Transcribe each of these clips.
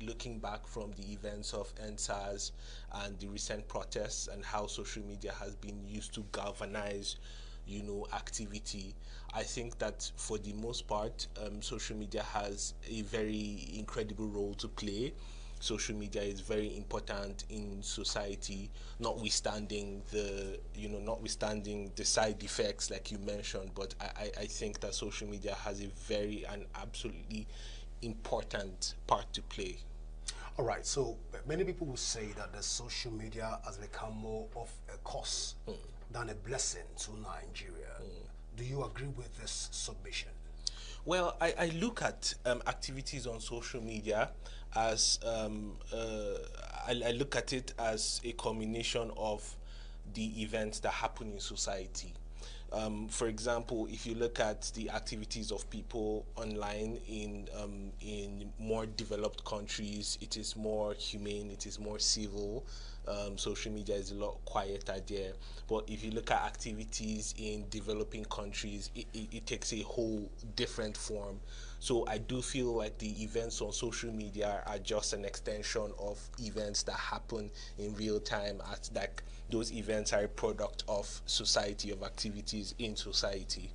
looking back from the events of NSAS and the recent protests and how social media has been used to galvanize, activity, I think that for the most part, social media has a very incredible role to play. Social media is very important in society, notwithstanding the side effects like you mentioned. But I think that social media has a very and absolutely important part to play. All right, so many people will say that the social media has become more of a curse than a blessing to Nigeria. Do you agree with this submission? Well, I look at activities on social media as I look at it as a combination of the events that happen in society. For example, if you look at the activities of people online in more developed countries, it is more humane, it is more civil. Social media is a lot quieter there. But if you look at activities in developing countries, it takes a whole different form. So I do feel like the events on social media are just an extension of events that happen in real time. At like those events are a product of society, of activities in society.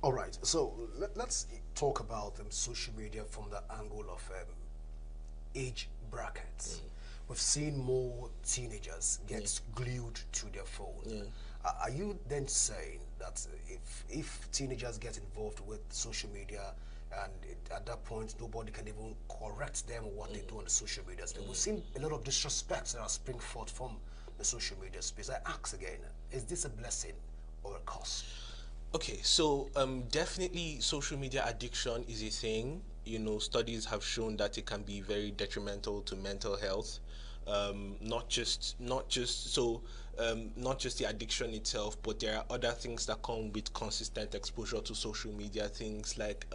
All right, so let's talk about social media from the angle of age brackets. We've seen more teenagers get glued to their phone. Are you then saying that if teenagers get involved with social media and at that point nobody can even correct them or what they do on the social media space? We've seen a lot of disrespect that are spring forth from the social media space. I ask again, is this a blessing or a curse? Okay, so definitely social media addiction is a thing. Studies have shown that it can be very detrimental to mental health. Not just the addiction itself, but there are other things that come with consistent exposure to social media. Things like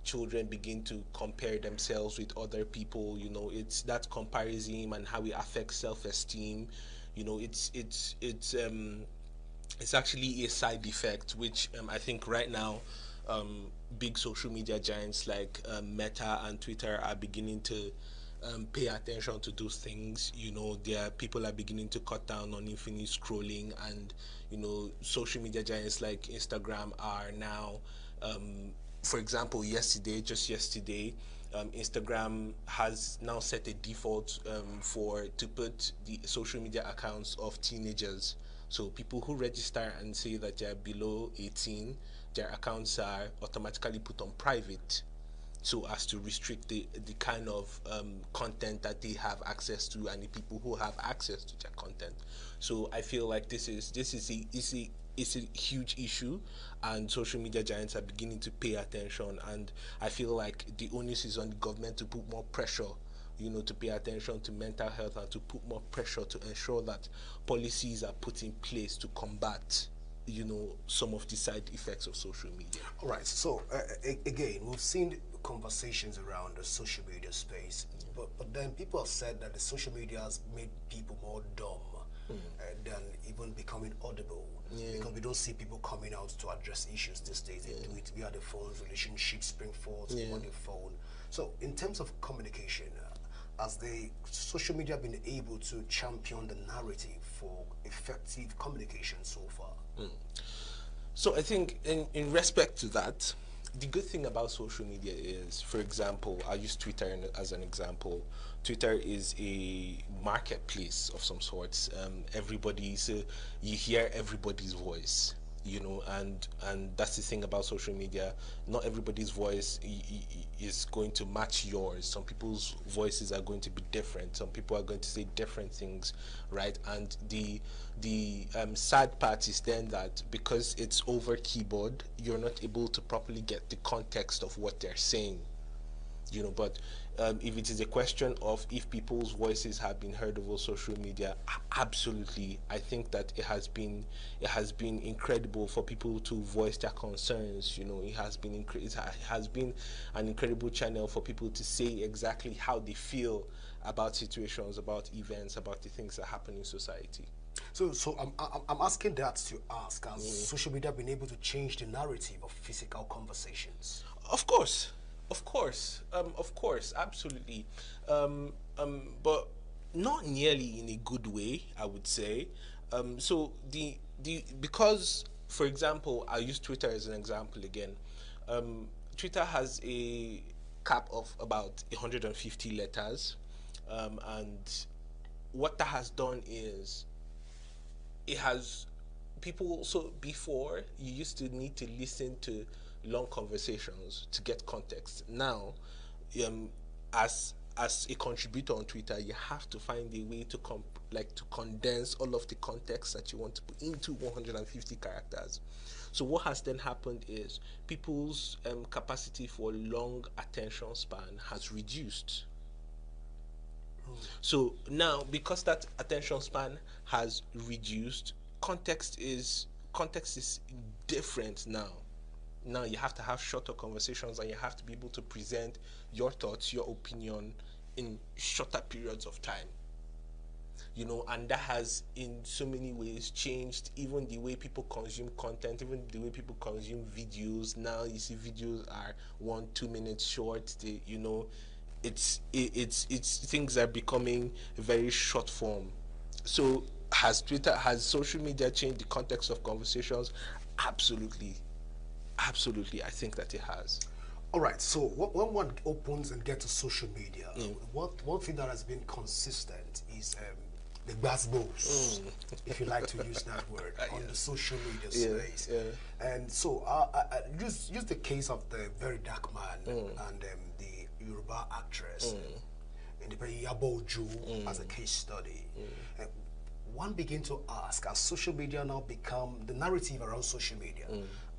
children begin to compare themselves with other people. It's that comparison and how it affects self-esteem. It's actually a side effect, which I think right now big social media giants like Meta and Twitter are beginning to pay attention to those things. There people are beginning to cut down on infinite scrolling, and social media giants like Instagram are now for example, just yesterday, Instagram has now set a default to put the social media accounts of teenagers. So people who register and say that they're below 18, their accounts are automatically put on private, so as to restrict the kind of content that they have access to and the people who have access to their content. So I feel like this is a huge issue, and social media giants are beginning to pay attention, and I feel like the onus is on the government to put more pressure, to pay attention to mental health and to put more pressure to ensure that policies are put in place to combat some of the side effects of social media. All right. So again, we've seen conversations around the social media space, but then people have said that the social media has made people more dumb than even becoming audible. Because we don't see people coming out to address issues these days. They do it via the phones, relationships spring forth on the phone. So in terms of communication, has the social media been able to champion the narrative for effective communication so far? So I think in respect to that, the good thing about social media is, for example, I use Twitter as an example. Twitter is a marketplace of some sorts. So you hear everybody's voice, and that's the thing about social media. Not everybody's voice is going to match yours. Some people's voices are going to be different. Some people are going to say different things, right? And the sad part is then that because it's over keyboard, you're not able to properly get the context of what they're saying. But if it is a question of if people's voices have been heard over social media, absolutely. I think that it has been incredible for people to voice their concerns. It has been an incredible channel for people to say exactly how they feel about situations, about events, about the things that happen in society. So I'm asking that to ask, has social media been able to change the narrative of physical conversations? Of course. Of course, absolutely, but not nearly in a good way, I would say. So the because, for example, I'll use Twitter as an example again. Twitter has a cap of about 150 letters, and what that has done is it has people. So before, you used to need to listen to long conversations to get context. Now, um as a contributor on Twitter, you have to find a way to like to condense all of the context that you want to put into 150 characters. So what has then happened is people's capacity for long attention span has reduced. So now, because that attention span has reduced, context is different now. Now you have to have shorter conversations, and you have to be able to present your thoughts, your opinion in shorter periods of time. And that has in so many ways changed even the way people consume content, even the way people consume videos. Now you see videos are 1 2 minutes short. It's things are becoming very short form. So has social media changed the context of conversations? Absolutely. Absolutely, I think that it has. All right. So when one opens and gets to social media, one thing that has been consistent is the buzzwords, if you like to use that word, on the social media space. And so use the case of the very dark man and the Yoruba actress, and the Yabo Ju as a case study. One begin to ask, has social media now become the narrative around social media?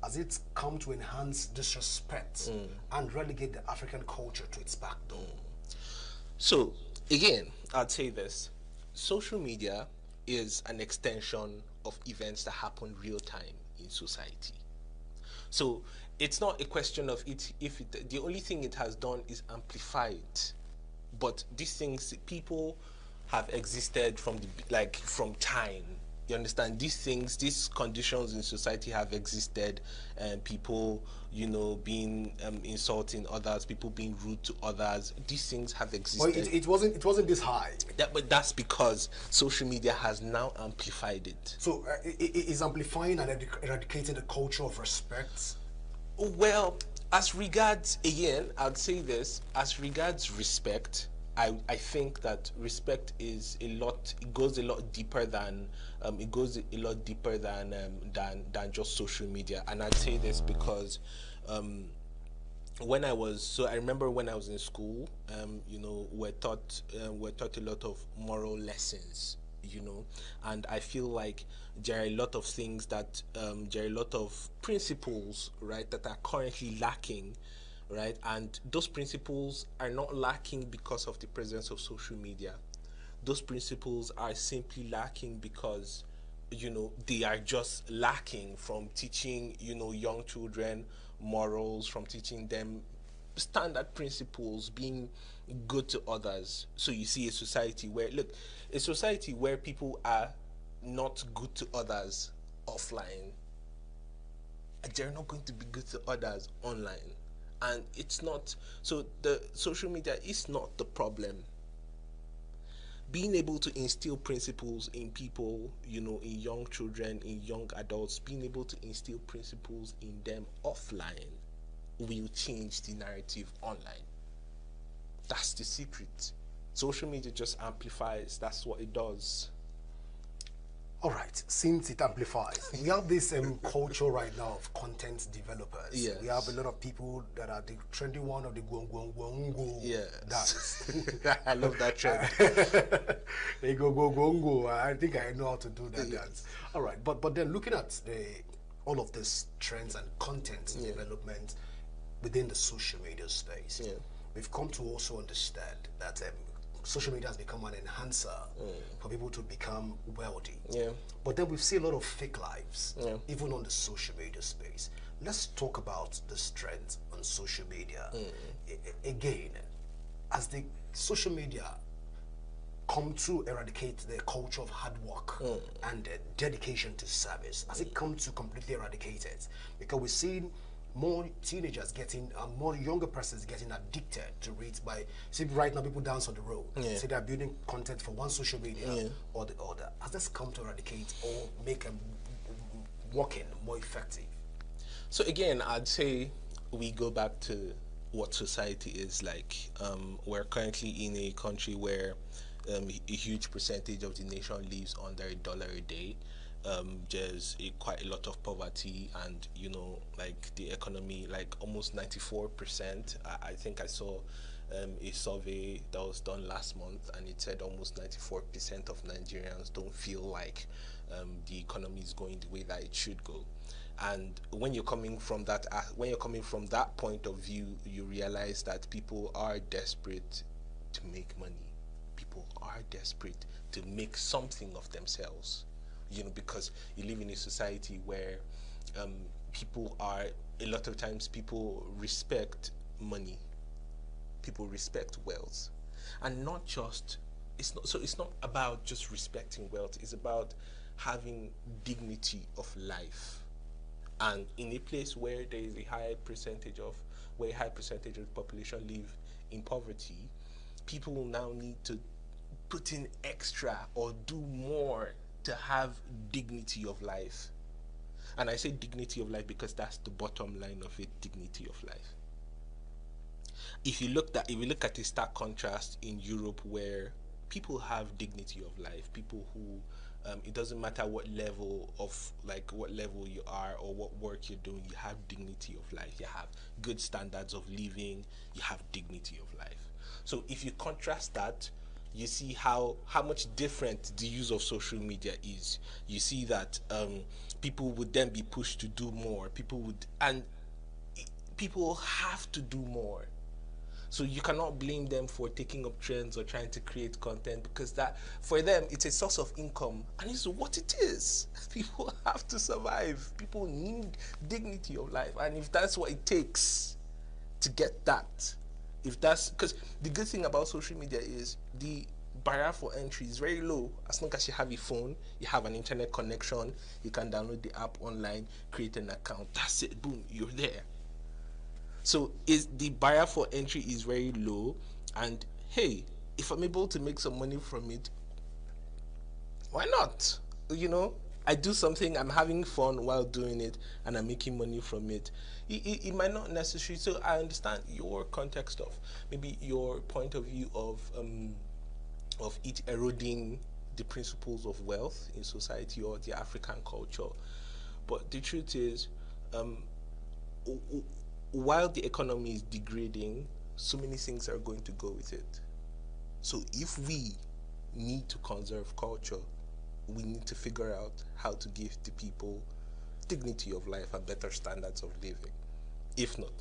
Has it come to enhance disrespect and relegate the African culture to its back door? So, again, I'd say this: social media is an extension of events that happen real time in society. So, it's not a question of it, if it, the only thing it has done is amplified. But these things, people have existed from from time. You understand? These things, these conditions in society have existed, and people, being insulting others, people being rude to others. These things have Well, existed. it wasn't this high. But that's because social media has now amplified it. So it is amplifying and eradicating the culture of respect. Well, as regards, again, I'd say this: as regards respect, I think that respect is it goes a lot deeper than than just social media. And I'd say this because I remember when I was in school, we're taught a lot of moral lessons, and I feel like there are a lot of things that there are a lot of principles, right, that are currently lacking, right, and those principles are not lacking because of the presence of social media. Those principles are simply lacking because they are just lacking from teaching young children morals, from teaching them standard principles, being good to others. So you see a society where people are not good to others offline, they're not going to be good to others online. And it's not, so the social media is not the problem. Being able to instill principles in people, in young children, in young adults, being able to instill principles in them offline will change the narrative online. That's the secret. Social media just amplifies. That's what it does. All right, since it amplifies, we have this culture right now of content developers. Yes. We have a lot of people that are the trendy one of the go Yes. dance. I love that trend. They go. I think I know how to do that dance. All right, but then looking at all of these trends and content development within the social media space, we've come to also understand that social media has become an enhancer for people to become wealthy. But then we see a lot of fake lives, even on the social media space. Let's talk about this trend on social media. Again, as the social media come to eradicate the culture of hard work and dedication to service, has it come to completely eradicate it? Because we've seen more teenagers getting, more younger persons getting addicted to it by, see right now people dance on the road. Yeah. Say they're building content for one social media Yeah. or the other. Has this come to eradicate or make a walking more effective? So again, I'd say we go back to what society is like. We're currently in a country where a huge percentage of the nation lives under $1 a day. There's quite a lot of poverty, and like the economy, like almost 94%. I think I saw a survey that was done last month, and it said almost 94% of Nigerians don't feel like the economy is going the way that it should go. And when you're coming from that point of view, you realize that people are desperate to make money. People are desperate to make something of themselves, because you live in a society where people are, a lot of times people respect money, people respect wealth, and not just, it's not about just respecting wealth, it's about having dignity of life. And in a place where there is where a high percentage of the population live in poverty, people will now need to put in extra or do more to have dignity of life. And I say dignity of life because that's the bottom line of it, dignity of life. If you look at a stark contrast in Europe, where people have dignity of life, people who it doesn't matter what level you are or what work you're doing, you have dignity of life, you have good standards of living, you have dignity of life. So if you contrast that, you see how much different the use of social media is. You see that people would then be pushed to do more, people have to do more. So you cannot blame them for taking up trends or trying to create content, because that, for them, it's a source of income, and it's what it is. People have to survive. People need dignity of life, and if that's what it takes to get that, if that's, because the good thing about social media is the barrier for entry is very low. As long as you have a phone, you have an internet connection, you can download the app online, create an account, that's it, boom, you're there. So is the barrier for entry is very low, and hey, if I'm able to make some money from it, why not? I do something, I'm having fun while doing it, and I'm making money from it. It might not necessarily. So I understand your context of maybe your point of view of it eroding the principles of wealth in society or the African culture, but the truth is, um, while the economy is degrading, so many things are going to go with it. So if we need to conserve culture, we need to figure out how to give the people dignity of life and better standards of living. If not,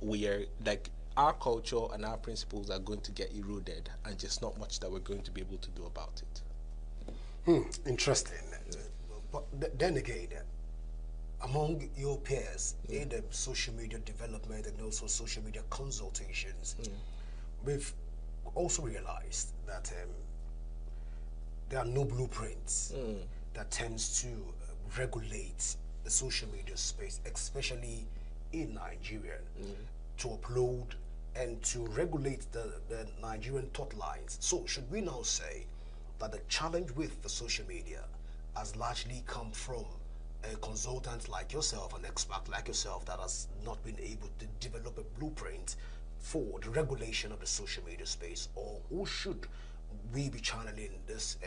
we are like, our culture and our principles are going to get eroded, and just not much that we're going to be able to do about it. Interesting. But then again, among your peers in the social media development and also social media consultations, we've also realized that there are no blueprints that tends to regulate the social media space, especially in Nigeria, to upload and to regulate the Nigerian thought lines. So should we now say that the challenge with the social media has largely come from a consultant like yourself, an expert like yourself, that has not been able to develop a blueprint for the regulation of the social media space? Or who should we be channeling this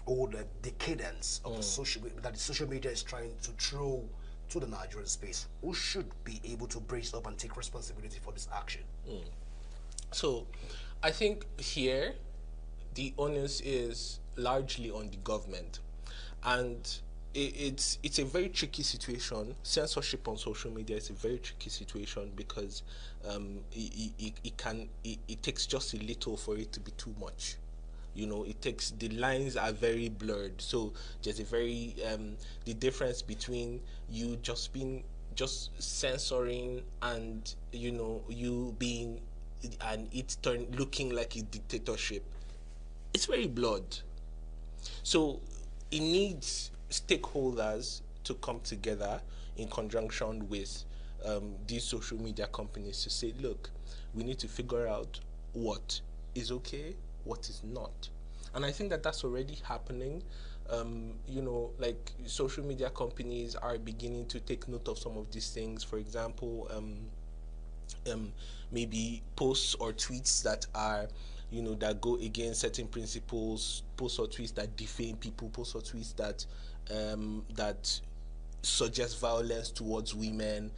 old decadence of the that the social media is trying to throw to the Nigerian space? Who should be able to brace up and take responsibility for this action? So I think here the onus is largely on the government, and it's a very tricky situation. Censorship on social media is a very tricky situation, because it takes just a little for it to be too much. It takes, the lines are very blurred. So there's a very the difference between you just censoring, and you being, and it looking like a dictatorship. It's very blurred. So it needs stakeholders to come together in conjunction with these social media companies to say, look, we need to figure out what is okay, what is not. And I think that that's already happening. Like social media companies are beginning to take note of some of these things. For example, um, maybe posts or tweets that are, that go against certain principles, posts or tweets that defame people, posts or tweets that suggest violence towards women.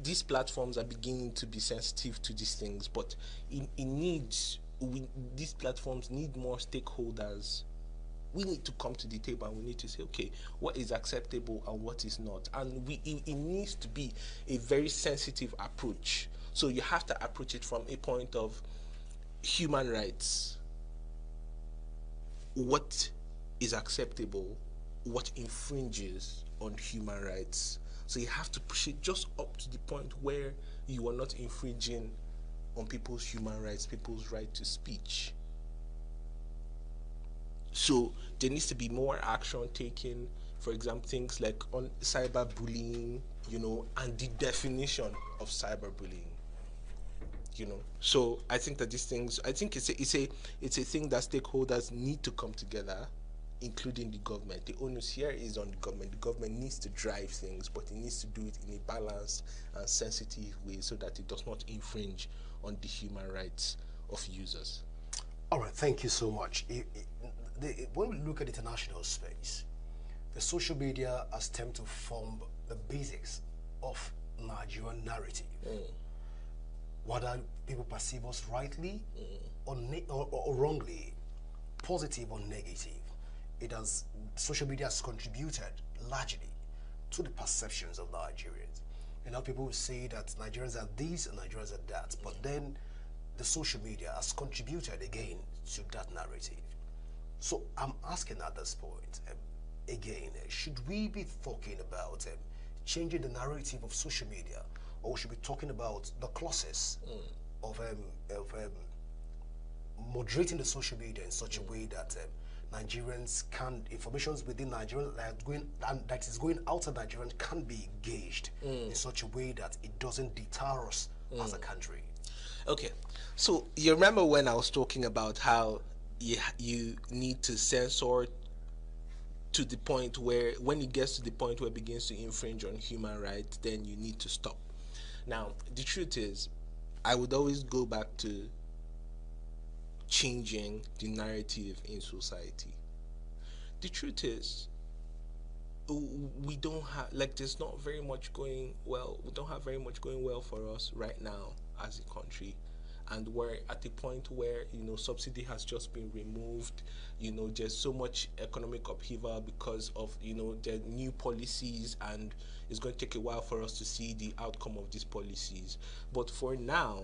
These platforms are beginning to be sensitive to these things, but it needs these platforms need more stakeholders. We need to come to the table and we need to say, okay, what is acceptable and what is not, and it needs to be a very sensitive approach. So you have to approach it from a point of human rights. What is acceptable, what infringes on human rights. So you have to push it just up to the point where you are not infringing on people's human rights, people's right to speech. So there needs to be more action taken. For example, things like on cyberbullying, and the definition of cyberbullying. So I think that these things, I think it's a thing that stakeholders need to come together, including the government. The onus here is on the government. The government needs to drive things, but it needs to do it in a balanced and sensitive way so that it does not infringe on the human rights of users. All right, thank you so much. When we look at international space, the social media has attempted to form the basics of Nigerian narrative. Whether people perceive us rightly or wrongly, positive or negative, social media has contributed largely to the perceptions of Nigerians. People will say that Nigerians are this and Nigerians are that, but then the social media has contributed again to that narrative. So I'm asking at this point, again, should we be talking about changing the narrative of social media, or should we be talking about the clauses of moderating the social media in such a way that Nigerians can, information within Nigeria that is going outside Nigeria can be gauged in such a way that it doesn't deter us as a country? Okay, so you remember when I was talking about how you need to censor to the point where, when it gets to the point where it begins to infringe on human rights, then you need to stop. Now, the truth is, I would always go back to changing the narrative in society. The truth is, we don't have, like, there's not very much going well. We don't have very much going well for us right now as a country, and we're at the point where subsidy has just been removed. There's so much economic upheaval because of the new policies, and it's going to take a while for us to see the outcome of these policies. But for now,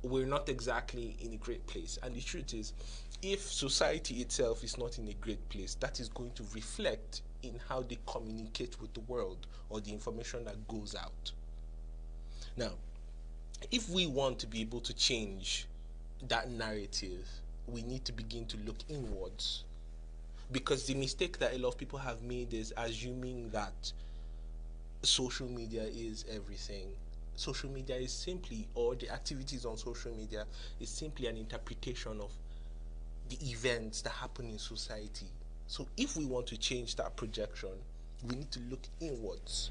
we're not exactly in a great place. And the truth is, if society itself is not in a great place, that is going to reflect in how they communicate with the world or the information that goes out. Now, if we want to be able to change that narrative, we need to begin to look inwards. Because the mistake that a lot of people have made is assuming that social media is everything. Social media is simply, or the activities on social media is simply an interpretation of the events that happen in society. So if we want to change that projection, we need to look inwards.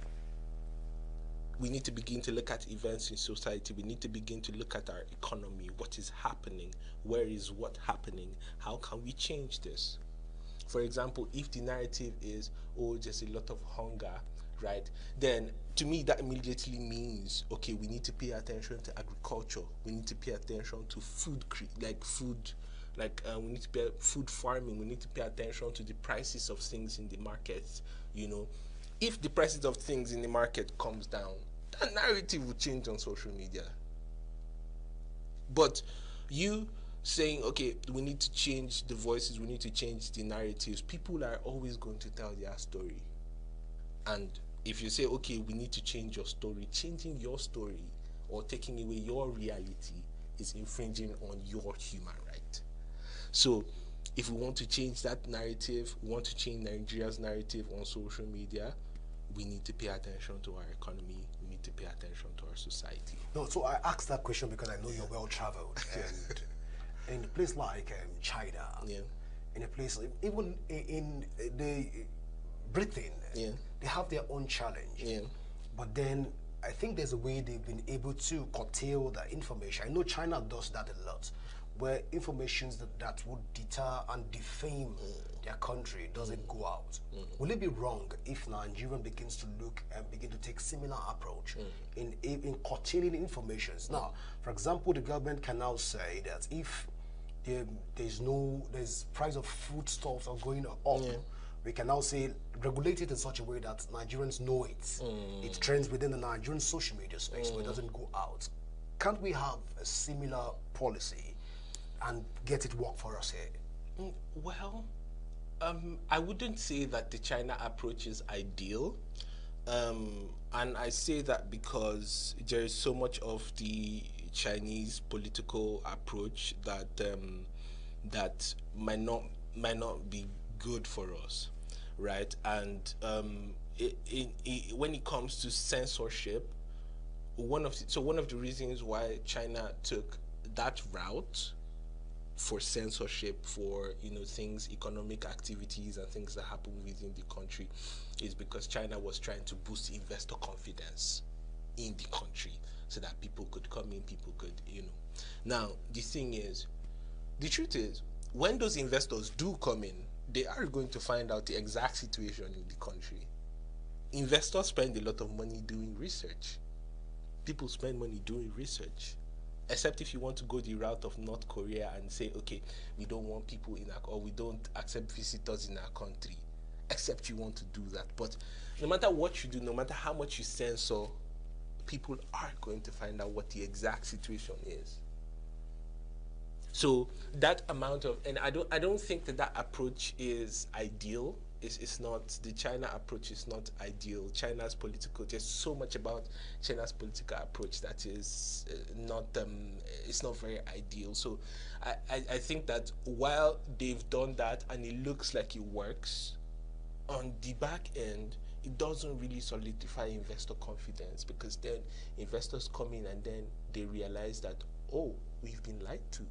We need to begin to look at events in society. We need to begin to look at our economy, what is happening, where is what happening, how can we change this? For example, if the narrative is, oh, there's a lot of hunger, right, then to me that immediately means, okay, we need to pay attention to agriculture, we need to pay attention to food, we need to pay food farming, we need to pay attention to the prices of things in the market. If the prices of things in the market comes down, that narrative will change on social media. But you saying, okay, we need to change the voices, we need to change the narratives, people are always going to tell their story. And if you say, okay, we need to change your story, changing your story or taking away your reality is infringing on your human right. So if we want to change that narrative, we want to change Nigeria's narrative on social media, we need to pay attention to our economy. We need to pay attention to our society. No, so I asked that question because I know you're well traveled, and in a place like China, Yeah. in a place even in the Britain, Yeah. they have their own challenge. Yeah. But then I think there's a way they've been able to curtail the information. I know China does that a lot, where information that would deter and defame their country doesn't go out. Will it be wrong if Nigeria begins to look and begin to take similar approach in curtailing information? Now, for example, the government can now say that if there's price of foodstuffs are going up, we can now say regulate it in such a way that Nigerians know it. It trends within the Nigerian social media space, but it doesn't go out. Can't we have a similar policy and get it work for us here? Well, I wouldn't say that the China approach is ideal. And I say that because there is so much of the Chinese political approach that that might not be good for us, right? And when it comes to censorship, one of the reasons why China took that route for censorship for things, economic activities and things that happen within the country, is because China was trying to boost investor confidence in the country so that people could come in, people could now the truth is, when those investors do come in, they are going to find out the exact situation in the country. Investors spend a lot of money doing research. People spend money doing research, except if you want to go the route of North Korea and say, okay, we don't want people in our, or we don't accept visitors in our country, except you want to do that. But no matter what you do, no matter how much you censor, people are going to find out what the exact situation is. So that amount of, and I don't think that approach is ideal. It's not, the China approach is not ideal. China's political, there's so much about China's political approach that is not it's not very ideal. So I think that while they've done that and it looks like it works, on the back end it doesn't really solidify investor confidence, because then investors come in and then they realize that, oh, we've been lied to.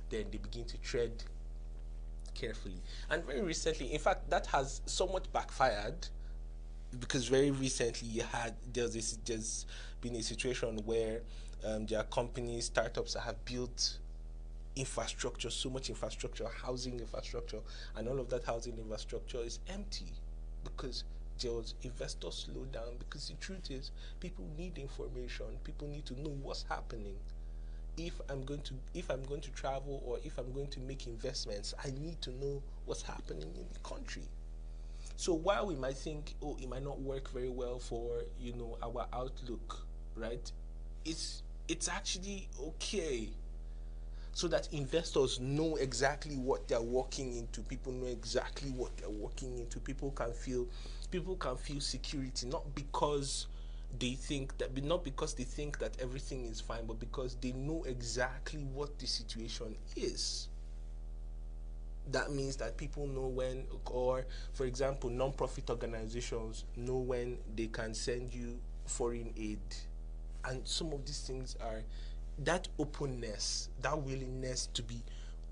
Then they begin to tread carefully. And very recently, in fact, that has somewhat backfired, because very recently there's been a situation where there are companies, startups that have built infrastructure, so much infrastructure, housing infrastructure, and all of that housing infrastructure is empty because there was investor slowdown. Because the truth is, people need information, people need to know what's happening. If I'm going to travel, or if I'm going to make investments, I need to know what's happening in the country. So while we might think, oh, it might not work very well for our outlook, right? It's actually okay, so that investors know exactly what they're walking into. People know exactly what they're walking into. People can feel security, not because they think that everything is fine, but because they know exactly what the situation is. That means that people know when, or for example, non-profit organizations know when they can send you foreign aid. And some of these things are that openness, that willingness to be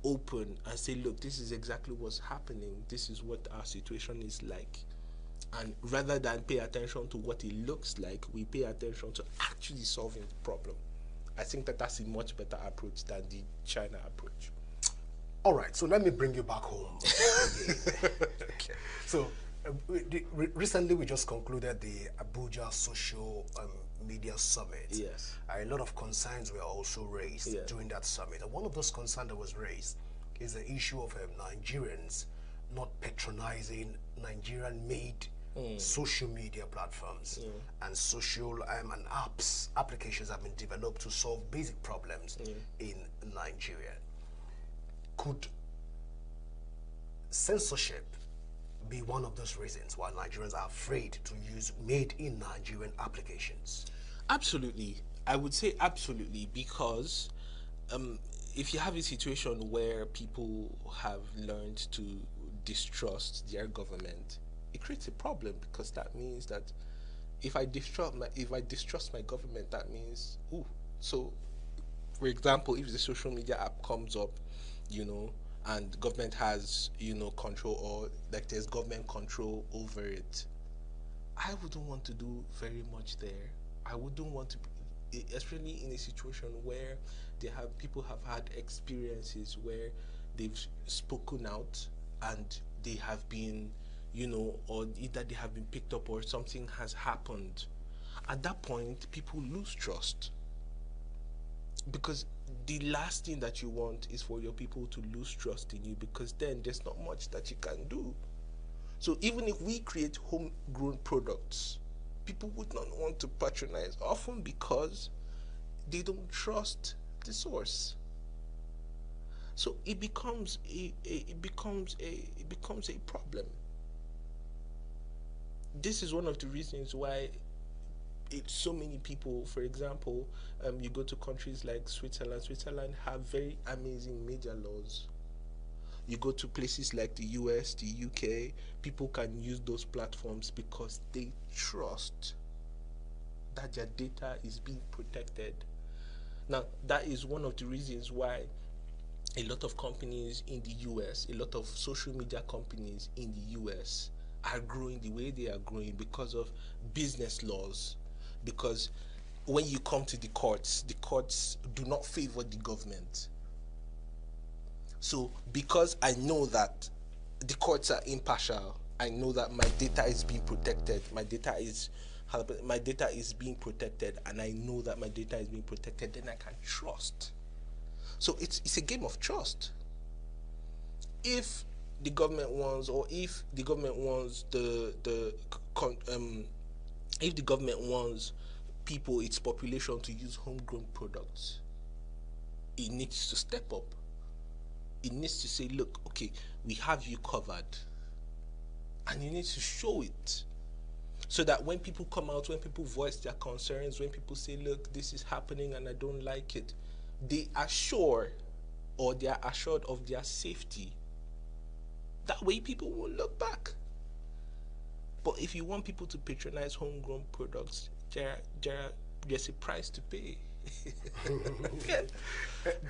open and say, look, this is exactly what's happening, this is what our situation is like. And rather than pay attention to what it looks like, we pay attention to actually solving the problem. I think that that's a much better approach than the China approach. All right, so let me bring you back home. Okay. So recently we just concluded the Abuja Social Media Summit. Yes. A lot of concerns were also raised during that summit. And one of those concerns that was raised is the issue of Nigerians not patronizing Nigerian-made social media platforms and social and applications have been developed to solve basic problems in Nigeria. Could censorship be one of those reasons why Nigerians are afraid to use made in Nigerian applications? Absolutely. I would say absolutely, because if you have a situation where people have learned to distrust their government, it creates a problem, because that means that if I distrust my government, that means, ooh, so for example, if the social media app comes up, you know, and government has, control, or like there's government control over it, I wouldn't want to do very much there. I wouldn't want to be, especially in a situation where people have had experiences where they've spoken out and they have been, or either they have been picked up or something has happened. At that point, people lose trust, because the last thing that you want is for your people to lose trust in you, because then there's not much that you can do. So even if we create homegrown products, people would not want to patronize, often because they don't trust the source. So it becomes a problem. This is one of the reasons why so many people, for example, you go to countries like Switzerland. Switzerland have very amazing media laws. You go to places like the US, the UK, people can use those platforms because they trust that their data is being protected. Now, that is one of the reasons why a lot of companies in the US, a lot of social media companies in the US are growing the way they are growing, because of business laws. Because when you come to the courts do not favor the government. So because I know that the courts are impartial, I know that my data is being protected, my data is being protected, and I know that my data is being protected, then I can trust. So it's a game of trust. If the government wants, or if the government wants if the government wants its population to use homegrown products, it needs to step up. It needs to say, look, okay, we have you covered, and you need to show it, so that when people come out, when people voice their concerns, when people say, look, this is happening and I don't like it, they are sure, or they are assured of their safety. That way people won't look back. But if you want people to patronize homegrown products, there's a price to pay. Yeah.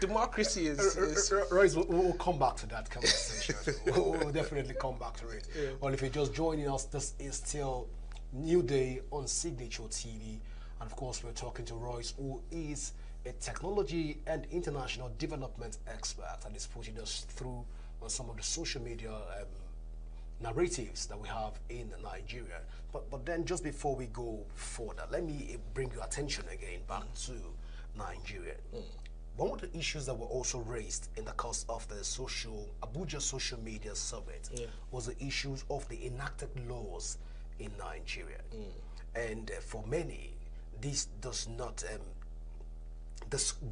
Democracy is Royce, we'll come back to that conversation. We'll definitely come back to it. Yeah. Well, if you're just joining us, this is still New Day on Signature TV. And of course, we're talking to Royce, who is a technology and international development expert, and is putting us through on some of the social media narratives that we have in Nigeria. But then, just before we go further, let me bring your attention again back to Nigeria. One of the issues that were also raised in the course of the Abuja Social Media Summit was the issues of the enacted laws in Nigeria. And for many, this does not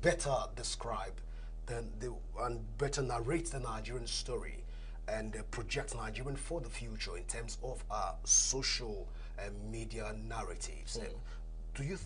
better describe and better narrate the Nigerian story, and project Nigerian for the future in terms of our social media narratives. Do you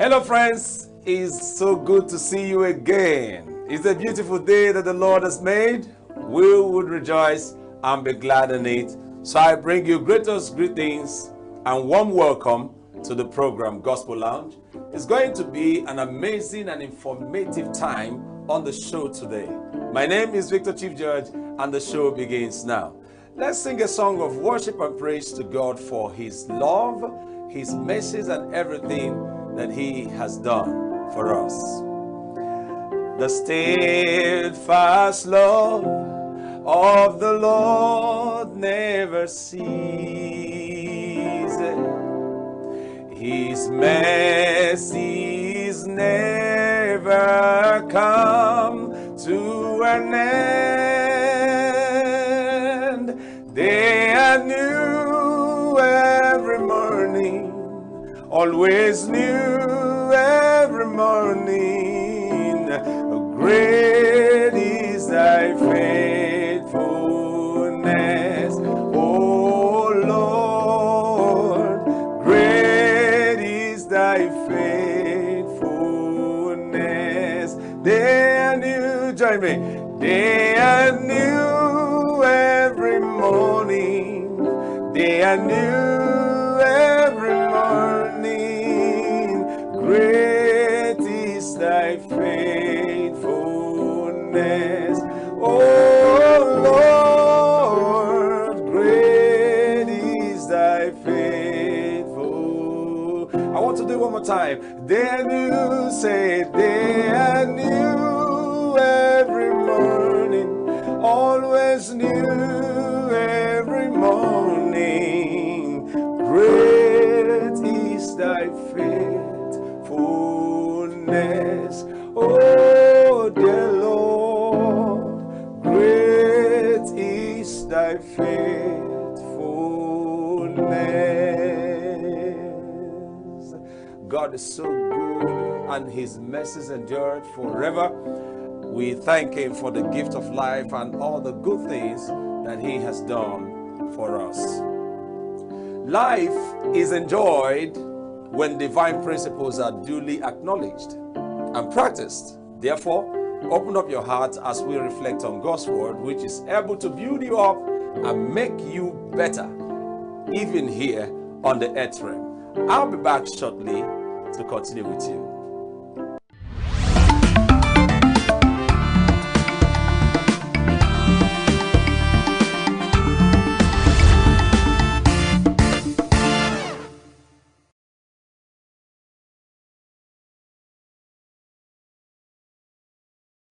Hello friends, it's so good to see you again. It's a beautiful day that the Lord has made. We would rejoice and be glad in it. So I bring you greatest greetings and warm welcome to the program Gospel Lounge. It's going to be an amazing and informative time on the show today. My name is Victor Chief Judge, and the show begins now. Let's sing a song of worship and praise to God for His love, His mercies, and everything that He has done for us. The steadfast love of the Lord never ceases. His mercies never come to an end. They are new every morning, always new every morning. Great is thy faithfulness, O Lord. Great is thy faithfulness. They are new, join me. They are new every morning. They are new every morning. Great is thy faithfulness, oh Lord. Great is thy faithful. I want to do it one more time. They are new, say they are new every morning, always new every morning. Great is thy faithfulness, oh dear Lord. Great is thy faithfulness. God is so good, and his mercies endured forever. We thank him for the gift of life and all the good things that he has done for us. Life is enjoyed when divine principles are duly acknowledged and practiced. Therefore, open up your heart as we reflect on God's word, which is able to build you up and make you better, even here on the earth realm. I'll be back shortly to continue with you.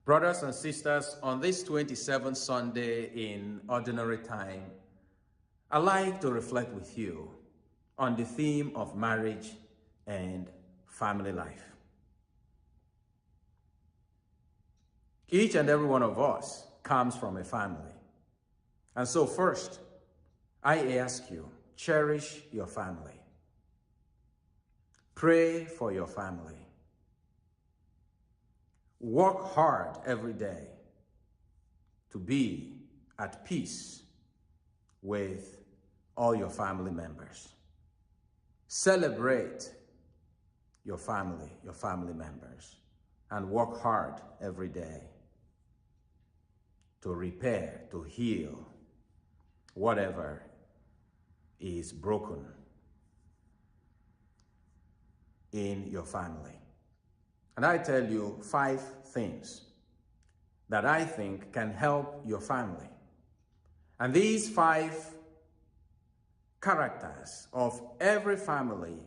Brothers and sisters, on this 27th Sunday in Ordinary Time, I'd like to reflect with you on the theme of marriage and family life. Each and every one of us comes from a family. And so first, I ask you, cherish your family. Pray for your family. Work hard every day to be at peace with all your family members. Celebrate your family members, and work hard every day to repair, to heal whatever is broken in your family. And I tell you 5 things that I think can help your family. And these 5 characters of every family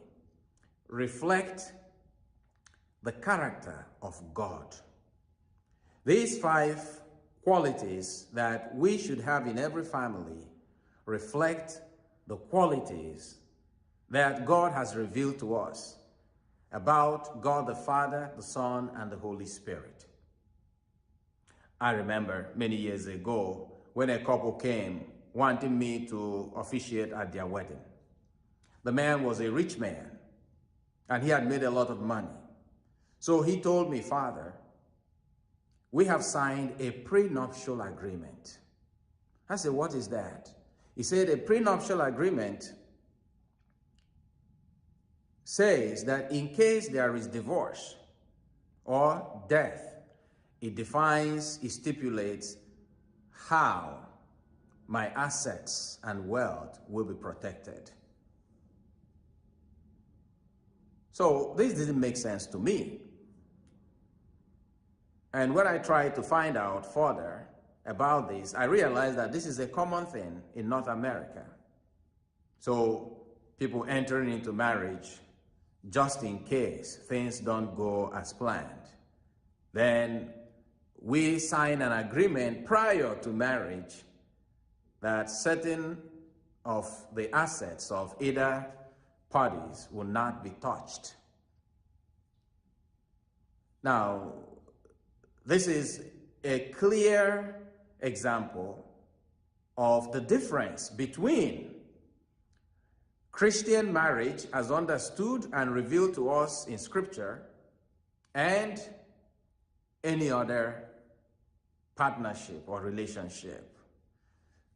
reflect the character of God. These 5 qualities that we should have in every family reflect the qualities that God has revealed to us about God the Father, the Son, and the Holy Spirit. I remember many years ago when a couple came wanting me to officiate at their wedding. The man was a rich man, and he had made a lot of money. So he told me, "Father, we have signed a prenuptial agreement." I said, "What is that?" He said, "A prenuptial agreement says that in case there is divorce or death, it stipulates how my assets and wealth will be protected." So this didn't make sense to me. And when I tried to find out further about this, I realized that this is a common thing in North America. So people entering into marriage just in case things don't go as planned, then we sign an agreement prior to marriage that certain of the assets of either parties will not be touched. Now, this is a clear example of the difference between Christian marriage as understood and revealed to us in Scripture and any other partnership or relationship.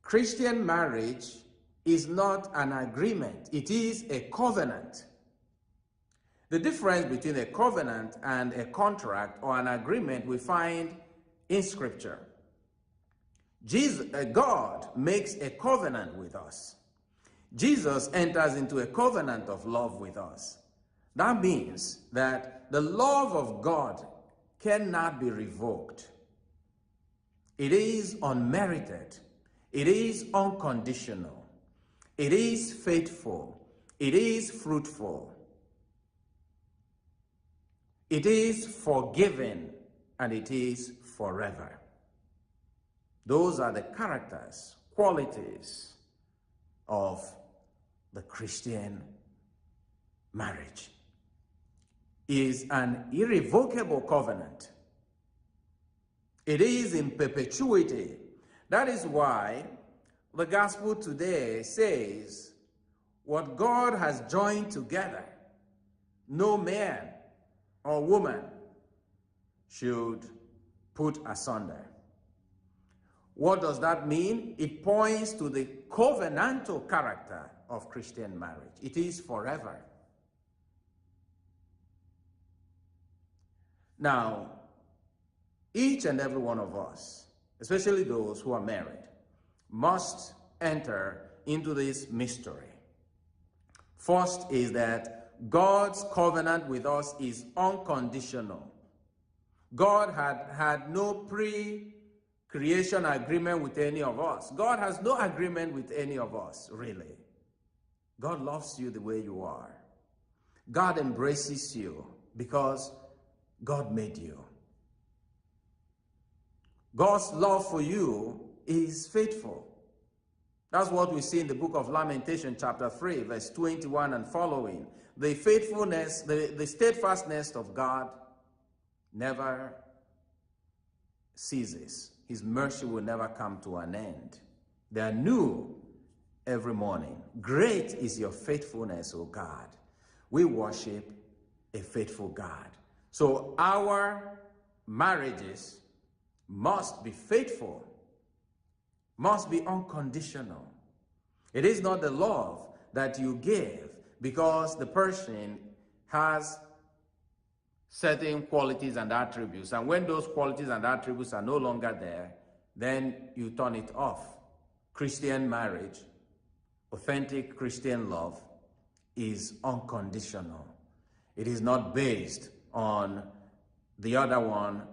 Christian marriage is not an agreement, it is a covenant. The difference between a covenant and a contract or an agreement we find in Scripture. God makes a covenant with us. Jesus enters into a covenant of love with us. That means that the love of God cannot be revoked. It is unmerited. It is unconditional. It is faithful. It is fruitful. It is forgiving, and it is forever. Those are the characters, qualities of the Christian marriage. It is an irrevocable covenant. It is in perpetuity. That is why the gospel today says, what God has joined together, no man or woman should put asunder. What does that mean? It points to the covenantal character of Christian marriage. It is forever. Now, each and every one of us, especially those who are married, must enter into this mystery. First is that God's covenant with us is unconditional. God had no pre-creation agreement with any of us. God has no agreement with any of us, really. God loves you the way you are. God embraces you because God made you. God's love for you is faithful. That's what we see in the book of Lamentation, chapter 3, verse 21 and following. The faithfulness, the steadfastness of God never ceases. His mercy will never come to an end. They are new every morning. Great is your faithfulness, O God. We worship a faithful God. So our marriages must be faithful, must be unconditional. It is not the love that you give because the person has certain qualities and attributes, and when those qualities and attributes are no longer there, then you turn it off. Christian marriage, authentic Christian love, is unconditional. It is not based on the other one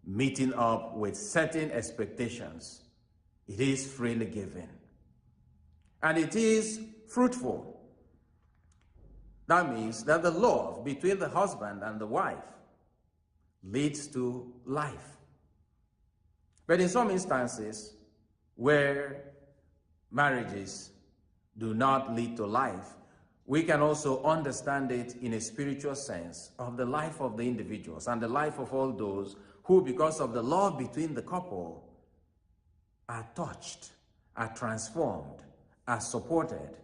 meeting up with certain expectations. It is freely given. And it is fruitful. That means that the love between the husband and the wife leads to life. But in some instances where marriages do not lead to life, we can also understand it in a spiritual sense of the life of the individuals and the life of all those who, because of the love between the couple, are touched, are transformed, are supported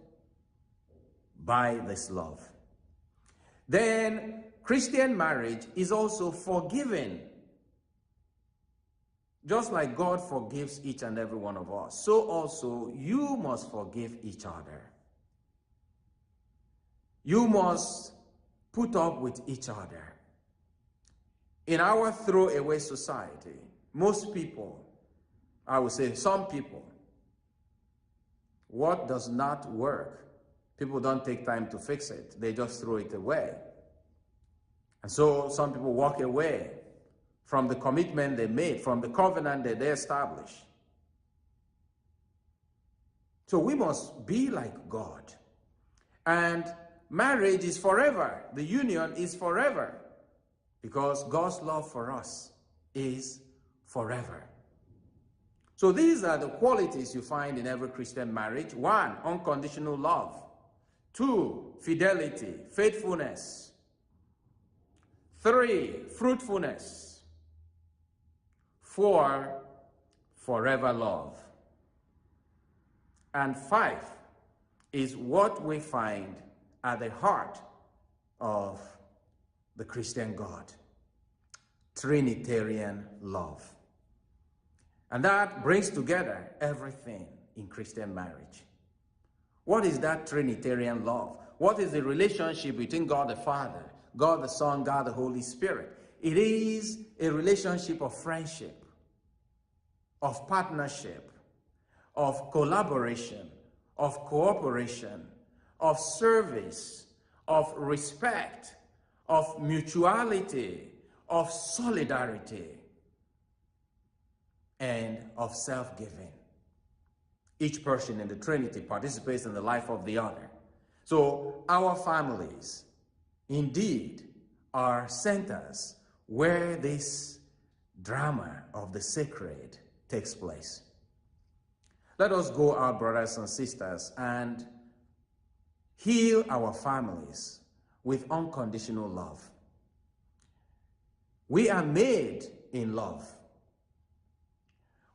by this love. Then Christian marriage is also forgiving. Just like God forgives each and every one of us, so also you must forgive each other. You must put up with each other. In our throwaway society, most people, I would say some people, what does not work, people don't take time to fix it. They just throw it away. And so some people walk away from the commitment they made, from the covenant that they established. So we must be like God. And marriage is forever. The union is forever. Because God's love for us is forever. So these are the qualities you find in every Christian marriage. 1, unconditional love. 2, fidelity, faithfulness. 3, fruitfulness. 4, forever love. And 5 is what we find at the heart of the Christian God: Trinitarian love. And that brings together everything in Christian marriage. What is that Trinitarian love? What is the relationship between God the Father, God the Son, God the Holy Spirit? It is a relationship of friendship, of partnership, of collaboration, of cooperation, of service, of respect, of mutuality, of solidarity, and of self-giving. Each person in the Trinity participates in the life of the other. So our families indeed are centers where this drama of the sacred takes place. Let us go, our brothers and sisters, and heal our families with unconditional love. We are made in love.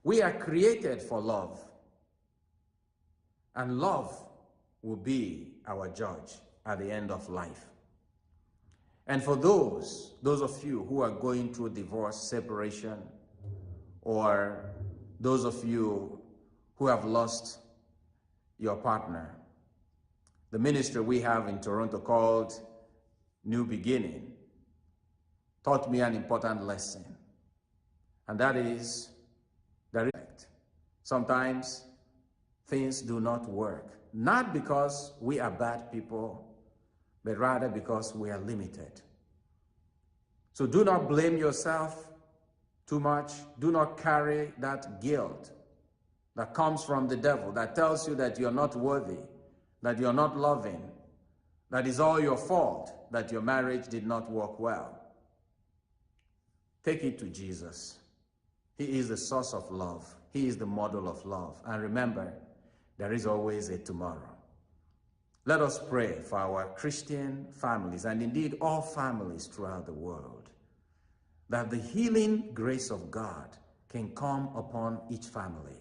We are created for love. And love will be our judge at the end of life. And for those of you who are going through divorce, separation, or those of you who have lost your partner, the ministry we have in Toronto called New Beginning taught me an important lesson. And that is that sometimes things do not work, not because we are bad people, but rather because we are limited. So do not blame yourself too much. Do not carry that guilt that comes from the devil, that tells you that you're not worthy, that you're not loving, that is all your fault, that your marriage did not work well. Take it to Jesus. He is the source of love. He is the model of love. And remember, there is always a tomorrow. Let us pray for our Christian families, and indeed all families throughout the world, that the healing grace of God can come upon each family,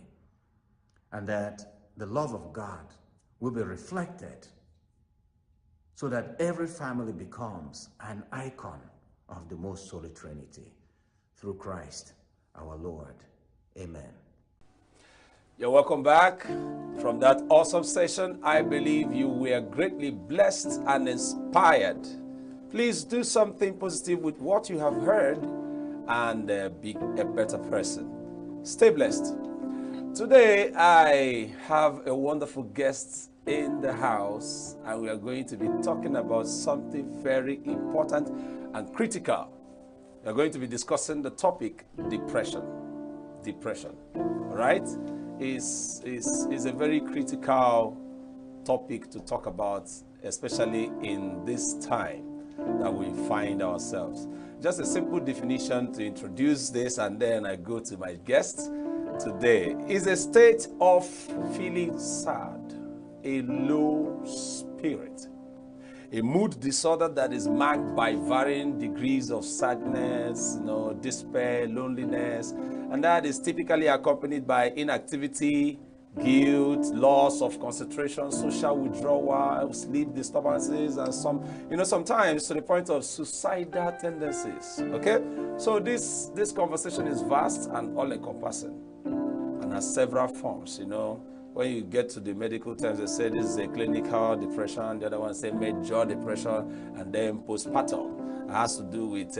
and that the love of God will be reflected so that every family becomes an icon of the most holy Trinity. Through Christ our Lord. Amen. You're welcome back from that awesome session. I believe you were greatly blessed and inspired. Please do something positive with what you have heard and be a better person. Stay blessed. Today I have a wonderful guest in the house, and we are going to be talking about something very important and critical. We are going to be discussing the topic depression. Depression, all right? Is a very critical topic to talk about, especially in this time that we find ourselves. Just a simple definition to introduce this, and then I go to my guest today. Is a state of feeling sad, a low spirit, a mood disorder that is marked by varying degrees of sadness, despair, loneliness, and that is typically accompanied by inactivity, guilt, loss of concentration, social withdrawal, sleep disturbances, and sometimes to the point of suicidal tendencies. Okay, so this conversation is vast and all-encompassing, and has several forms. When you get to the medical terms, they say this is a clinical depression, the other one say major depression, and then postpartum. It has to do with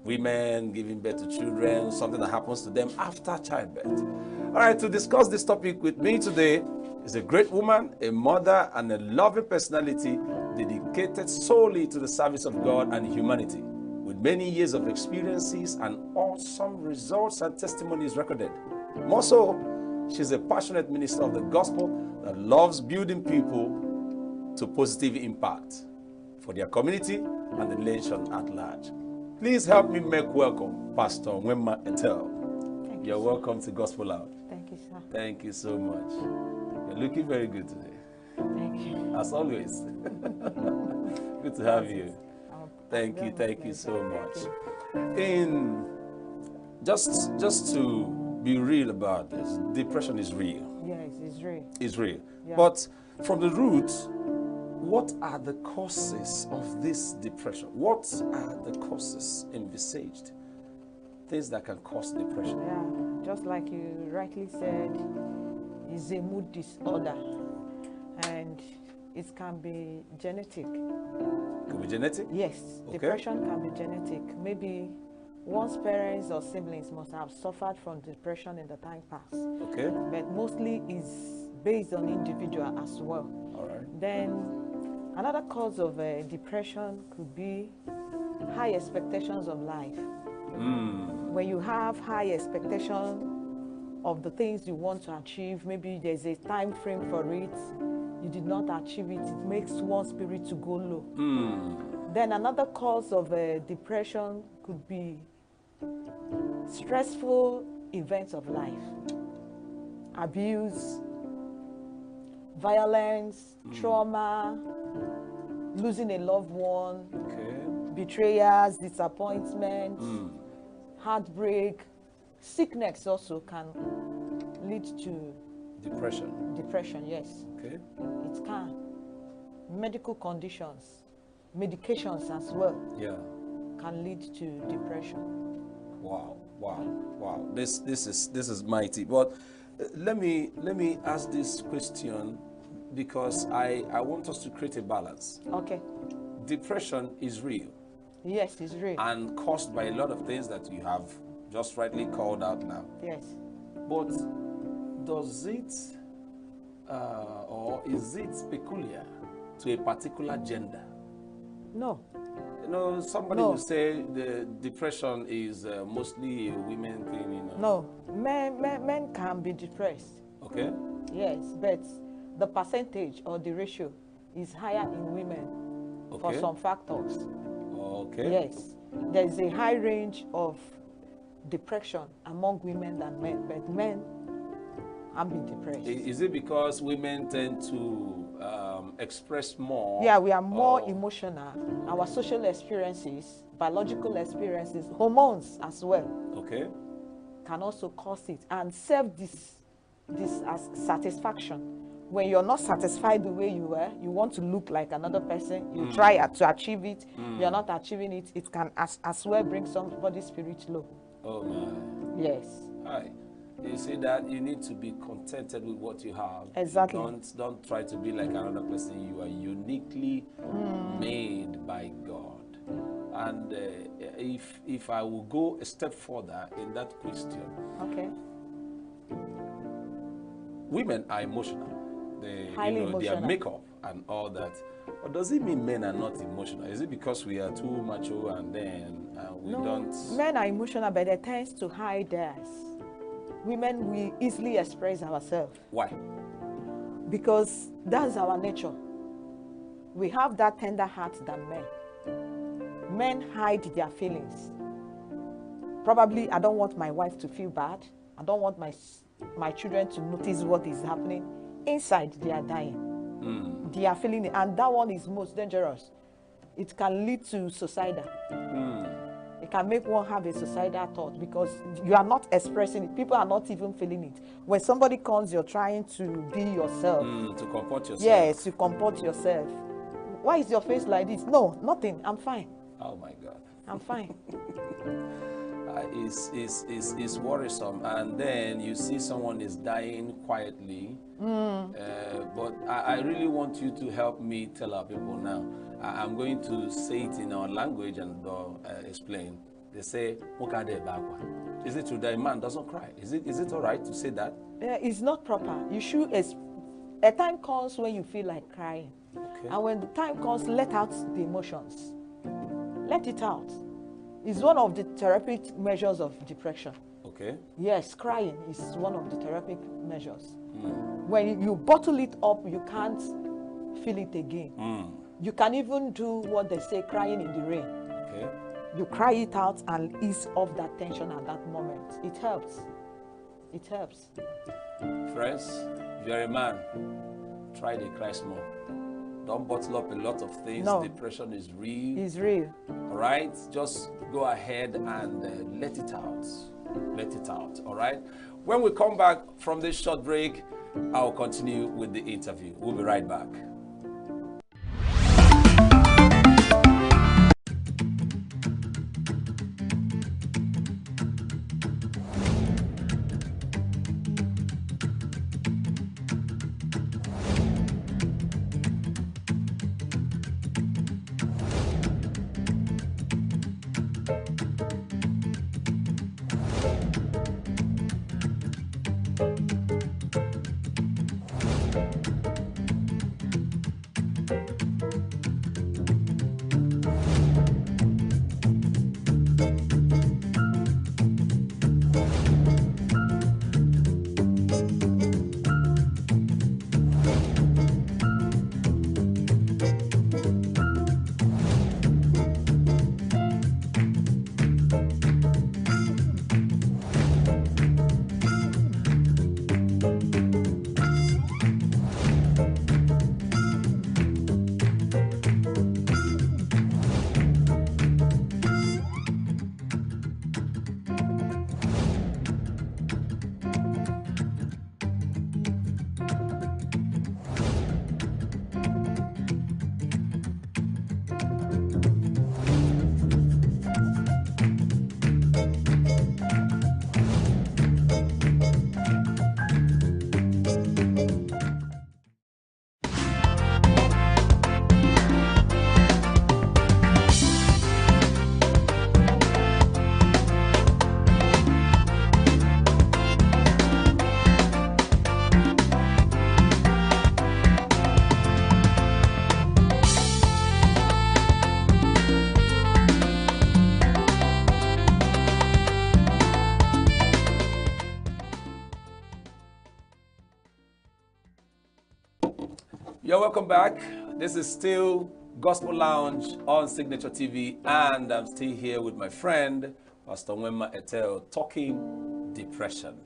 women giving birth to children, something that happens to them after childbirth. All right, to discuss this topic with me today is a great woman, a mother, and a loving personality dedicated solely to the service of God and humanity, with many years of experiences and awesome results and testimonies recorded. More so, she's a passionate minister of the gospel that loves building people to positive impact for their community and the nation at large. Please help me make welcome Pastor Wema Etel. Thank You're you, welcome to Gospel Out. Thank you, sir. Thank you so much. You're looking very good today, Thank you. as always. Good to have you. Thank you Very so much. Thank you. In just to be real about this, depression is real. Yes, it's real. It's real. Yeah. But from the root, what are the causes of this depression? What are the causes envisaged? Things that can cause depression. Yeah, just like you rightly said, it's a mood disorder, and it can be genetic. Could be genetic? Yes, Okay. depression can be genetic. Maybe one's parents or siblings must have suffered from depression in the time past, Okay. but mostly is based on individual as well. All right. Then another cause of depression could be high expectations of life. When you have high expectation of the things you want to achieve, maybe there's a time frame for it, you did not achieve it, it makes one's spirit to go low. Then another cause of depression could be stressful events of life, abuse, violence, trauma, losing a loved one, Okay. betrayals, disappointment, heartbreak, sickness also can lead to Depression. depression, yes, Okay. it can. Medical conditions, medications as well Yeah. can lead to depression. Wow. Wow. Wow. This is mighty. But let me ask this question because I want us to create a balance. Okay, Depression is real yes, it's real. and caused by a lot of things that you have just rightly called out now. Yes. But does it or is it peculiar to a particular gender? No. You know, somebody No. will say the depression is mostly a women thing. You know. No. Men can be depressed. Okay. Yes, but the percentage or the ratio is higher in women for Okay. some factors. Okay. Yes, there is a high range of depression among women than men, but men can be depressed. Is it because women tend to express more? Yeah, we are more or- emotional. Our social experiences, biological experiences, hormones as well Okay. can also cause it. And satisfaction. When you're not satisfied the way you were, you want to look like another person, you try to achieve it, you're not achieving it, it can as well bring somebody's spirit low. Oh my. Yes. Hi. You see that you need to be contented with what you have. Exactly. Don't try to be like another person. You are uniquely made by God. And if I will go a step further in that question, Okay. women are emotional. They, Highly their emotional. makeup and all that. But does it mean men are not emotional? Is it because we are too macho and then we don't? Men are emotional, but they tend to hide theirs. Women, we easily express ourselves Why? because that's our nature. We have that tender heart than men. Men hide their feelings. Probably, I don't want my wife to feel bad. I don't want my children to notice what is happening. Inside, they are dying. They are feeling it, and that one is most dangerous. It can lead to suicidal. It can make one have a suicidal thought because you are not expressing it. People are not even feeling it. When somebody comes, you're trying to be yourself. To comport yourself. Yes, you comport yourself. Why is your face like this? No, nothing. I'm fine. Oh my God. I'm fine. It's worrisome, and then you see someone is dying quietly. But I really want you to help me tell our people now. I'm going to say it in our language and explain. They say, is it true that a man doesn't cry? Is it all right to say that? It's not proper. You should. A time comes when you feel like crying, Okay. and when the time comes, let out the emotions. Let it out. It's one of the therapeutic measures of depression. Okay. Yes, crying is one of the therapeutic measures. When you bottle it up, you can't feel it again. You can even do what they say, crying in the rain. Okay. You cry it out and ease off that tension at that moment. It helps. It helps. Friends, if you're a man, try to cry small. Don't bottle up a lot of things. No. Depression is real. It's real. All right? Just go ahead and let it out. Let it out. All right? When we come back from this short break, I'll continue with the interview. We'll be right back. You're welcome back. This is still Gospel Lounge on Signature TV, and I'm still here with my friend, Pastor Wema Etel, talking depression.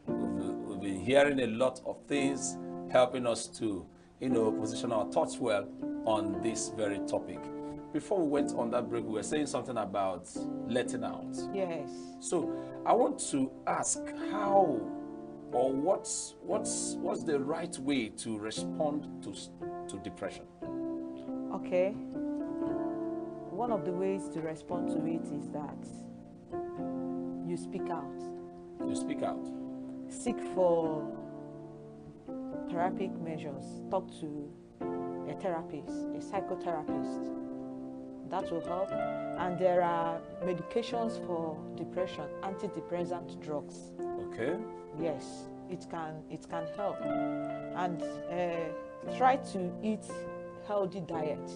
We've been hearing a lot of things, helping us to, position our thoughts well on this very topic. Before we went on that break, we were saying something about letting out. Yes. So I want to ask how, or what's the right way to respond to depression? Okay. One of the ways to respond to it is that you speak out. You speak out. Seek for therapeutic measures. Talk to a therapist, a psychotherapist. That will help. And there are medications for depression, antidepressant drugs. Okay. Yes, it can help. And try to eat healthy diet.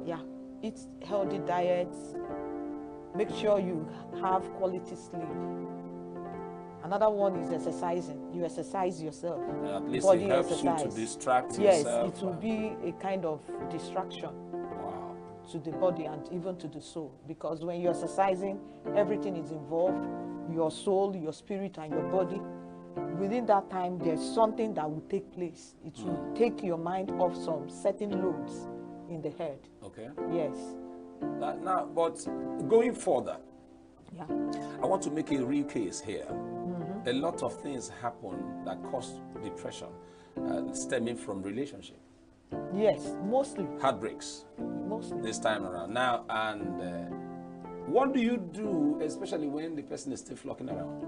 Yeah, eat healthy diets. Make sure you have quality sleep. Another one is exercising. You exercise yourself. At least Body it helps exercise. you to distract Yes, yourself. it will be a kind of distraction Wow. to the body and even to the soul. Because when you're exercising, everything is involved. Your soul, your spirit, and your body. Within that time, there's something that will take place. It will take your mind off some certain loads in the head. Okay. Yes. Now, but going further, Yeah. I want to make a real case here. A lot of things happen that cause depression, stemming from relationship, Yes, mostly. heartbreaks Mostly. this time around. Now, and what do you do, especially when the person is still flocking around?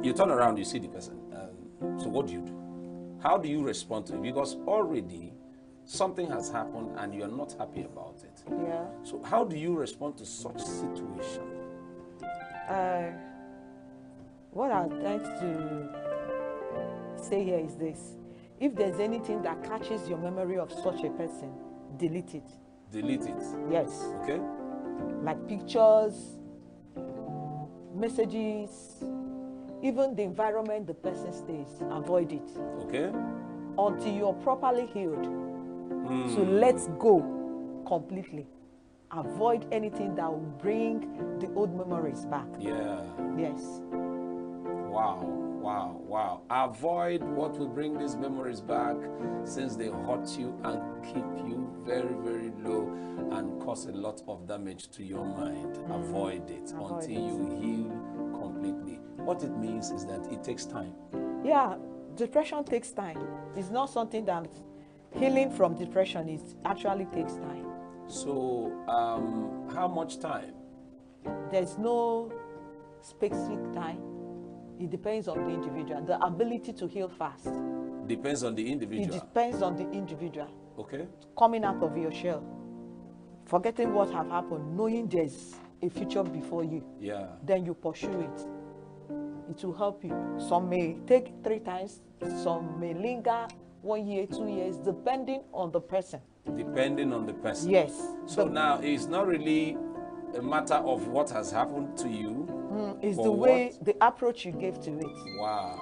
You turn around, you see the person. So what do you do? How do you respond to it? Because already something has happened and you are not happy about it. Yeah. So how do you respond to such situation? What I'd like to say here is this. If there's anything that catches your memory of such a person, delete it. Delete it. Yes. Okay? Like pictures, messages, even the environment the person stays, avoid it. Okay? Until you're properly healed. So let go completely. avoid anything that will bring the old memories back. Yeah. Yes. Wow, wow, wow. Avoid what will bring these memories back, since they hurt you and keep you very, very low and cause a lot of damage to your mind. Avoid it Avoid until you heal completely. What it means is that it takes time. Yeah, depression takes time. It's not something that healing from depression actually takes time. So, how much time? There's no specific time. It depends on the individual. The ability to heal fast. Depends on the It individual. depends on the individual. Okay. Coming out of your shell, forgetting what have happened, knowing there's a future before you, Yeah. then you pursue it. It will help you. Some may take 3 times, some may linger 1 year, 2 years, depending on the person. Depending on the person. Yes. So now it's not really a matter of what has happened to you. It's but the way, what- the approach you gave to it. Wow.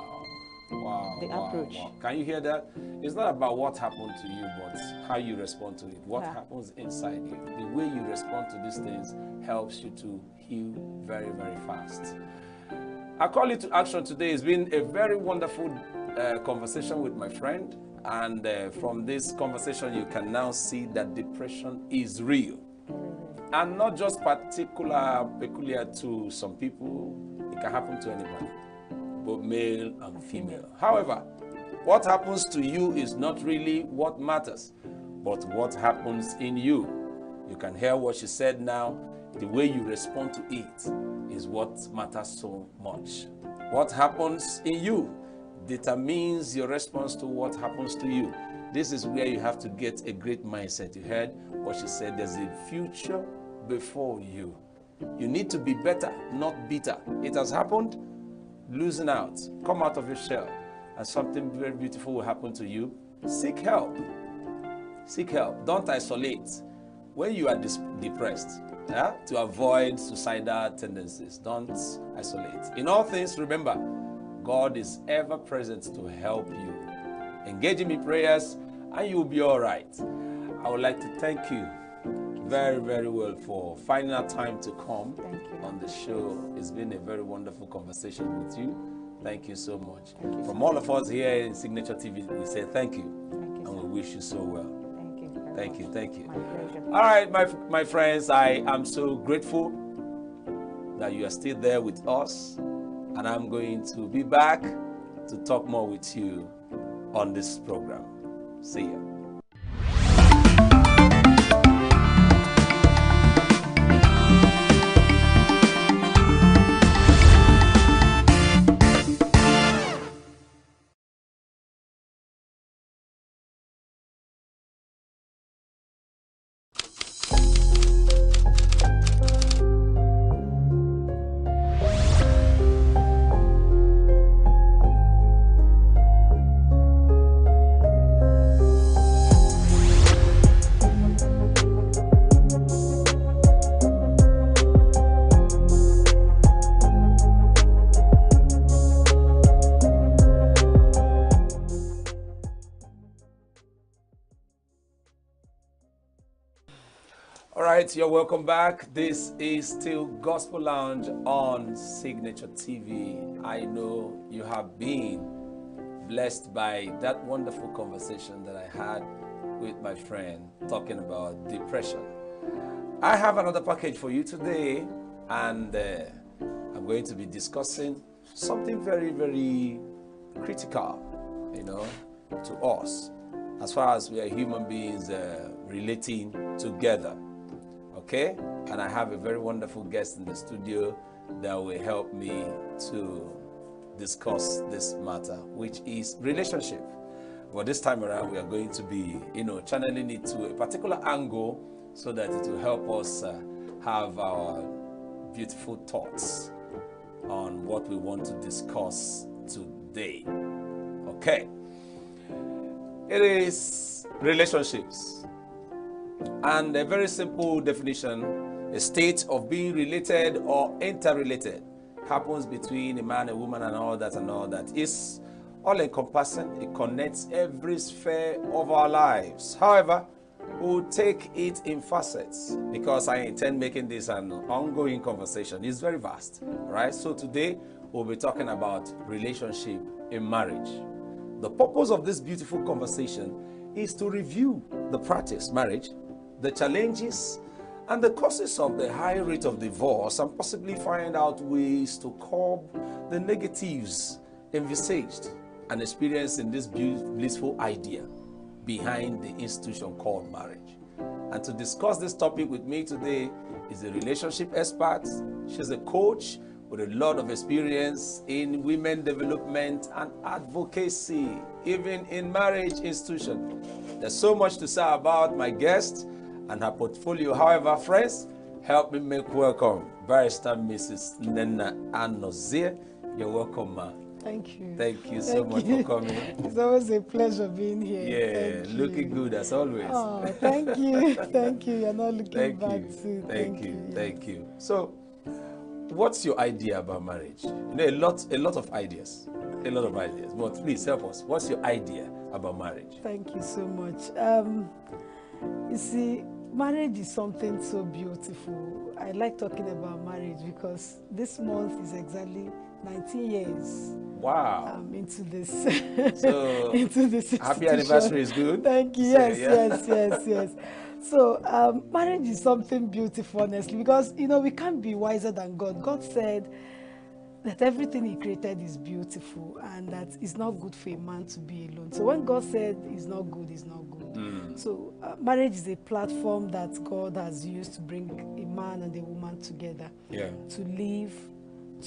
Wow. The wow, approach. wow. Can you hear that? It's not about what happened to you, but how you respond to it. What Yeah. happens inside you. The way you respond to these things helps you to heal very, very fast. Our call to action today has been a very wonderful conversation with my friend. And from this conversation, you can now see that depression is real. And not just peculiar to some people. It can happen to anybody, both male and female. However, what happens to you is not really what matters, but what happens in you. You can hear what she said now. The way you respond to it is what matters so much. What happens in you determines your response to what happens to you. This is where you have to get a great mindset. You heard what she said. There's a future before you. You need to be better, not bitter. It has happened. Loosen out. Come out of your shell. And something very beautiful will happen to you. Seek help. Seek help. Don't isolate. When you are depressed, to avoid suicidal tendencies, don't isolate. In all things, remember, God is ever present to help you. Engage in in prayers and you'll be all right. I would like to thank you very, very well for finding out time to come on the show. It's been a very wonderful conversation with you. Thank you so much. From all of us here in Signature TV, we say thank you. And we wish you so well. Thank you. Thank you. My pleasure. All right, my friends, I am so grateful that you are still there with us. And I'm going to be back to talk more with you on this program. See ya. All right, you're welcome back. This is still Gospel Lounge on Signature TV. I know you have been blessed by that wonderful conversation that I had with my friend talking about depression. I have another package for you today, and I'm going to be discussing something very, very critical, to us as far as we are human beings relating together. Okay? And I have a very wonderful guest in the studio that will help me to discuss this matter, which is relationship. But this time around, we are going to be, channeling it to a particular angle so that it will help us have our beautiful thoughts on what we want to discuss today. Okay? It is relationships. And a very simple definition, a state of being related or interrelated happens between a man, a woman, and all that. It's all encompassing. It connects every sphere of our lives. However, We'll take it in facets because I intend making this an ongoing conversation. It's very vast, right? So today we'll be talking about relationship in marriage. The purpose of this beautiful conversation is to review the practice, marriage, the challenges, and the causes of the high rate of divorce, and possibly find out ways to curb the negatives envisaged and experienced in this blissful idea behind the institution called marriage. And to discuss this topic with me today is a relationship expert. She's a coach with a lot of experience in women development and advocacy, even in marriage institution. There's so much to say about my guest and her portfolio. However, friends, help me make welcome Barrister Mrs. Nena Anozie. You're welcome, ma. Thank you. Thank you so much for coming. It's always a pleasure being here. Yeah, looking good as always. Oh, thank you. Thank you. You're not looking Thank back you. too. Thank you. Yes. Thank you. So, what's your idea about marriage? You know, a lot of ideas. A lot of ideas. But please help us. What's your idea about marriage? Thank you so much. You see, marriage is something so beautiful. I like talking about marriage because this month is exactly 19 years. Wow. I'm into this. So, into this happy institution. anniversary is good. Thank you. So, Yes, yeah. yes. So, marriage is something beautiful, honestly, because, you know, we can't be wiser than God. God said that everything he created is beautiful and that it's not good for a man to be alone. So when God said it's not good, it's not good. So marriage is a platform that God has used to bring a man and a woman together, to live,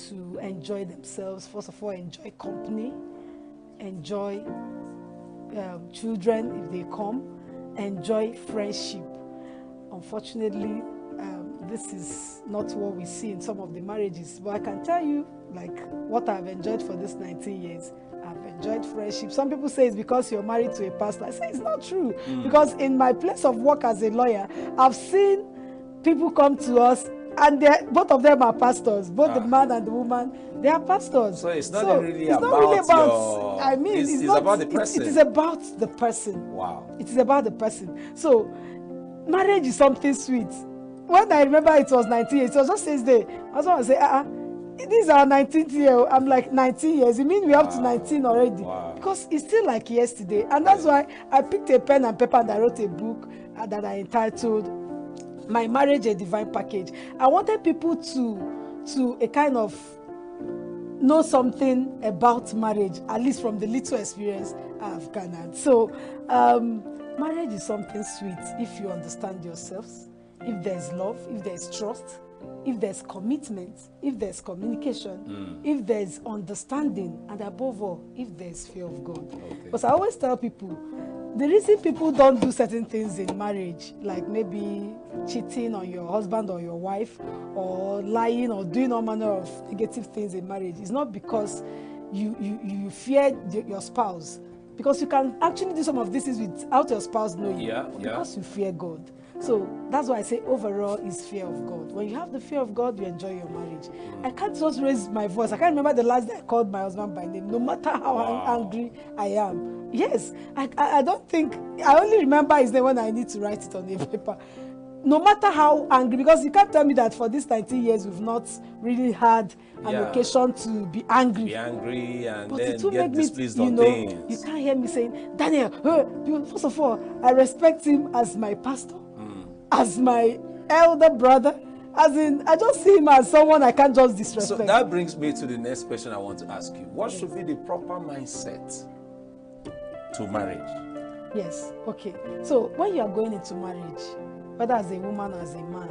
to enjoy themselves. First of all, enjoy company, enjoy children if they come, enjoy friendship. Unfortunately, this is not what we see in some of the marriages, but I can tell you, like, what I've enjoyed for this 19 years. I've enjoyed friendship. Some people say it's because you're married to a pastor. I say it's not true, because in my place of work as a lawyer, I've seen people come to us and both of them are pastors. Both the man and the woman, they are pastors. So it's not really it's about not really about your... I mean, it's not about the person. It is about the person. Wow. It is about the person. So marriage is something sweet. When I remember it was 19 years, it was just 6 days. I was going to say, this is our 19th year. I'm like, 19 years. You mean we're up to 19 already? Wow. Because it's still like yesterday. And that's why I picked a pen and paper and I wrote a book that I entitled My Marriage, a Divine Package. I wanted people to a kind of know something about marriage, at least from the little experience I've garnered. So marriage is something sweet if you understand yourselves, if there's love, if there's trust, if there's commitment, if there's communication, if there's understanding, and above all, if there's fear of God. Because I always tell people, the reason people don't do certain things in marriage, like maybe cheating on your husband or your wife, or lying, or doing all manner of negative things in marriage, is not because you fear your spouse. Because you can actually do some of these things without your spouse knowing. Because you fear God. So that's why I say overall is fear of God. When you have the fear of God, you enjoy your marriage. I can't just raise my voice. I can't remember the last day I called my husband by name, no matter how angry I am. Yes, I don't think, I only remember his name when I need to write it on a paper. No matter how angry, because you can't tell me that for these 19 years we've not really had an occasion to be angry. Be angry and But then it will get make me, displeased you on know, things. you can't hear me saying, Daniel, first of all, I respect him as my pastor, as my elder brother, as in, I just see him as someone I can't just disrespect. So that brings me to the next question I want to ask you. What should be the proper mindset to marriage? Yes, okay. So when you are going into marriage, whether as a woman or as a man,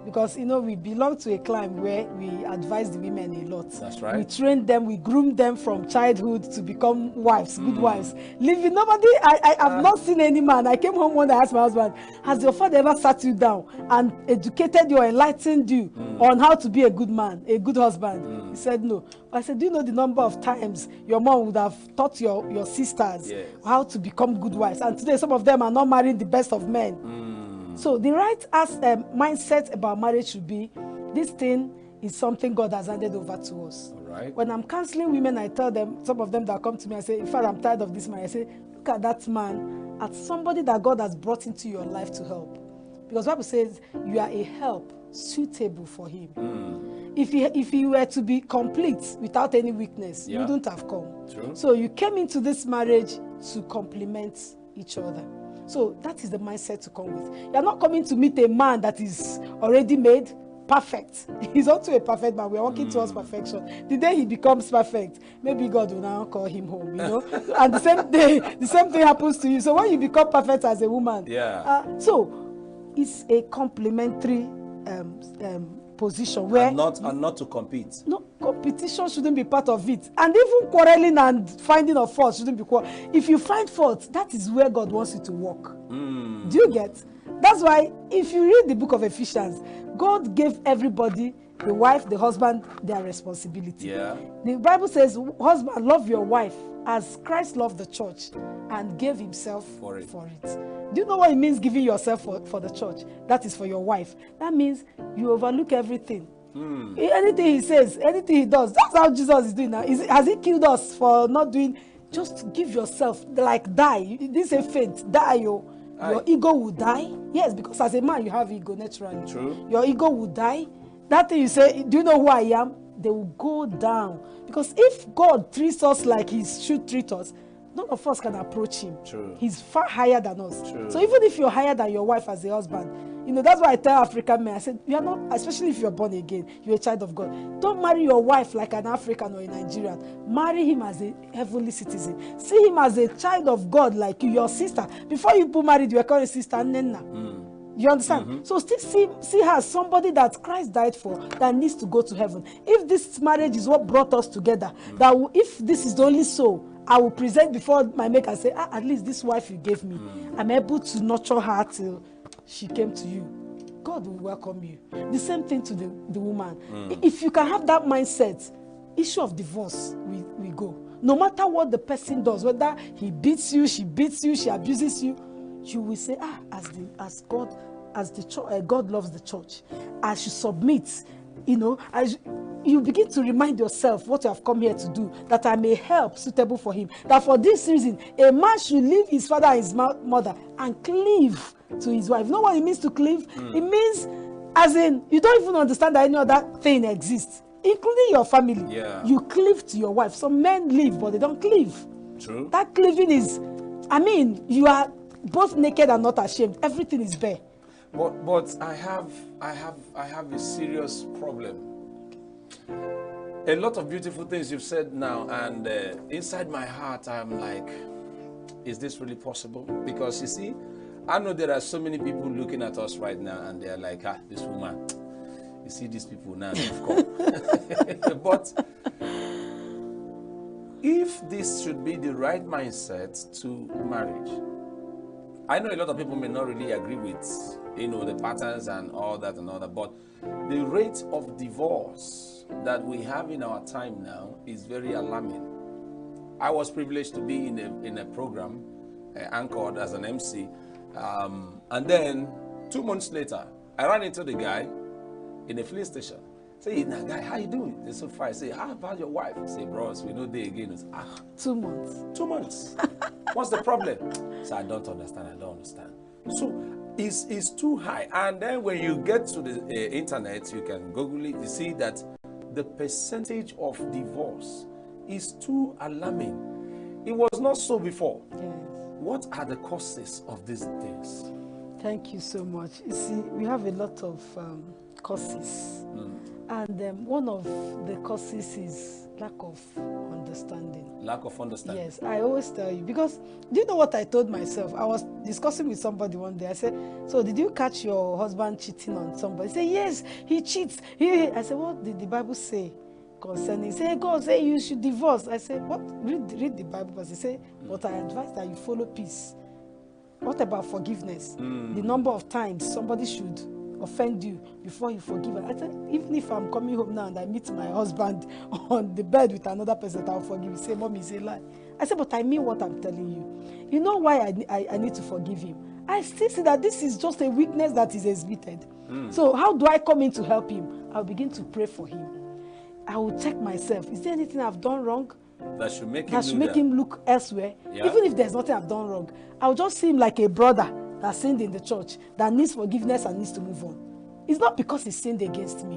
because, you know, we belong to a clan where we advise the women a lot. That's right. We train them, we groom them from childhood to become wives, good wives. Living, nobody, I have not seen any man. I came home one day, I asked my husband, has your father ever sat you down and educated you or enlightened you on how to be a good man, a good husband? He said no. I said, do you know the number of times your mom would have taught your sisters how to become good wives? And today some of them are not marrying the best of men. So the right mindset about marriage should be, this thing is something God has handed over to us. All right. When I'm counseling women, I tell them, some of them that come to me, I say, in fact, I'm tired of this man. I say, look at that man as somebody that God has brought into your life to help. Because the Bible says you are a help suitable for him. If he were to be complete without any weakness, you wouldn't have come. True. So you came into this marriage to complement each other. So that is the mindset to come with. You're not coming to meet a man that is already made perfect. He's also a perfect man. We're working towards perfection. The day he becomes perfect, maybe God will now call him home, you know. And the same thing happens to you. So when you become perfect as a woman, so it's a complementary position where and not to compete. No, competition shouldn't be part of it. And even quarreling and finding of fault shouldn't be If you find fault, that is where God wants you to walk. Do you get? That's why if you read the book of Ephesians, God gave everybody, the wife, the husband, their responsibility. Yeah. The Bible says, husband, love your wife as Christ loved the church and gave himself for it. Do you know what it means giving yourself for the church? That is for your wife. That means you overlook everything. Anything he says, anything he does, that's how Jesus is doing now. Has he killed us for not doing? Just give yourself, like die. This is a faith. Die, your ego will die. Yes, because as a man, you have ego naturally. True. Your ego will die. That thing you say, do you know who I am? They will go down. Because if God treats us like he should treat us, none of us can approach him. True. He's far higher than us. True. So even if you're higher than your wife as a husband, you know, that's why I tell African men, I said, you are not, especially if you're born again, you're a child of God. Don't marry your wife like an African or a Nigerian. Marry him as a heavenly citizen. See him as a child of God like you, your sister. Before you get married, you were called a sister, Nenna. You understand? So still see her as somebody that Christ died for, that needs to go to heaven. If this marriage is what brought us together, that if this is only so, I will present before my maker and say, at least this wife you gave me, I'm able to nurture her till she came to you. God will welcome you. The same thing to the woman. If you can have that mindset, issue of divorce, we go. No matter what the person does, whether he beats you, she abuses you, you will say, as God loves the church, I should submit. You know, you begin to remind yourself what you have come here to do, that I may help suitable for him. That for this reason, a man should leave his father and his mother and cleave to his wife. You know what it means to cleave? It means, as in, you don't even understand that any other thing exists, including your family. Yeah. You cleave to your wife. Some men leave, but they don't cleave. True. That cleaving is, you are both naked and not ashamed. Everything is bare. But I have a serious problem. A lot of beautiful things you've said now, and inside my heart, I'm like, is this really possible? Because you see, I know there are so many people looking at us right now, and they're like, this woman. You see these people now, they've come. But if this should be the right mindset to marriage, I know a lot of people may not really agree with, the patterns and all that, but the rate of divorce that we have in our time now is very alarming. I was privileged to be in a program anchored as an MC, and then 2 months later, I ran into the guy in a filling station. Say, guy, how you doing? They're so fine. I say, how about your wife? I say, bros, we know they again. Say, 2 months. 2 months. What's the problem? So I don't understand. So it's too high. And then when you get to the internet, you can Google it. You see that the percentage of divorce is too alarming. It was not so before. Yes. What are the causes of these things? Thank you so much. You see, we have a lot of causes. And one of the causes is lack of understanding. Lack of understanding. Yes, I always tell you, because do you know what I told myself? I was discussing with somebody one day. I said, so did you catch your husband cheating on somebody? He said, yes, he cheats. I said, what did the Bible say concerning? He said, God said you should divorce. I said, what? Read the Bible verse. He said, but I advise that you follow peace. What about forgiveness? The number of times somebody should offend you before you forgive her. I said, even if I'm coming home now and I meet my husband on the bed with another person, I'll forgive you. Say, Mommy, it's a lie. I said, but I mean what I'm telling you. You know why I need to forgive him? I still see that this is just a weakness that is exhibited. So how do I come in to help him? I'll begin to pray for him. I will check myself. Is there anything I've done wrong? That should make that him should make him look elsewhere, Yeah. even if there's nothing I've done wrong. I'll just see him like a brother that sinned in the church, that needs forgiveness and needs to move on. It's not because he sinned against me.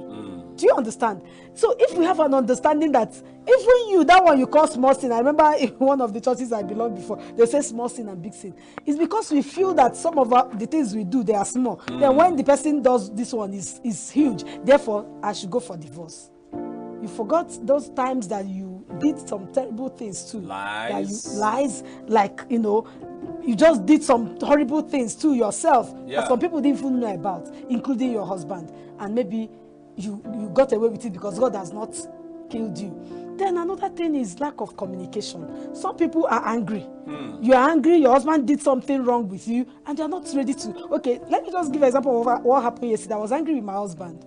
Do you understand? So if we have an understanding that even you, that one you call small sin, I remember in one of the churches I belonged before, they say small sin and big sin. It's because we feel that some of the things we do, they are small. Then when the person does this one is huge, therefore I should go for divorce. You forgot those times that you did some terrible things too. Lies. Like, you just did some horrible things to yourself that some people didn't even know about, including your husband. And maybe you got away with it because God has not killed you. Then another thing is lack of communication. Some people are angry. You are angry, your husband did something wrong with you, and you're not ready to. Okay, let me just give an example of what happened yesterday. I was angry with my husband.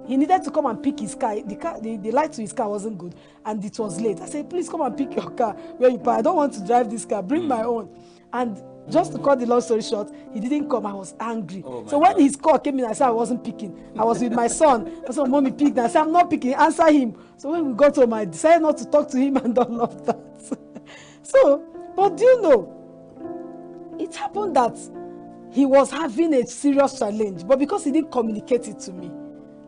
He needed to come and pick his car. The light to his car wasn't good, and it was late. I said, please come and pick your car where you park. I don't want to drive this car. Bring my own. And just to cut the long story short, he didn't come. I was angry. So when his call came in, I said I wasn't picking. I was with my son. I said, Mommy, pick. I said, I'm not picking. Answer him. So when we got home, I decided not to talk to him and all of that. So, but do you know, it happened that he was having a serious challenge, but because he didn't communicate it to me,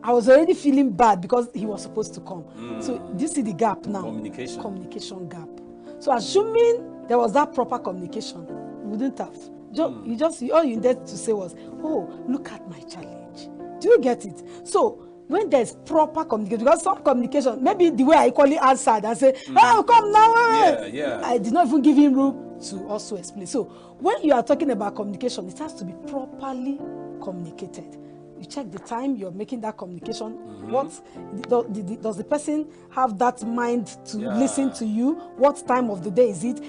I was already feeling bad because he was supposed to come. So do you see the gap now? Communication gap. So assuming there was that proper communication, we wouldn't have. All you needed to say was, oh, look at my challenge. Do you get it? So when there's proper communication, because some communication, maybe the way I equally answered and say, oh, come now. Yeah. I did not even give him room to also explain. So when you are talking about communication, it has to be properly communicated. You check the time you're making that communication. What does the person have that mind to listen to you? What time of the day is it?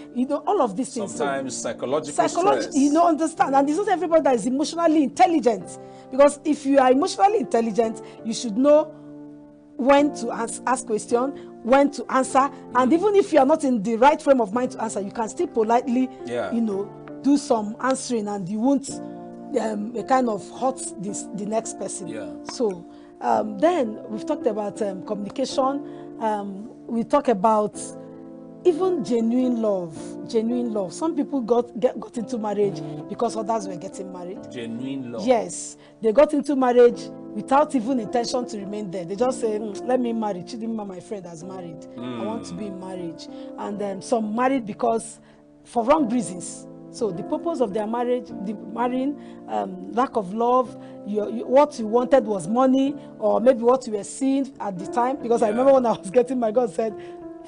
All of these things. Sometimes psychological stress. Understand. And it's not everybody that is emotionally intelligent. Because if you are emotionally intelligent, you should know when to ask questions, when to answer. And even if you are not in the right frame of mind to answer, you can still politely, do some answering, and you won't a kind of hurt the next person. So then we've talked about communication. We talk about even genuine love. Some people got into marriage because others were getting married. Genuine love. Yes, they got into marriage without even intention to remain there. They just say, let me marry. Chidinma, my friend, has married. I want to be in marriage. And some married because for wrong reasons. So the purpose of their marriage, the marrying, lack of love, what you wanted was money, or maybe what you were seeing at the time. Because I remember when I was getting my, God said,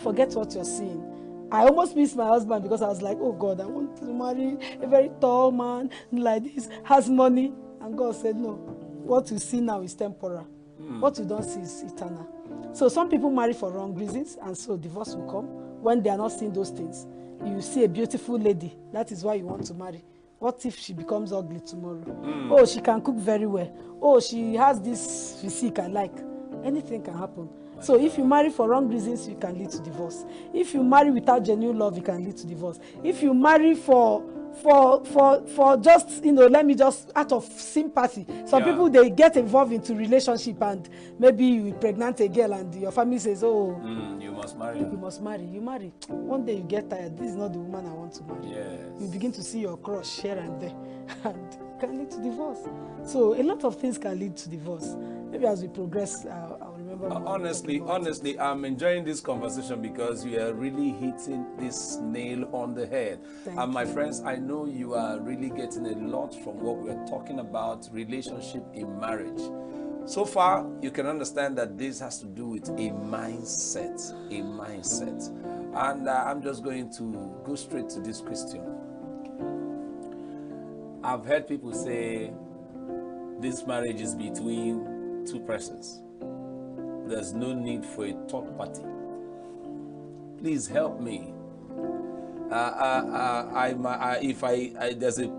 forget what you're seeing. I almost missed my husband because I was like, oh God, I want to marry a very tall man like this, has money. And God said, no, what you see now is temporal. What you don't see is eternal. So some people marry for wrong reasons, and so divorce will come when they are not seeing those things. You see a beautiful lady, that is why you want to marry. What if she becomes ugly tomorrow? Oh, she can cook very well. Oh, she has this physique I like. Anything can happen. So if you marry for wrong reasons, you can lead to divorce. If you marry without genuine love, you can lead to divorce. If you marry for just, let me just, out of sympathy. Some people, they get involved into relationship, and maybe you pregnant a girl and your family says, oh, you must marry. You must marry. You marry. One day you get tired. This is not the woman I want to marry. Yes. You begin to see your crush here and there, and it can lead to divorce. So a lot of things can lead to divorce. Maybe as we progress, I'll remember more. Honestly, I'm enjoying this conversation because you are really hitting this nail on the head. And my friends, I know you are really getting a lot from what we're talking about, relationship in marriage. So far, you can understand that this has to do with a mindset. And I'm just going to go straight to this question. I've heard people say this marriage is between two persons. There's no need for a third party. Please help me.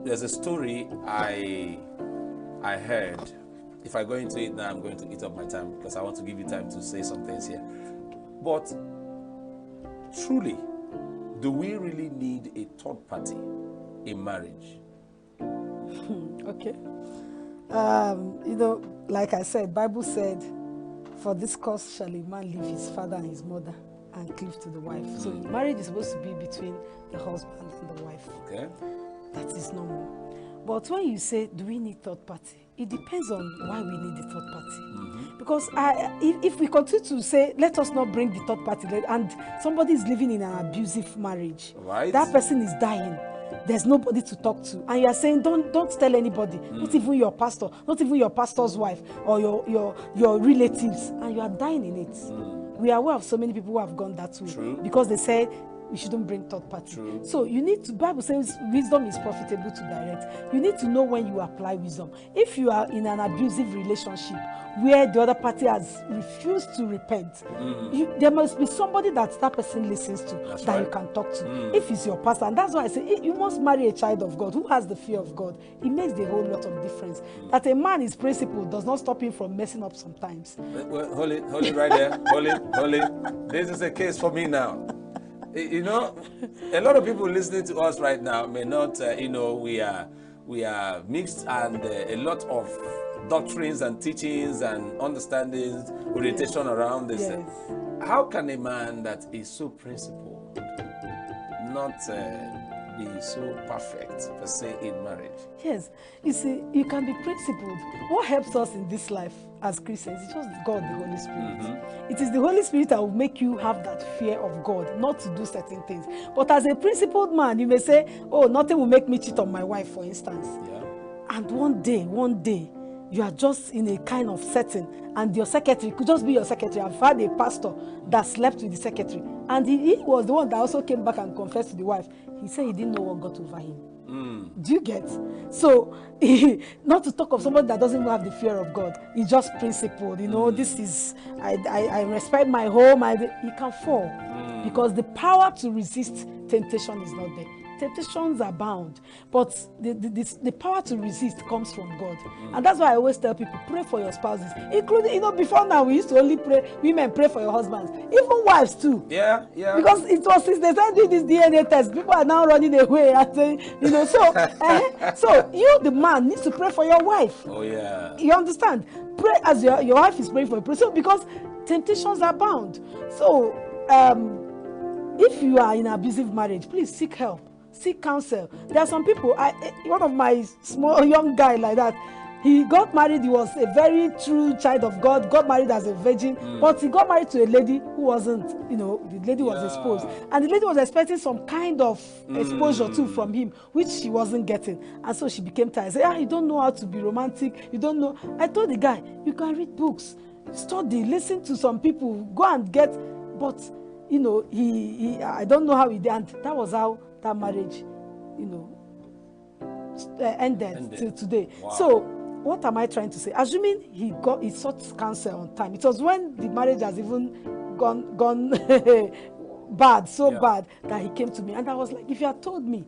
There's a story I heard. If I go into it now, I'm going to eat up my time because I want to give you time to say some things here. But truly, do we really need a third party in marriage? Okay. Like I said, Bible said, for this cause shall a man leave his father and his mother and cleave to the wife. So marriage is supposed to be between the husband and the wife. Okay. That is normal. But when you say, do we need third party? It depends on why we need the third party. Because if we continue to say, let us not bring the third party, and somebody is living in an abusive marriage, Right. that person is dying. There's nobody to talk to, and you are saying, don't tell anybody, not even your pastor, not even your pastor's wife or your relatives, and you are dying in it. We are aware of so many people who have gone that way. True. Because they said we shouldn't bring third party. True. So you need to, Bible says wisdom is profitable to direct. You need to know when you apply wisdom. If you are in an abusive relationship where the other party has refused to repent, there must be somebody that person listens to, that right. you can talk to. If it's your pastor, and that's why I say you must marry a child of God who has the fear of God. It makes a whole lot of difference. That a man is principled does not stop him from messing up sometimes. Well, hold it right there. Hold it. This is a case for me now. You know, a lot of people listening to us right now may not, we are mixed, and a lot of doctrines and teachings and understandings, orientation around this. Yes. How can a man that is so principled not be so perfect, per se, in marriage? Yes, you see, you can be principled. What helps us in this life as Christians is just God, the Holy Spirit. It is the Holy Spirit that will make you have that fear of God, not to do certain things. But as a principled man, you may say, oh, nothing will make me cheat on my wife, for instance. Yeah. And one day, you are just in a kind of setting, and your secretary could just be your secretary. I've had a pastor that slept with the secretary, and he was the one that also came back and confessed to the wife. He said he didn't know what got over him. Do you get? So, not to talk of somebody that doesn't have the fear of God. He's just principled. This is, I respect my home. He can fall because the power to resist temptation is not there. Temptations are bound, but the power to resist comes from God. And that's why I always tell people, pray for your spouses, including, before now we used to only pray, women pray for your husbands, even wives too. Yeah. Because it was since they started doing this DNA test, people are now running away and saying, so you, the man, needs to pray for your wife. Oh, yeah. You understand? Pray as your wife is praying for you. So because temptations are bound. So if you are in an abusive marriage, please seek help. Seek counsel. There are some people, one of my small young guy like that, he got married, he was a very true child of God, got married as a virgin, but he got married to a lady who wasn't, the lady was exposed. And the lady was expecting some kind of exposure too from him, which she wasn't getting. And so she became tired. I said, you don't know how to be romantic, you don't know. I told the guy, you can read books, study, listen to some people, go and get, but, he I don't know how he did, and that was how that marriage, ended till today. Wow. So what am I trying to say? Assuming he sought counsel on time. It was when the marriage has even gone bad, bad, that he came to me, and I was like, if you had told me,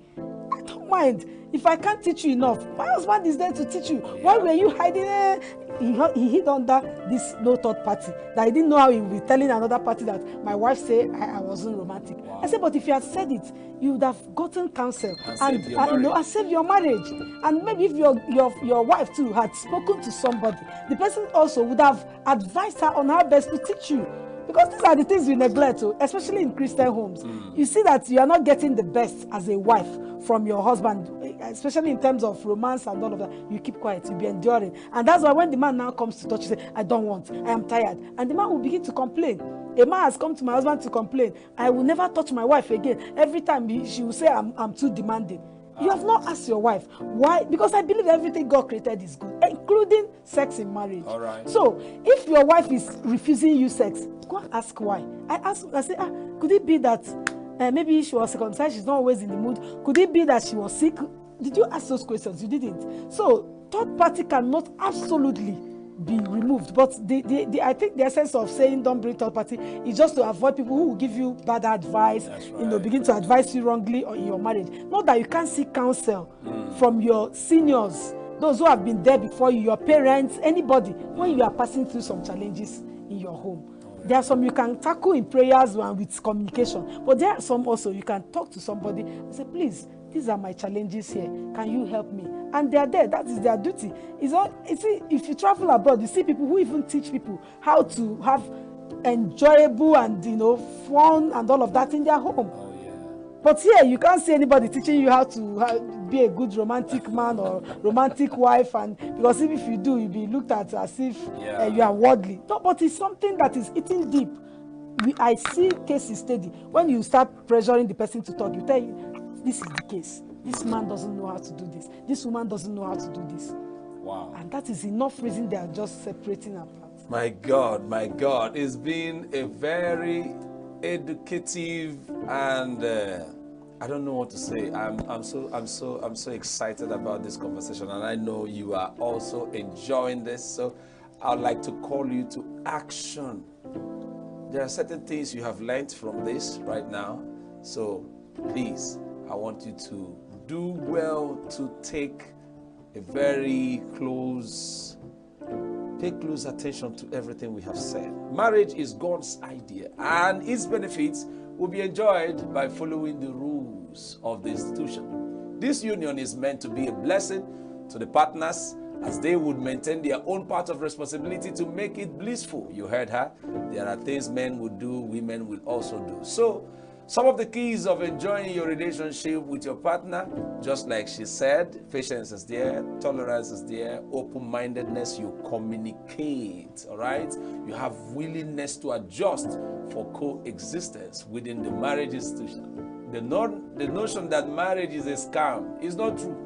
I don't mind. If I can't teach you enough, my husband is there to teach you. Why were you hiding? He hid under this no third party, that he didn't know how he would be telling another party that my wife said I wasn't romantic. Wow. I said, but if you had said it, you would have gotten counsel and saved your marriage. And maybe if your wife too had spoken to somebody, the person also would have advised her on how best to teach you. Because these are the things we neglect, especially in Christian homes. You see that you are not getting the best as a wife from your husband, especially in terms of romance and all of that. You keep quiet, you be enduring. And that's why when the man now comes to touch, you say, I don't want, I am tired. And the man will begin to complain. A man has come to my husband to complain, I will never touch my wife again. Every time she will say, I'm too demanding. You have not asked your wife. Why? Because I believe everything God created is good, including sex in marriage. All right. So if your wife is refusing you sex, go and ask why. I say, could it be that maybe she was circumcised, she's not always in the mood? Could it be that she was sick? Did you ask those questions? You didn't. So third party cannot absolutely be removed. But I think the essence of saying don't bring third party is just to avoid people who will give you bad advice, right. Begin to advise you wrongly in your marriage. Not that you can't seek counsel from your seniors, those who have been there before you, your parents, anybody, when you are passing through some challenges in your home. There are some you can tackle in prayers and with communication, but there are some also you can talk to somebody and say, please, these are my challenges here. Can you help me? And they are there. That is their duty. If you travel abroad, you see people who even teach people how to have enjoyable and fun and all of that in their home. Oh, yeah. But here you can't see anybody teaching you how to be a good romantic man or romantic wife, and because if you do, you'll be looked at as if you are worldly. No, but it's something that is eating deep. I see cases steady. When you start pressuring the person to talk, you tell you, this is the case. This man doesn't know how to do this. This woman doesn't know how to do this. Wow. And that is enough reason they are just separating apart. My God, it's been a very educative and I don't know what to say. I'm so excited about this conversation, and I know you are also enjoying this. So I'd like to call you to action. There are certain things you have learned from this right now. So please, I want you to do well to pay close attention to everything we have said. Marriage is God's idea, and its benefits will be enjoyed by following the rules of the institution. This union is meant to be a blessing to the partners as they would maintain their own part of responsibility to make it blissful. You heard her. There are things men would do, women will also do. So, some of the keys of enjoying your relationship with your partner, just like she said, patience is there, tolerance is there, open-mindedness, you communicate, all right? You have willingness to adjust for coexistence within the marriage institution. The notion that marriage is a scam is not true.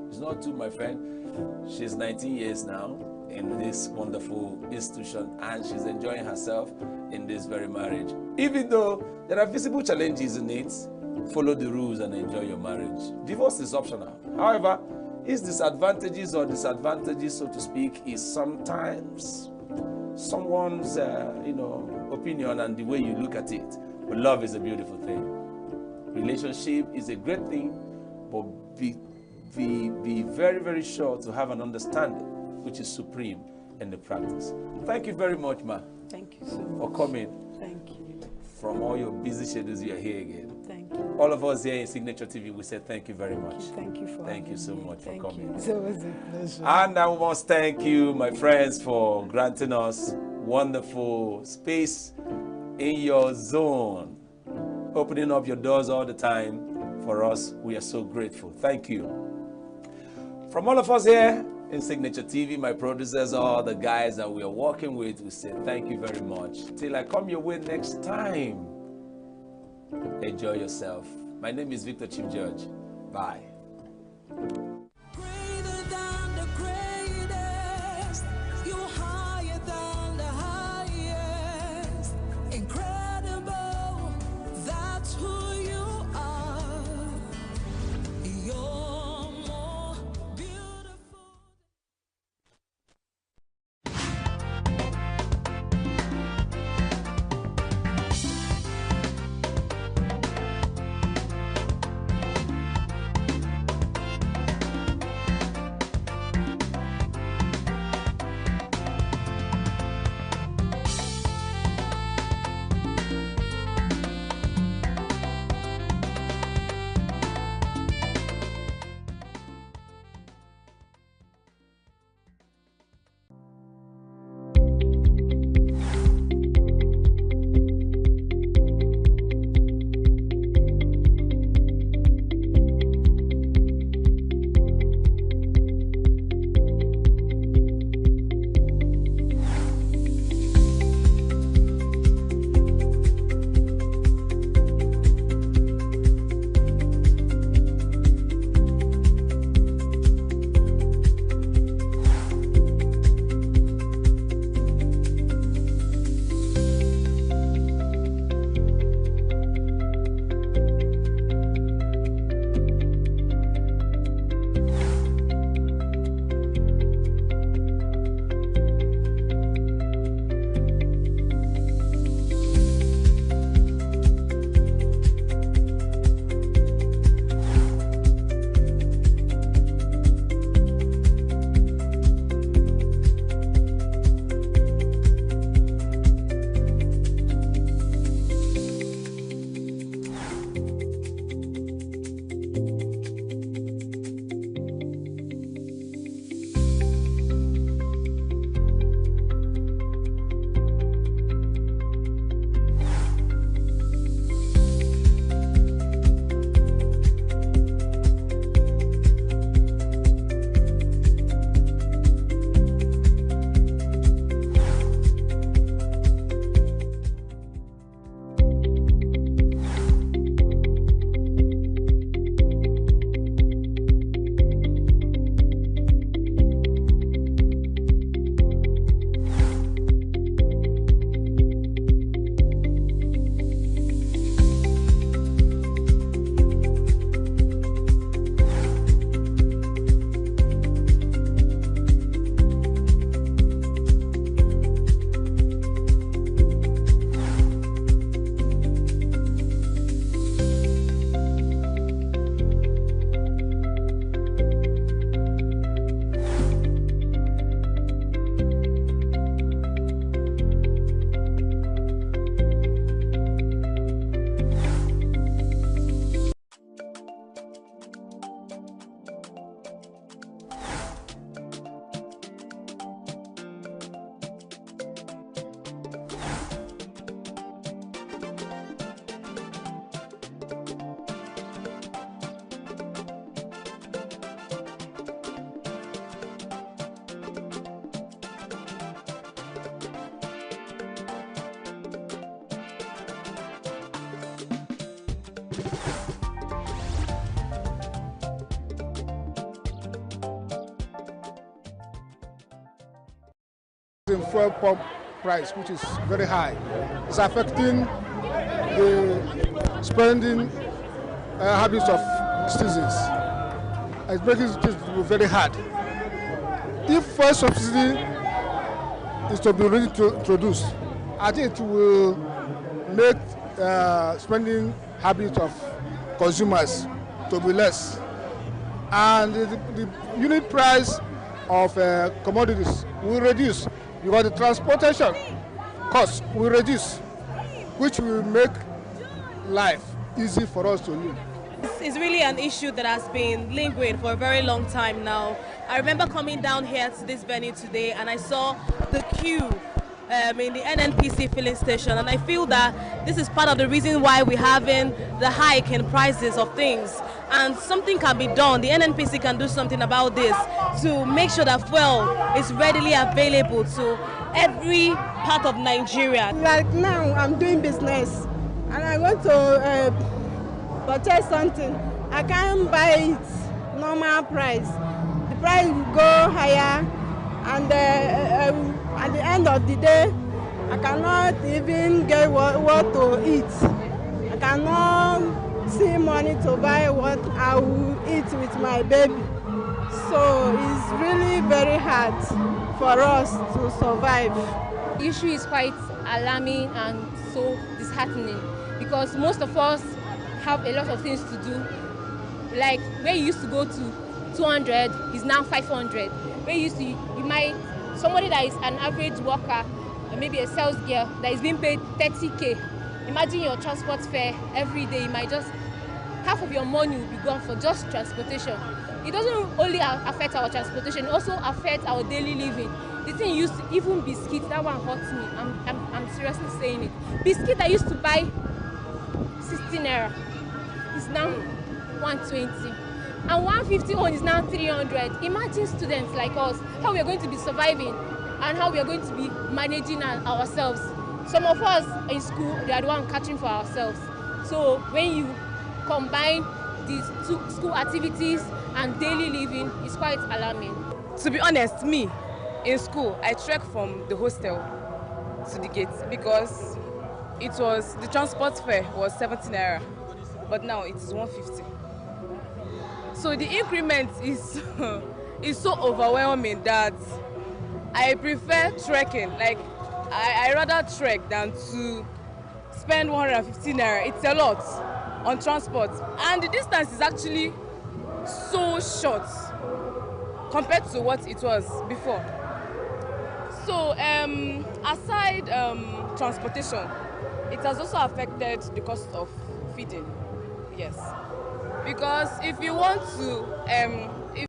It's not true, my friend. She's 19 years now in this wonderful institution, and she's enjoying herself in this very marriage. Even though there are visible challenges in it, follow the rules and enjoy your marriage. Divorce is optional. However, its disadvantages or disadvantages, so to speak, is sometimes someone's opinion and the way you look at it. But love is a beautiful thing. Relationship is a great thing, but be very, very sure to have an understanding which is supreme in the practice. Thank you very much, ma. Thank you so much. For coming. Thank you. From all your busy schedules, you are here again. Thank you. All of us here in Signature TV, we say thank you very much. Thank you for Thank you so having me. much for Thank coming. you. It's always a pleasure. And I must thank you, my friends, for granting us wonderful space in your zone, opening up your doors all the time for us. We are so grateful. Thank you. From all of us here in Signature TV, my producers, all the guys that we are working with, we say thank you very much. Till I come your way next time, enjoy yourself. My name is Victor Chief Judge. Bye. Greater than the greatest, you're higher than the highest. Incredible, that's who you are. You're more beautiful. In fuel pump price, which is very high, is affecting the spending habits of citizens. It's making it very hard. If fuel subsidy is to be really introduced, I think it will make spending habits of consumers to be less, and the unit price of commodities will reduce because the transportation costs will reduce, which will make life easy for us to live. It's really an issue that has been lingering for a very long time now. I remember coming down here to this venue today and I saw the queue in the NNPC filling station, and I feel that this is part of the reason why we're having the hike in prices of things, and something can be done. The NNPC can do something about this to make sure that fuel is readily available to every part of Nigeria. Like now, I'm doing business and I want to purchase something. I can't buy it normal price. The price will go higher, and at the end of the day, I cannot even get what to eat. I cannot see money to buy what I will eat with my baby. So it's really very hard for us to survive. The issue is quite alarming and so disheartening because most of us have a lot of things to do. Like where you used to go to 200 is now 500. Where you used to, somebody that is an average worker, or maybe a sales girl that is being paid 30K. Imagine your transport fare every day. You might just, half of your money will be gone for just transportation. It doesn't only affect our transportation, it also affects our daily living. The thing used to, even biscuits, that one hurts me. I'm seriously saying it. Biscuit I used to buy 16 naira is now 120. And 150 one is now 300. Imagine students like us, how we are going to be surviving and how we are going to be managing ourselves. Some of us in school, they are the one catching for ourselves. So when you combine these two school activities and daily living, it's quite alarming. To be honest, me, in school, I trek from the hostel to the gate because the transport fare was 17 naira, but now it is 150. So the increment is is so overwhelming that I prefer trekking. Like I rather trek than to spend 150 naira. It's a lot on transport, and the distance is actually so short compared to what it was before. So aside transportation, it has also affected the cost of feeding. Yes, because if you want to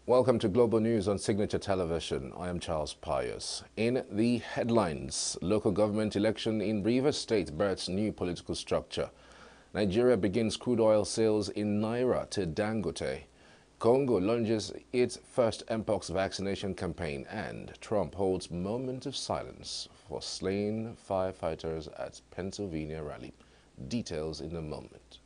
Welcome to Global News on Signature Television. I am Charles Pius. In the headlines, local government election in Rivers State births new political structure. Nigeria begins crude oil sales in Naira to Dangote. Congo launches its first Mpox vaccination campaign, and Trump holds moment of silence for slain firefighters at Pennsylvania rally. Details in a moment.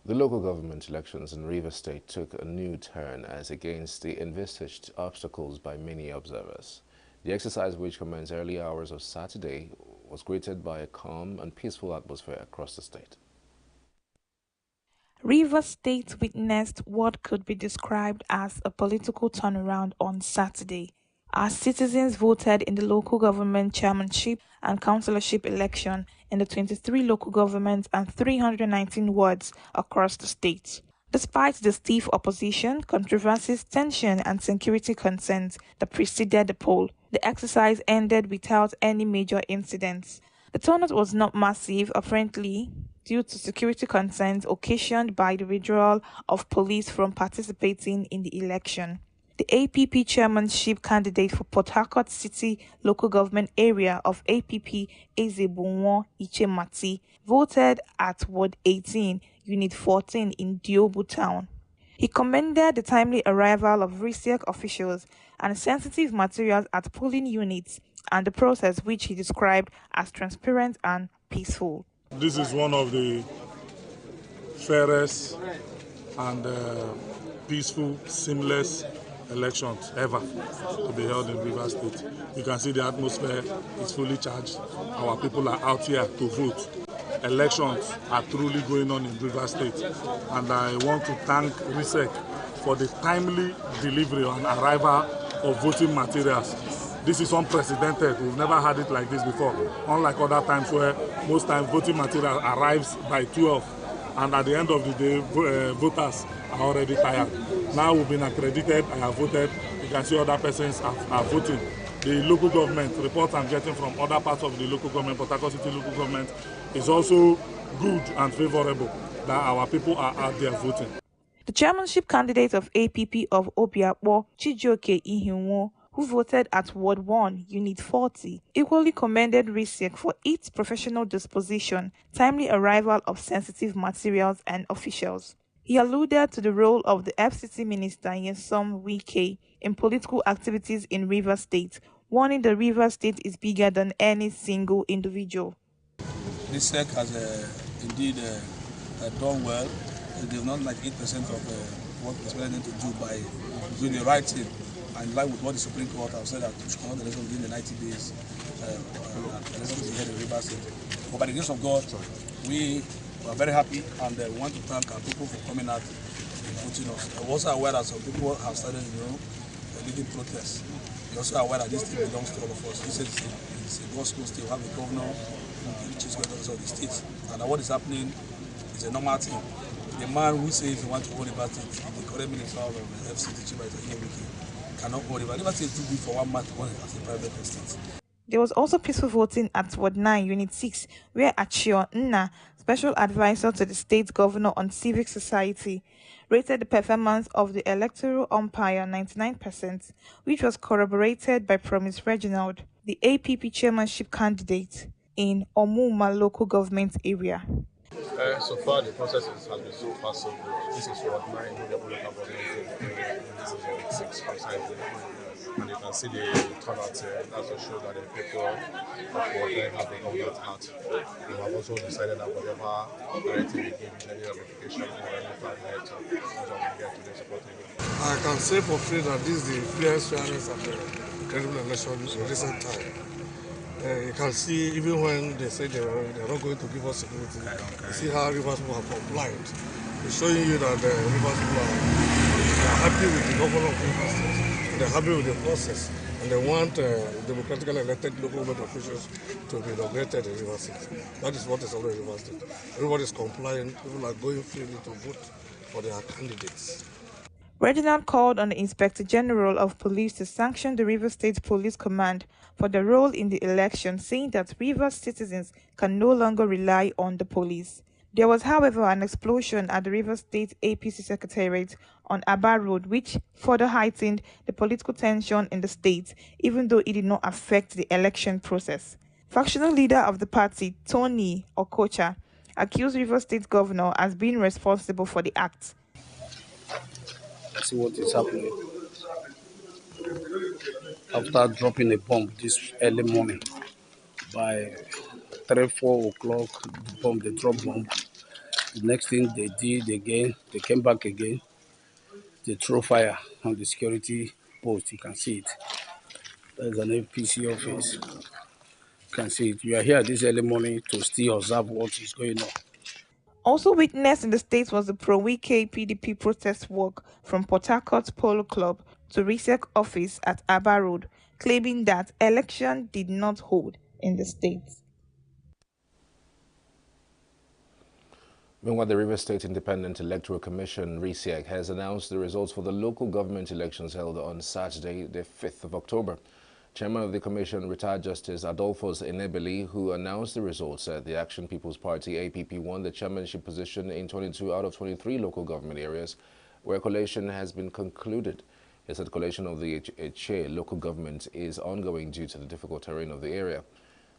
The local government elections in Rivers State took a new turn as against the envisaged obstacles by many observers. The exercise, which commenced early hours of Saturday, was greeted by a calm and peaceful atmosphere across the state. Rivers State witnessed what could be described as a political turnaround on Saturday As citizens voted in the local government chairmanship and councillorship election in the 23 local governments and 319 wards across the state. Despite the stiff opposition, controversies, tension, and security concerns that preceded the poll, the exercise ended without any major incidents. The turnout was not massive, apparently, due to security concerns occasioned by the withdrawal of police from participating in the election. The APP chairmanship candidate for Port Harcourt City local government area of APP Ezebunwo Ichemati voted at Ward 18, Unit 14 in Diobu Town. He commended the timely arrival of RISEC officials and sensitive materials at polling units and the process which he described as transparent and peaceful. This is one of the fairest and peaceful, seamless elections ever to be held in Rivers State. You can see the atmosphere is fully charged. Our people are out here to vote. Elections are truly going on in Rivers State, and I want to thank RISEC for the timely delivery and arrival of voting materials. This is unprecedented. We've never had it like this before. Unlike other times where most times voting material arrives by 12, and at the end of the day, voters are already tired. Now we've been accredited, I have voted. You can see other persons are voting. The local government reports I'm getting from other parts of the local government, Port Harcourt City local government, is also good and favorable that our people are out there voting. The chairmanship candidate of APP of Obiakpo, Chijioke Ihinwo, who voted at Ward 1, Unit 40, equally commended RISEC for its professional disposition, timely arrival of sensitive materials and officials. He alluded to the role of the FCT Minister Nyesom Wike in political activities in Rivers State, warning the Rivers State is bigger than any single individual. RISEC has indeed done well. They've not like 8% of what was expected to do by doing the right thing. And like with what the Supreme Court have said that we should conduct the election within the 90 days, the election is held in Rivers State. But by the grace of God, we are very happy, and we want to thank our people for coming out and voting us. We're also aware that some people have started, leading protests. We're also aware that this thing belongs to all of us. This is it's a gospel state. We have a governor who chooses governors of the state, and what is happening is a normal thing. The man who says he wants to hold Rivers State, the current minister of the FCT, Chief Wike, cannot hold Rivers. Rivers State is too big for one man to run as a private estate. There was also peaceful voting at Ward 9, Unit 6, where Achio Nna, special advisor to the state governor on civic society, rated the performance of the electoral umpire 99%, which was corroborated by Promise Reginald, the APP chairmanship candidate in Omuma local government area. So far, the process has been so far so good. This is Ward 9, local government in 6 precisely. And you can see the turnout here. That's to show that the people of Ward 9 have the government heart. We have also decided that whatever directive we give in any ramification or any plan here to get to the supporting. I can say for free that this is the fairest, fairness of the credible election in recent time. You can see even when they say they're not going to give us security, you see how Rivers people have complied. It's showing you that the Rivers people are happy with the governor of Rivers State, they're happy with the process, and they want democratically elected local government officials to be inaugurated in Rivers State. That is what is already in Rivers State. Everybody is complying, people are going freely to vote for their candidates. Reginald called on the Inspector General of Police to sanction the Rivers State Police Command for their role in the election, saying that Rivers citizens can no longer rely on the police. There was, however, an explosion at the Rivers State APC Secretariat on Aba Road, which further heightened the political tension in the state, even though it did not affect the election process. Factional leader of the party, Tony Okocha, accused Rivers State Governor as being responsible for the act. See what is happening. After dropping a bomb this early morning, by 3-4 o'clock, they dropped bomb. The next thing they did again, they came back again. They threw fire on the security post. You can see it. There's an APC office. You can see it. We are here this early morning to still observe what is going on. Also witnessed in the state was the pro-Wike PDP protest walk from Port Harcourt Polo Club to RISEC office at Aba Road, claiming that election did not hold in the state. Meanwhile, the Rivers State Independent Electoral Commission, RISEC, has announced the results for the local government elections held on Saturday, the 5th of October. Chairman of the Commission, retired Justice Adolphus Enebeli, who announced the results, said the Action People's Party, APP, won the chairmanship position in 22 out of 23 local government areas where collation has been concluded. He said collation of the Eche local government is ongoing due to the difficult terrain of the area.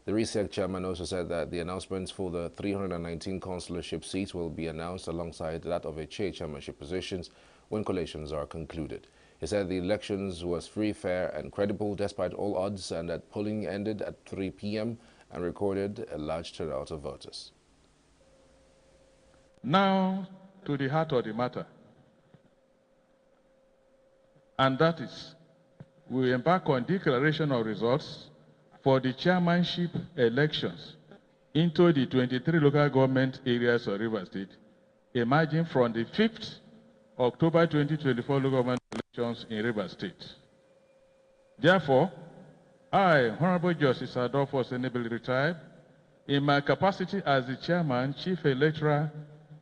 The RISEC chairman also said that the announcements for the 319 consulorship seats will be announced alongside that of Eche chairmanship positions when collations are concluded. He said the elections was free, fair and credible despite all odds, and that polling ended at 3 p.m. and recorded a large turnout of voters. Now to the heart of the matter, and that is, we embark on declaration of results for the chairmanship elections into the 23 local government areas of Rivers State, emerging from the 5th October 2024 local government elections in Rivers State. Therefore, I, Honorable Justice Adolphus Enebeli, retired, in my capacity as the Chairman, Chief Electoral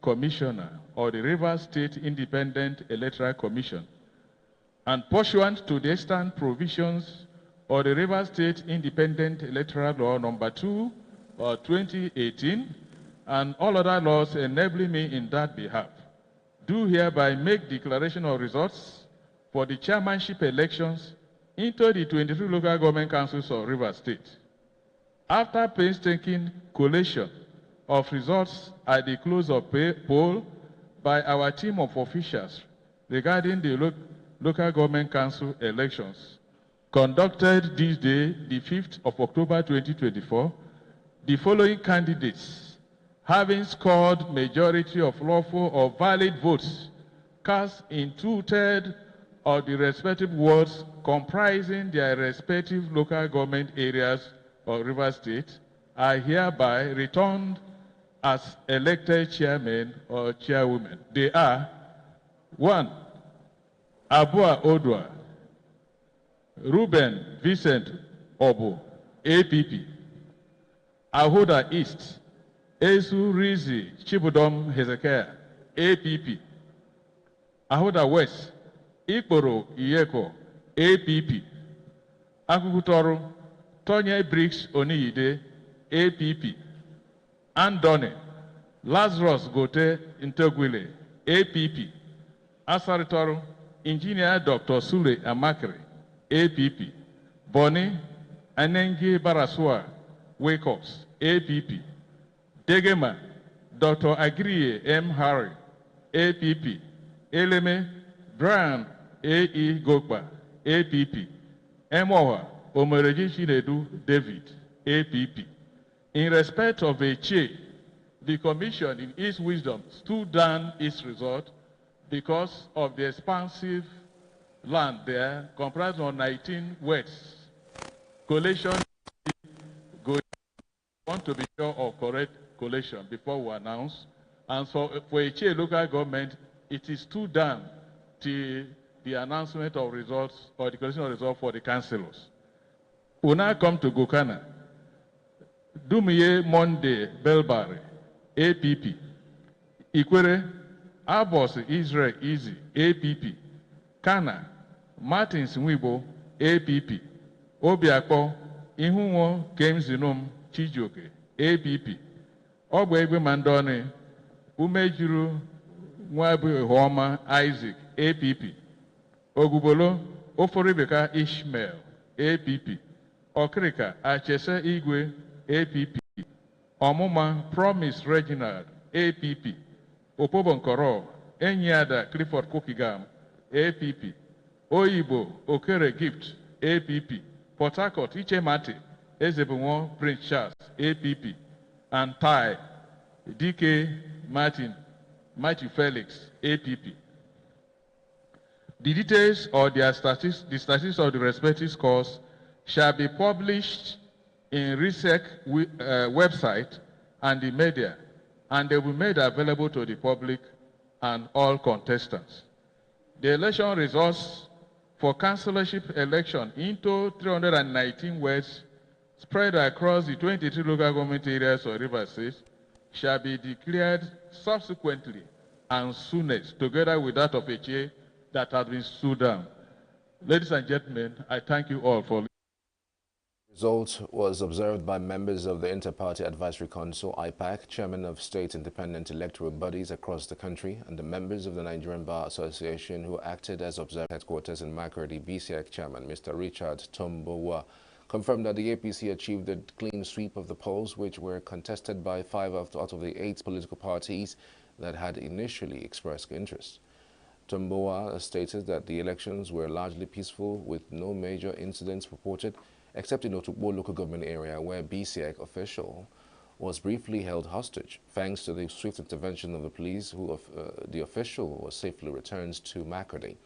Commissioner of the Rivers State Independent Electoral Commission, and pursuant to the extant provisions of the Rivers State Independent Electoral Law Number 2 of 2018 and all other laws enabling me in that behalf, do hereby make declaration of results for the chairmanship elections into the 23 local government councils of Rivers State. After painstaking collation of results at the close of poll by our team of officials regarding the local government council elections, conducted this day, the 5th of October 2024, the following candidates, having scored majority of lawful or valid votes cast in 2/3 of the respective wards comprising their respective local government areas of Rivers State, are hereby returned as elected chairmen or chairwomen. They are 1. Abua Odwa, Ruben Vincent Obo, APP. Ahoda East, Ezu Rizi Chibudom Hezekiah, APP. Ahoda West, Ikporo Iyeko, APP. Akukutoro, Tonye Briggs Oniyide, APP. Andone, Lazarus Gote Intogwile, APP. Asaritoro, Engineer Dr. Sule Amakri, APP. Boni Anengi Barasua, Wakeups, APP. Degema, Dr. Agriye M. Harry, APP. Eleme, Brian A.E. Gokba, APP. Emoha, Omereji Chinedu David, APP. In respect of Eche, the Commission, in its wisdom, stood down its result because of the expansive land there, comprised of 19 words. Collation, we want to be sure of correct collation before we announce. And so for Eche local government, it is stood down till the announcement of results or the collation of results for the councillors. We now come to Gokana. Dumiye Monday Belbari, APP. Ikwere Abos Israel Easy, APP. Kana Martins Nwibo, APP. Obiakpo Ihunwo Kemzinum Chijioke, APP. Ogwegwe Mandone Umejuru Nwabu Homa Isaac, APP. Ogubolo Oforibeka Ishmael, APP. Okrika Achese Igwe, APP. Omuma Promise Reginald, APP. Opobonkoro Enyiada Clifford Kokigam, APP. Oyibo Okere Gift, APP. Port Harcourt Ichemati Ezebunwo Prince Charles, APP. And Tai DK Martin Matthew Felix, APP. The details or the statistics of the respective scores shall be published in RISEC website and the media, and they will be made available to the public and all contestants. The election results for councillorship election into 319 words spread across the 23 local government areas of Rivers State shall be declared subsequently and soonest, together with that of HA that has been stood down. Ladies and gentlemen, I thank you all for listening. Result was observed by members of the Inter-Party Advisory Council, IPAC, chairman of state independent electoral bodies across the country, and the members of the Nigerian Bar Association who acted as observer headquarters in Makurdi. BCIC chairman, Mr. Richard Tombowa, confirmed that the APC achieved a clean sweep of the polls, which were contested by 5 out of the 8 political parties that had initially expressed interest. Tombowa stated that the elections were largely peaceful, with no major incidents reported, except in Otukbo local government area where BCIC official was briefly held hostage. Thanks to the swift intervention of the police, the official was safely returned to Makurdi.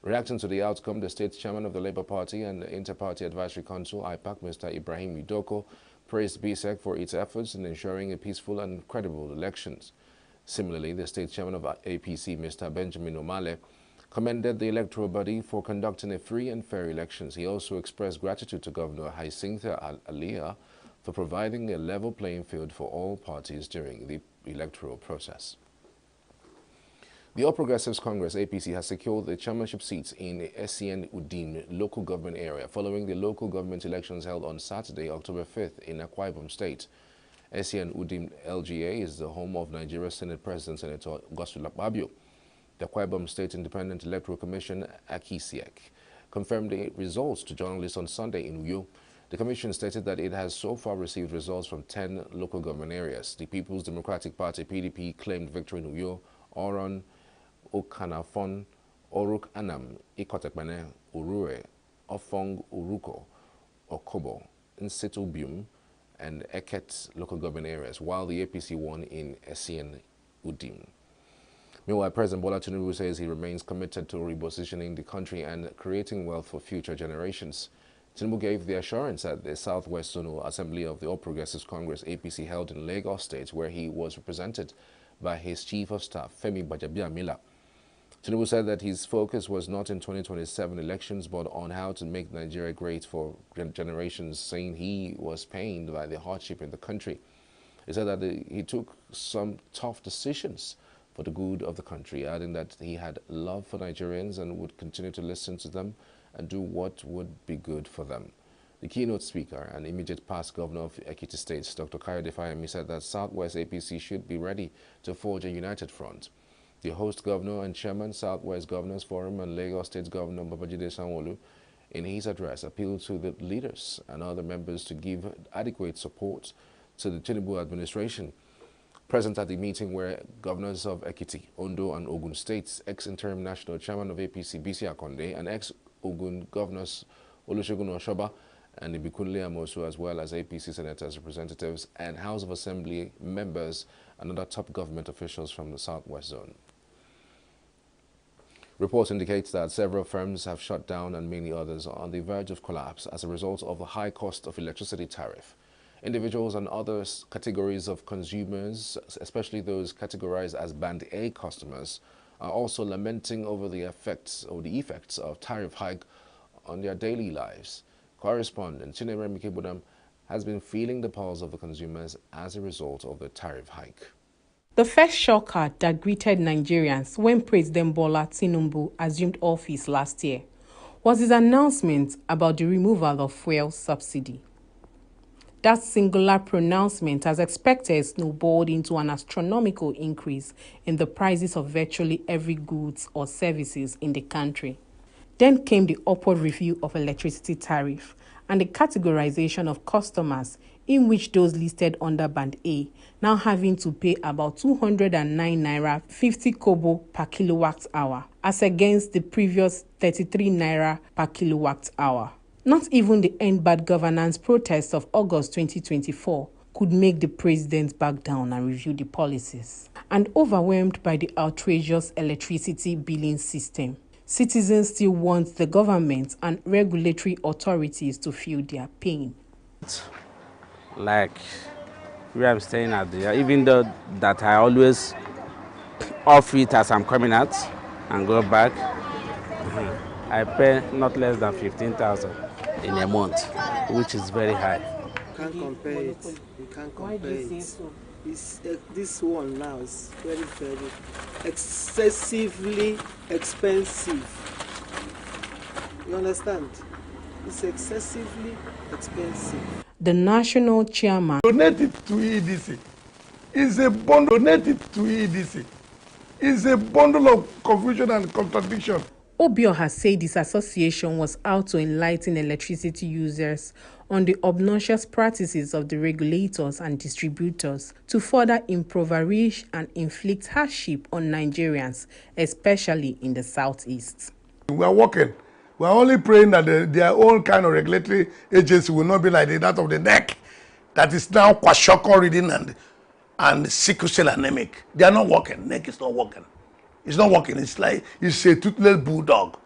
Reacting to the outcome, the state chairman of the Labour Party and the Inter-Party Advisory Council, IPAC, Mr. Ibrahim Idoko, praised BCIC for its efforts in ensuring a peaceful and credible elections. Similarly, the state chairman of APC, Mr. Benjamin Omale, commended the electoral body for conducting a free and fair elections. He also expressed gratitude to Governor Hyacinthia Aliyah for providing a level playing field for all parties during the electoral process. The All Progressives Congress, APC, has secured the chairmanship seats in the ENUGU local government area following the local government elections held on Saturday, October 5th in Akwa Ibom State. ENUGU LGA is the home of Nigeria's Senate President, Senator Godswill Akpabio. The Akwa Ibom State Independent Electoral Commission, AKISIEC, confirmed the results to journalists on Sunday in Uyo. The commission stated that it has so far received results from 10 local government areas. The People's Democratic Party, PDP, claimed victory in Uyo, Oron, Okanafon, Oruk Anam, Ikotekbane, Urue, Ofong Uruko, Okobo, Nsitubium, and Eket local government areas, while the APC won in ENUGU. Meanwhile, President Bola Tinubu says he remains committed to repositioning the country and creating wealth for future generations. Tinubu gave the assurance at the Southwest Zonal Assembly of the All Progressives Congress, APC, held in Lagos State, where he was represented by his Chief of Staff, Femi Gbajabiamila. Tinubu said that his focus was not in 2027 elections, but on how to make Nigeria great for generations, saying he was pained by the hardship in the country. He said that he took some tough decisions for the good of the country, adding that he had love for Nigerians and would continue to listen to them and do what would be good for them. The keynote speaker and immediate past governor of Ekiti State, Dr. Kayode Fayemi, said that Southwest APC should be ready to forge a united front. The host governor and chairman, Southwest Governors Forum, and Lagos State Governor Babajide Sanwo-Olu, in his address, appealed to the leaders and other members to give adequate support to the Tinubu administration. Present at the meeting were governors of Ekiti, Ondo, and Ogun States, ex-interim national chairman of APC, Bisi Akonde, and ex-Ogun governors Olusegun Oshoba and Ibikunle Amosu, as well as APC senators, representatives, and House of Assembly members and other top government officials from the Southwest Zone. Reports indicate that several firms have shut down and many others are on the verge of collapse as a result of the high cost of electricity tariff. Individuals and other categories of consumers, especially those categorized as Band A customers, are also lamenting over the effects of tariff hike on their daily lives. Correspondent Chineremi Kibudam has been feeling the pulse of the consumers as a result of the tariff hike. The first shocker that greeted Nigerians when President Bola Tinubu assumed office last year was his announcement about the removal of fuel subsidy. That singular pronouncement, as expected, snowballed into an astronomical increase in the prices of virtually every goods or services in the country. Then came the upward review of electricity tariff and the categorization of customers, in which those listed under Band A now having to pay about 209 naira 50 kobo per kilowatt hour, as against the previous 33 naira per kilowatt hour. Not even the End Bad Governance protests of August 2024 could make the president back down and review the policies. And overwhelmed by the outrageous electricity billing system, citizens still want the government and regulatory authorities to feel their pain. Like where I'm staying at there, even though that I always off it as I'm coming out and go back. I pay not less than 15,000 in a month, which is very high. Can't compare it. You can't compare it. It's, this one now is very, very excessively expensive. You understand? It's excessively expensive. The national chairman Donate it to EDC. It's a bundle. Donate it to EDC. It's a bundle of confusion and contradiction. Obio has said this association was out to enlighten electricity users on the obnoxious practices of the regulators and distributors to further impoverish and inflict hardship on Nigerians, especially in the southeast. We are working. We are only praying that their own kind of regulatory agency will not be like that of the neck that is now kwashiorkor reading and sickle cell anemic. They are not working. Neck is not working. It's not working. It's like it's a toothless bulldog.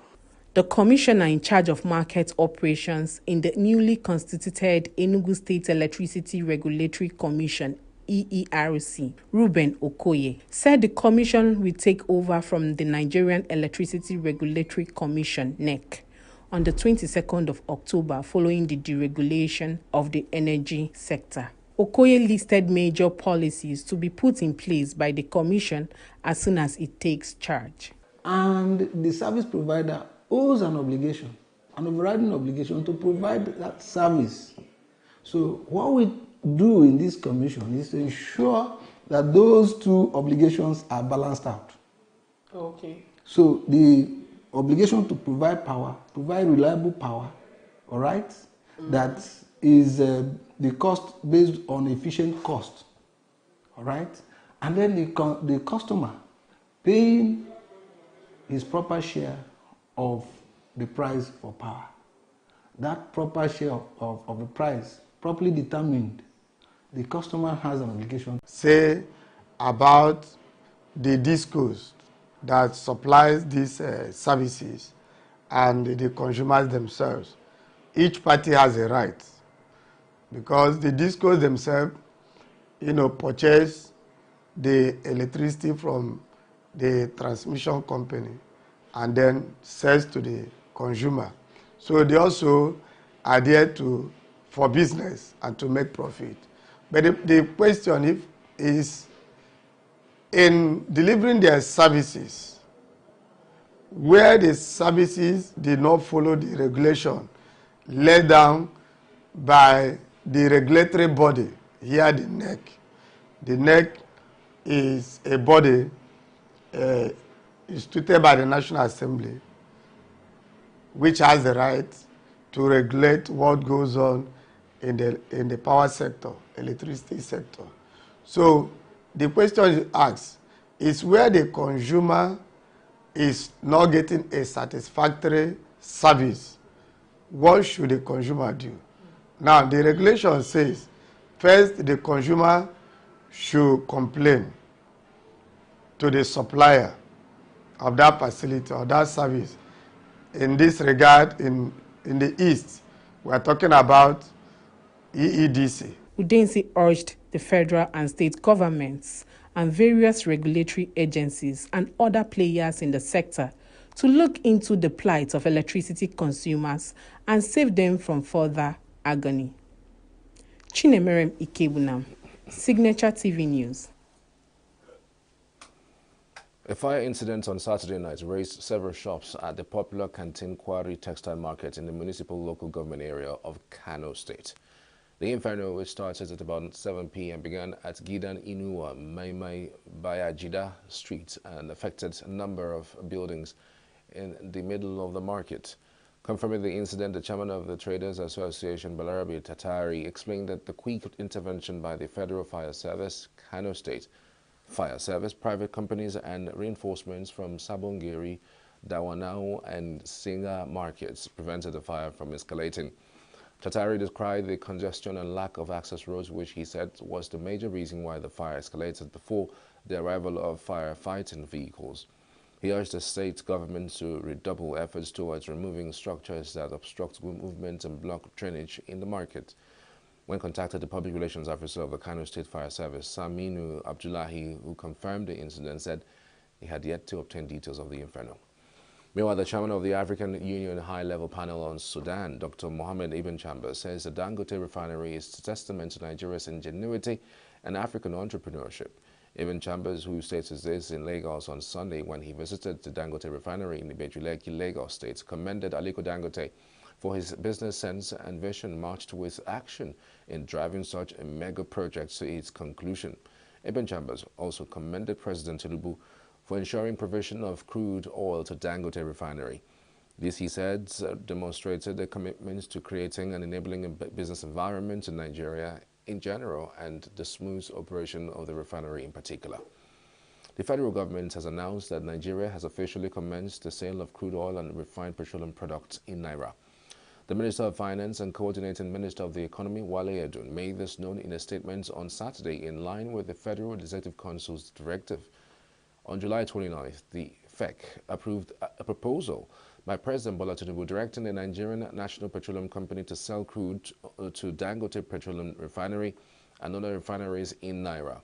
The commissioner in charge of market operations in the newly constituted ENUGU State Electricity Regulatory Commission, EERC, Ruben Okoye, said the commission will take over from the Nigerian Electricity Regulatory Commission, NEC, on the 22nd of October following the deregulation of the energy sector. Okoye listed major policies to be put in place by the commission as soon as it takes charge. And the service provider owes an obligation, an overriding obligation to provide that service. So what we do in this commission is to ensure that those two obligations are balanced out. Okay. So the obligation to provide power, provide reliable power, all right, that is the cost based on efficient cost, all right, and then the customer paying his proper share of the price for power. That proper share of the price, properly determined, the customer has an obligation. Say about the discos that supplies these services and the consumers themselves. Each party has a right because the discos themselves, purchase the electricity from the transmission company and then sells to the consumer. So they also are there for business and to make profit. But the question is in delivering their services, where the services did not follow the regulation laid down by the regulatory body, here the NEC. The NEC is a body instituted by the National Assembly, which has the right to regulate what goes on in the power sector, electricity sector. So the question you ask is where the consumer is not getting a satisfactory service, what should the consumer do? Now, the regulation says, first, the consumer should complain to the supplier of that facility or that service. In this regard, in the East, we are talking about EEDC. Udensi urged the federal and state governments and various regulatory agencies and other players in the sector to look into the plight of electricity consumers and save them from further agony. Chinemerem Ikebunam, Signature TV News. A fire incident on Saturday night razed several shops at the popular Canteen Quarry Textile Market in the municipal local government area of Kano State. The inferno, which started at about 7 p.m., began at Gidan Inuwa Maimai Bayajida Street and affected a number of buildings in the middle of the market. Confirming the incident, the chairman of the Traders Association, Balarabi Tatari, explained that the quick intervention by the Federal Fire Service, Kano State Fire Service, private companies, and reinforcements from Sabongeri, Dawanau, and Singa markets prevented the fire from escalating. Tatari described the congestion and lack of access roads, which he said was the major reason why the fire escalated before the arrival of firefighting vehicles. He urged the state government to redouble efforts towards removing structures that obstruct movement and block drainage in the market. When contacted, the public relations officer of the Kano State Fire Service, Saminu Abdullahi, who confirmed the incident, said he had yet to obtain details of the inferno. Meanwhile, the chairman of the African Union High-Level Panel on Sudan, Dr. Mohammed Ibn Chambers, says the Dangote refinery is a testament to Nigeria's ingenuity and African entrepreneurship. Ibn Chambers, who stated this in Lagos on Sunday when he visited the Dangote refinery in Ibejuleki, Lagos State, commended Aliko Dangote for his business sense and vision matched with action in driving such a mega project to its conclusion. Ibn Chambers also commended President Tinubu for ensuring provision of crude oil to Dangote refinery. This, he said, demonstrated a commitment to creating and enabling a business environment in Nigeria in general and the smooth operation of the refinery in particular. The federal government has announced that Nigeria has officially commenced the sale of crude oil and refined petroleum products in Naira. The Minister of Finance and Coordinating Minister of the Economy, Wale Edun, made this known in a statement on Saturday in line with the Federal Executive Council's directive. On July 29th, the FEC approved a proposal by President Bola Tinubu directing the Nigerian National Petroleum Company to sell crude to Dangote Petroleum Refinery and other refineries in Naira.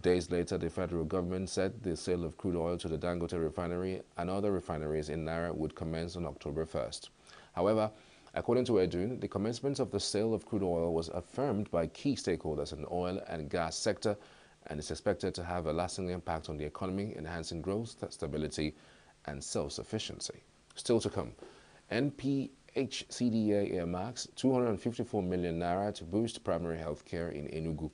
Days later, the federal government said the sale of crude oil to the Dangote Refinery and other refineries in Naira would commence on October 1st. However, according to Edun, the commencement of the sale of crude oil was affirmed by key stakeholders in the oil and gas sector and is expected to have a lasting impact on the economy, enhancing growth, stability, and self-sufficiency. Still to come, NPHCDA earmarks 254 million naira to boost primary health care in ENUGU.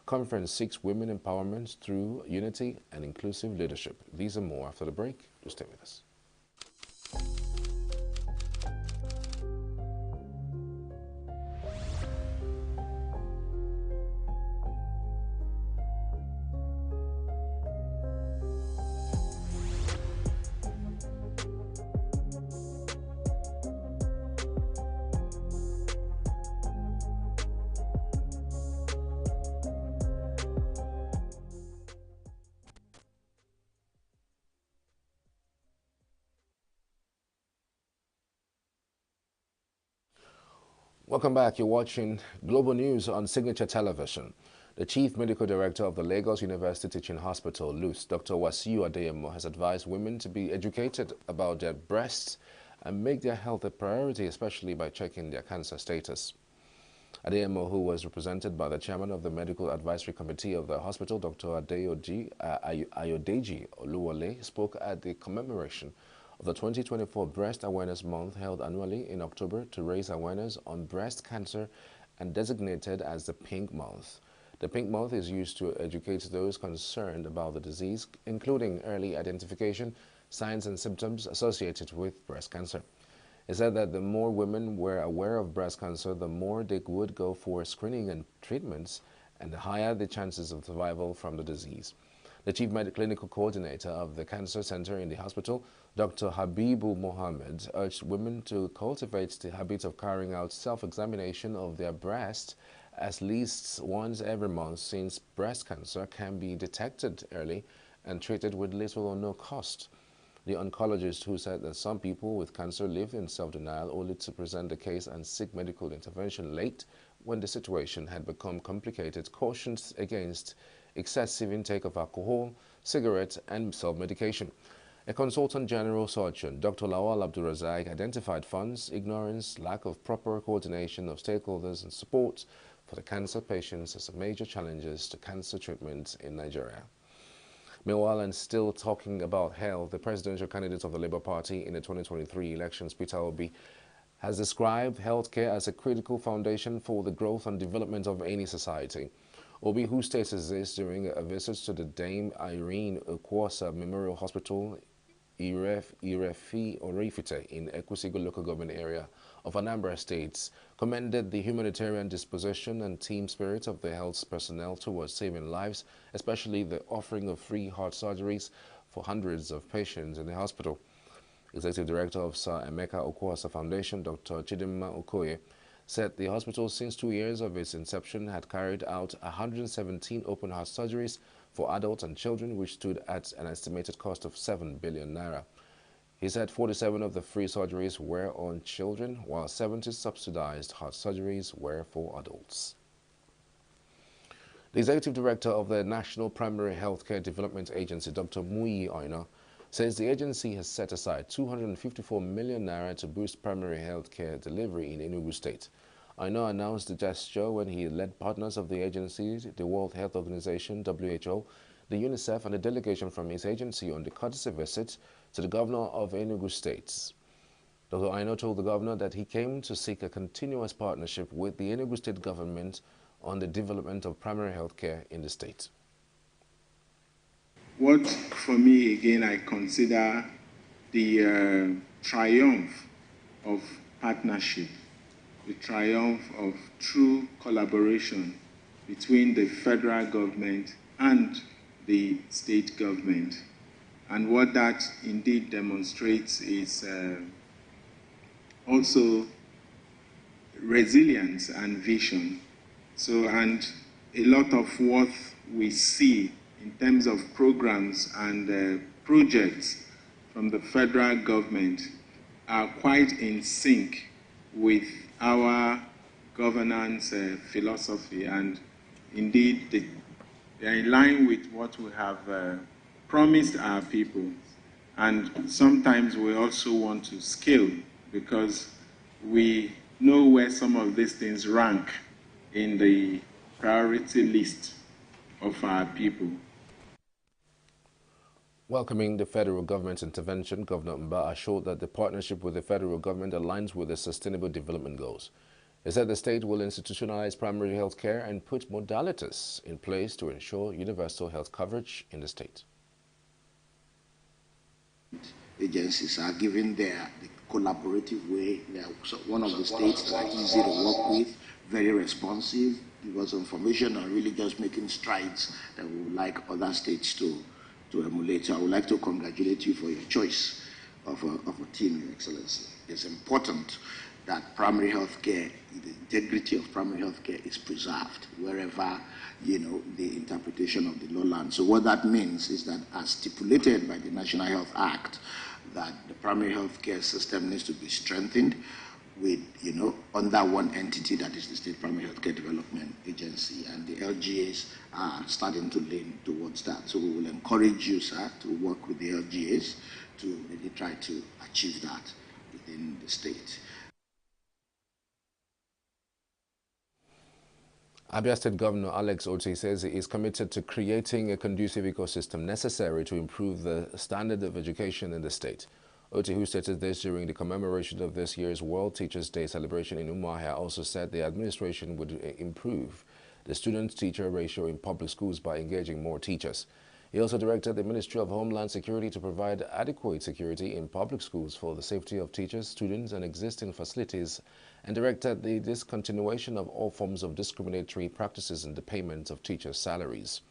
Conference seeks women empowerment through unity and inclusive leadership. These and more after the break. Do stay with us. Welcome back. You're watching Global News on Signature Television. The Chief Medical Director of the Lagos University Teaching Hospital, LUTH, Dr. Wasiu Adeyemo, has advised women to be educated about their breasts and make their health a priority, especially by checking their cancer status. Adeyemo, who was represented by the chairman of the Medical Advisory Committee of the hospital, Dr. Ayodeji Oluwole, spoke at the commemoration of the 2024 Breast Awareness Month held annually in October to raise awareness on breast cancer and designated as the Pink Month. The Pink Month is used to educate those concerned about the disease, including early identification, signs and symptoms associated with breast cancer. He said that the more women were aware of breast cancer, the more they would go for screening and treatments, and the higher the chances of survival from the disease. The Chief Clinical Coordinator of the Cancer Center in the hospital, Dr. Habibu Mohammed, urged women to cultivate the habit of carrying out self-examination of their breast at least once every month, since breast cancer can be detected early and treated with little or no cost. The oncologist, who said that some people with cancer live in self-denial only to present the case and seek medical intervention late when the situation had become complicated, cautioned against excessive intake of alcohol, cigarettes, and self-medication. A consultant general surgeon, Dr. Lawal Abdulrazak, identified funds, ignorance, lack of proper coordination of stakeholders, and support for the cancer patients as major challenges to cancer treatment in Nigeria. Meanwhile, and still talking about health, the presidential candidate of the Labour Party in the 2023 elections, Peter Obi, has described healthcare as a critical foundation for the growth and development of any society. Obi, who stated this during a visit to the Dame Irene Ukwosa Memorial Hospital, Irefi Orifite, in Ekwusigo local government area of Anambra State, commended the humanitarian disposition and team spirit of the health personnel towards saving lives, especially the offering of free heart surgeries for hundreds of patients in the hospital. Executive Director of Sir Emeka Okwasa Foundation, Dr. Chidimma Okoye, said the hospital since 2 years of its inception had carried out 117 open heart surgeries for adults and children, which stood at an estimated cost of 7 billion naira. He said 47 of the free surgeries were on children, while 70 subsidized heart surgeries were for adults. The Executive Director of the National Primary Healthcare Development Agency, Dr. Muyi Oina, says the agency has set aside 254 million naira to boost primary health care delivery in Enugu State. Aino announced the gesture when he led partners of the agency, the World Health Organization, WHO, the UNICEF, and a delegation from his agency on the courtesy visit to the governor of Enugu State. Dr. Aino told the governor that he came to seek a continuous partnership with the Enugu State government on the development of primary health care in the state. What, for me, again, I consider the triumph of partnership, the triumph of true collaboration between the federal government and the state government. And what that indeed demonstrates is also resilience and vision. So, and a lot of what we see in terms of programs and projects from the federal government are quite in sync with our governance philosophy, and indeed they are in line with what we have promised our people. And sometimes we also want to scale because we know where some of these things rank in the priority list of our people. Welcoming the federal government's intervention, Governor Mba assured that the partnership with the federal government aligns with the Sustainable Development Goals. He said the state will institutionalize primary health care and put modalities in place to ensure universal health coverage in the state. Agencies are given the collaborative way. They are one of the states that are easy to work with, very responsive, give us information, and really just making strides that we would like other states to emulate. So I would like to congratulate you for your choice of a team, Your Excellency. It's important that primary health care, the integrity of primary health care is preserved wherever, the interpretation of the law lands. So what that means is that, as stipulated by the National Health Act, that the primary health care system needs to be strengthened with, under one entity, that is the State Primary Health Care Development Agency, and the LGAs are starting to lean towards that. So we will encourage you, sir, to work with the LGAs to really try to achieve that within the state. Abia State Governor Alex Otti says he is committed to creating a conducive ecosystem necessary to improve the standard of education in the state. Otti, who stated this during the commemoration of this year's World Teachers' Day celebration in Umuahia, also said the administration would improve the student-teacher ratio in public schools by engaging more teachers. He also directed the Ministry of Homeland Security to provide adequate security in public schools for the safety of teachers, students, and existing facilities, and directed the discontinuation of all forms of discriminatory practices in the payment of teachers' salaries.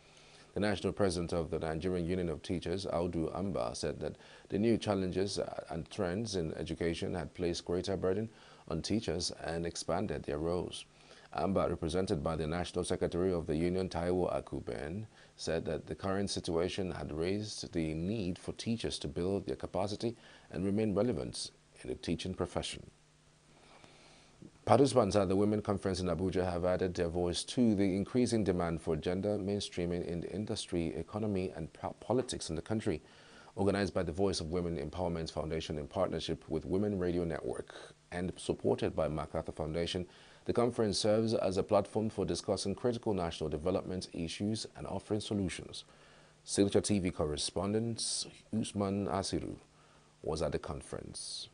The national president of the Nigerian Union of Teachers, Audu Amba, said that the new challenges and trends in education had placed greater burden on teachers and expanded their roles. Amba, represented by the National Secretary of the Union, Taiwo Akuben, said that the current situation had raised the need for teachers to build their capacity and remain relevant in the teaching profession. Participants at the Women Conference in Abuja have added their voice to the increasing demand for gender mainstreaming in the industry, economy, and politics in the country. Organized by the Voice of Women Empowerment Foundation in partnership with Women Radio Network and supported by MacArthur Foundation, the conference serves as a platform for discussing critical national development issues and offering solutions. Signature TV correspondent Usman Asiru was at the conference.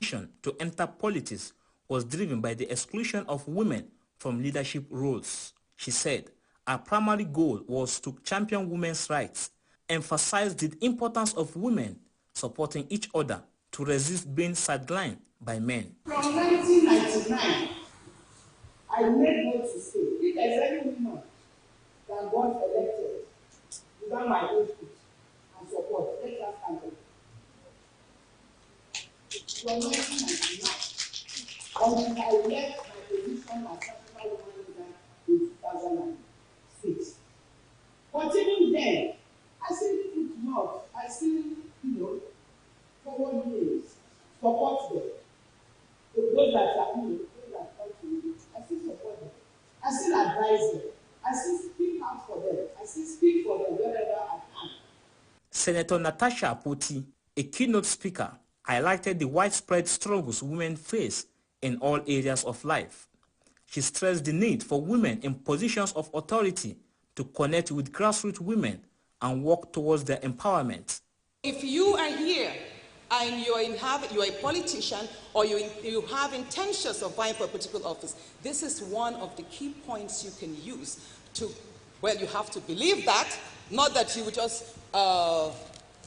To enter politics was driven by the exclusion of women from leadership roles. She said her primary goal was to champion women's rights, emphasize the importance of women supporting each other to resist being sidelined by men. From 1999, I made note to say, if there's any woman that got elected without my input and support, let her stand up. From 1999, until I left my position as African Woman Leader in 2006. But even then, I still put mouth, I still, forward names, support them. Those that are, those that come to me, I still support them. I still advise them. I still speak out for them. I still speak for them wherever I can. Senator Natasha Apoti, a keynote speaker, highlighted the widespread struggles women face in all areas of life. She stressed the need for women in positions of authority to connect with grassroots women and work towards their empowerment. If you are here and you're a politician or you have intentions of vying for a political office, this is one of the key points you can use to, well, you have to believe that, not that you would just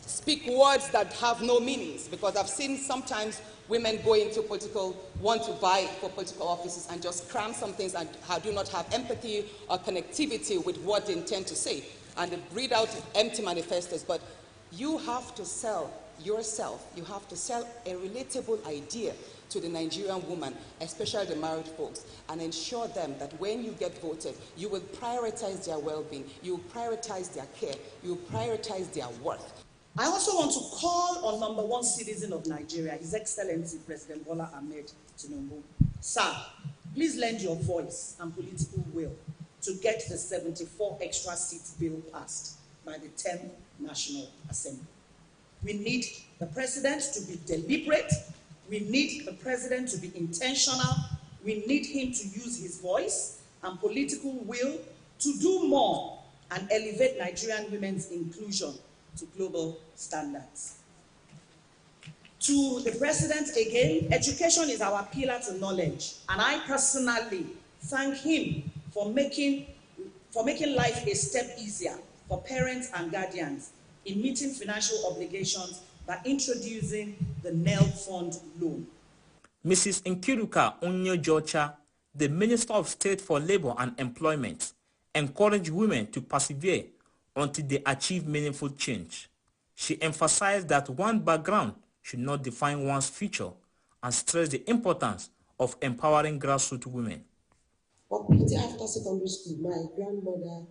speak words that have no meanings, because I've seen sometimes women go into want to vie for political offices and just cram some things and do not have empathy or connectivity with what they intend to say. And they read out empty manifestos, but you have to sell yourself. You have to sell a relatable idea to the Nigerian woman, especially the married folks, and ensure them that when you get voted, you will prioritize their well-being, you will prioritize their care, you will prioritize their worth. I also want to call on number one citizen of Nigeria, His Excellency President Bola Ahmed Tinubu. Sir, please lend your voice and political will to get the 74 extra seats bill passed by the 10th National Assembly. We need the president to be deliberate. We need the president to be intentional. We need him to use his voice and political will to do more and elevate Nigerian women's inclusion to global standards. To the president again, education is our pillar to knowledge, and I personally thank him for making life a step easier for parents and guardians in meeting financial obligations by introducing the NEL Fund loan. Mrs. Nkiruka Onyo-Jocha, the Minister of State for Labor and Employment, encouraged women to persevere until they achieve meaningful change. She emphasized that one background should not define one's future and stressed the importance of empowering grassroots women. Immediately after secondary school, my grandmother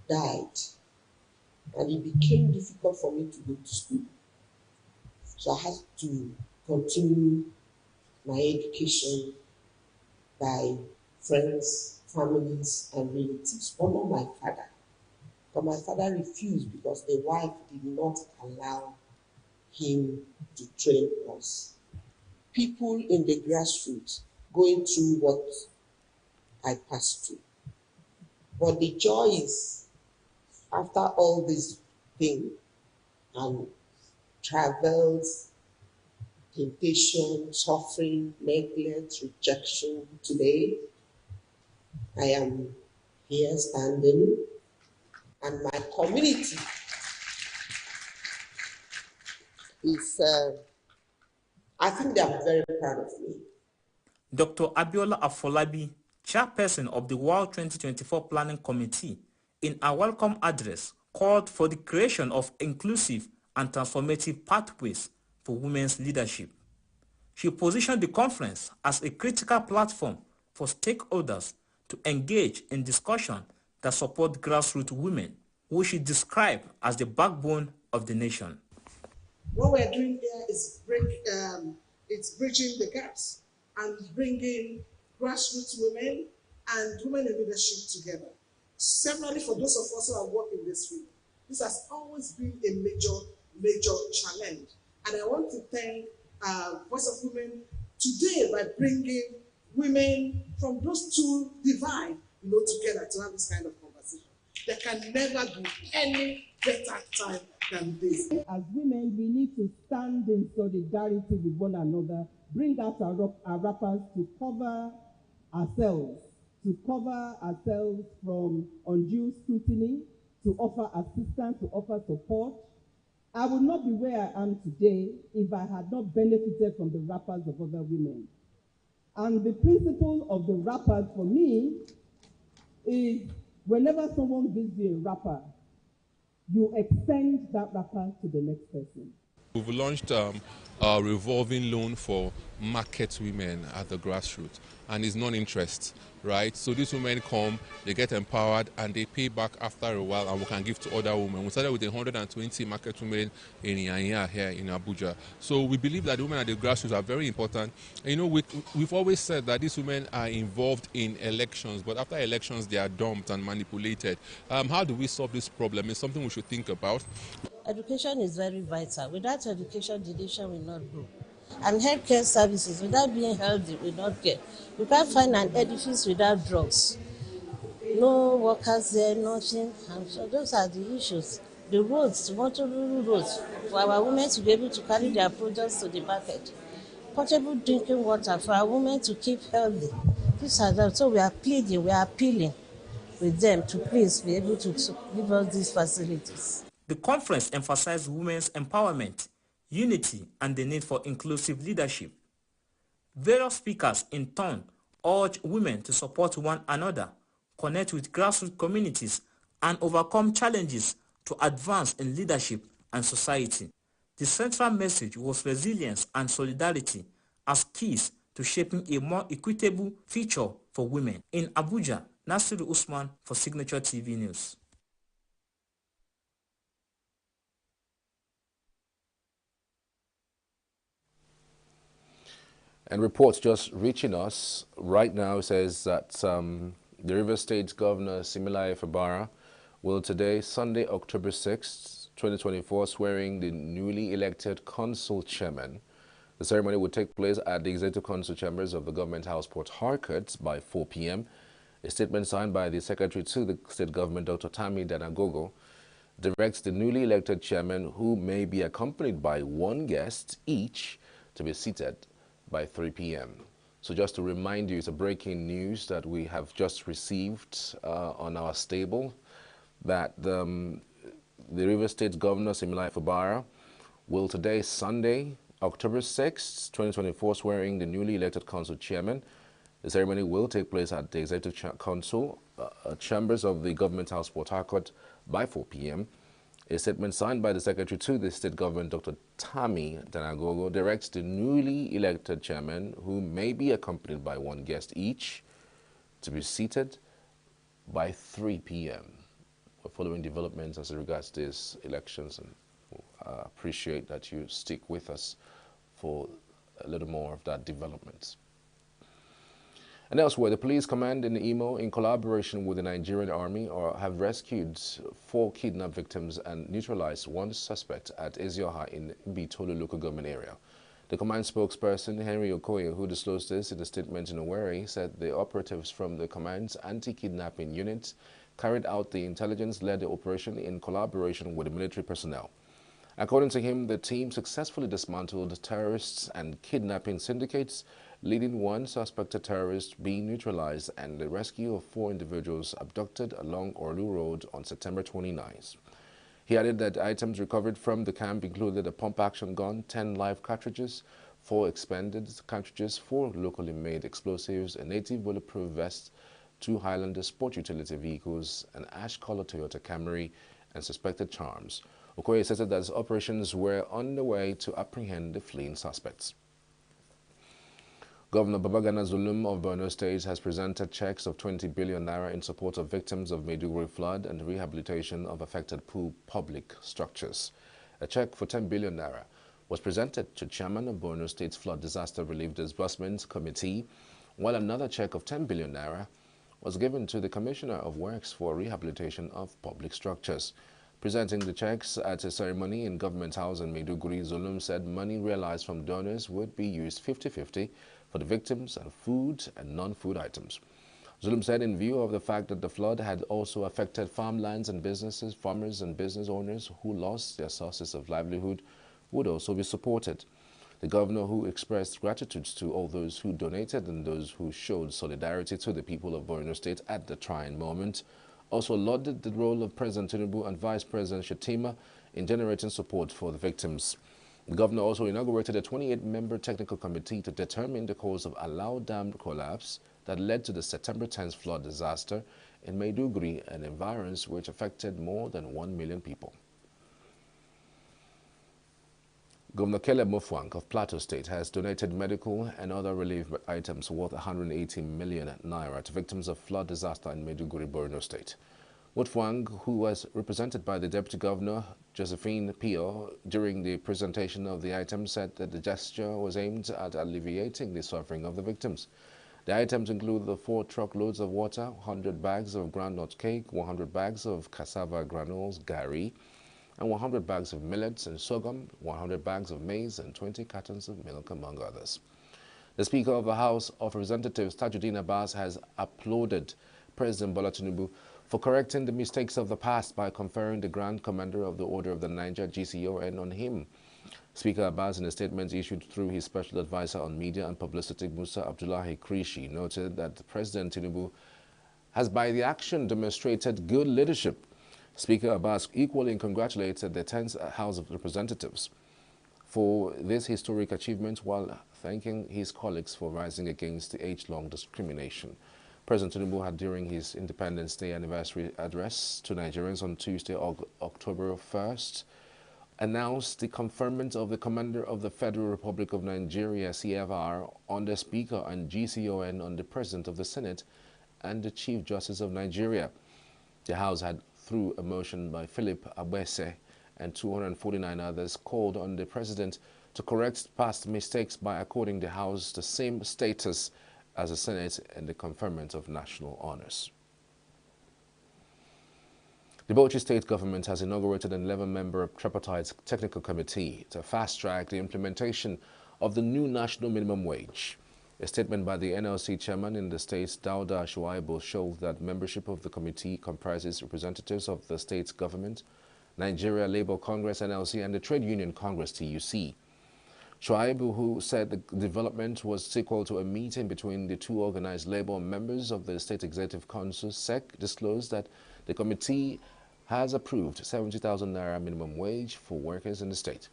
died, and it became difficult for me to go to school. So I had to continue my education by friends, families, and relatives, but not my father. But my father refused because the wife did not allow him to train us. People in the grassroots going through what I passed through. But the joy is, after all this thing and travels, temptation, suffering, neglect, rejection, today I am here standing, and my community is, I think they are very proud of me. Dr. Abiola Afolabi, chairperson of the World 2024 Planning Committee, in a welcome address, called for the creation of inclusive and transformative pathways for women's leadership. She positioned the conference as a critical platform for stakeholders to engage in discussion that support grassroots women, who she described as the backbone of the nation. What we're doing here is bridging the gaps and bringing grassroots women and women in leadership together. Severally, for those of us who have worked in this field, this has always been a major challenge. And I want to thank Voice of Women today by bringing women from those two divides, together to have this kind of conversation. There can never be any better time than this. As women, we need to stand in solidarity with one another, bring out our wrappers to cover ourselves from undue scrutiny, to offer assistance, to offer support. I would not be where I am today if I had not benefited from the wrappers of other women. And the principle of the wrappers for me is whenever someone gives you a wrapper, you extend that wrapper to the next person. We've launched a revolving loan for market women at the grassroots, and it's non-interest, right? So these women come, they get empowered, and they pay back after a while, and we can give to other women. We started with 120 market women in Yanya here in Abuja. So we believe that the women at the grassroots are very important. And, you know, we've always said that these women are involved in elections, but after elections they are dumped and manipulated. How do we solve this problem? It's something we should think about. Education is very vital. Without education, the nation will not grow. And healthcare services, without being healthy, will not get. You can't find an edifice without drugs. No workers there, nothing. And so those are the issues. The roads, motorable roads, for our women to be able to carry their products to the market. Portable drinking water for our women to keep healthy. These are them. So we are pleading, we are appealing with them to please be able to give us these facilities. The conference emphasized women's empowerment, unity, and the need for inclusive leadership. Various speakers in turn urged women to support one another, connect with grassroots communities, and overcome challenges to advance in leadership and society. The central message was resilience and solidarity as keys to shaping a more equitable future for women. In Abuja, Nasiru Usman for Signature TV News. And reports just reaching us right now says that the River State Governor Similaye Fubara will today, Sunday, October 6th, 2024, swearing the newly elected council chairman. The ceremony will take place at the Executive Council chambers of the Government House, Port Harcourt, by 4 p.m. A statement signed by the Secretary to the State Government, Dr. Tammy Danagogo, directs the newly elected chairman, who may be accompanied by one guest each, to be seated by 3 p.m. So just to remind you, it's a breaking news that we have just received on our stable, that the River State Governor Similaye Fubara will today, Sunday, October 6, 2024, swearing the newly elected council chairman. The ceremony will take place at the Executive Council chambers of the Government House, Port Harcourt, by 4 p.m. A statement signed by the Secretary to the State Government, Dr. Tammy Danagogo, directs the newly elected chairman, who may be accompanied by one guest each, to be seated by 3 p.m. We're following developments as regards these elections, and appreciate that you stick with us for a little more of that development. And elsewhere, the police command in Imo, in collaboration with the Nigerian Army, have rescued 4 kidnapped victims and neutralized 1 suspect at Ezioha in Bitolu local government area. The command spokesperson, Henry Okoye, who disclosed this in a statement in Owerri, said the operatives from the command's anti-kidnapping unit carried out the intelligence-led operation in collaboration with the military personnel. According to him, the team successfully dismantled terrorists and kidnapping syndicates, leading 1 suspected terrorist being neutralized and the rescue of 4 individuals abducted along Orlu Road on September 29th. He added that items recovered from the camp included a pump-action gun, 10 live cartridges, 4 expended cartridges, 4 locally made explosives, a native bulletproof vest, 2 Highlander sport utility vehicles, an ash-colored Toyota Camry, and suspected charms. Okoye said that operations were on the way to apprehend the fleeing suspects. Governor Babagana Zulum of Borno State has presented checks of 20 billion naira in support of victims of Maiduguri flood and rehabilitation of affected public structures. A check for 10 billion naira was presented to Chairman of Borno State's Flood Disaster Relief Disbursement Committee, while another check of 10 billion naira was given to the Commissioner of Works for Rehabilitation of Public Structures. Presenting the checks at a ceremony in Government House in Maiduguri, Zulum said money realized from donors would be used 50-50 for the victims and food and non-food items. Zulum said in view of the fact that the flood had also affected farmlands and businesses, farmers and business owners who lost their sources of livelihood would also be supported. The governor, who expressed gratitude to all those who donated and those who showed solidarity to the people of Borno State at the trying moment, also lauded the role of President Tinubu and Vice President Shettima in generating support for the victims. The governor also inaugurated a 28-member technical committee to determine the cause of Alao Dam collapse that led to the September 10th flood disaster in Maiduguri and environs, which affected more than 1 million people. Governor Caleb Mufwang of Plateau State has donated medical and other relief items worth 180 million naira to victims of flood disaster in Maiduguri, Borno State. Mufwang, who was represented by the Deputy Governor, Josephine Pio, during the presentation of the items, said that the gesture was aimed at alleviating the suffering of the victims. The items include the 4 truckloads of water, 100 bags of groundnut cake, 100 bags of cassava granules, gari, and 100 bags of millets and sorghum, 100 bags of maize, and 20 cartons of milk, among others. The Speaker of the House of Representatives, Tajuddin Abbas, has applauded President Bola Tinubu for correcting the mistakes of the past by conferring the Grand Commander of the Order of the Niger GCON on him. Speaker Abbas, in a statement issued through his special advisor on media and publicity, Musa Abdullahi Krishi, noted that President Tinubu has by the action demonstrated good leadership. Speaker Abbas equally congratulated the 10th House of Representatives for this historic achievement while thanking his colleagues for rising against the age-long discrimination. President Tinubu had, during his Independence Day anniversary address to Nigerians on Tuesday, October 1st, announced the conferment of the Commander of the Federal Republic of Nigeria, CFR, on the Speaker and GCON on the President of the Senate and the Chief Justice of Nigeria. The House had, through a motion by Philip Abese and 249 others, called on the President to correct past mistakes by according the House the same status as the Senate in the conferment of national honors. The Bauchi State Government has inaugurated an 11-member tripartite technical committee to fast-track the implementation of the new national minimum wage. A statement by the NLC chairman in the state, Dauda Shuaibu, showed that membership of the committee comprises representatives of the state's government, Nigeria Labour Congress, NLC, and the Trade Union Congress, TUC. Shuaibu, who said the development was sequel to a meeting between the two organized labor members of the State Executive Council, SEC, disclosed that the committee has approved 70,000 naira minimum wage for workers in the state.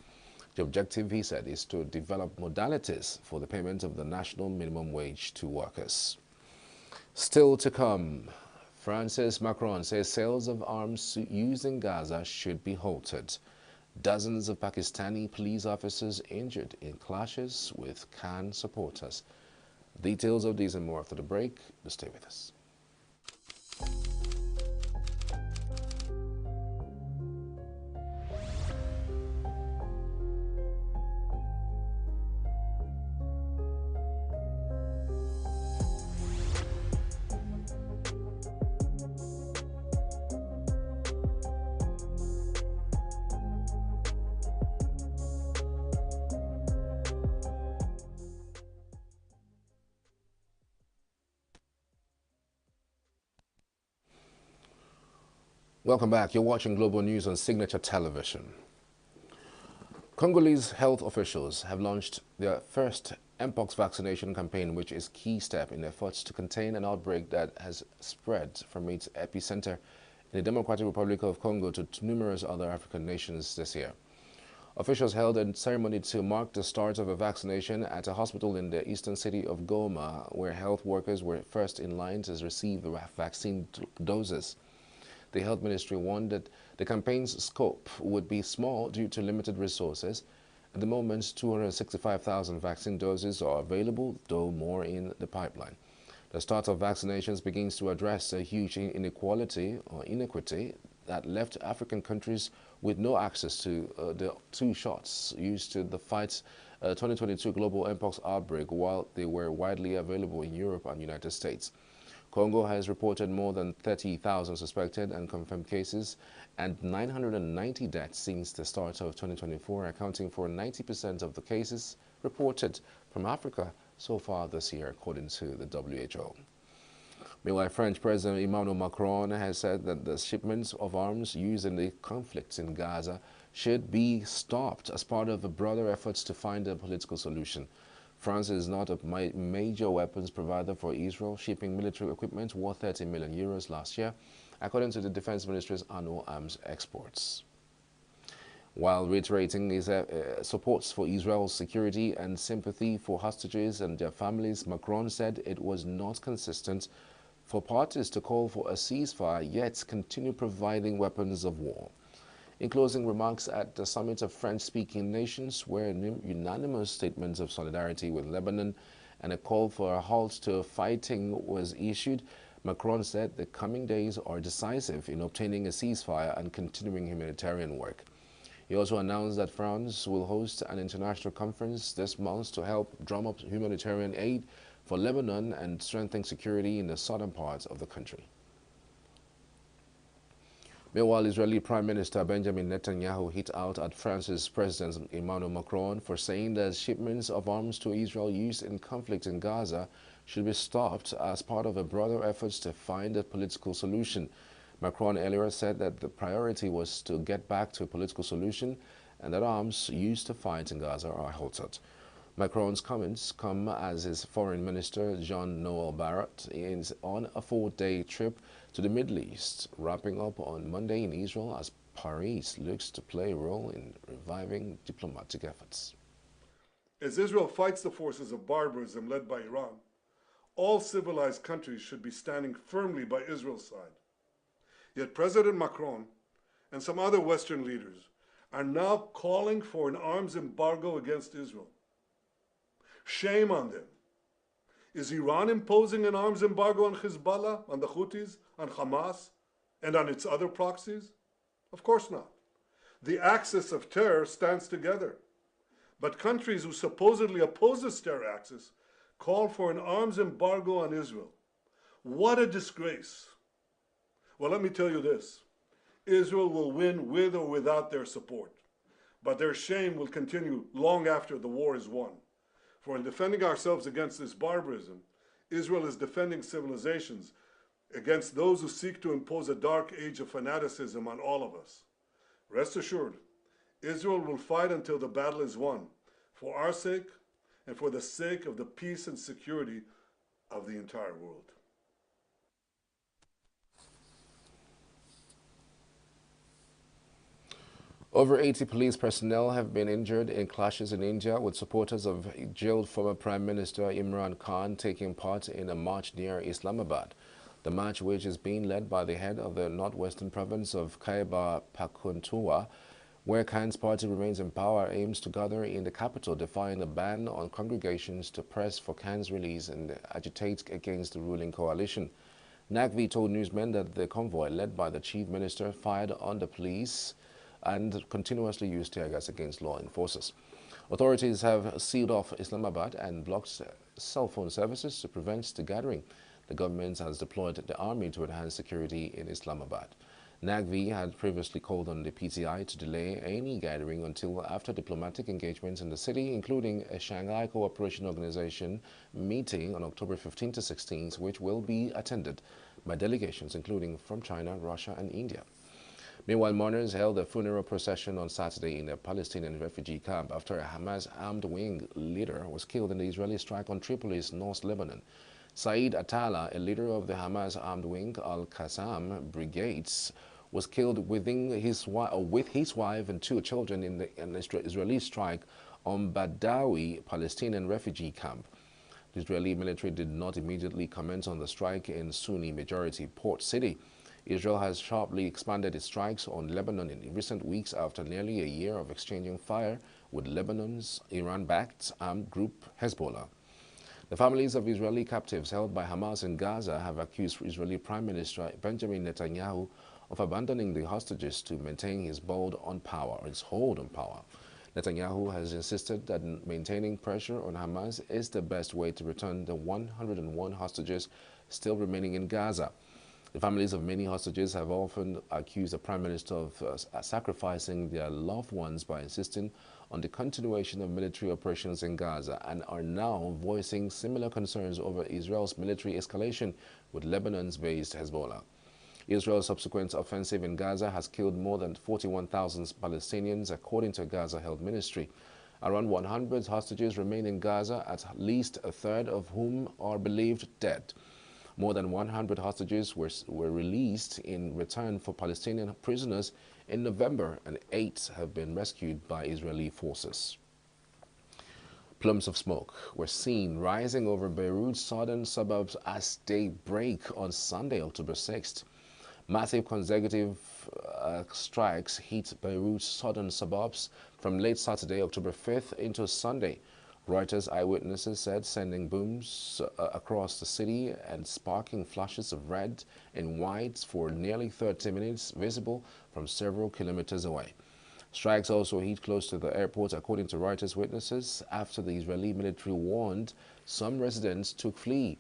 The objective, he said, is to develop modalities for the payment of the national minimum wage to workers. Still to come, Francis Macron says sales of arms used in Gaza should be halted. Dozens of Pakistani police officers injured in clashes with Khan supporters. Details of these and more after the break. Stay with us. Welcome back. You're watching Global News on Signature Television. Congolese health officials have launched their first Mpox vaccination campaign, which is a key step in efforts to contain an outbreak that has spread from its epicenter in the Democratic Republic of Congo to numerous other African nations this year. Officials held a ceremony to mark the start of a vaccination at a hospital in the eastern city of Goma, where health workers were first in line to receive the vaccine doses. The Health Ministry warned that the campaign's scope would be small due to limited resources. At the moment, 265,000 vaccine doses are available, though more in the pipeline. The start of vaccinations begins to address a huge inequality that left African countries with no access to the 2 shots used to the fight 2022 global Mpox outbreak, while they were widely available in Europe and United States. Congo has reported more than 30,000 suspected and confirmed cases and 990 deaths since the start of 2024, accounting for 90% of the cases reported from Africa so far this year, according to the WHO. Meanwhile, French President Emmanuel Macron has said that the shipments of arms used in the conflicts in Gaza should be stopped as part of the broader efforts to find a political solution. France is not a major weapons provider for Israel, shipping military equipment worth 30 million euros last year, according to the Defense Ministry's annual arms exports. While reiterating his supports for Israel's security and sympathy for hostages and their families, Macron said it was not consistent for parties to call for a ceasefire yet continue providing weapons of war. In closing remarks at the summit of French-speaking nations, where unanimous statements of solidarity with Lebanon and a call for a halt to fighting was issued, Macron said the coming days are decisive in obtaining a ceasefire and continuing humanitarian work. He also announced that France will host an international conference this month to help drum up humanitarian aid for Lebanon and strengthen security in the southern parts of the country. Meanwhile, Israeli Prime Minister Benjamin Netanyahu hit out at France's President Emmanuel Macron for saying that shipments of arms to Israel used in conflict in Gaza should be stopped as part of a broader effort to find a political solution. Macron earlier said that the priority was to get back to a political solution and that arms used to fight in Gaza are halted. Macron's comments come as his foreign minister, Jean-Noel Barrot, is on a 4-day trip to the Middle East, wrapping up on Monday in Israel as Paris looks to play a role in reviving diplomatic efforts. As Israel fights the forces of barbarism led by Iran, all civilized countries should be standing firmly by Israel's side. Yet President Macron and some other Western leaders are now calling for an arms embargo against Israel. Shame on them. Is Iran imposing an arms embargo on Hezbollah, on the Houthis, on Hamas, and on its other proxies? Of course not. The axis of terror stands together. But countries who supposedly oppose this terror axis call for an arms embargo on Israel. What a disgrace. Well, let me tell you this. Israel will win with or without their support. But their shame will continue long after the war is won. For in defending ourselves against this barbarism, Israel is defending civilizations against those who seek to impose a dark age of fanaticism on all of us. Rest assured, Israel will fight until the battle is won, for our sake and for the sake of the peace and security of the entire world. Over 80 police personnel have been injured in clashes in India, with supporters of jailed former Prime Minister Imran Khan taking part in a march near Islamabad. The march, which is being led by the head of the northwestern province of Khyber Pakhtunkhwa, where Khan's party remains in power, aims to gather in the capital, defying a ban on congregations to press for Khan's release and agitate against the ruling coalition. Naqvi told newsmen that the convoy, led by the chief minister, fired on the police and continuously used tear gas against law enforcers. Authorities have sealed off Islamabad and blocked cell phone services to prevent the gathering. The government has deployed the army to enhance security in Islamabad. Naqvi had previously called on the PTI to delay any gathering until after diplomatic engagements in the city, including a Shanghai Cooperation Organization meeting on October 15 to 16, which will be attended by delegations including from China, Russia, and India. Meanwhile, mourners held a funeral procession on Saturday in a Palestinian refugee camp after a Hamas armed wing leader was killed in the Israeli strike on Tripolis, North Lebanon. Saeed Atala, a leader of the Hamas armed wing Al-Qassam brigades, was killed with his wife and 2 children in an Israeli strike on Badawi Palestinian refugee camp. The Israeli military did not immediately comment on the strike in Sunni-majority Port City. Israel has sharply expanded its strikes on Lebanon in recent weeks after nearly a year of exchanging fire with Lebanon's Iran-backed armed group Hezbollah. The families of Israeli captives held by Hamas in Gaza have accused Israeli Prime Minister Benjamin Netanyahu of abandoning the hostages to maintain his hold on power. Netanyahu has insisted that maintaining pressure on Hamas is the best way to return the 101 hostages still remaining in Gaza. The families of many hostages have often accused the Prime Minister of sacrificing their loved ones by insisting on the continuation of military operations in Gaza, and are now voicing similar concerns over Israel's military escalation with Lebanon's based Hezbollah. Israel's subsequent offensive in Gaza has killed more than 41,000 Palestinians, according to a Gaza Health Ministry. Around 100 hostages remain in Gaza, at least a third of whom are believed dead. More than 100 hostages were released in return for Palestinian prisoners in November, and 8 have been rescued by Israeli forces. Plumes of smoke were seen rising over Beirut's southern suburbs as day break on Sunday, October 6th. Massive consecutive strikes hit Beirut's southern suburbs from late Saturday, October 5th into Sunday. Reuters eyewitnesses said sending booms across the city and sparking flashes of red and white for nearly 30 minutes, visible from several kilometers away. Strikes also hit close to the airport, according to Reuters witnesses. After the Israeli military warned, some residents took flee.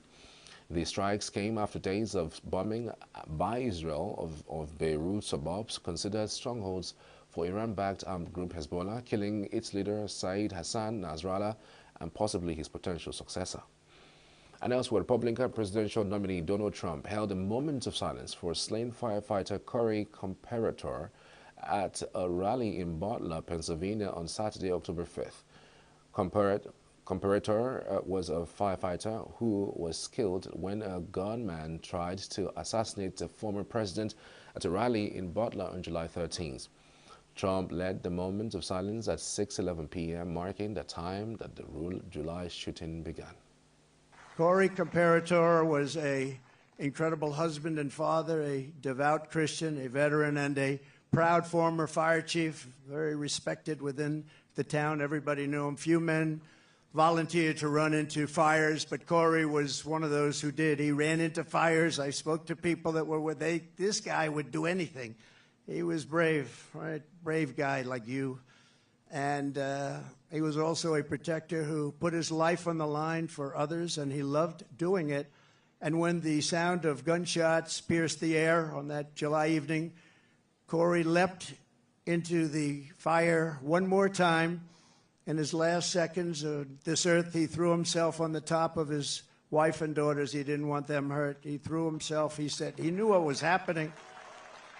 The strikes came after days of bombing by Israel of Beirut suburbs considered strongholds for Iran-backed armed group Hezbollah, killing its leader Saeed Hassan Nasrallah and possibly his potential successor. And elsewhere, Republican presidential nominee Donald Trump held a moment of silence for slain firefighter Corey Comparator at a rally in Butler, Pennsylvania on Saturday, October 5th. Comparator was a firefighter who was killed when a gunman tried to assassinate the former president at a rally in Butler on July 13th. Trump led the moment of silence at 6:11 p.m., marking the time that the July shooting began. Corey Comparator was an incredible husband and father, a devout Christian, a veteran, and a proud former fire chief, very respected within the town. Everybody knew him. Few men volunteered to run into fires, but Corey was one of those who did. He ran into fires. I spoke to people that were this guy would do anything. He was brave, right? Brave guy like you. And he was also a protector who put his life on the line for others, and he loved doing it. And when the sound of gunshots pierced the air on that July evening, Corey leapt into the fire one more time. In his last seconds of this earth, he threw himself on the top of his wife and daughters. He didn't want them hurt. He threw himself. He said he knew what was happening.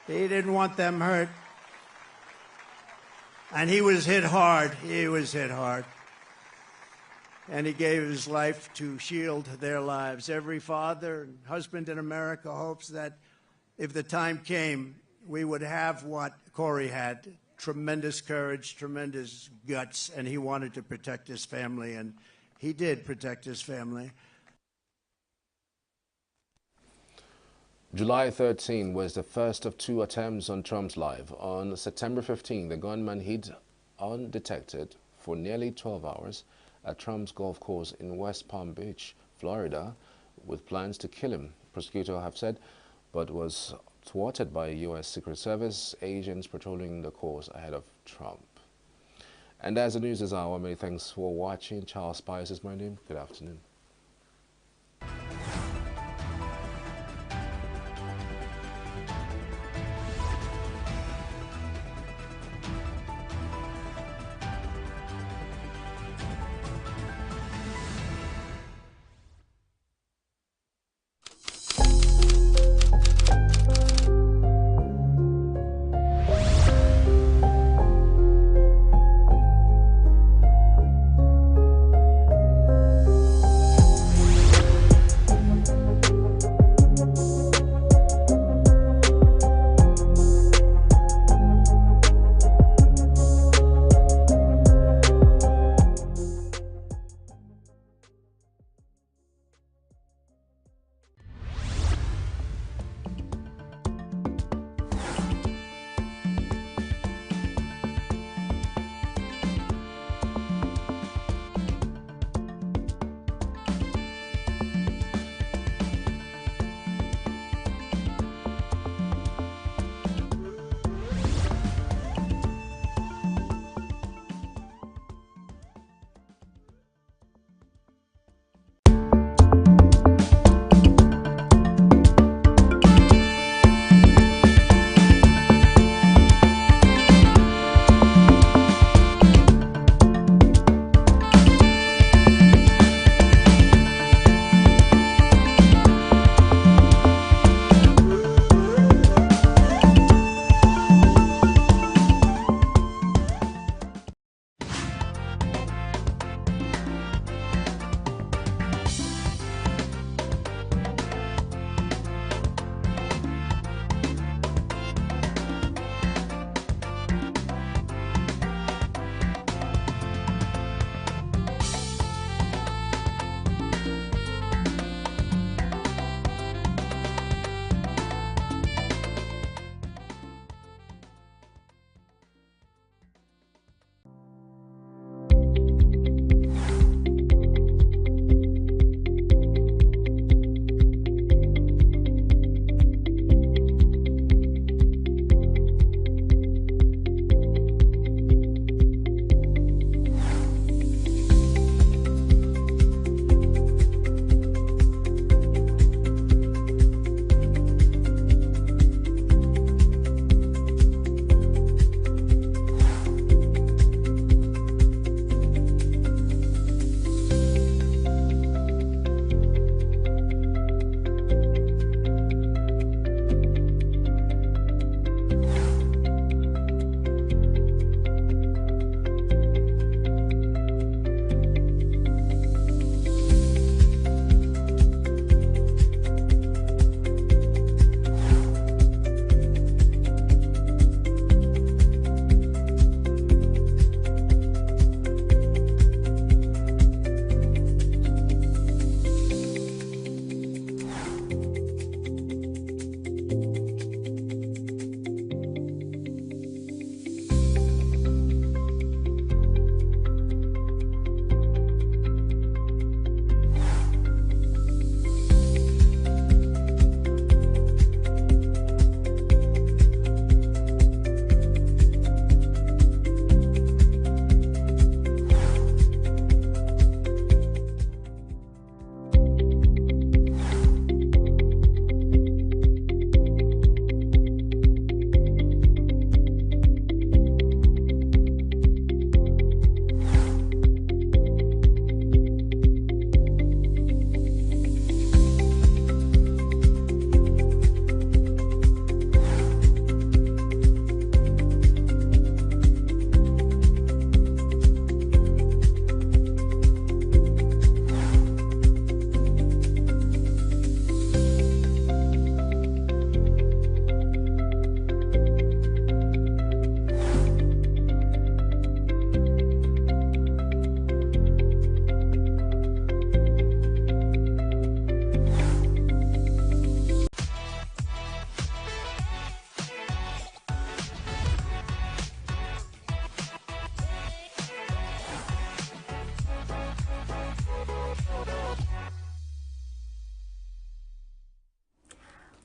He didn't want them hurt. And he was hit hard. He was hit hard. And he gave his life to shield their lives. Every father and husband in America hopes that if the time came, we would have what Corey had. Tremendous courage, tremendous guts, and he wanted to protect his family, and he did protect his family. July 13 was the first of two attempts on Trump's life. On September 15, the gunman hid undetected for nearly 12 hours at Trump's golf course in West Palm Beach, Florida, with plans to kill him, prosecutors have said, but was thwarted by U.S. Secret Service agents patrolling the course ahead of Trump. And as the news is hour, many thanks for watching. Charles Pius is my name. Good afternoon.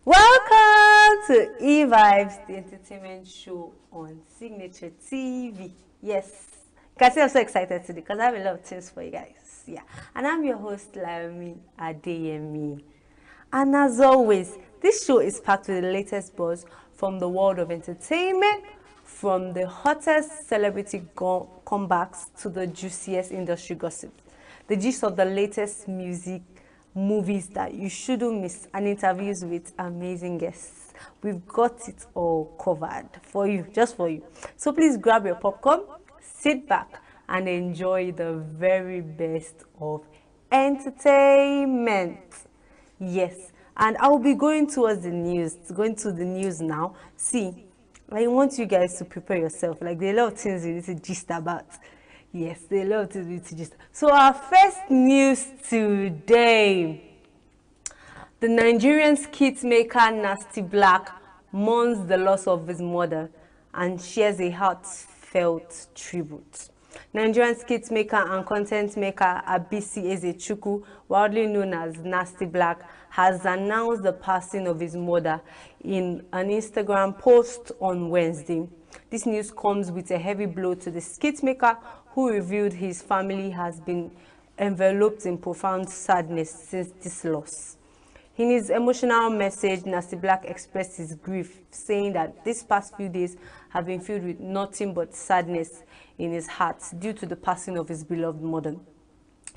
Welcome to E-Vibes, the entertainment show on Signature TV. Yes, you can see I'm so excited today because I have a lot of things for you guys. Yeah, and I'm your host, Laomi Adeyemi. And as always, this show is packed with the latest buzz from the world of entertainment, from the hottest celebrity comebacks to the juiciest industry gossip. The gist of the latest music, movies that you shouldn't miss, and interviews with amazing guests. We've got it all covered for you, just for you. So please grab your popcorn, sit back, and enjoy the very best of entertainment. Yes, and I'll be going towards the news, now. See, I want you guys to prepare yourself. Like, there are a lot of things you need to gist about. Yes, there are a lot of things you need to gist. So our first news today. The Nigerian skit maker Nasty Black mourns the loss of his mother and shares a heartfelt tribute. Nigerian skit maker and content maker Abisi Ezechukwu, widely known as Nasty Black, has announced the passing of his mother in an Instagram post on Wednesday. This news comes with a heavy blow to the skit maker, who revealed his family has been enveloped in profound sadness since this loss. In his emotional message, Nasty Black expressed his grief, saying that these past few days have been filled with nothing but sadness in his heart due to the passing of his beloved mother.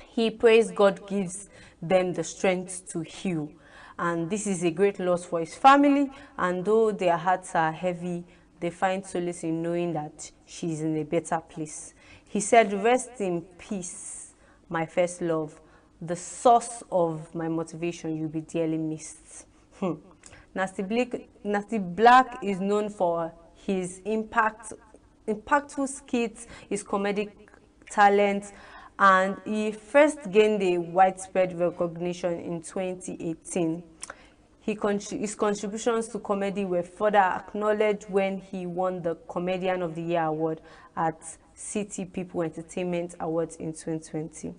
He prays God gives them the strength to heal. And this is a great loss for his family, and though their hearts are heavy, they find solace in knowing that she's in a better place. He said, "Rest in peace, my first love. The source of my motivation, you'll be dearly missed." Nasty Black is known for his impactful skits, his comedic talent, and he first gained a widespread recognition in 2018. His contributions to comedy were further acknowledged when he won the Comedian of the Year award at City People Entertainment Awards in 2020.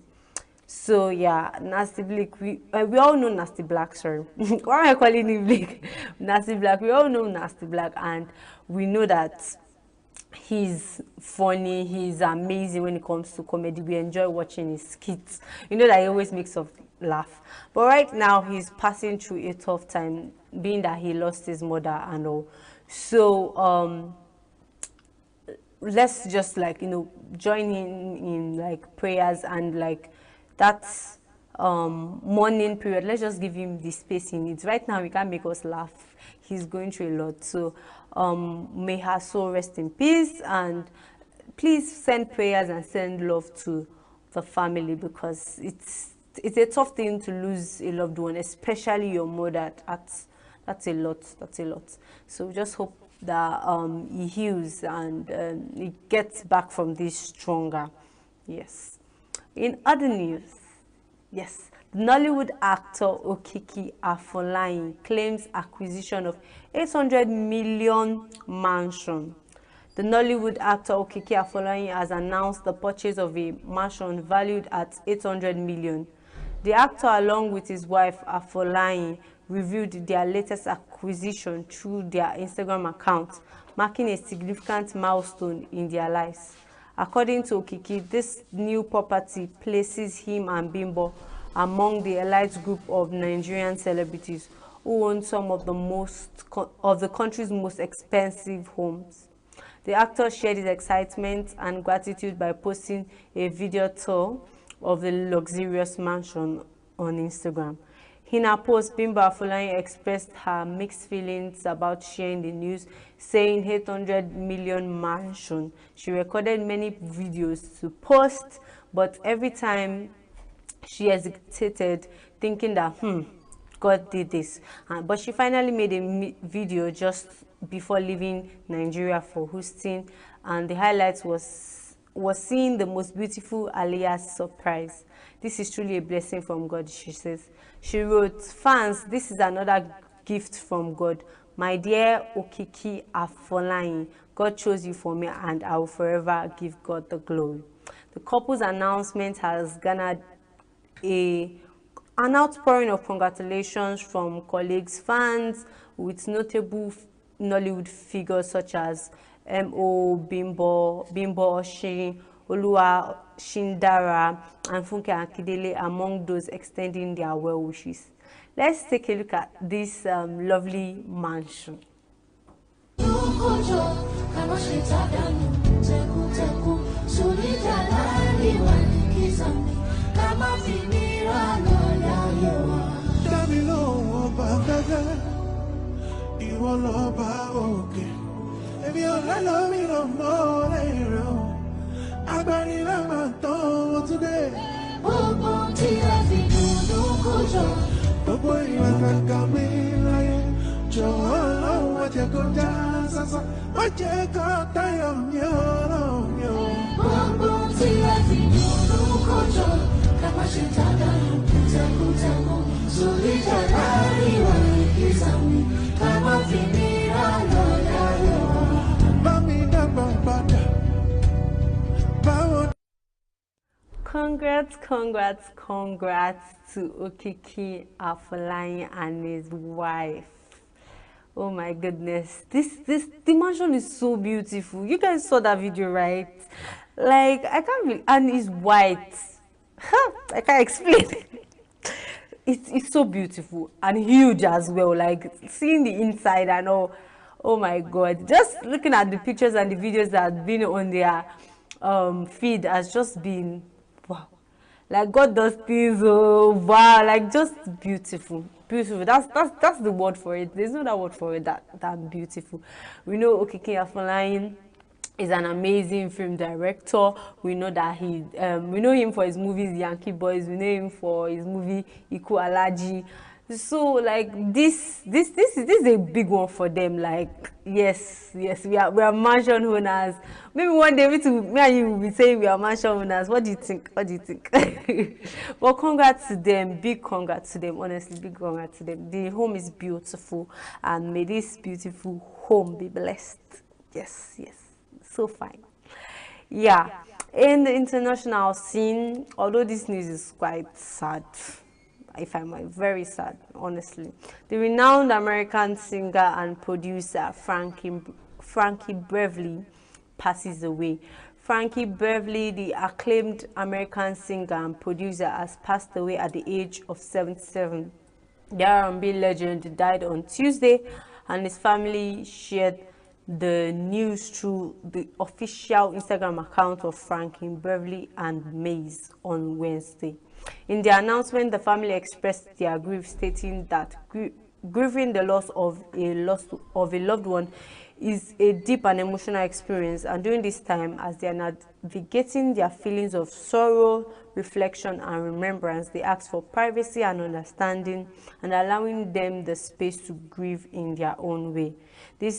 So yeah, Nasty Black, we all know Nasty Black, sorry. Why am I calling him Black? Nasty Black, we all know Nasty Black, and we know that he's funny, he's amazing when it comes to comedy. We enjoy watching his skits. You know that he always makes us laugh. But right now, he's passing through a tough time, being that he lost his mother and all. So, let's just, like, join in like prayers and like that mourning period. Let's just give him the space he needs. Right now, he can't make us laugh. He's going through a lot. So may her soul rest in peace, and please send prayers and send love to the family, because it's a tough thing to lose a loved one, especially your mother. That's a lot. So we just hope that he heals and he gets back from this stronger. Yes. In other news, yes, Nollywood actor Okiki Afolayan claims acquisition of 800 million mansion. The Nollywood actor Okiki Afolayan has announced the purchase of a mansion valued at 800 million. The actor, along with his wife Afolayan, revealed their latest acquisition through their Instagram account, marking a significant milestone in their lives. According to Okiki, this new property places him and Bimbo among the elite group of Nigerian celebrities who own some of the country's most expensive homes. The actor shared his excitement and gratitude by posting a video tour of the luxurious mansion on Instagram. In her post, Bimbo Afolayan expressed her mixed feelings about sharing the news, saying 800 million mansion. She recorded many videos to post, but every time she hesitated, thinking that, God did this. But she finally made a video just before leaving Nigeria for Houston, and the highlights was seeing the most beautiful Aliyah's surprise. This is truly a blessing from God, she says. She wrote, "Fans, this is another gift from God. My dear Okiki Afolayan, God chose you for me, and I will forever give God the glory." The couple's announcement has garnered an An outpouring of congratulations from colleagues, fans, with notable Nollywood figures such as M.O. Bimbo Oshin, Olua Shindara, and Funke Akindele among those extending their well wishes. Let's take a look at this lovely mansion. Congrats to Okiki Afolayan and his wife. Oh my goodness, the mansion is so beautiful. You guys saw that video, right? Like, I can't really, and it's white. I can't explain. It's so beautiful and huge as well. Like, seeing the inside and all. Oh my God, just looking at the pictures and the videos that have been on their feed has just been wow. Like, God does things, oh wow, like, just beautiful. That's the word for it. There's no other word for it that beautiful. We know Okiki Afolayan is an amazing film director. We know that we know him for his movies Yankee Boys. We know him for his movie Iku Alaji. So like this is a big one for them. Like, yes, we are mansion owners. Maybe one day me and you will be saying we are mansion owners. What do you think? Well, congrats to them, big congrats to them, honestly, big congrats to them. The home is beautiful, and may this beautiful home be blessed. Yes, so fine. Yeah, in the international scene, although this news is quite sad, if I'm very sad, honestly. The renowned American singer and producer Frankie Beverly passes away. Frankie Beverly, the acclaimed American singer and producer, has passed away at the age of 77. The R&B legend died on Tuesday, and his family shared the news through the official Instagram account of Frankie Beverly and Mays on Wednesday. In the announcement, the family expressed their grief, stating that grieving the loss of a loved one is a deep and emotional experience, and during this time, as they are navigating their feelings of sorrow, reflection, and remembrance, they ask for privacy and understanding, and allowing them the space to grieve in their own way. The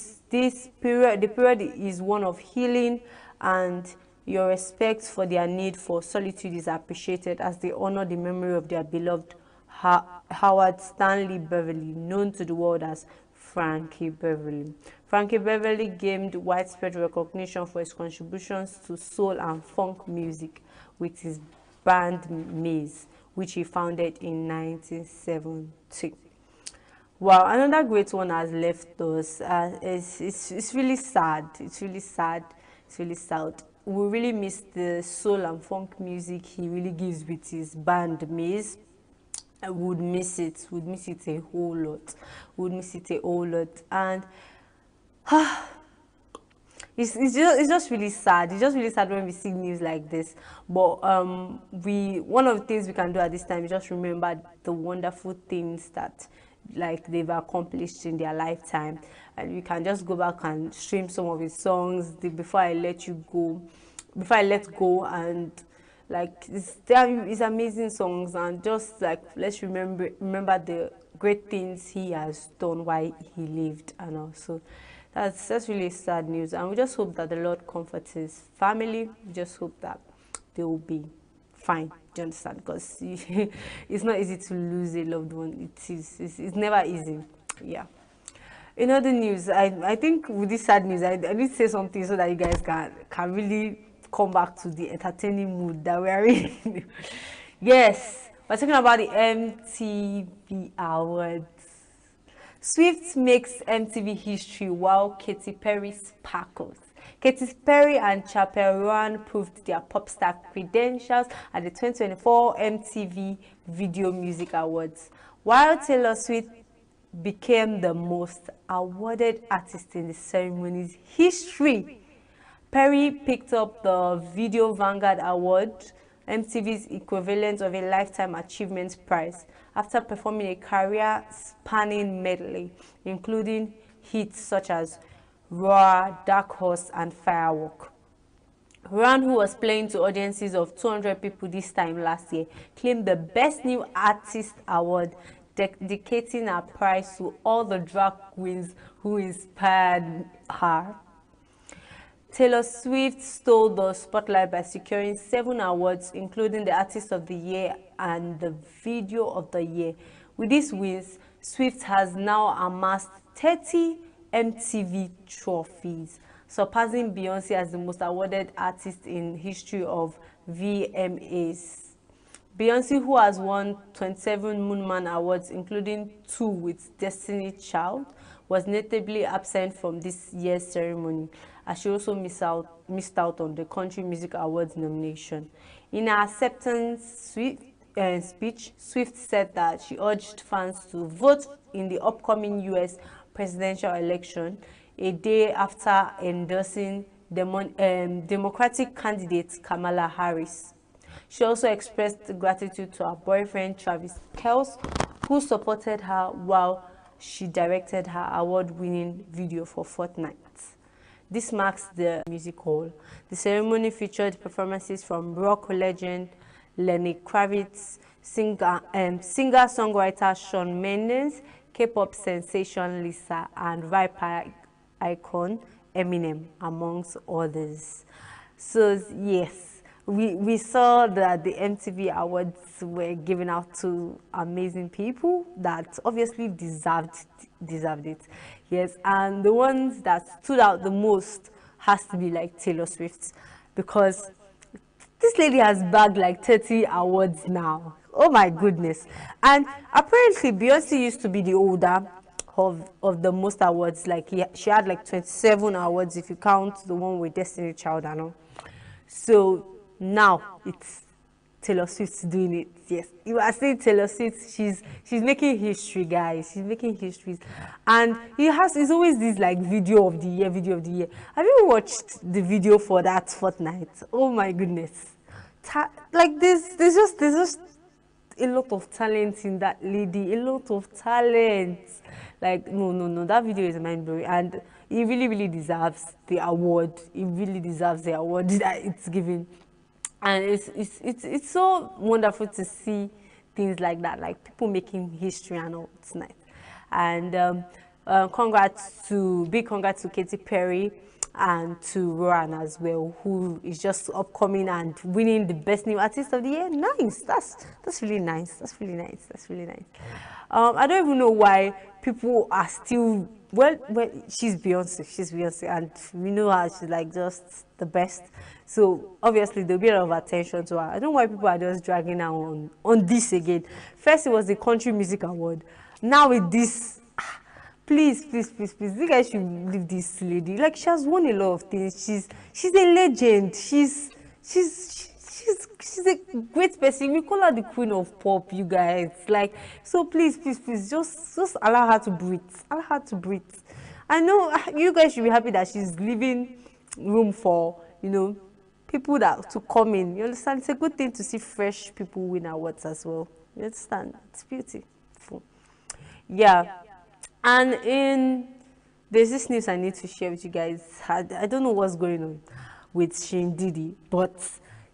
period is one of healing, and your respect for their need for solitude is appreciated as they honor the memory of their beloved Howard Stanley Beverly, known to the world as Frankie Beverly. Frankie Beverly gained widespread recognition for his contributions to soul and funk music with his band Maze, which he founded in 1970. Wow, another great one has left us. It's really sad. It's really sad. We really miss the soul and funk music he really gives with his band Maze. I would miss it. Would miss it a whole lot. And it's just really sad. It's just really sad when we see news like this. But one of the things we can do at this time is just remember the wonderful things that like they've accomplished in their lifetime, and you can just go back and stream some of his songs. Before I Let Go, and like it's amazing songs, and just like let's remember the great things he has done while he lived. And also that's really sad news, and we just hope that the Lord comforts his family. We just hope that they will be fine. Do you understand? Because it's not easy to lose a loved one. It's never easy. Yeah. In other news, I think with this sad news, I need to say something so that you guys can really come back to the entertaining mood that we are in. Yes, We're talking about the MTV Awards. Swift makes MTV history while Katy Perry sparkles. Katy Perry and Chappell Roan proved their pop star credentials at the 2024 MTV Video Music Awards, while Taylor Swift became the most awarded artist in the ceremony's history. Perry picked up the Video Vanguard Award, MTV's equivalent of a Lifetime Achievement Prize, after performing a career-spanning medley, including hits such as Roar, Dark Horse, and Firework. Roan, who was playing to audiences of 200 people this time last year, claimed the Best New Artist Award, dedicating her prize to all the drag queens who inspired her. Taylor Swift stole the spotlight by securing 7 awards, including the Artist of the Year and the Video of the Year. With these wins, Swift has now amassed 30 MTV trophies, surpassing Beyonce as the most awarded artist in history of VMAs. Beyonce, who has won 27 Moonman Awards, including 2 with Destiny's Child, was notably absent from this year's ceremony, as she also missed out on the Country Music Awards nomination. In her acceptance speech, Swift said that she urged fans to vote in the upcoming U.S. presidential election, a day after endorsing Democratic candidate Kamala Harris. She also expressed gratitude to her boyfriend Travis Kelce, who supported her while she directed her award-winning video for Fortnite. This marks the music hall. The ceremony featured performances from rock legend Lenny Kravitz, singer-songwriter Shawn Mendes, K-pop sensation Lisa, and rapper icon Eminem, amongst others. So yes, we saw that the MTV Awards were given out to amazing people that obviously deserved it. Yes, and the ones that stood out the most has to be like Taylor Swift, because this lady has bagged like 30 awards now. Oh my goodness. And apparently Beyonce used to be the older of the most awards. Like she had like 27 awards if you count the one with Destiny Child and all. So now it's Taylor Swift doing it. Yes, you are saying Taylor Swift, she's making history, guys. She's making histories, and it's always this like video of the year. Have you watched the video for that Fortnite? Oh my goodness, like there's just a lot of talent in that lady, a lot of talent. Like no, that video is mind-blowing, and it really deserves the award. It really deserves the award that it's given. And it's so wonderful to see things like that, like people making history and all. It's nice. And big congrats to Katy Perry and to Roan as well, who is just upcoming and winning the Best New Artist of the Year. Nice. That's really nice. That's really nice. I don't even know why people are still well, she's Beyonce, and we know her, she's like just the best. So obviously there'll be a lot of attention to her. I don't know why people are just dragging her on this again. First it was the Country Music Award. Now with this, please, you guys should leave this lady. Like, she has won a lot of things. She's a legend. She's a great person. We call her the queen of pop, you guys. Like, so please, just allow her to breathe. Allow her to breathe. I know you guys should be happy that she's leaving room for, people to come in. You understand? It's a good thing to see fresh people win awards as well. You understand? It's beautiful. Yeah. And there's this news I need to share with you guys. I don't know what's going on with Shin Diddy, but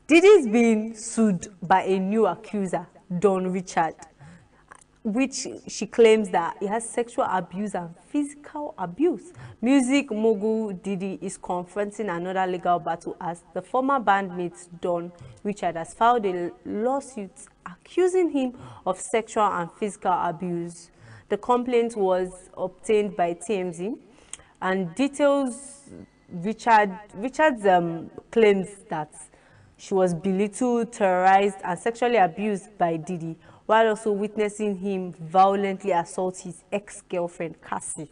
Diddy's being sued by a new accuser, Don Richard, which she claims that he has sexual abuse and physical abuse. Music mogul Diddy is confronting another legal battle as the former bandmate Don Richard has filed a lawsuit accusing him of sexual and physical abuse. The complaint was obtained by TMZ, and details Richard's claims that She was belittled, terrorized, and sexually abused by Diddy, while also witnessing him violently assault his ex-girlfriend, Cassie.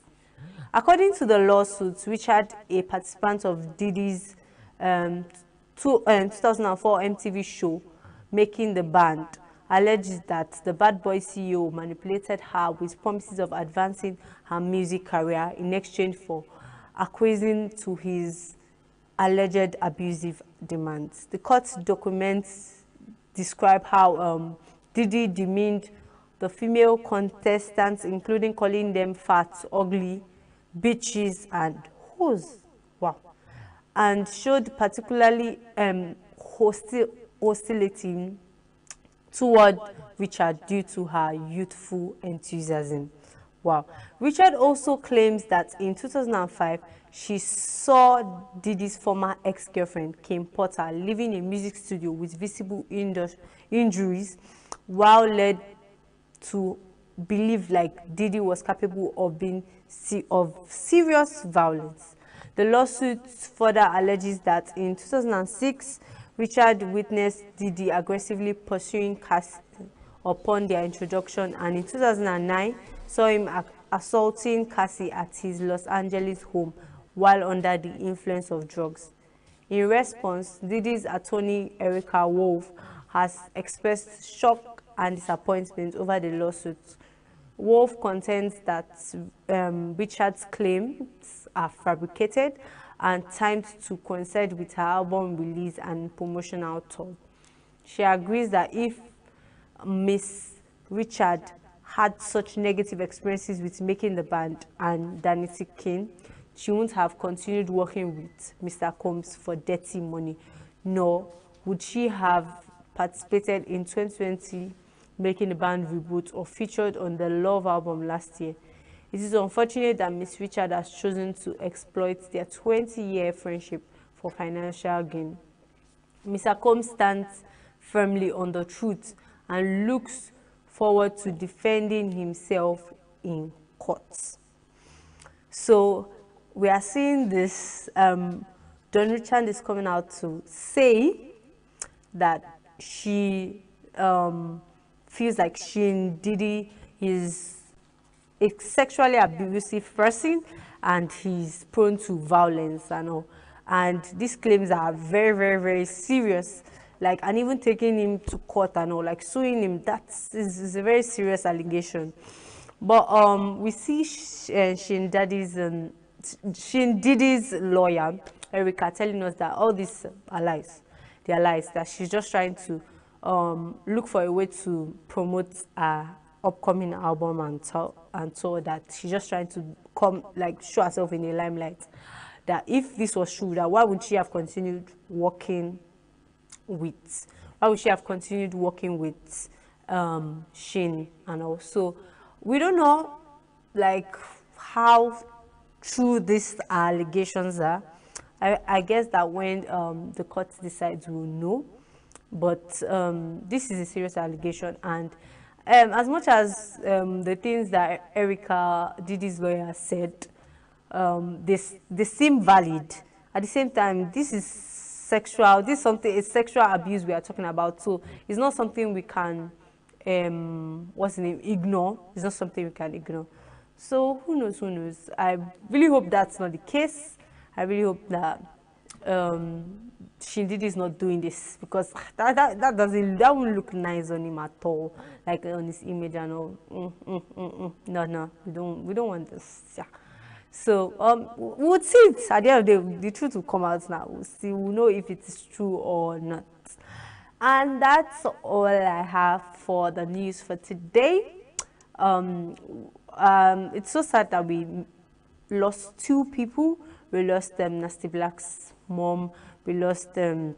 According to the lawsuit, Richard, a participant of Diddy's 2004 MTV show, Making the Band, alleges that the Bad Boy CEO manipulated her with promises of advancing her music career in exchange for acquiescing to his alleged abusive demands. The court documents describe how Diddy demeaned the female contestants, including calling them fat, ugly, bitches, and hoes. Wow. And showed particularly hostility toward Richard due to her youthful enthusiasm. Wow. Richard also claims that in 2005, she saw Diddy's former ex-girlfriend, Kim Porter, living in a music studio with visible injuries, while led to believe like Diddy was capable of being of serious violence. The lawsuit further alleges that in 2006, Richard witnessed Diddy aggressively pursuing Cassie upon their introduction, and in 2009 saw him assaulting Cassie at his Los Angeles home while under the influence of drugs. In response, Diddy's attorney Erica Wolf has expressed shock and disappointment over the lawsuit. Wolf contends that Richard's claims are fabricated and timed to coincide with her album release and promotional tour. She agrees that if Miss Richard had such negative experiences with Making the Band and Danity Kane, she wouldn't have continued working with Mr. Combs for dirty money, nor would she have participated in 2020 Making the Band reboot or featured on the Love album last year. It is unfortunate that Miss Richard has chosen to exploit their 20-year friendship for financial gain. Mr. Combs stands firmly on the truth and looks forward to defending himself in court. So we are seeing this. Don Richard is coming out to say that she feels like Shin Diddy is a sexually abusive person and he's prone to violence and all. And these claims are very, very, very serious. Like, and even taking him to court and all, like suing him, that is a very serious allegation. But we see Shin Diddy's lawyer, Erica, telling us that all these are lies. They are lies, that she's just trying to look for a way to promote her upcoming album and so that she's just trying to show herself in the limelight. That if this was true, that why would she have continued working with? Why would she have continued working with Shin? And also, we don't know like how true these allegations are. I guess that when the court decides, we'll know. But this is a serious allegation, and as much as the things that Erica Diddy's lawyer said, they seem valid. At the same time, this is sexual. This is something. It's sexual abuse we are talking about. So it's not something we can ignore. It's not something we can ignore. So who knows? Who knows? I really hope that's not the case. I really hope that Shin Diddy is not doing this, because that won't look nice on him at all, like on his image and all. No, we don't want this. Yeah. So we'll see it at the end of the day. The truth will come out now. We'll see. We'll know if it is true or not. And that's all I have for the news for today. It's so sad that we lost two people. We lost Nasty Black's mom. We lost the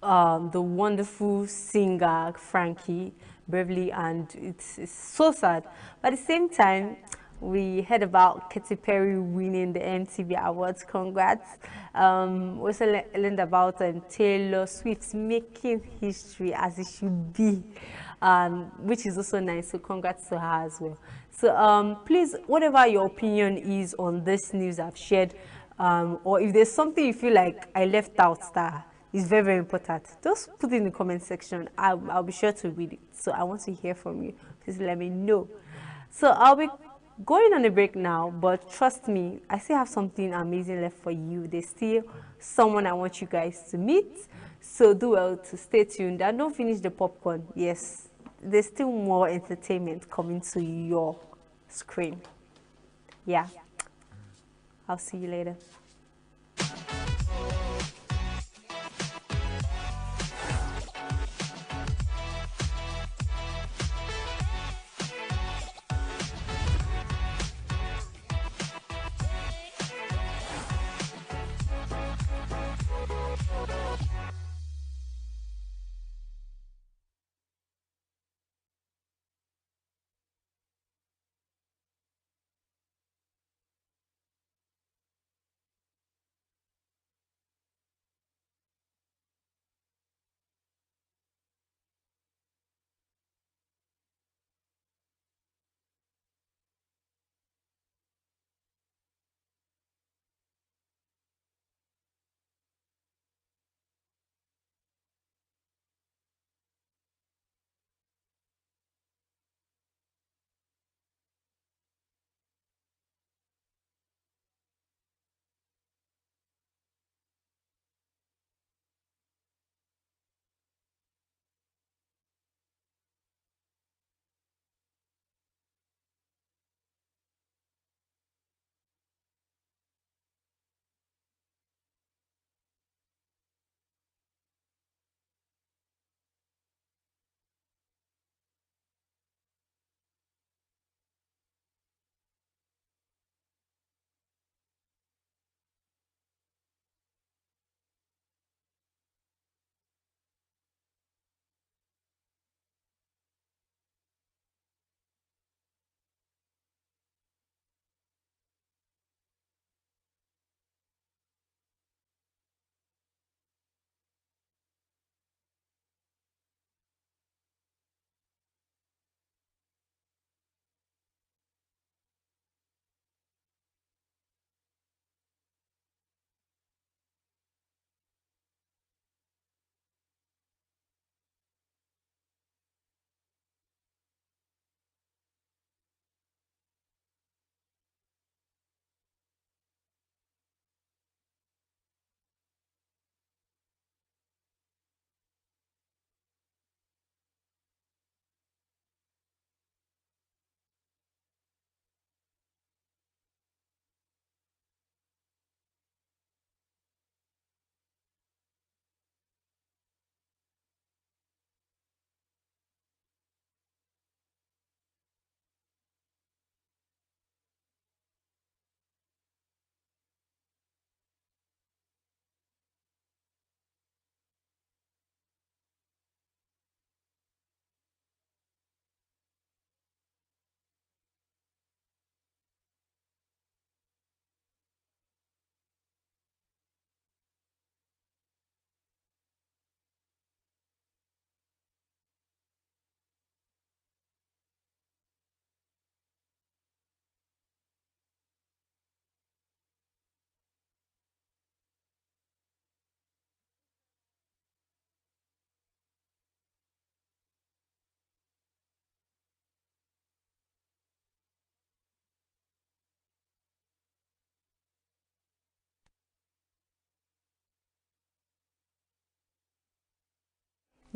wonderful singer Frankie Beverly, and it's so sad. But at the same time, we heard about Katy Perry winning the MTV Awards. Congrats. We also learned about Taylor Swift making history as it should be, which is also nice. So congrats to her as well. So please, whatever your opinion is on this news I've shared, or if there's something you feel like I left out that It's very, very important. Just put it in the comment section. I'll be sure to read it. So I want to hear from you. Please let me know. So I'll be going on a break now, but trust me, I still have something amazing left for you. There's still someone I want you guys to meet. So do well to stay tuned and don't finish the popcorn. Yes, there's still more entertainment coming to your screen. Yeah. I'll see you later.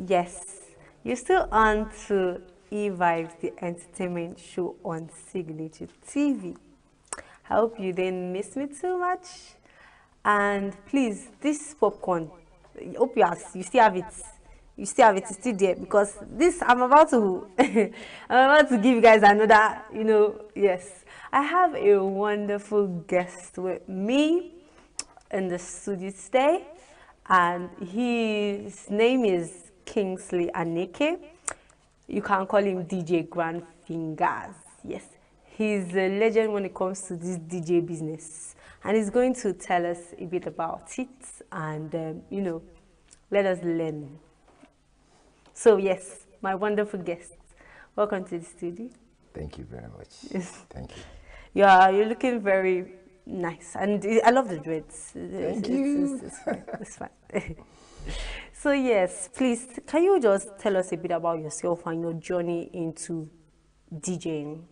Yes, you're still on to E-Vibes, the entertainment show on Signature TV. I hope you didn't miss me too much. And please, this popcorn, I hope you still have it. You still have it, it's still there because this I'm about to I'm about to give you guys another, yes. I have a wonderful guest with me in the studio today, and his name is Kingsley Aneke. You can call him DJ Grand Fingers. Yes, he's a legend when it comes to this DJ business, and he's going to tell us a bit about it and let us learn. So yes, my wonderful guest, welcome to the studio. Thank you very much. Yes. Thank you. You're looking very nice, and I love the dreads. Thank you. It's fine. It's fine. So yes, please, can you just tell us a bit about yourself and your journey into DJing?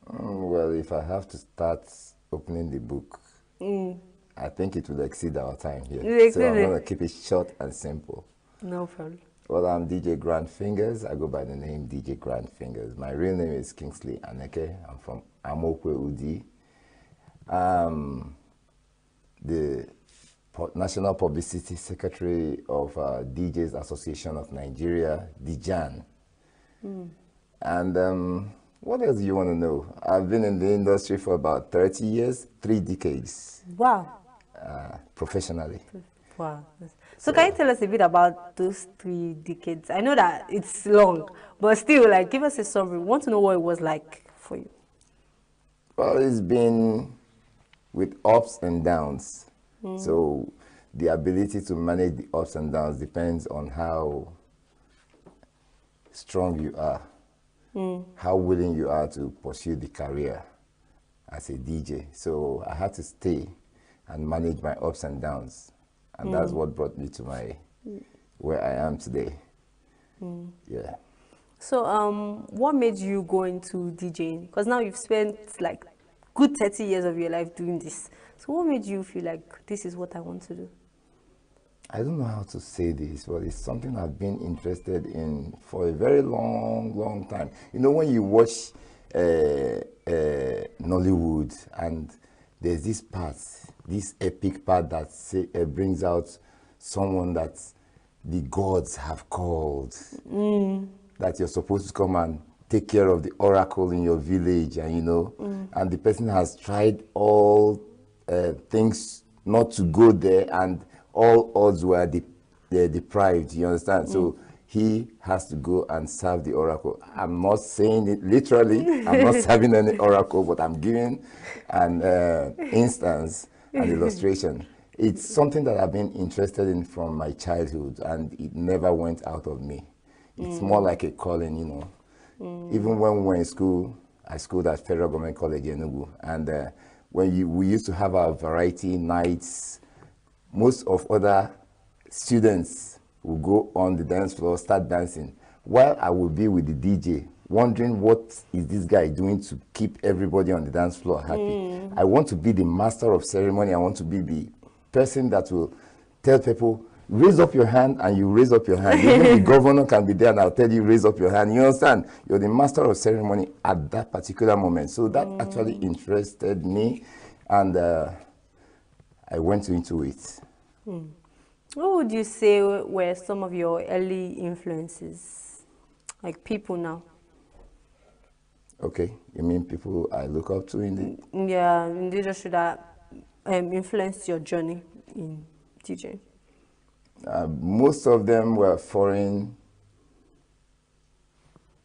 Well, if I have to start opening the book, I think it will exceed our time here. So I'm going to keep it short and simple. No problem. Well, I'm DJ Grand Fingers. I go by the name DJ Grand Fingers. My real name is Kingsley Aneke. I'm from Amokwe Udi. The National Publicity Secretary of DJs Association of Nigeria, DJAN. And what else do you want to know? I've been in the industry for about 30 years, 3 decades. Wow. Professionally. Wow. So can you tell us a bit about those 3 decades? I know that it's long, but still, like, give us a summary. We want to know what it was like for you. Well, it's been with ups and downs. So the ability to manage the ups and downs depends on how strong you are, how willing you are to pursue the career as a DJ. So I had to stay and manage my ups and downs. And that's what brought me to where I am today. Yeah. So what made you go into DJing? Because now you've spent like good 30 years of your life doing this. So what made you feel like this is what I want to do? I don't know how to say this, but it's something I've been interested in for a very long time. You know, when you watch Nollywood and there's this part, this epic part that brings out someone that the gods have called, that you're supposed to come and take care of the oracle in your village, and you know, and the person has tried all things not to go there, and all odds were deprived, you understand? So he has to go and serve the oracle. I'm not saying it literally, I'm not serving any oracle, but I'm giving an instance, an illustration. It's something that I've been interested in from my childhood, and it never went out of me. It's more like a calling, you know. Even when we were in school, I schooled at Federal Government College, ENUGU, and when we used to have our variety nights, most of other students would go on the dance floor, start dancing, while I would be with the DJ, wondering what is this guy doing to keep everybody on the dance floor happy. I want to be the master of ceremony. I want to be the person that will tell people, raise up your hand, and you raise up your hand. Even the governor can be there and I'll tell you, raise up your hand. You understand? You're the master of ceremony at that particular moment. So that actually interested me, and I went into it. What would you say were some of your early influences, like people now? Okay, you mean people I look up to in the... Yeah, in the industry that influenced your journey in DJing? Most of them were foreign.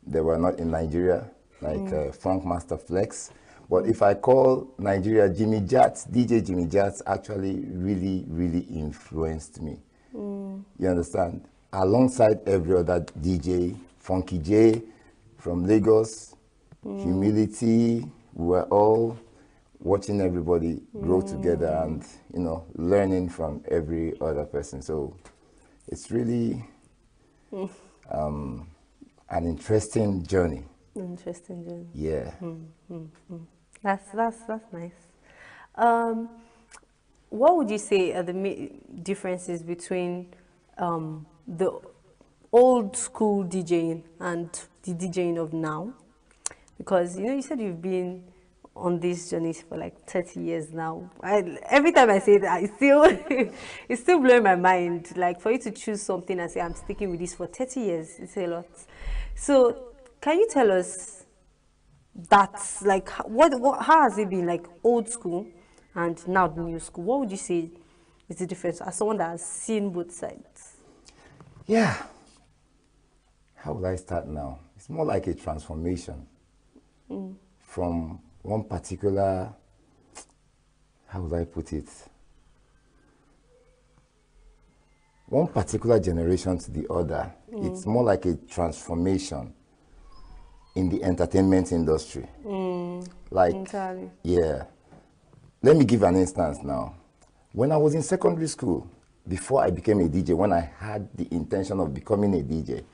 They were not in Nigeria, like Funk Master Flex. But if I call Nigeria, Jimmy Jats, DJ Jimmy Jats actually really influenced me. You understand? Alongside every other DJ, Funky J from Lagos, Humility, we were all watching everybody grow together and, you know, learning from every other person. So it's really an interesting journey. Interesting journey. Yeah. That's nice. What would you say are the differences between the old school DJing and the DJing of now? Because, you know, you said you've been on this journey for like 30 years now. Every time I say that, it's still blowing my mind. Like, for you to choose something and say, I'm sticking with this for 30 years, it's a lot. So, can you tell us that, like, how has it been, like, old school and now the new school? What would you say is the difference as someone that has seen both sides? Yeah. How will I start now? It's more like a transformation from one particular, how would I put it? One particular generation to the other. It's more like a transformation in the entertainment industry. Like, entirely. Yeah. Let me give an instance now. When I was in secondary school, before I became a DJ, when I had the intention of becoming a DJ,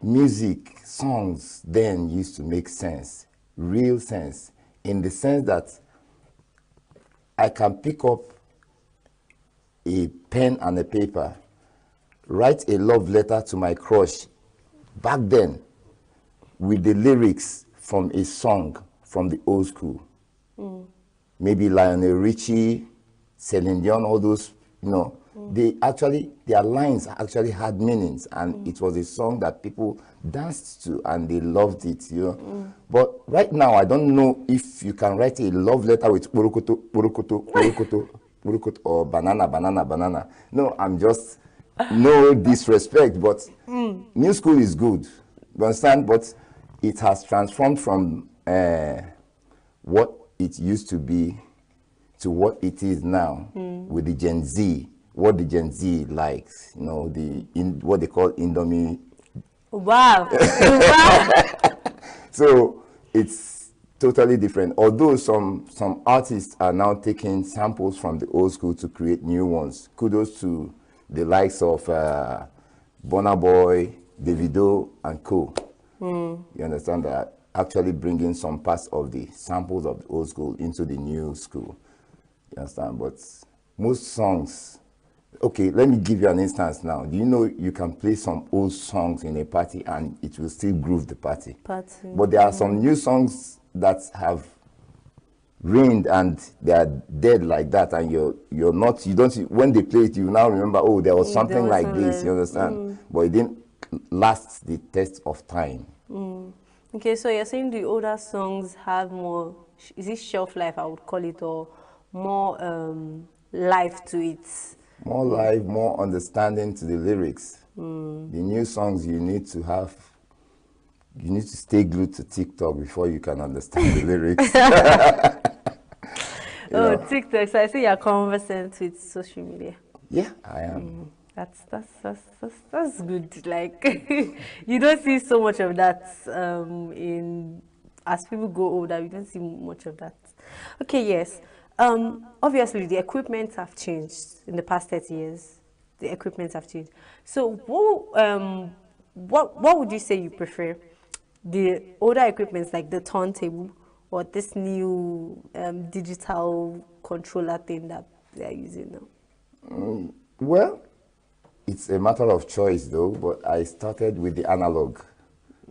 music, songs then used to make sense, real sense, in the sense that I can pick up a pen and a paper, write a love letter to my crush back then with the lyrics from a song from the old school. Maybe Lionel Richie, Celine Dion, all those, you know, their lines actually had meanings, and it was a song that people danced to and they loved it, you know. But right now, I don't know if you can write a love letter with urukutu, urukutu, urukutu, urukutu, or banana, banana, banana. No, I'm just, no disrespect, but new school is good, you understand? But it has transformed from what it used to be to what it is now with the Gen Z, what the Gen Z likes, you know, what they call Indomie. Wow. So it's totally different. Although some artists are now taking samples from the old school to create new ones. Kudos to the likes of Burna Boy, Davido, and co. You understand that? Actually bringing some parts of the samples of the old school into the new school. You understand? But most songs, okay, let me give you an instance now. Do you know you can play some old songs in a party and it will still groove the party? But there are some new songs that have reigned and they are dead like that, and you don't, when they play it, you now remember, oh, there was something like this, you understand? But it didn't last the test of time. Okay, so you're saying the older songs have more, is it shelf life, I would call it, or more life to it? More life, more understanding to the lyrics. The new songs, you need to stay glued to TikTok before you can understand the lyrics. Oh, TikTok, so I see you're conversant with social media. Yeah, I am. That's good. Like, you don't see so much of that as people go older. You don't see much of that. Okay, yes. Obviously, the equipment have changed in the past 30 years. The equipment have changed. So, what would you say you prefer? The older equipments like the turntable, or this new digital controller thing that they are using now? Well, it's a matter of choice though, but I started with the analog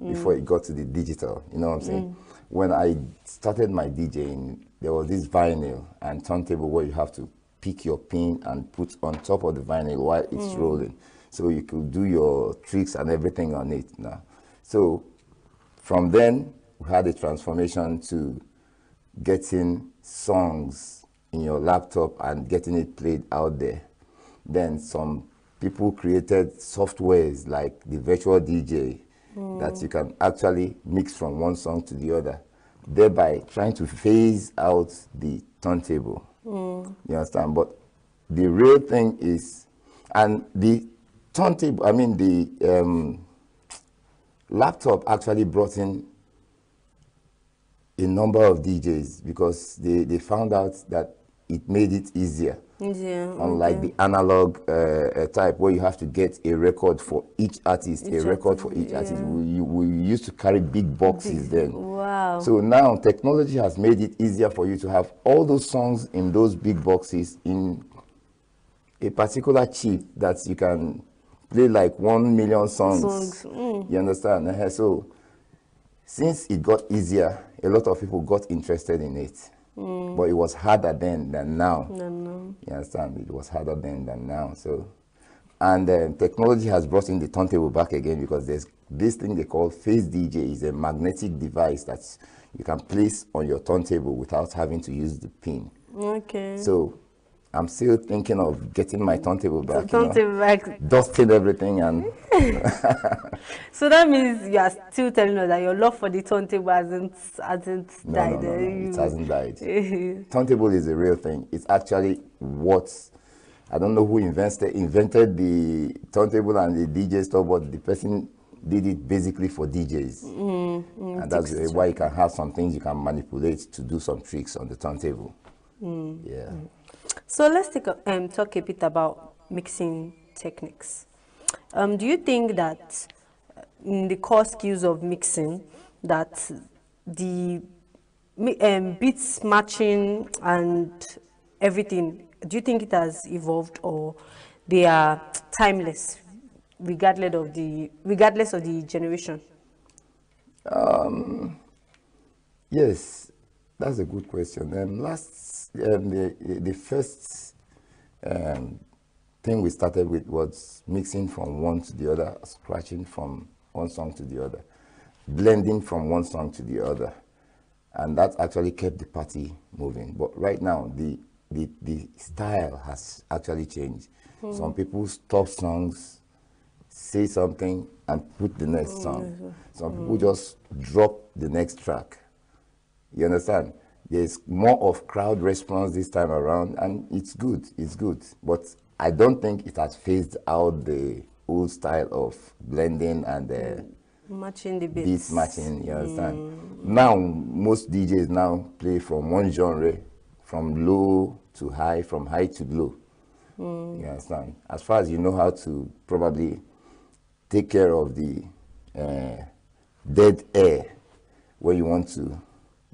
before it got to the digital, you know what I'm saying? When I started my DJing, there was this vinyl and turntable where you have to pick your pin and put on top of the vinyl while it's rolling. So you could do your tricks and everything on it now. So from then, we had a transformation to getting songs in your laptop and getting it played out there. Then some people created softwares like the virtual DJ that you can actually mix from one song to the other, thereby trying to phase out the turntable. You understand? But the real thing is, and the turntable, I mean the laptop actually brought in a number of DJs because they found out that it made it easier. Unlike the analog type where you have to get a record for each artist, we used to carry big boxes then. Wow. So now technology has made it easier for you to have all those songs in those big boxes in a particular chip that you can play like 1 million songs. You understand? So since it got easier, a lot of people got interested in it. But it was harder then than now. You understand? It was harder then than now. So, and technology has brought in the turntable back again because there's this thing they call phase DJ. Is a magnetic device that you can place on your turntable without having to use the pin. Okay. So I'm still thinking of getting my turntable back. Back. Dusting everything and. So that means you are still telling us that your love for the turntable hasn't died. No, it hasn't died. Turntable is a real thing. It's actually what, I don't know who invented the turntable and the DJ stuff, but the person did it basically for DJs. And that's why you can have some things you can manipulate to do some tricks on the turntable. So let's talk a bit about mixing techniques. Do you think that in the core skills of mixing, that the beats matching and everything, do you think it has evolved, or they are timeless, regardless of the generation? Yes, that's a good question. The first thing we started with was mixing from one to the other, scratching from one song to the other, blending from one song to the other, and that actually kept the party moving. But right now, the style has actually changed. Some people stop songs, say something, and put the next song. Some people just drop the next track. You understand? There's more of crowd response this time around, and it's good. It's good. But I don't think it has phased out the old style of blending and matching the beats. Beats matching, you understand? Now, most DJs now play from one genre, from low to high, from high to low. You understand? As far as you know how to probably take care of the dead air when you want to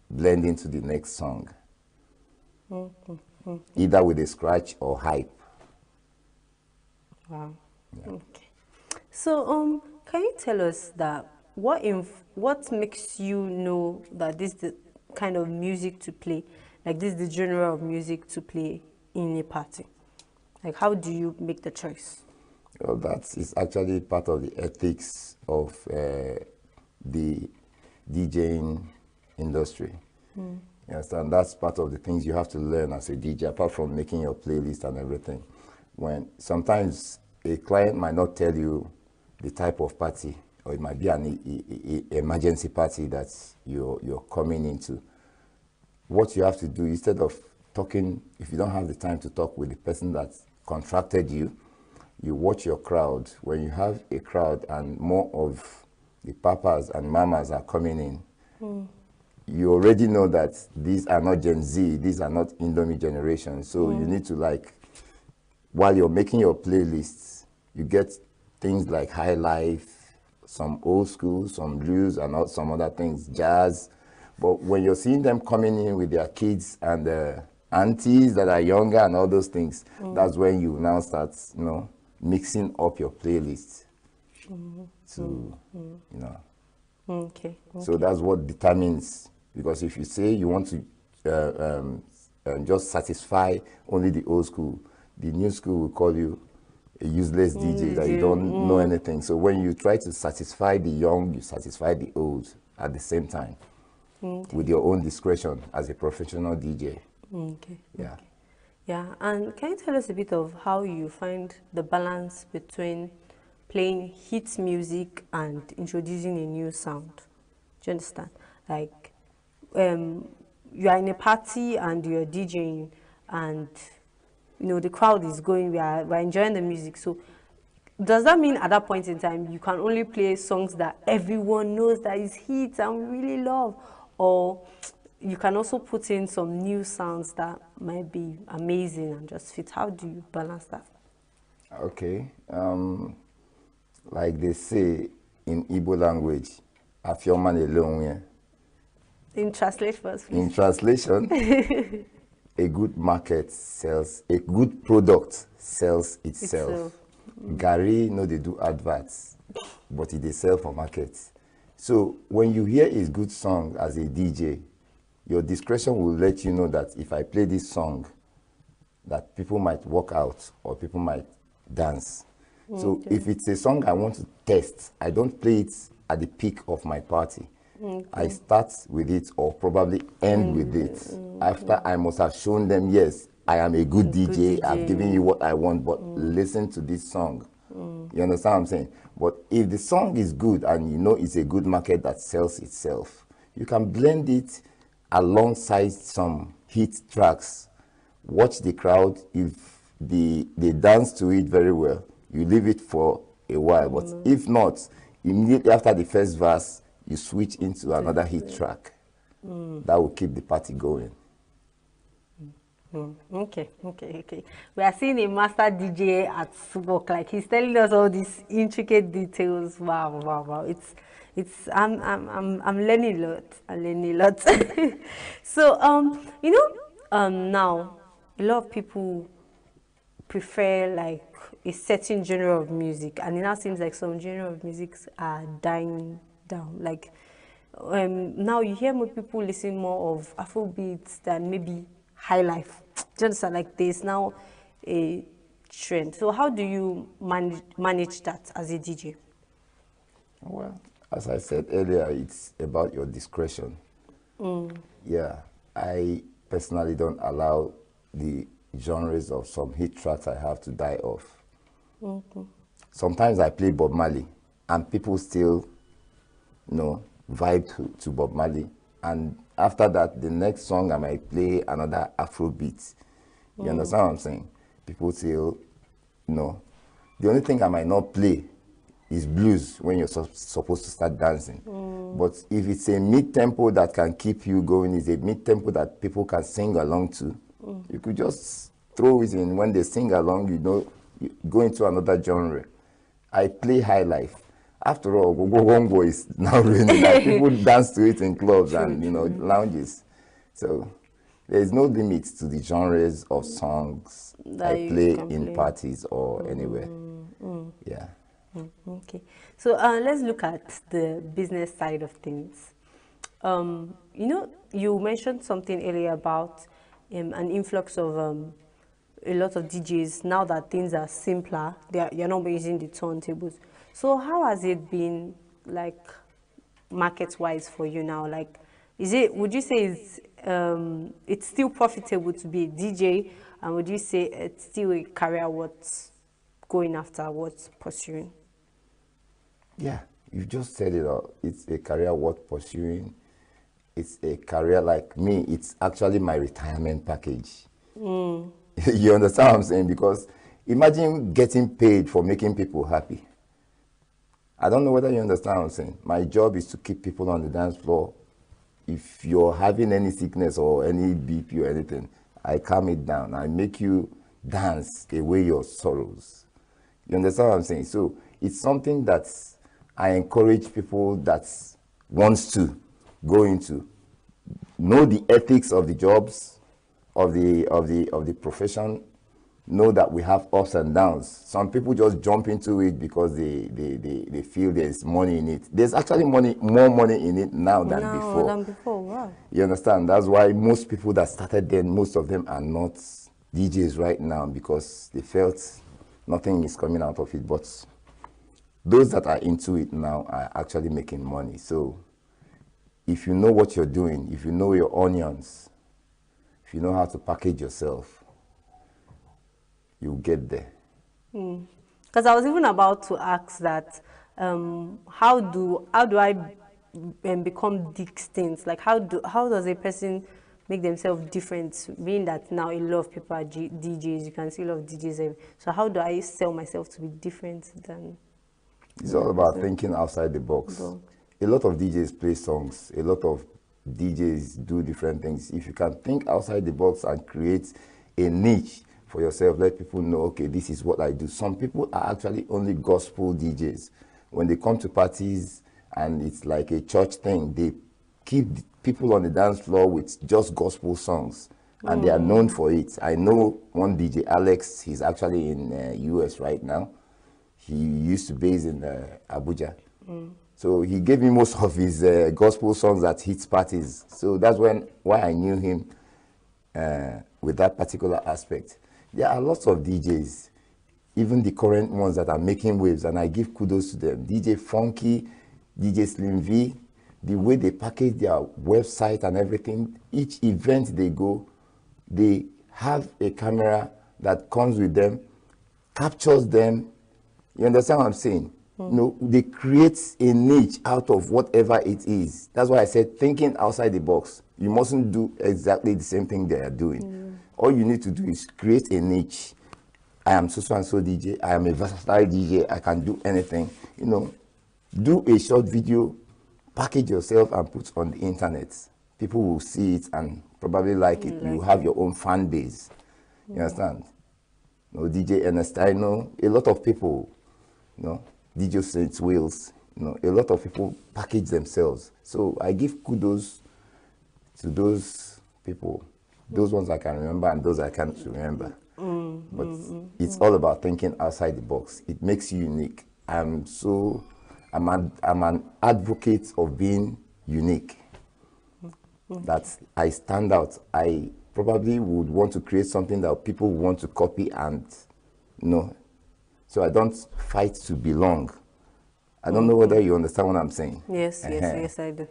blend into the next song, either with a scratch or hype. Wow. Yeah. Okay. So, can you tell us that what makes you know that this is the kind of music to play, like this is the genre of music to play in a party? Like, how do you make the choice? Well, that is actually part of the ethics of the DJing industry. You understand? That's part of the things you have to learn as a DJ, apart from making your playlist and everything. When sometimes a client might not tell you the type of party, or it might be an emergency party that you're coming into. What you have to do, instead of talking, if you don't have the time to talk with the person that contracted you, you watch your crowd. When you have a crowd and more of the papas and mamas are coming in, you already know that these are not Gen Z, these are not Indomie generation. So you need to, like, while you're making your playlists, you get things like high life, some old school, some blues, and some other things, jazz. But when you're seeing them coming in with their kids and aunties that are younger and all those things, that's when you now start, mixing up your playlist to, Okay. So that's what determines, because if you say you want to just satisfy only the old school, the new school will call you a useless DJ, that you don't know anything. So when you try to satisfy the young, you satisfy the old at the same time, with your own discretion as a professional DJ. Okay. Yeah. Okay. Yeah, and can you tell us a bit of how you find the balance between playing hit music and introducing a new sound? Do you understand? Like, you are in a party and you're DJing, and the crowd is going, we're enjoying the music. So does that mean at that point in time you can only play songs that everyone knows that is hits and really love, or you can also put in some new sounds that might be amazing and just fit? How do you balance that? Okay. Like they say in Igbo language, Afioman alone. In translation, please. In translation, a good market sells, a good product sells itself. Gary, they do adverts, but they sell for market. So when you hear a good song as a DJ, your discretion will let you know that if I play this song, that people might walk out or people might dance. So if it's a song I want to test, I don't play it at the peak of my party. I start with it or probably end with it. After I must have shown them, yes, I am a good DJ, I've given you what I want, but listen to this song. You understand what I'm saying? But if the song is good and you know it's a good market that sells itself, you can blend it alongside some hit tracks. Watch the crowd. If they dance to it very well, you leave it for a while. But if not, immediately after the first verse, you switch into another hit track. That will keep the party going. Okay. We are seeing a master DJ at work. Like he's telling us all these intricate details. Wow. I'm learning a lot. I'm learning a lot. So now a lot of people prefer like a certain genre of music, and it now seems like some genre of music are dying down. Like now you hear more people listen more of Afrobeats than maybe high life. Do you understand? Like there's now a trend. So how do you manage that as a DJ? Well, as I said earlier, it's about your discretion. Yeah, I personally don't allow the genres of some hit tracks I have to die off. Sometimes I play Bob Marley and people still, vibe to Bob Marley. And after that, the next song I might play another Afrobeat. You understand what I'm saying? People still, the only thing I might not play is blues when you're supposed to start dancing. But if it's a mid-tempo that can keep you going, it's a mid-tempo that people can sing along to, you could just throw it in. When they sing along, you go into another genre. I play high life. After all, Go is now raining. Like people dance to it in clubs and lounges. So there's no limit to the genres of songs that I play in parties or anywhere. Yeah. Okay. So let's look at the business side of things. You mentioned something earlier about an influx of a lot of DJs. Now that things are simpler, you're not using the turntables. So how has it been, like, market-wise for you now? Like, would you say it's still profitable to be a DJ, and would you say it's still a career worth going after, worth pursuing? Yeah, you just said it all. It's a career worth pursuing. It's a career like me. It's actually my retirement package. You understand what I'm saying? Because imagine getting paid for making people happy. I don't know whether you understand what I'm saying. My job is to keep people on the dance floor. If you're having any sickness or any BP or anything, I calm it down. I make you dance away your sorrows. You understand what I'm saying? So it's something that I encourage people that wants to go into, know the ethics of the jobs, of the profession, know that we have ups and downs. Some people just jump into it because they feel there's money in it. There's actually more money in it now than before. Wow. You understand? That's why most people that started then, most of them are not DJs right now, because they felt nothing is coming out of it. But those that are into it now are actually making money. So if you know what you're doing, if you know your onions, if you know how to package yourself, you'll get there. Because I was even about to ask that, how do I become distinct? Like how does a person make themselves different, being that now a lot of people are DJs, you can see a lot of DJs. So how do I sell myself to be different than... It's all about thinking outside the box. A lot of DJs play songs. A lot of DJs do different things. If you can think outside the box and create a niche for yourself, let people know, okay, this is what I do. Some people are actually only gospel DJs. When they come to parties and it's like a church thing, they keep people on the dance floor with just gospel songs, and they are known for it. I know one DJ, Alex, he's actually in US right now. He used to base in Abuja. So he gave me most of his gospel songs at hits parties. So that's why I knew him with that particular aspect. There are lots of DJs, even the current ones that are making waves, and I give kudos to them. DJ Funky, DJ Slim V, the way they package their website and everything. Each event they go, they have a camera that comes with them, captures them. You understand what I'm saying? They create a niche out of whatever it is. That's why I said thinking outside the box. You mustn't do exactly the same thing they are doing. All you need to do is create a niche. I am so and so DJ. I am a versatile DJ. I can do anything. Do a short video, package yourself and put on the internet. People will see it and probably like it. You have your own fan base. You understand? You know, DJ Ernest, I know a lot of people, you know, DJ St. Wales, you know, a lot of people package themselves. So I give kudos to those people, those ones I can remember and those I can't remember. But it's all about thinking outside the box. It makes you unique. I'm an advocate of being unique. That I stand out. I probably would want to create something that people want to copy and, you know, so I don't fight to belong. I don't know whether you understand what I'm saying. Yes, yes, I do.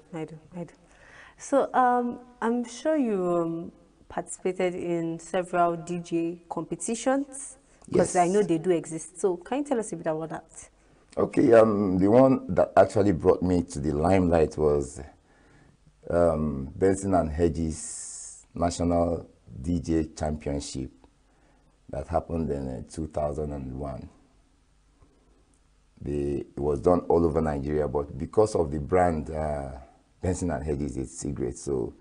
So I'm sure you participated in several DJ competitions, because I know they do exist. So can you tell us a bit about that? Okay, the one that actually brought me to the limelight was Benson and Hedges National DJ Championship that happened in 2001. It was done all over Nigeria, but because of the brand Benson and Hedges, it's cigarettes, so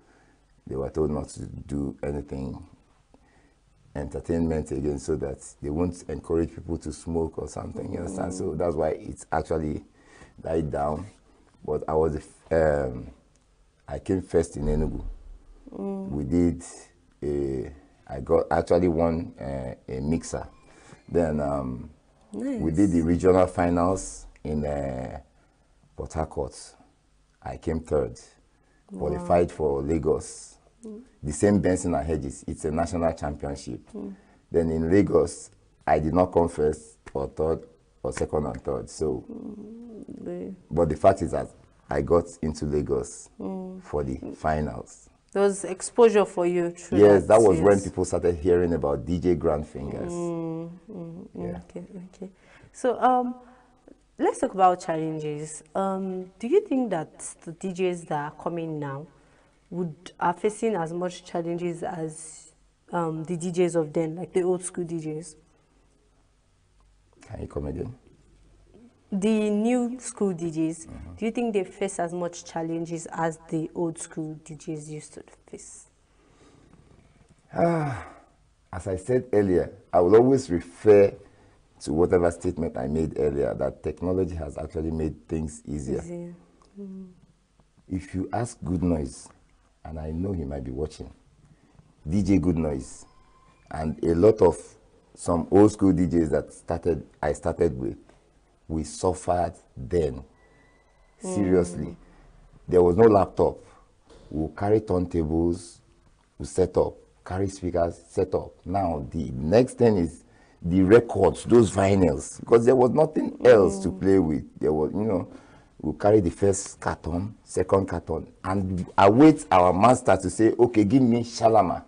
they were told not to do anything entertainment again, so that they won't encourage people to smoke or something, you understand? So that's why it's actually died down. But I came first in ENUGU. We did I actually won a mixer. Then we did the regional finals in Port Harcourt. I came third. Qualified for Lagos. The same Benson and Hedges. It's a national championship. Then in Lagos, I did not come first or third or second and third. So, but the fact is that I got into Lagos for the finals. There was exposure for you through Yes, that was when people started hearing about DJ Grand Fingers. Okay. So let's talk about challenges. Do you think that the DJs that are coming now are facing as much challenges as the DJs of then, like the old school DJs? Can you come again? The new school DJs, do you think they face as much challenges as the old school DJs used to face? As I said earlier, I will always refer to whatever statement I made earlier, that technology has actually made things easier. If you ask Good Noise, and I know he might be watching, DJ Good Noise, and a lot of some old school DJs that I started with, we suffered then. Seriously. There was no laptop. We'll carry turntables, we'll set up, carry speakers, set up. Now, the next thing is the records, those vinyls, because there was nothing else to play with. There was, you know, we'll carry the first carton, second carton, and await our master to say, okay, give me Shalama.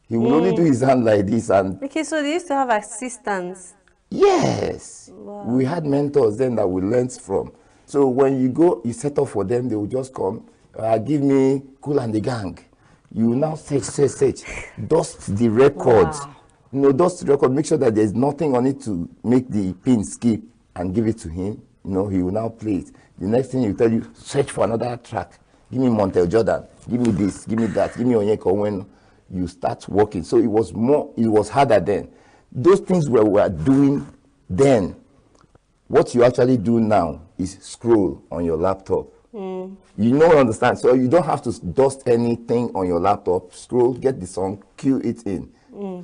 He will only do his hand like this. And okay, so they used to have assistants. Yes. Wow. We had mentors then that we learned from. So when you go, you set up for them, they will just come, give me Kool and the Gang. You now search, dust the records. Wow. You know, dust the record, make sure that there's nothing on it to make the pin skip, and give it to him. You know, he will now play it. The next thing he'll tell you, search for another track. Give me Montel Jordan, give me this, give me that, give me Onyeka. When you start working. So it was harder then. Those things we were doing then, what you actually do now is scroll on your laptop. You know, understand? So you don't have to dust anything on your laptop. Scroll, get the song, cue it in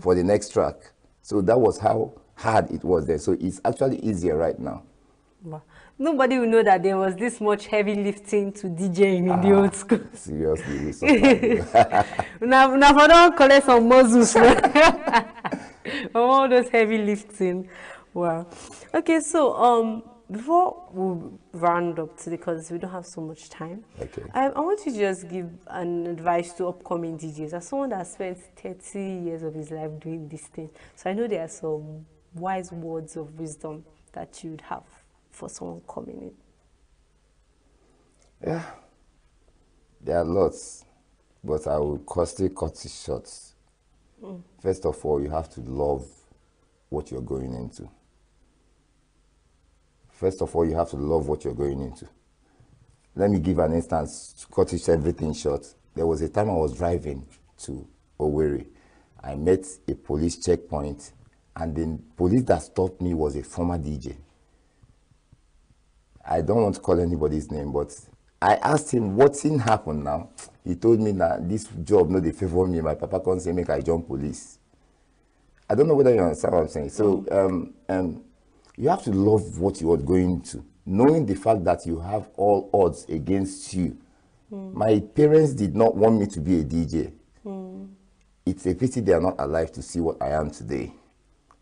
for the next track. So that was how hard it was then. So it's actually easier right now. Wow. Nobody will know that there was this much heavy lifting to DJing in the old school. Seriously, we suffered. Now for don't collect some muscles. All those heavy lifting. Wow. Okay, so before we round up today, because we don't have so much time, okay. I want you to just give an advice to upcoming DJs. As someone that spent 30 years of his life doing this thing, so I know there are some wise words of wisdom that you would have for someone coming in. Yeah, there are lots, but I will still cut it short. First of all, you have to love what you're going into. First of all, you have to love what you're going into. Let me give an instance to cut everything short. There was a time I was driving to Owerri. I met a police checkpoint, and the police that stopped me was a former DJ. I don't want to call anybody's name, but I asked him, what's in happen now? He told me that this job, no, they favor me. My papa can't say, make I jump police. I don't know whether you understand what I'm saying. So you have to love what you are going to, knowing the fact that you have all odds against you. My parents did not want me to be a DJ. It's a pity they are not alive to see what I am today.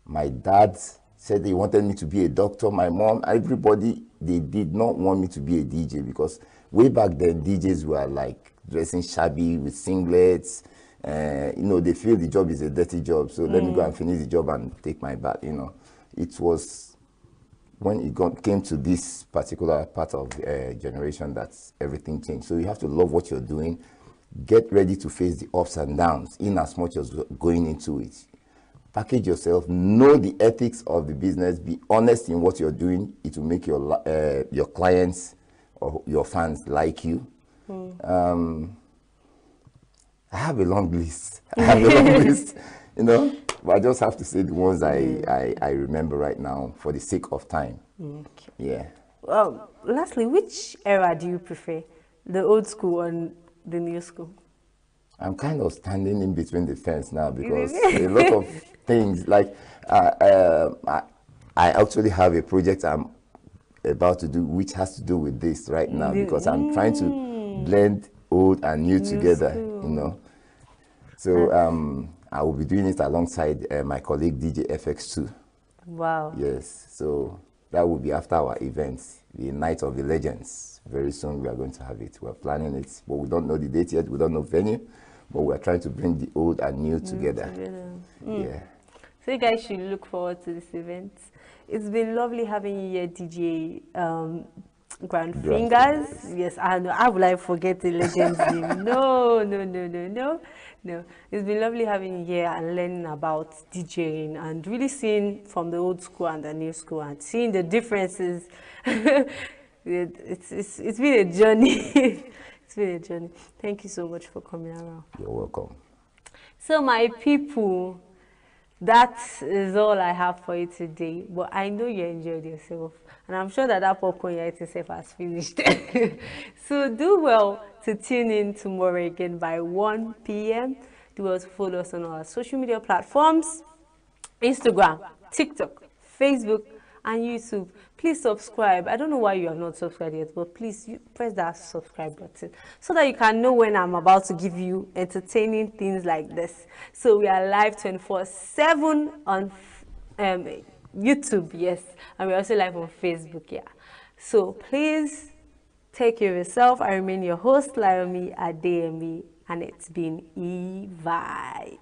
My dad said he wanted me to be a doctor. My mom, everybody, they did not want me to be a DJ because way back then, DJs were like dressing shabby with singlets. You know, they feel the job is a dirty job, so let me go and finish the job and take my bath, you know. It was when it came to this particular part of the generation that everything changed. So you have to love what you're doing. Get ready to face the ups and downs in as much as going into it. Package yourself, know the ethics of the business, be honest in what you're doing. It will make your clients or your fans like you. I have a long list. You know, but I just have to say the ones I remember right now for the sake of time. Okay. Yeah. Well, lastly, which era do you prefer? The old school or the new school? I'm kind of standing in between the fence now because a lot of things, like I actually have a project I'm about to do which has to do with this right now because I'm trying to blend old and new together, you know. So I will be doing it alongside my colleague DJ FX2. Wow. Yes, so that will be after our event, the Night of the Legends. Very soon we are going to have it. We're planning it, but we don't know the date yet. We don't know venue, but we're trying to bring the old and new together. Yeah. So you guys should look forward to this event. It's been lovely having you here, DJ Grand Fingers. Yes, I know. I would like forget the legend's name. No. It's been lovely having you here and learning about DJing and really seeing from the old school and the new school and seeing the differences. It's been a journey. It's been a journey. Thank you so much for coming around. You're welcome. So my people, that is all I have for you today. But I know you enjoyed yourself. And I'm sure that popcorn you ate yourself has finished. So do well to tune in tomorrow again by 1 p.m. Do well to follow us on our social media platforms. Instagram, TikTok, Facebook, and YouTube. Please subscribe. I don't know why you have not subscribed yet, but please press that subscribe button so that you can know when I'm about to give you entertaining things like this. So we are live 24/7 on YouTube, yes, and we're also live on Facebook, yeah. So please take care of yourself. I remain your host, Layomi Adeyemi, and it's been E-Vibe.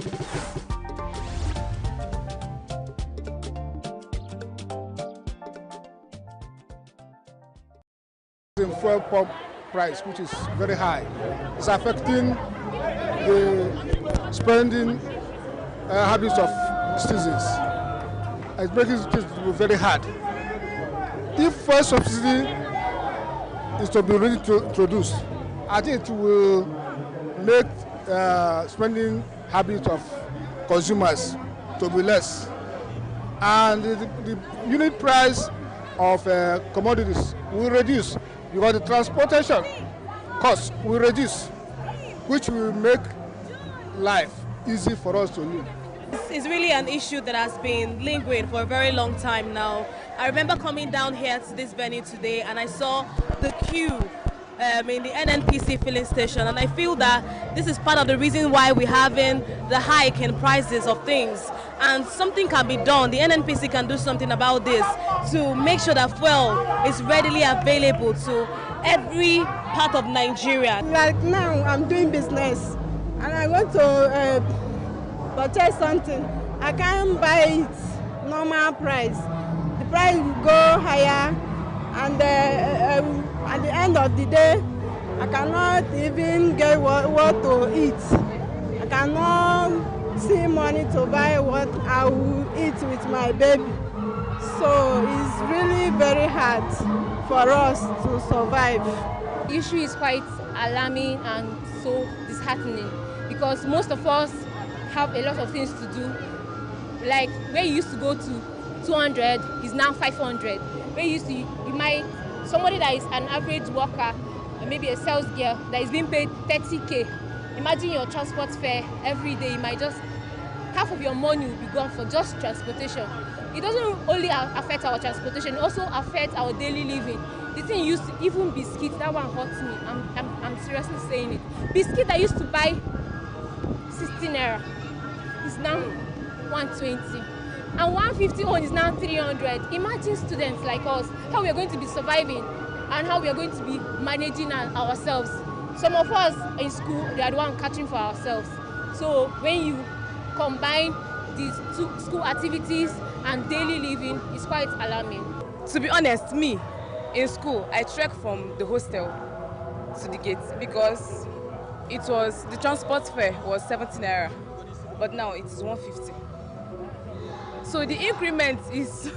The fuel pump price, which is very high, is affecting the spending habits of citizens. It's making it very hard. If fuel subsidy is to be really introduced, I think it will make spending habits of consumers to be less, and the unit price of commodities will reduce because the transportation costs will reduce, which will make life easy for us to live. It's really an issue that has been lingering for a very long time now. I remember coming down here to this venue today and I saw the queue in the NNPC filling station, and I feel that this is part of the reason why we're having the hike in prices of things, and something can be done. The NNPC can do something about this to make sure that fuel is readily available to every part of Nigeria. Like now, I'm doing business and I want to purchase something. I can't buy it normal price. The price will go higher, and at the end of the day, I cannot even get what to eat. I cannot see money to buy what I will eat with my baby. So it's really very hard for us to survive. The issue is quite alarming and so disheartening because most of us have a lot of things to do. Like where you used to go to 200 is now 500. Where you used to, somebody that is an average worker, maybe a sales girl that is being paid 30K. Imagine your transport fare every day. You might just, half of your money will be gone for just transportation. It doesn't only affect our transportation, it also affects our daily living. The thing used to, even biscuits, that one hurts me. I'm seriously saying it. Biscuit I used to buy 16 naira is now 120. And 150 on is now 300. Imagine students like us, how we are going to be surviving and how we are going to be managing ourselves. Some of us in school, they are the one catching for ourselves. So when you combine these two school activities and daily living, it's quite alarming. To be honest, me, in school, I trekked from the hostel to the gate because the transport fare was 17 naira, but now it is 150. So the increment is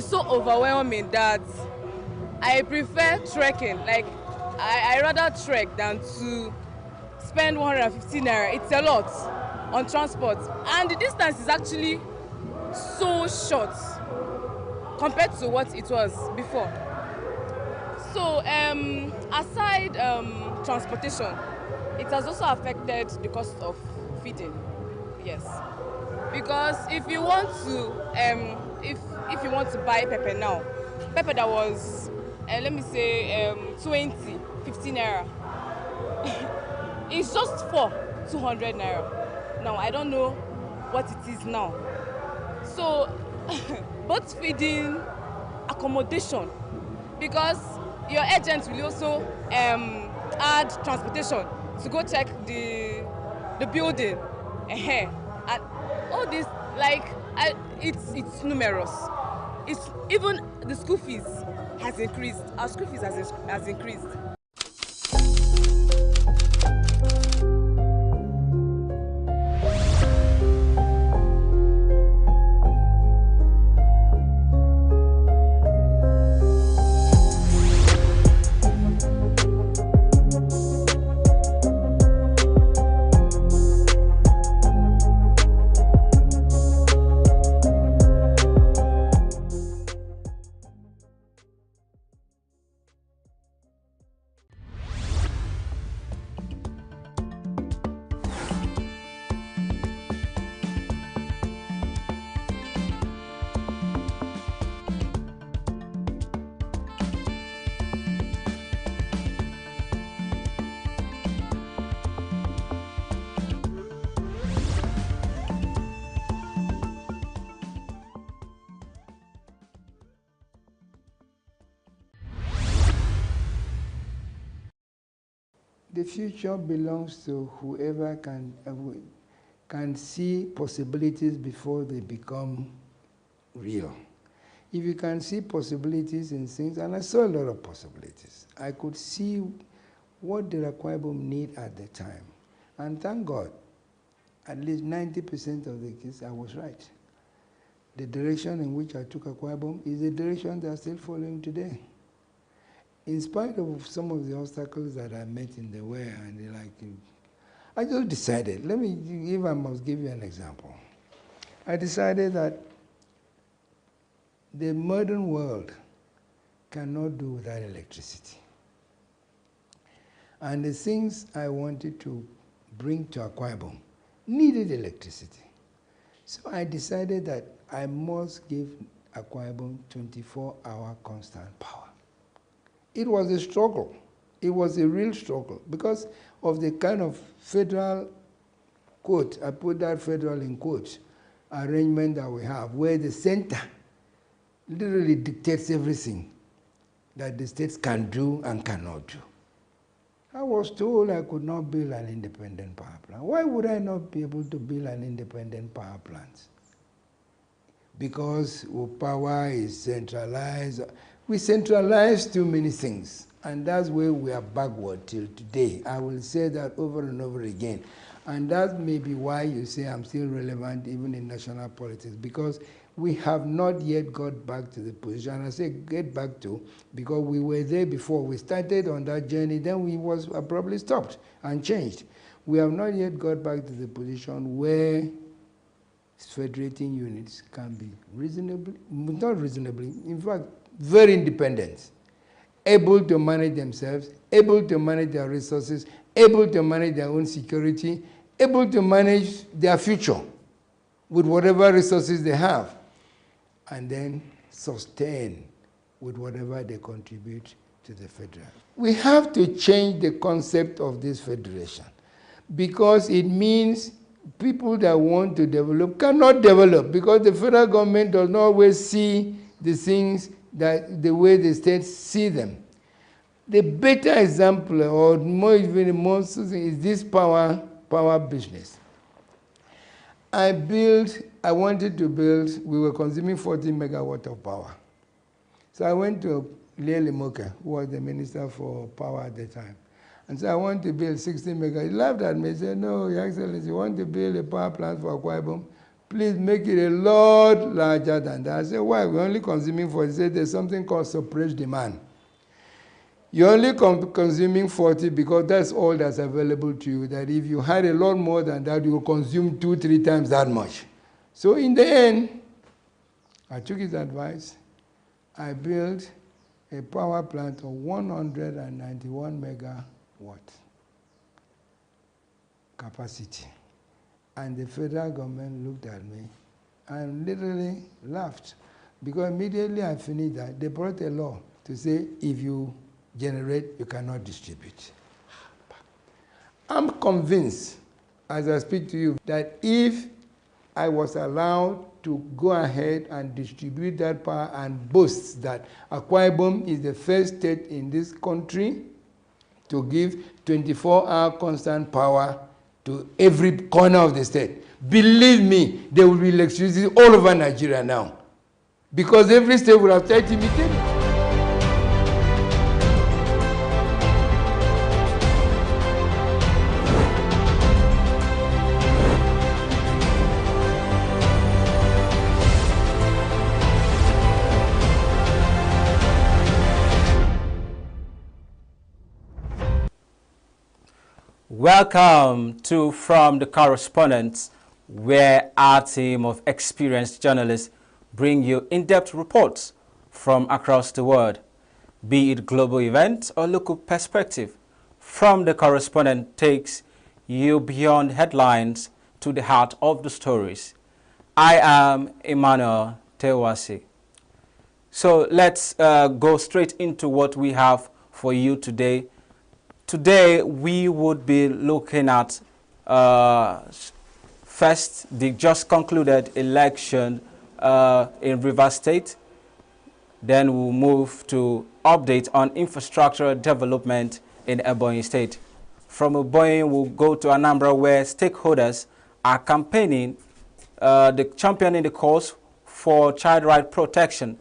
so overwhelming that I prefer trekking. Like I rather trek than to spend 150 naira. It's a lot on transport, and the distance is actually so short compared to what it was before. So aside transportation, it has also affected the cost of feeding. Yes. Because if you want to if you want to buy pepper now, pepper that was let me say 20, 15 naira, it's just for 200 naira. Now I don't know what it is now. So both feeding, accommodation, because your agent will also add transportation to go check the building. And all this, like, it's numerous. It's even the school fees has increased. Our school fees has increased. The future belongs to whoever can can see possibilities before they become real. If you can see possibilities in things, and I saw a lot of possibilities, I could see what the Akwa Ibom need at the time. And thank God, at least 90% of the cases, I was right. The direction in which I took Akwa Ibom is the direction they are still following today. In spite of some of the obstacles that I met in the way, and I just decided, if I must give you an example. I decided that the modern world cannot do without electricity. And the things I wanted to bring to Akwa Ibom needed electricity. So I decided that I must give Akwa Ibom 24-hour constant power. It was a struggle. It was a real struggle because of the kind of federal, quote, I put that federal in quotes, arrangement that we have, where the center literally dictates everything that the states can do and cannot do. I was told I could not build an independent power plant. Why would I not be able to build an independent power plant? Because power is centralized. We centralize too many things, and that's where we are backward till today. I will say that over and over again. And that may be why you say I'm still relevant even in national politics, because we have not yet got back to the position. I say get back to, because we were there before. We started on that journey, then we was abruptly stopped and changed. We have not yet got back to the position where federating units can be reasonably, not reasonably, in fact, very independent, able to manage themselves, able to manage their resources, able to manage their own security, able to manage their future with whatever resources they have, and then sustain with whatever they contribute to the federal. We have to change the concept of this federation, because it means people that want to develop cannot develop, because the federal government does not always see the things that the way the states see them. The better example, or more even more, is this power business. I wanted to build, we were consuming 40 megawatt of power. So I went to Lele Moke, who was the Minister for Power at the time, and said, I want to build 60 megawatt. He laughed at me and said, no, Your Excellency, you want to build a power plant for Akwa Ibom? Please make it a lot larger than that. I said, why? We're only consuming 40. He said, there's something called suppressed demand. You're only consuming 40 because that's all that's available to you. That if you had a lot more than that, you will consume 2-3 times that much. So in the end, I took his advice. I built a power plant of 191 megawatt capacity. And the federal government looked at me and literally laughed, because immediately I finished that, they brought a law to say if you generate, you cannot distribute. I'm convinced, as I speak to you, that if I was allowed to go ahead and distribute that power and boast that Akwa Ibom is the first state in this country to give 24-hour constant power to every corner of the state, believe me, there will be electricity all over Nigeria now, because every state will have tried to imitate it. Welcome to From the Correspondents, where our team of experienced journalists bring you in-depth reports from across the world, be it global events or local perspective. From the Correspondent takes you beyond headlines to the heart of the stories. I am Emmanuel Tewasi. So let's go straight into what we have for you today. Today, we would be looking at first the just concluded election in Rivers State. Then we'll move to update on infrastructural development in Ebonyi State. From Ebonyi, we'll go to Anambra, where stakeholders are campaigning, championing the cause for child right protection.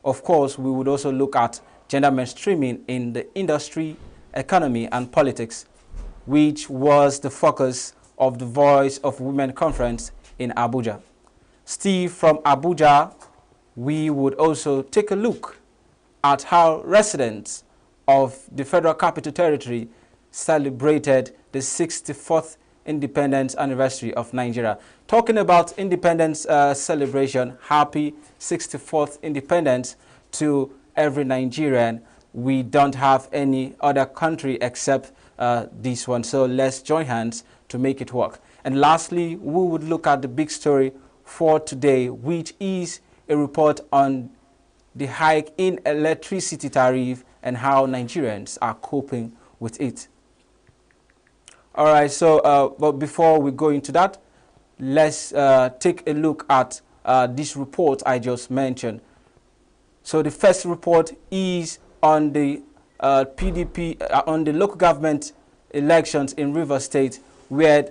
Of course, we would also look at gender mainstreaming in the industry, economy, and politics, which was the focus of the Voice of Women conference in Abuja. Steve, from Abuja, we would also take a look at how residents of the Federal Capital Territory celebrated the 64th independence anniversary of Nigeria. Talking about independence celebration, happy 64th independence to every Nigerian. We don't have any other country except this one, so let's join hands to make it work. And lastly, we would look at the big story for today, which is a report on the hike in electricity tariff and how Nigerians are coping with it. All right, so but before we go into that, let's take a look at this report I just mentioned. So the first report is on the PDP, on the local government elections in Rivers State, where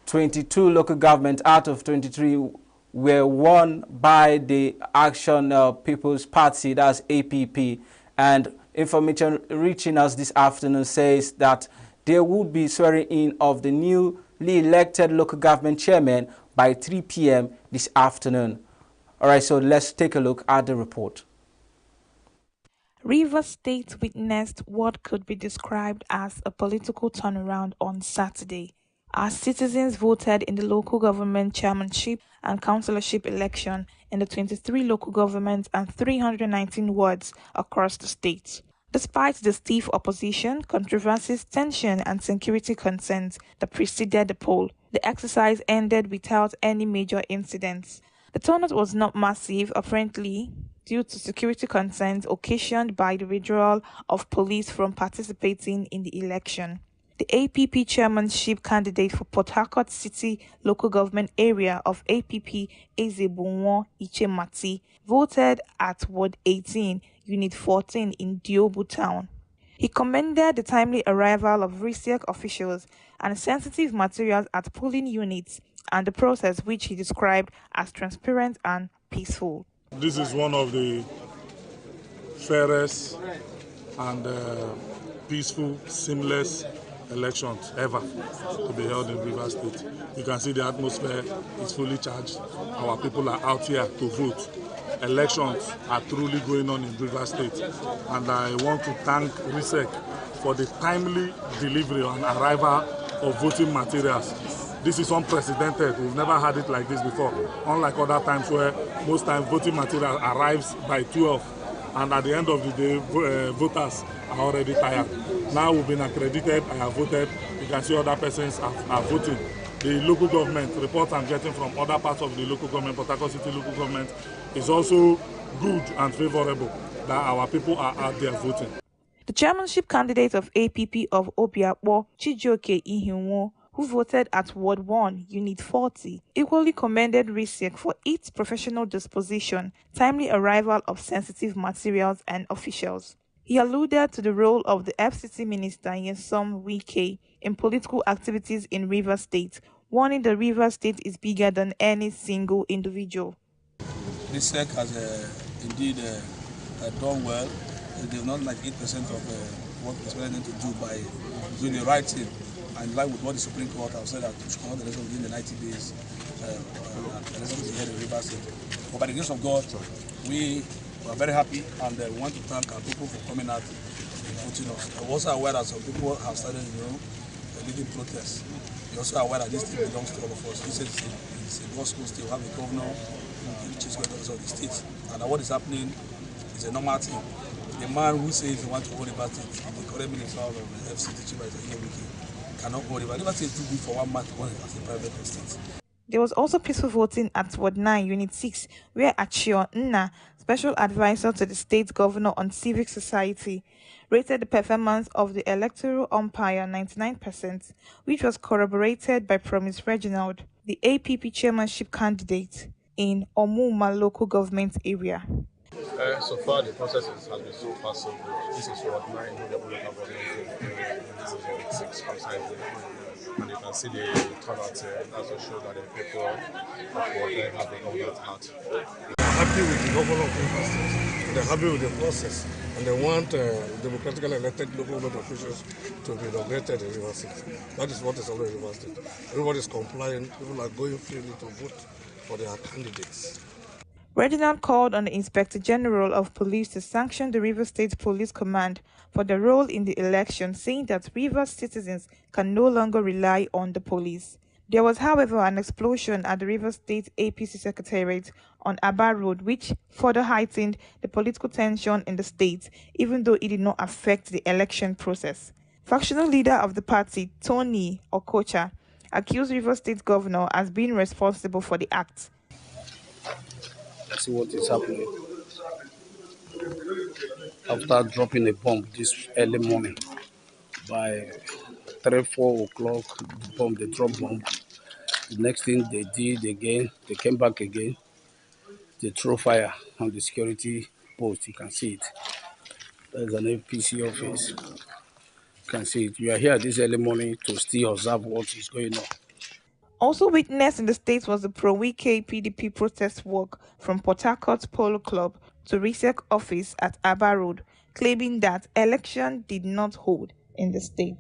22 local governments out of 23 were won by the Action People's Party, that's APP. And information reaching us this afternoon says that there will be swearing in of the newly elected local government chairman by 3 p.m. this afternoon. All right, so let's take a look at the report. Rivers State witnessed what could be described as a political turnaround on Saturday, as citizens voted in the local government chairmanship and councillorship election in the 23 local governments and 319 wards across the state. Despite the stiff opposition, controversies, tension, and security concerns that preceded the poll, the exercise ended without any major incidents. The turnout was not massive, apparently, due to security concerns occasioned by the withdrawal of police from participating in the election. The APP chairmanship candidate for Port Harcourt City local government area of APP, Ezebunwo Ichemati, voted at Ward 18, Unit 14 in Diobu Town. He commended the timely arrival of RISEC officials and sensitive materials at polling units and the process which he described as transparent and peaceful. This is one of the fairest and peaceful, seamless elections ever to be held in Rivers State. You can see the atmosphere is fully charged. Our people are out here to vote. Elections are truly going on in Rivers State, and I want to thank RISEC for the timely delivery and arrival of voting materials. This is unprecedented. We've never had it like this before. Unlike other times where most times voting material arrives by 12, and at the end of the day, voters are already tired. Now we've been accredited, I have voted. You can see other persons are voting. The local government reports I'm getting from other parts of the local government, Port Harcourt City local government, is also good and favorable that our people are out there voting. The chairmanship candidate of APP of Obiakpo, Chijioke Ihinwo, who voted at Ward 1, Unit 40, equally commended RISEC for its professional disposition, timely arrival of sensitive materials and officials. He alluded to the role of the FCT Minister Nyesom Wike in political activities in Rivers State, warning that Rivers State is bigger than any single individual. RISEC has indeed done well. They've not like 8% of what is planning to do by doing the right thing. And like with what the Supreme Court have said that we should conduct the election within the 90 days, the election is held in Rivers State. But by the grace of God, we are very happy, and we want to thank our people for coming out and voting us. We're also aware that some people have started, leading protests. We're also aware that this thing belongs to all of us. This is a gospel state. We have a governor, which is governor of the state, and what is happening is a normal thing. The man who says he wants to hold about it, the current minister of the FCT, Chief Wiki, cannot hold about it. Never say it's too big for one man to hold it as a private estate. There was also peaceful voting at Ward 9, Unit 6, where Achio Nna, Special Advisor to the State Governor on Civic Society, rated the performance of the electoral umpire 99%, which was corroborated by Promise Reginald, the APP chairmanship candidate in Omuma local government area. So far, the process has been so far so good. This is what my local government is 6 precisely. And you can see the turnout here. That will show that the people of Warden have the government heart. Happy with the governor of Rivers State. They're happy with the process. And they want democratically elected local government officials to be inaugurated in Rivers State. That is what is already in Rivers State. Everybody is complying. People are going freely to vote for their candidates. Reginald called on the Inspector General of Police to sanction the Rivers State Police Command for their role in the election, saying that Rivers citizens can no longer rely on the police. There was, however, an explosion at the Rivers State APC Secretariat on Aba Road, which further heightened the political tension in the state, even though it did not affect the election process. Factional leader of the party, Tony Okocha, accused Rivers State Governor as being responsible for the act. See what is happening. After dropping a bomb this early morning, by 3-4 o'clock, they dropped bomb. The next thing they did again, they came back again. They threw fire on the security post. You can see it. There's an APC office. You can see it. We are here this early morning to still observe what is going on. Also witnessed in the state was the pro-Wike PDP protest walk from Port Harcourt Polo Club to RISEC office at Aba Road, claiming that election did not hold in the state.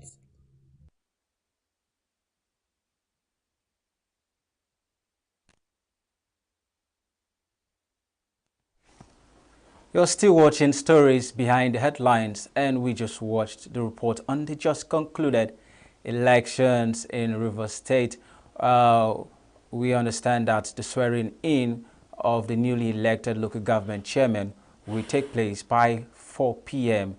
You're still watching Stories Behind the Headlines, and we just watched the report on the just concluded elections in Rivers State. We understand that the swearing in of the newly elected local government chairman will take place by 4 p.m.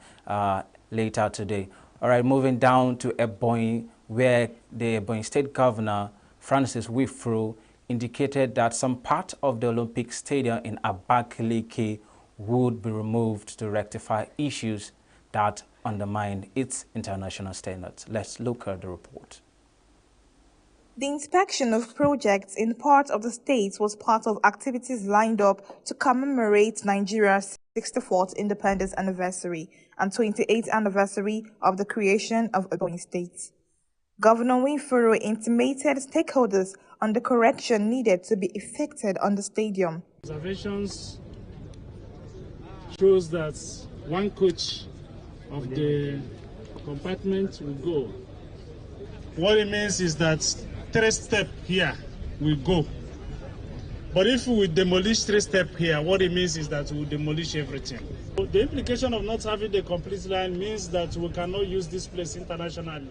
Later today. All right, moving down to Ebonyi, where the Ebonyi State Governor, Francis Wifru, indicated that some part of the Olympic Stadium in Abakaliki would be removed to rectify issues that undermine its international standards. Let's look at the report. The inspection of projects in parts of the state was part of activities lined up to commemorate Nigeria's 64th independence anniversary and 28th anniversary of the creation of Ebonyi State. Governor Winfuru intimated stakeholders on the correction needed to be effected on the stadium. Observations shows that one coach of the compartment will go. What it means is that 3 steps here will go. But if we demolish 3 steps here, what it means is that we will demolish everything. The implication of not having the complete line means that we cannot use this place internationally.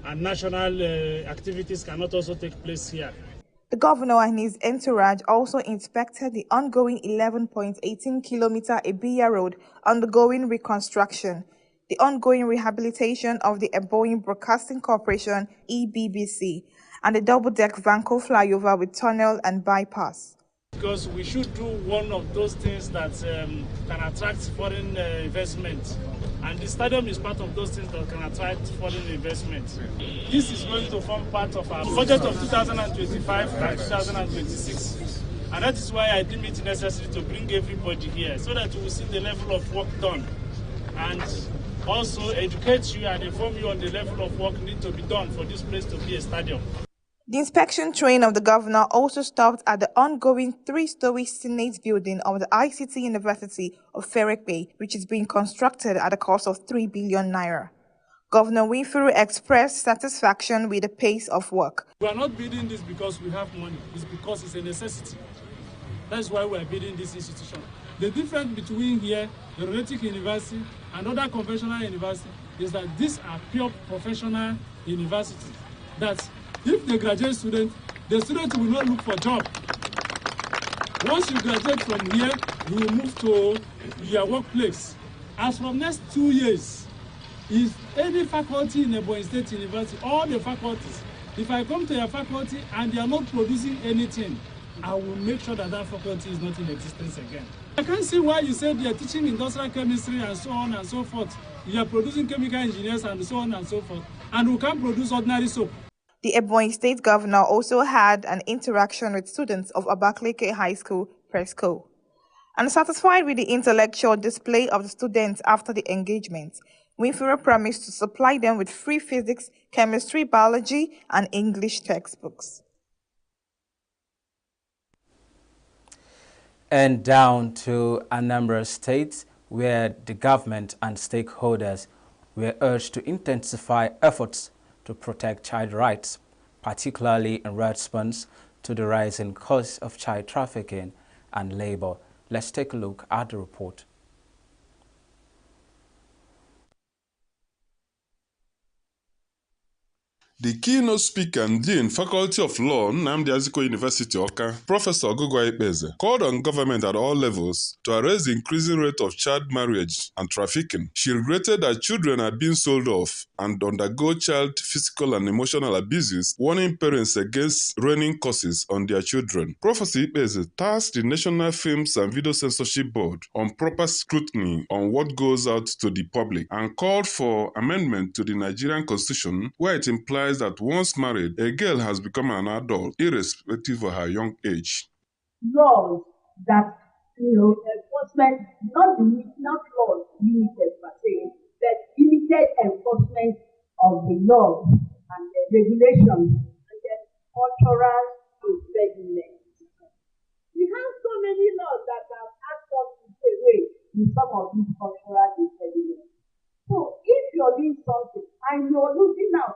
And national activities cannot also take place here. The governor and his entourage also inspected the ongoing 11.18-kilometer Ibiya Road undergoing reconstruction, the ongoing rehabilitation of the Ebonyi Broadcasting Corporation (EBBC), and the double-deck Vanco flyover with tunnel and bypass. Because we should do one of those things that can attract foreign investment. And the stadium is part of those things that can attract foreign investment. This is going to form part of our budget of 2025 and 2026. And that is why I deem it necessary to bring everybody here so that we will see the level of work done. And also educate you and inform you on the level of work need to be done for this place to be a stadium. The inspection train of the governor also stopped at the ongoing 3-story Senate building of the ICT University of Ferekpe, which is being constructed at a cost of 3 billion naira. Governor Winfuru expressed satisfaction with the pace of work. We are not building this because we have money, it's because it's a necessity. That's why we are building this institution. The difference between here, the Robotic University, and other conventional universities is that these are pure professional universities. That if they graduate student, the student will not look for job. Once you graduate from here, you will move to your workplace. As from next 2 years, if any faculty in Ebonyi State University, all the faculties, if I come to your faculty and they are not producing anything, I will make sure that that faculty is not in existence again. I can't see why you said you are teaching industrial chemistry and so on and so forth. You are producing chemical engineers and so on and so forth, and we can't produce ordinary soap. The Ebonyi State Governor also had an interaction with students of Abakaliki High School, Presco. Unsatisfied with the intellectual display of the students after the engagement, Winfrey promised to supply them with free physics, chemistry, biology, and English textbooks. And down to Anambra State, where the government and stakeholders were urged to intensify efforts to protect child rights, particularly in response to the rising cost of child trafficking and labor. Let's take a look at the report. The keynote speaker and Dean, Faculty of Law, Nnamdi Azikiwe University, Awka, Professor Ogogo Ekpeze, called on government at all levels to arrest the increasing rate of child marriage and trafficking. She regretted that children are being sold off and undergo child physical and emotional abuses, warning parents against raining curses on their children. Professor Ekpeze tasked the National Films and Video Censorship Board on proper scrutiny on what goes out to the public and called for amendment to the Nigerian Constitution where it implies that once married, a girl has become an adult, irrespective of her young age. Laws that, enforcement, not laws limited per se, but limited enforcement of the laws and the regulations and the cultural impediment. We have so many laws that have asked us to take away in some of these cultural impediments. So if you're doing something and you're losing out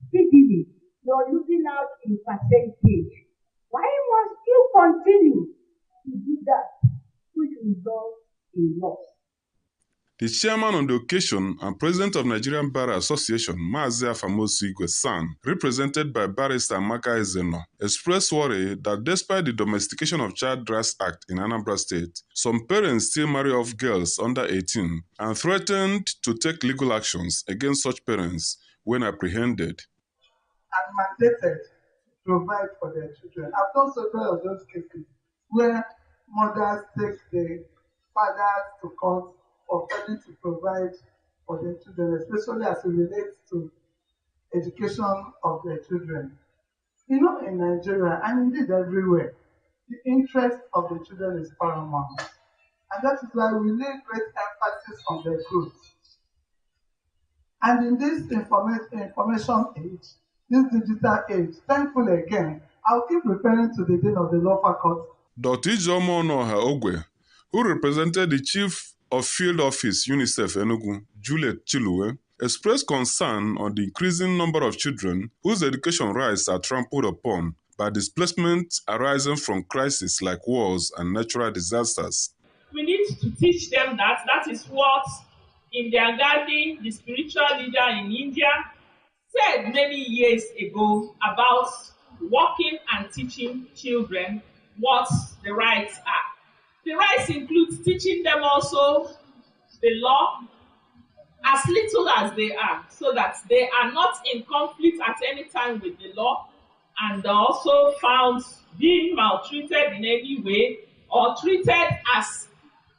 speedily, you're losing out in percentage, why must you continue to do that, which results in loss? The chairman on the occasion and president of Nigerian Bar Association, Maazị Afamosu Igwe San, represented by Barrister Amaka Ezeno, expressed worry that despite the Domestication of Child Rights Act in Anambra State, some parents still marry off girls under 18 and threatened to take legal actions against such parents when apprehended. And mandated to provide for their children. I've done several of those cases where mothers take the fathers to court for failing to provide for their children, especially as it relates to education of their children. In Nigeria, and indeed everywhere, the interest of the children is paramount. And that is why we lay great emphasis on their growth. And in this information age, this digital age, thankfully again, I'll keep referring to the Dean of the Law Faculty. Dr. Ijeoma Onoha Ogwe, who represented the Chief of Field Office UNICEF ENUGU, Juliet Chiluwe, expressed concern on the increasing number of children whose education rights are trampled upon by displacement arising from crises like wars and natural disasters. We need to teach them that is what Indira Gandhi, the spiritual leader in India, said many years ago about working and teaching children what the rights are. The rights include teaching them also the law as little as they are, so that they are not in conflict at any time with the law and also found being maltreated in any way or treated as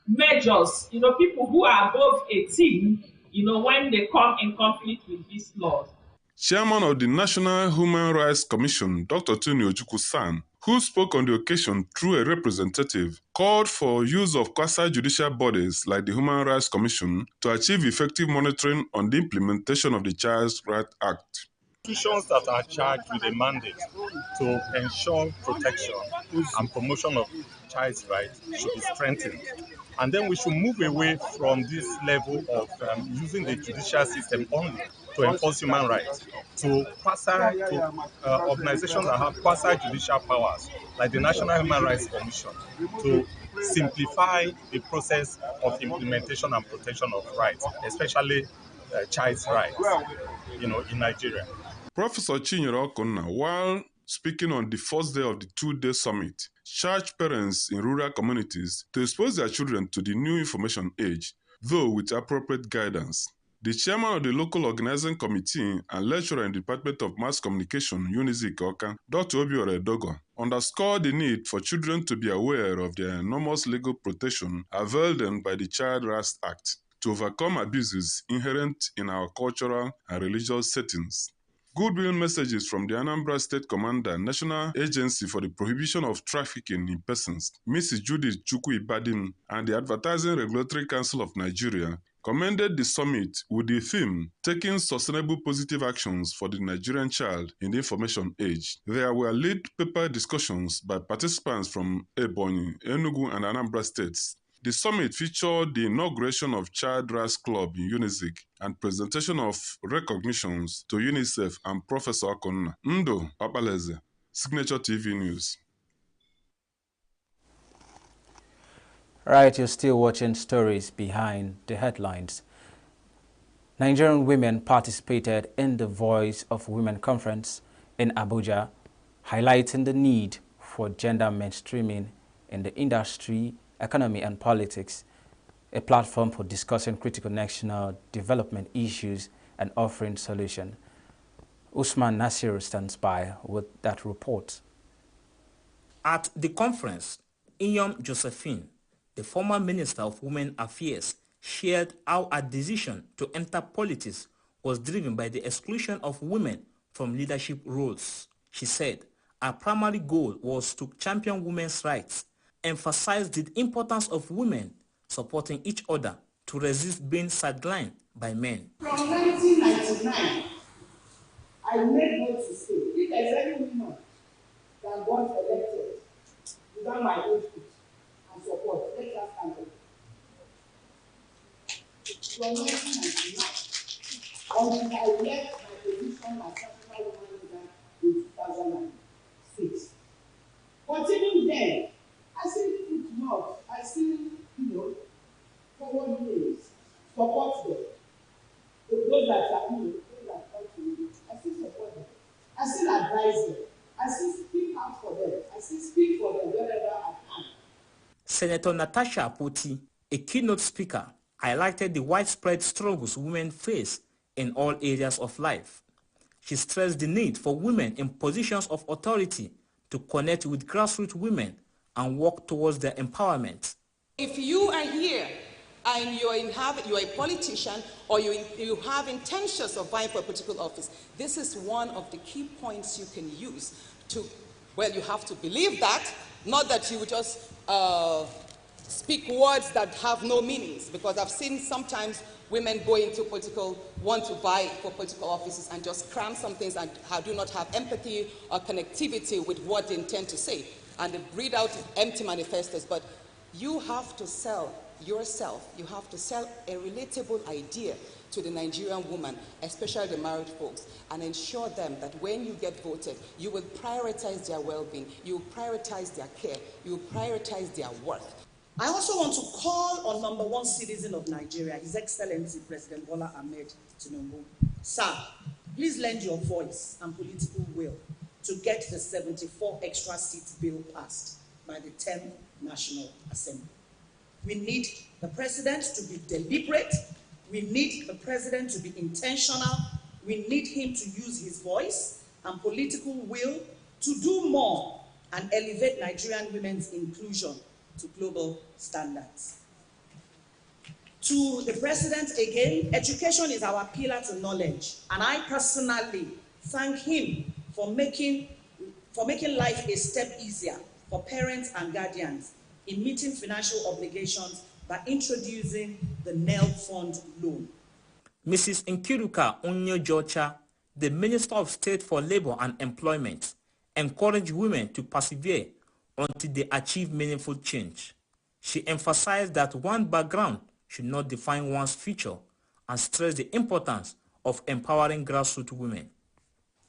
majors, people who are above 18, when they come in conflict with these laws. Chairman of the National Human Rights Commission, Dr. Tony Ojukwu San, who spoke on the occasion through a representative, called for use of quasi-judicial bodies like the Human Rights Commission to achieve effective monitoring on the implementation of the Child Rights Act. Institutions that are charged with a mandate to ensure protection and promotion of child's rights should be strengthened. And then we should move away from this level of using the judicial system only to enforce human rights to organizations that have quasi-judicial powers, like the National Human Rights Commission, to simplify the process of implementation and protection of rights, especially child's rights, in Nigeria. Professor Chinyere Okonna, while speaking on the first day of the two-day summit, charged parents in rural communities to expose their children to the new information age, though with appropriate guidance. The chairman of the local organizing committee and lecturer in the Department of Mass Communication, UNIZIK Awka, Dr. Obiora Edogo, underscored the need for children to be aware of the enormous legal protection availed them by the Child Rights Act to overcome abuses inherent in our cultural and religious settings. Goodwill messages from the Anambra State Commander, National Agency for the Prohibition of Trafficking in Persons, Mrs. Judith Chukwu Ibadim, and the Advertising Regulatory Council of Nigeria commended the summit with the theme, Taking Sustainable Positive Actions for the Nigerian Child in the Information Age. There were lead paper discussions by participants from Ebonyi, Enugu, and Anambra states. The summit featured the inauguration of Child Rights Club in UNIZIC and presentation of recognitions to UNICEF and Professor Akonna. Ndo Papaleze, Signature TV News. Right, you're still watching Stories Behind the Headlines. Nigerian women participated in the Voice of Women Conference in Abuja, highlighting the need for gender mainstreaming in the industry, economy and politics, a platform for discussing critical national development issues and offering solutions. Usman Nasir stands by with that report. At the conference, Inyom Josephine, the former Minister of Women Affairs, shared how a decision to enter politics was driven by the exclusion of women from leadership roles. She said her primary goal was to champion women's rights, emphasize the importance of women supporting each other to resist being sidelined by men. From 1999, I made note to say, if there's any woman that got elected without my input and support, let her stand up. From 1999, until I left my position as African Woman Leader in 2006. Continuing then, I still put north, I still, forward ways, support them. Those that are, those that come to me, I still support them. I still advise them. I still speak out for them. I still speak for them wherever I can. Senator Natasha Apoti, a keynote speaker, highlighted the widespread struggles women face in all areas of life. She stressed the need for women in positions of authority to connect with grassroots women and work towards their empowerment. If you are here and you're a politician or you have intentions of vying for a political office, this is one of the key points you can use to, well, you have to believe that, not that you would just speak words that have no meanings, because I've seen sometimes women go into want to vie for political offices and just cram some things and do not have empathy or connectivity with what they intend to say. And they breathe out empty manifestos, but you have to sell yourself. You have to sell a relatable idea to the Nigerian woman, especially the married folks, and ensure them that when you get voted, you will prioritize their well-being, you will prioritize their care, you will prioritize their worth. I also want to call on number one citizen of Nigeria, His Excellency President Bola Ahmed Tinubu. Sir, please lend your voice and political will to get the 74 extra seats bill passed by the 10th National Assembly. We need the president to be deliberate. We need the president to be intentional. We need him to use his voice and political will to do more and elevate Nigerian women's inclusion to global standards. To the president again, education is our pillar to knowledge, and I personally thank him for making life a step easier for parents and guardians in meeting financial obligations by introducing the NEL Fund loan. Mrs. Nkiruka Onyo-Jocha, the Minister of State for Labor and Employment, encouraged women to persevere until they achieve meaningful change. She emphasized that one background should not define one's future and stressed the importance of empowering grassroots women.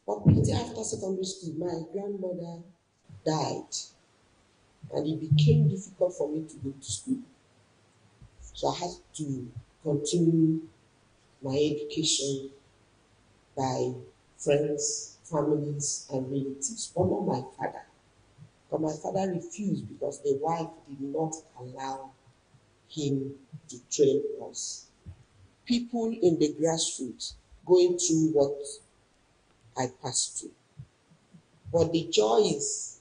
But pretty after secondary school, my grandmother died, and it became difficult for me to go to school. So I had to continue my education by friends, families, and relatives, but not my father. But my father refused because the wife did not allow him to train us. People in the grassroots going through what I passed through. But the joy is,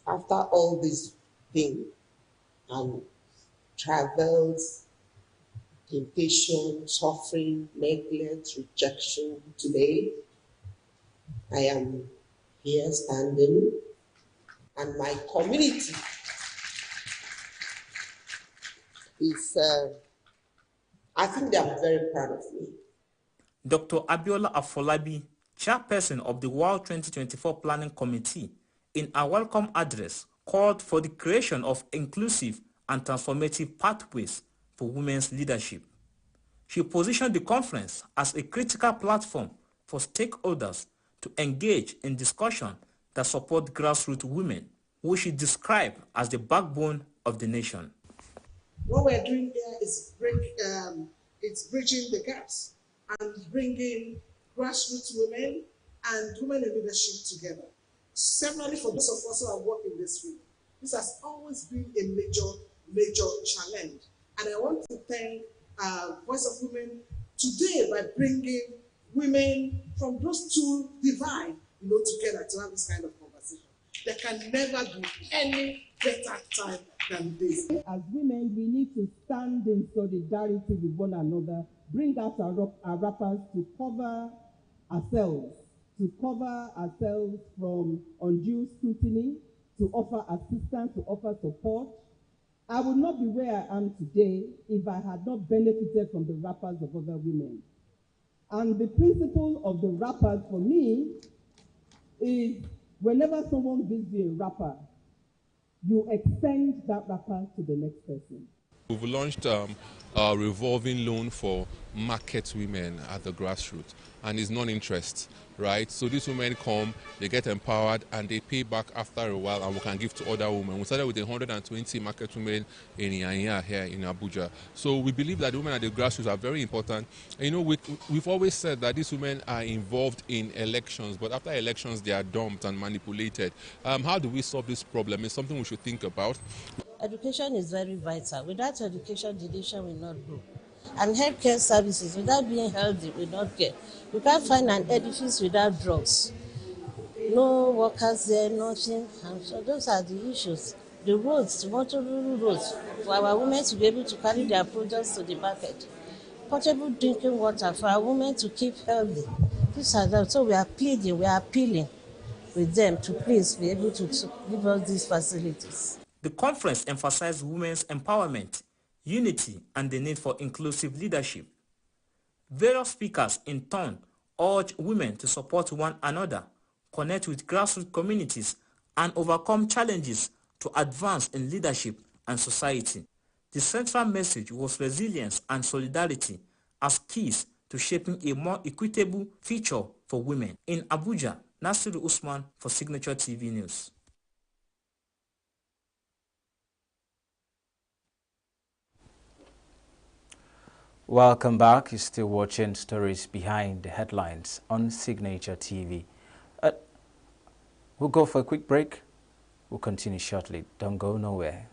after all this thing and travels, temptation, suffering, neglect, rejection, today, I am here standing, and my community is, I think they are very proud of me. Dr. Abiola Afolabi, chairperson of the World 2024 Planning Committee, in a welcome address, called for the creation of inclusive and transformative pathways for women's leadership. She positioned the conference as a critical platform for stakeholders to engage in discussion that support grassroots women, who she described as the backbone of the nation. What we're doing there is it's bridging the gaps and bringing grassroots women and women in leadership together. Similarly, for those of us who have worked in this field, this has always been a major challenge. And I want to thank Voice of Women today by bringing women from those two divides, together to have this kind of conversation. There can never be any better time than this. As women, we need to stand in solidarity with one another, bring out our wrappers to cover ourselves from undue scrutiny, to offer assistance, to offer support. I would not be where I am today if I had not benefited from the wrappers of other women. And the principle of the wrappers for me is whenever someone gives you a wrapper, you extend that wrapper to the next person. We've launched a revolving loan for market women at the grassroots, and it's non-interest, right? So these women come, they get empowered, and they pay back after a while, and we can give to other women. We started with 120 market women in Yanya here in Abuja. So we believe that the women at the grassroots are very important. And, we've always said that these women are involved in elections, but after elections, they are dumped and manipulated. How do we solve this problem? It's something we should think about. Education is very vital. Without education, the nation will not grow. And healthcare services, without being healthy, will not get. You can't find an edifice without drugs. No workers there, nothing. And so those are the issues. The roads, the motorable roads, for our women to be able to carry their products to the market. Potable drinking water for our women to keep healthy. These are them. So we are appealing with them to please be able to give us these facilities. The conference emphasized women's empowerment, unity, and the need for inclusive leadership. Various speakers, in turn, urged women to support one another, connect with grassroots communities, and overcome challenges to advance in leadership and society. The central message was resilience and solidarity as keys to shaping a more equitable future for women. In Abuja, Nasiru Usman for Signature TV News. Welcome back. You're still watching Stories Behind the Headlines on Signature TV. We'll go for a quick break. We'll continue shortly. Don't go nowhere.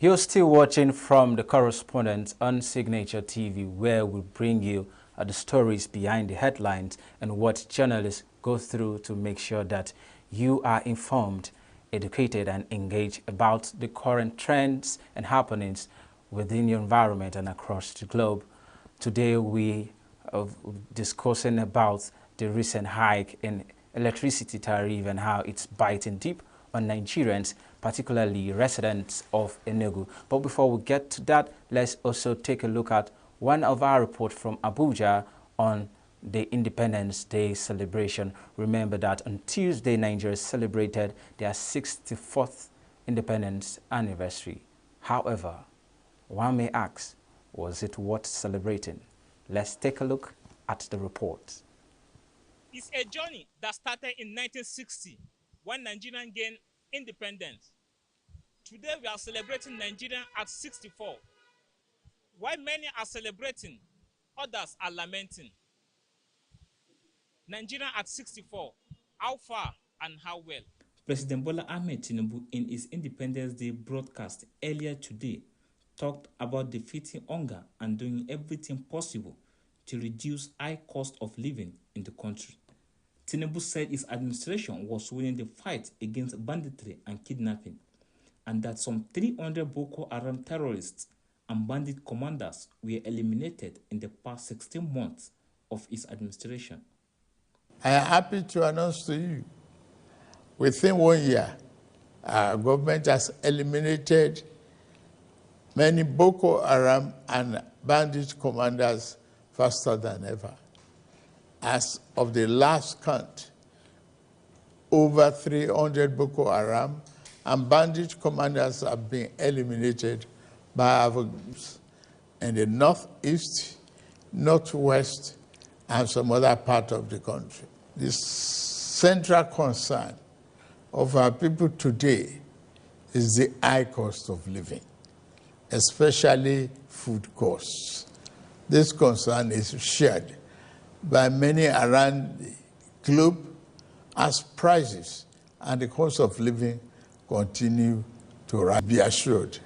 You're still watching from the correspondent on Signature TV, where we bring you the stories behind the headlines and what journalists go through to make sure that you are informed, educated, and engaged about the current trends and happenings within your environment and across the globe. Today we are discussing about the recent hike in electricity tariff and how it's biting deep on Nigerians, particularly residents of ENUGU. But before we get to that, let's also take a look at one of our reports from Abuja on the Independence Day celebration. Remember that on Tuesday, Nigeria celebrated their 64th independence anniversary. However, one may ask, was it worth celebrating? Let's take a look at the report. It's a journey that started in 1960 when Nigeria gained independence. Today we are celebrating Nigeria at 64. While many are celebrating, others are lamenting. Nigeria at 64, how far and how well? President Bola Ahmed Tinubu, in his Independence Day broadcast earlier today, talked about defeating hunger and doing everything possible to reduce high cost of living in the country. Tinubu said his administration was winning the fight against banditry and kidnapping, and that some 300 Boko Haram terrorists and bandit commanders were eliminated in the past 16 months of his administration. I am happy to announce to you, within 1 year, our government has eliminated many Boko Haram and bandit commanders faster than ever. As of the last count, over 300 Boko Haram and bandit commanders have been eliminated by our groups in the northeast, northwest, and some other part of the country. The central concern of our people today is the high cost of living, especially food costs. This concern is shared by many around the globe as prices and the cost of living continue to rise. Be assured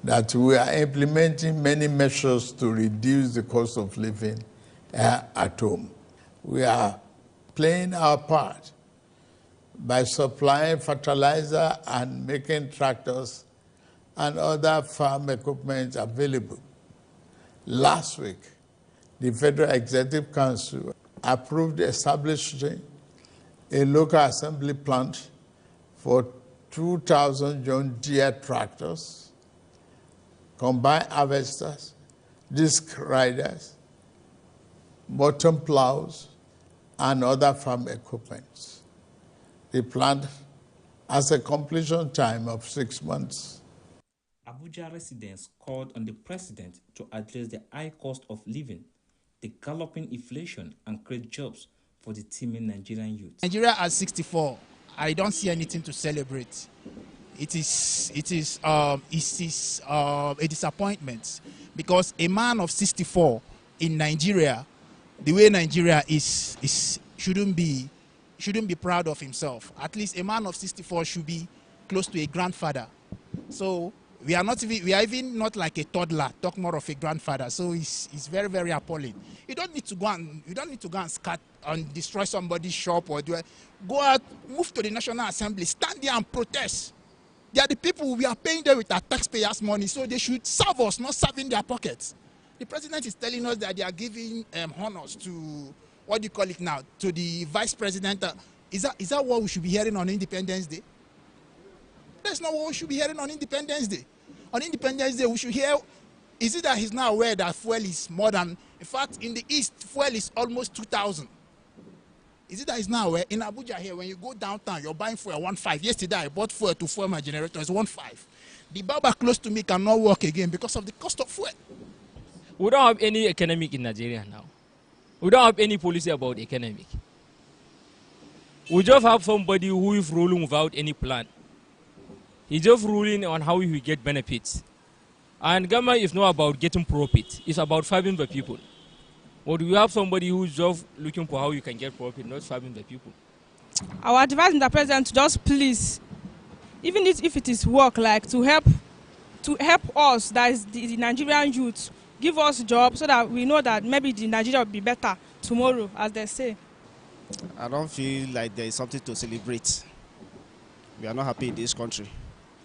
that we are implementing many measures to reduce the cost of living at home. We are playing our part by supplying fertilizer and making tractors and other farm equipment available. Last week, the Federal Executive Council approved establishing a local assembly plant for 2,000 John Deere tractors, combine harvesters, disc riders, bottom plows, and other farm equipment. The plant has a completion time of 6 months. Abuja residents called on the president to address the high cost of living, the galloping inflation, and create jobs for the teeming Nigerian youth. Nigeria at 64, I don't see anything to celebrate. It is a disappointment, because a man of 64 in Nigeria, the way Nigeria is shouldn't be proud of himself. At least a man of 64 should be close to a grandfather. So we are even not like a toddler, talk more of a grandfather. So it's very, very appalling. You don't need to go and scat and destroy somebody's shop or go out, move to the National Assembly, stand there and protest. They are the people we are paying them with our taxpayers' money, so they should serve us, not serve in their pockets. The president is telling us that they are giving honors to, what do you call it now, to the vice president. Is that what we should be hearing on Independence Day? That's not what we should be hearing on Independence Day. On Independence Day, we should hear, is it that he's now aware that fuel is more than, in fact, in the East, fuel is almost 2,000. Is it that he's now aware? In Abuja here, when you go downtown, you're buying fuel 1.5. Yesterday, I bought fuel to fuel my generator. It's 1.5. The barber close to me cannot work again because of the cost of fuel. We don't have any economic in Nigeria now. We don't have any policy about economic. We just have somebody who is ruling without any plan. He's just ruling on how he will get benefits. And government is not about getting profit. It's about serving the people. But we have somebody who's just looking for how you can get profit, not serving the people. Our advice to the president to just please, even if it is work, like to help us, that is the Nigerian youth, give us jobs so that we know that maybe the Nigeria will be better tomorrow, as they say. I don't feel like there is something to celebrate. We are not happy in this country.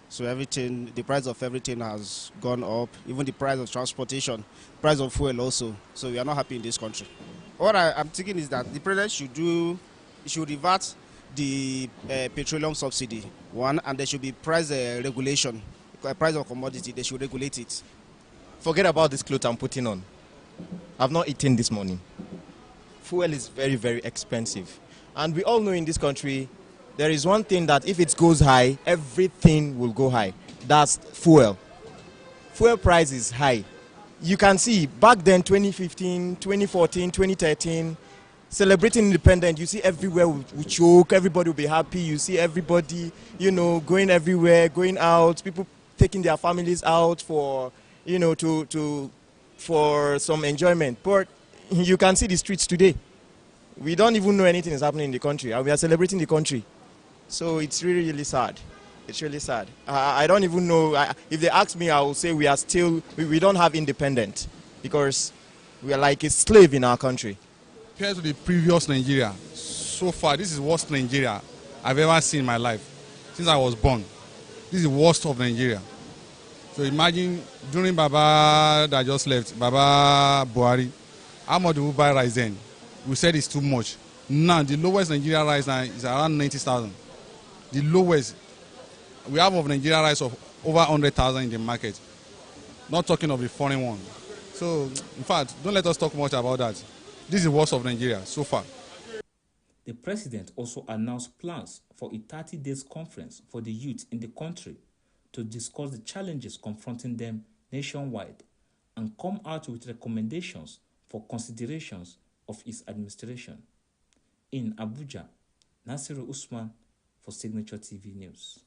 So everything, the price of everything has gone up, even the price of transportation, price of fuel also. So we are not happy in this country. What I'm thinking is that the president should revert the petroleum subsidy, one, and there should be price regulation, price of commodity, they should regulate it. Forget about this clothes I'm putting on. I've not eaten this morning. Fuel is very, very expensive. And we all know in this country, there is one thing that if it goes high, everything will go high. That's fuel. Fuel price is high. You can see back then, 2015, 2014, 2013, celebrating independence, you see everywhere we choke, everybody will be happy. You see everybody, going everywhere, going out, people taking their families out for, for some enjoyment. But you can see the streets today. We don't even know anything is happening in the country, and we are celebrating the country. So it's really, really sad. It's really sad. I don't even know. If they ask me, I will say we are still, we don't have independence because we are like a slave in our country. Compared to the previous Nigeria, so far, this is worst Nigeria I've ever seen in my life since I was born. This is the worst of Nigeria. So imagine during Baba that just left, Baba Buhari, how much do we buy rice then? We said it's too much. Now, the lowest Nigeria rice now is around 90,000. The lowest. We have of Nigeria rice of over 100,000 in the market. Not talking of the foreign one. So, in fact, don't let us talk much about that. This is the worst of Nigeria so far. The president also announced plans for a 30 days conference for the youth in the country to discuss the challenges confronting them nationwide and come out with recommendations for considerations of his administration. In Abuja, Nasiru Usman for Signature TV News.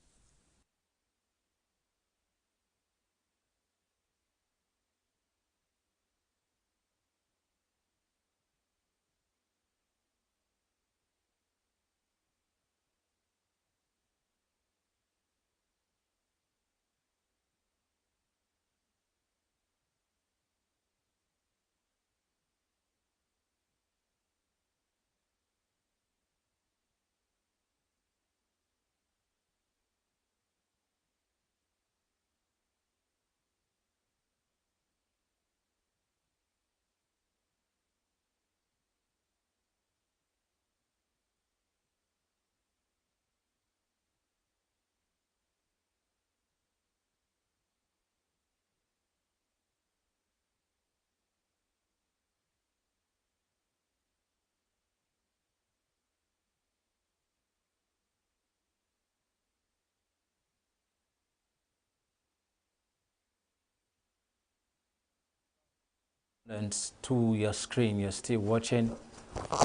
And to your screen, you're still watching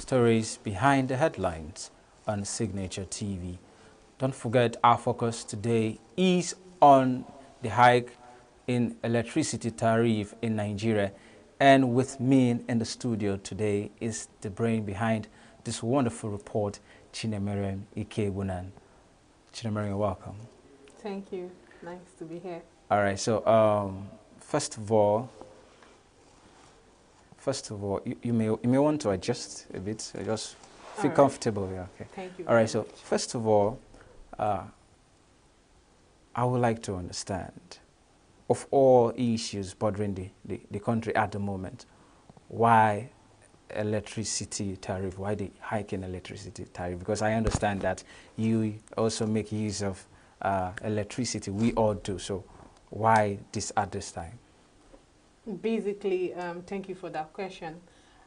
Stories Behind the Headlines on Signature TV. Don't forget, our focus today is on the hike in electricity tariff in Nigeria. And with me in the studio today is the brain behind this wonderful report, Chinemere Ikebunan. Chinemere, welcome. Thank you. Nice to be here. All right. So, first of all, you may want to adjust a bit. So just feel comfortable. Yeah. Okay. Thank you. All right. So first of all, I would like to understand, of all issues bothering the country at the moment, why electricity tariff? Why the hike in electricity tariff? Because I understand that you also make use of electricity. We all do. So why this at this time? Basically, thank you for that question.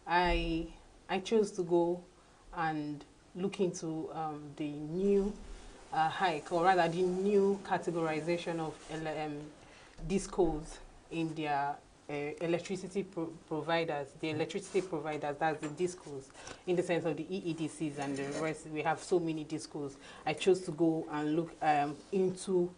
I chose to go and look into the new hike, or rather the new categorization of discos in their electricity providers, that's the discos, in the sense of the EEDCs and the rest. We have so many discos. I chose to go and look into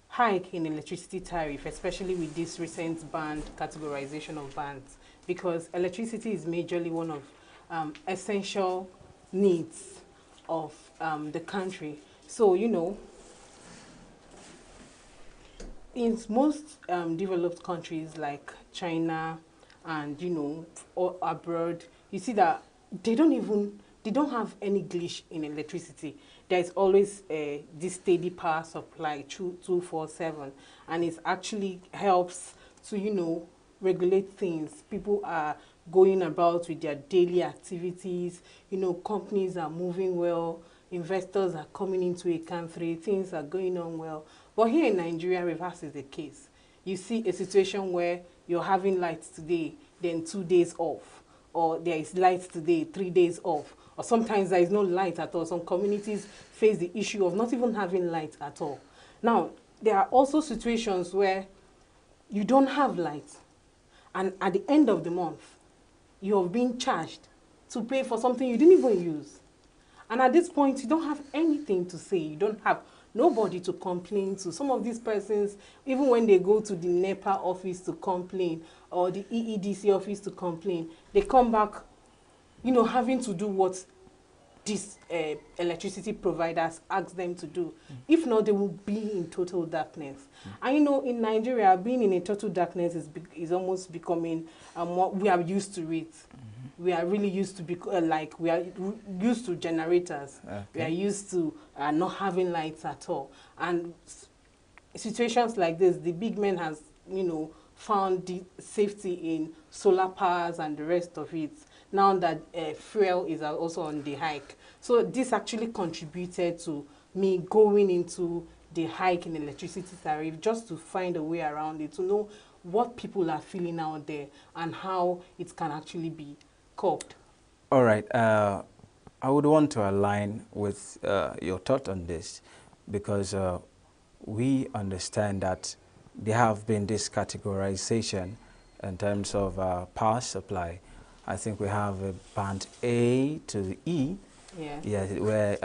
hike in electricity tariff, especially with this recent categorization of bands, because electricity is majorly one of essential needs of the country. So, you know, in most developed countries like China and, you know, or abroad, you see that they don't have any glitch in electricity. There's always this steady power supply 24/7, and it actually helps to, you know, regulate things. People are going about with their daily activities, you know, companies are moving well, investors are coming into a country, things are going on well. But here in Nigeria, reverse is the case. You see a situation where you're having lights today, then 2 days off, or there is lights today, 3 days off, or sometimes there is no light at all. Some communities face the issue of not even having light at all. Now, there are also situations where you don't have light, and at the end of the month, you're being charged to pay for something you didn't even use. And at this point, you don't have anything to say. You don't have nobody to complain to. Some of these persons, even when they go to the NEPA office to complain or the EEDC office to complain, they come back having to do what these electricity providers ask them to do. If not, they will be in total darkness. And in Nigeria, being in a total darkness is almost becoming what we are used to it. We are really used to we are used to generators. Okay. We are used to not having lights at all. And situations like this, the big men has found the safety in solar powers and the rest of it. Now that fuel is also on the hike. So this actually contributed to me going into the hike in electricity tariff, just to find a way around it, to know what people are feeling out there and how it can actually be coped. All right. I would want to align with your thought on this, because we understand that there have been this categorization in terms of power supply. I think we have a band A to the E, yeah, where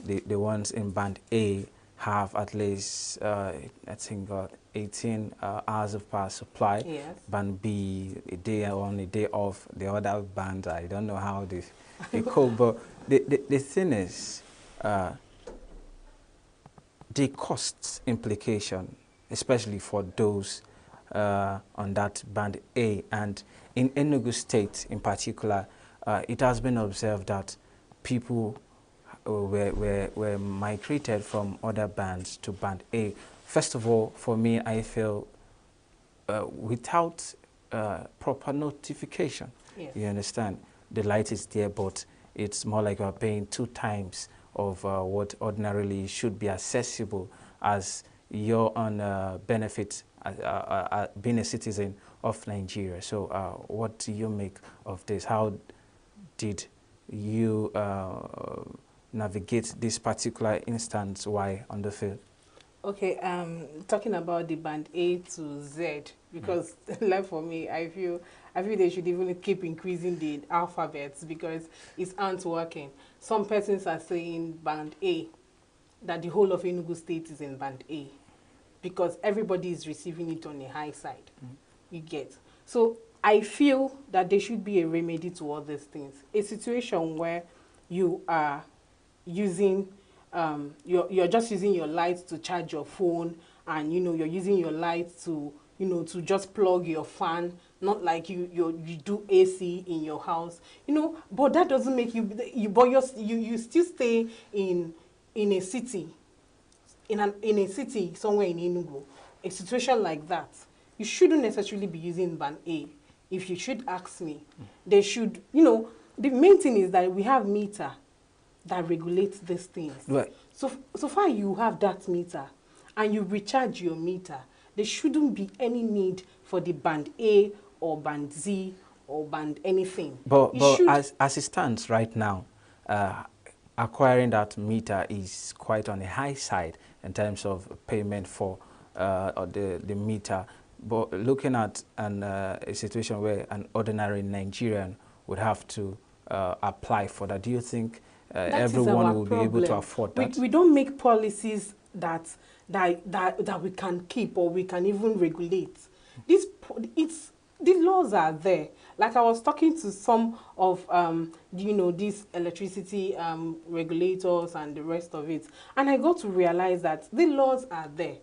the ones in band A have at least, I think, 18 hours of power supply. Yes. Band B, a day on, a day off. The other bands, I don't know how they cope. But the thing is, the cost implication, especially for those on that band A, and in Enugu State in particular, it has been observed that people were migrated from other bands to band A. First of all, for me, I feel without proper notification, yes, you understand, the light is there, but it's more like you're paying 2 times of what ordinarily should be accessible as your own benefit being a citizen of Nigeria. So what do you make of this? How did you navigate this particular instance while on the field? Okay, talking about the band A to Z, because like for me, I feel they should even keep increasing the alphabets, because it aren't working. Some persons are saying band A, that the whole of Enugu State is in band A, because everybody is receiving it on the high side. You get. So I feel that there should be a remedy to all these things. A situation where you are using you're just using your lights to charge your phone, and you're using your lights to to just plug your fan, not like you do AC in your house, but that doesn't make you still stay in a city, in a city somewhere in Enugu. A situation like that, you shouldn't necessarily be using band A. If you should ask me, they should, the main thing is that we have meter that regulates these things. Right. So far you have that meter and you recharge your meter, there shouldn't be any need for the band A or band Z or band anything. But as it stands right now, acquiring that meter is quite on the high side in terms of payment for the meter. But looking at a situation where an ordinary Nigerian would have to apply for that, do you think everyone will be able to afford that? We don't make policies that we can keep or we can even regulate. The laws are there. Like I was talking to some of these electricity regulators and the rest of it, and I got to realize that the laws are there.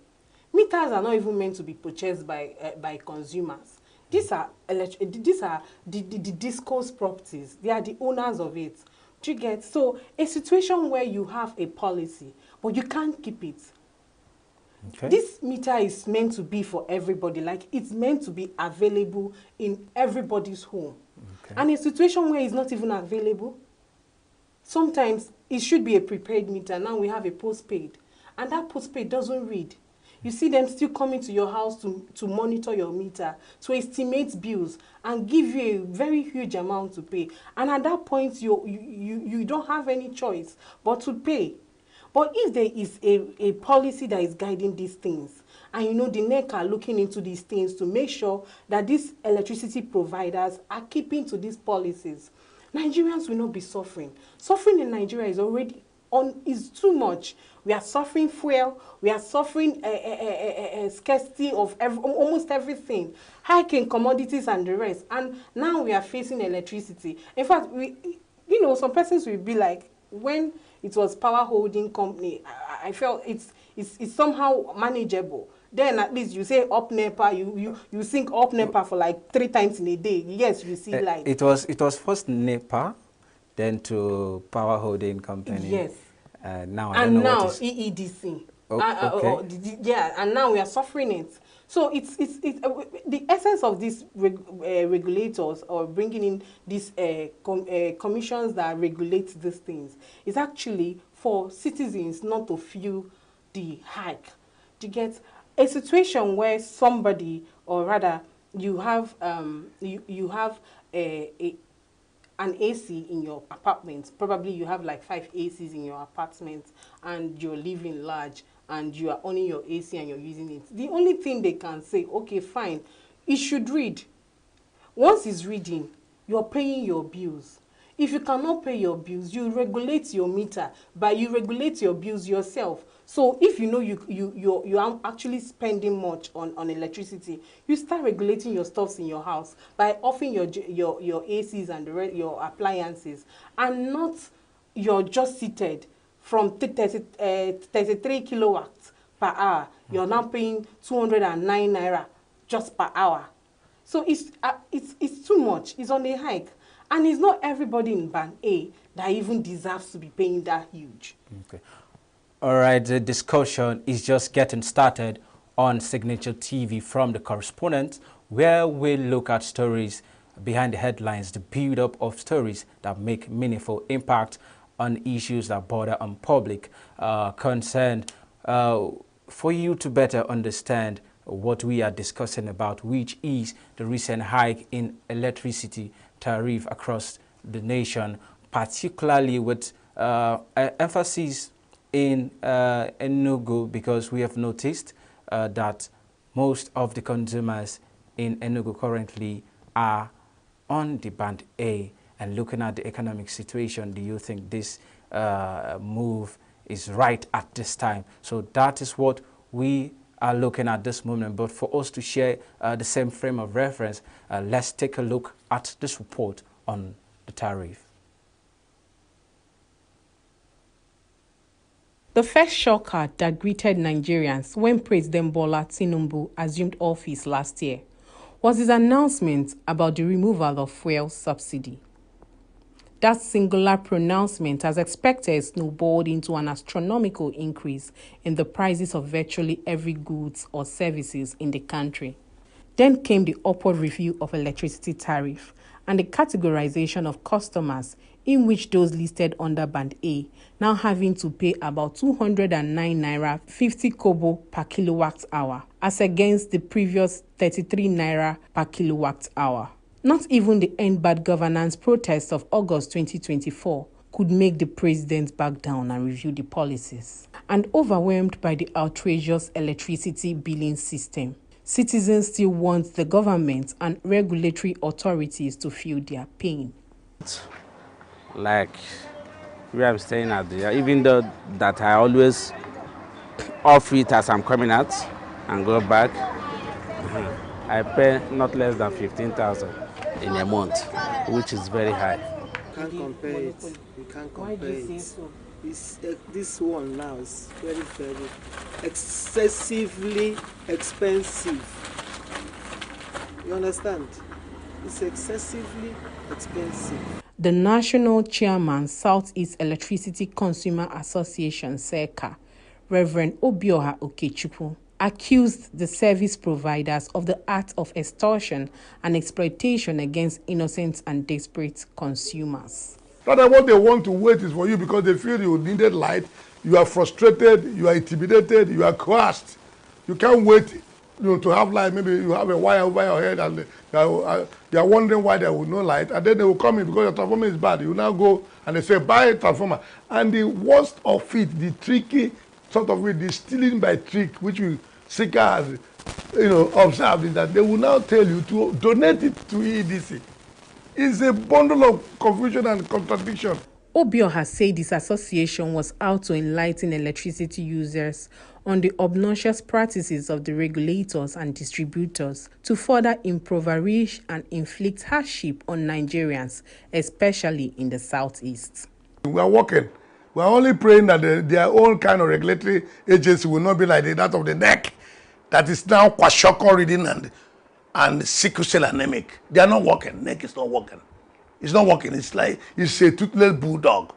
Meters are not even meant to be purchased by consumers. These are the disco's properties. They are the owners of it. Do you get? So a situation where you have a policy, but you can't keep it. Okay. This meter is meant to be for everybody. Like, it's meant to be available in everybody's home. Okay. And a situation where it's not even available, sometimes it should be a prepaid meter. Now we have a postpaid, and that postpaid doesn't read. You see them still coming to your house to monitor your meter, to estimate bills, and give you a very huge amount to pay. And at that point, you don't have any choice but to pay. But if there is a policy that is guiding these things, and the NEC are looking into these things to make sure that these electricity providers are keeping to these policies, Nigerians will not be suffering. Suffering in Nigeria is already is too much. We are suffering fuel. We are suffering scarcity of almost everything, hike in commodities and the rest. And now we are facing electricity. In fact, some persons will be like, when it was power holding company, I felt it's somehow manageable. Then at least you say up NEPA, you think up NEPA for like 3 times in a day. Yes, you see light. It was first NEPA, then to power holding company. Yes. Now I don't know what is EEDC. Okay. Yeah, and now we are suffering it. So it's the essence of these regulators, or bringing in these commissions that regulate these things, is actually for citizens not to feel the hike. To get a situation where somebody, or rather you have you have an AC in your apartment. Probably you have like 5 ACs in your apartment, and you're living large, and you are owning your AC and you're using it. The only thing they can say, okay, fine, it should read. Once it's reading, you're paying your bills. If you cannot pay your bills, you regulate your meter, but you regulate your bills yourself. So if you know you are actually spending much on electricity, you start regulating your stuffs in your house by offing your ACs and your appliances, and not you're just seated from 33 kilowatts per hour. You're now paying 209 naira just per hour. So it's too much. It's on a hike. And it's not everybody in Band A that even deserves to be paying that huge. Okay. All right, the discussion is just getting started on Signature TV from the correspondent, where we look at stories behind the headlines, the build-up of stories that make meaningful impact on issues that border on public concern. For you to better understand what we are discussing about, which is the recent hike in electricity tariff across the nation, particularly with emphasis in ENUGU, because we have noticed that most of the consumers in ENUGU currently are on the Band A. And looking at the economic situation, do you think this move is right at this time? So that is what we are looking at this moment. But for us to share the same frame of reference, let's take a look at this report on the tariff. The first shocker that greeted Nigerians when President Bola Tinubu assumed office last year was his announcement about the removal of fuel subsidy. That singular pronouncement, as expected, snowballed into an astronomical increase in the prices of virtually every goods or services in the country. Then came the upward review of electricity tariff and the categorization of customers, in which those listed under Band A now having to pay about 209 naira 50 kobo per kilowatt hour, as against the previous 33 naira per kilowatt hour. Not even the End Bad Governance protests of August 2024 could make the president back down and review the policies. And overwhelmed by the outrageous electricity billing system, citizens still want the government and regulatory authorities to feel their pain. Like where I'm staying at, even though that I always off it as I'm coming out and go back, I pay not less than 15,000 in a month, which is very high. You can't compare it. You can't compare it. So? This one now is very, very excessively expensive. You understand? It's excessively expensive. The national chairman, Southeast Electricity Consumer Association, SECA, Reverend Obioha Okechukwu, accused the service providers of the act of extortion and exploitation against innocent and desperate consumers. Rather, what they want to wait is for you because they feel you needed light, you are frustrated, you are intimidated, you are coerced. You can't wait to have light. Maybe you have a wire over your head and they are wondering why there will no light, and then they will come in because your transformer is bad. You now go and they say, buy a transformer. And the worst of it, the tricky sort of it, the stealing by trick, which we Sika has observed, is that they will now tell you to donate it to EDC. It's a bundle of confusion and contradiction. Obio has said this association was out to enlighten electricity users on the obnoxious practices of the regulators and distributors to further impoverish and inflict hardship on Nigerians, especially in the southeast. We are working. We are only praying that their own kind of regulatory agency will not be like that of the neck that is now kwashiorkor reading and sickle cell anemic. They are not working. NEC is not working. It's not working. It's like it's a toothless bulldog.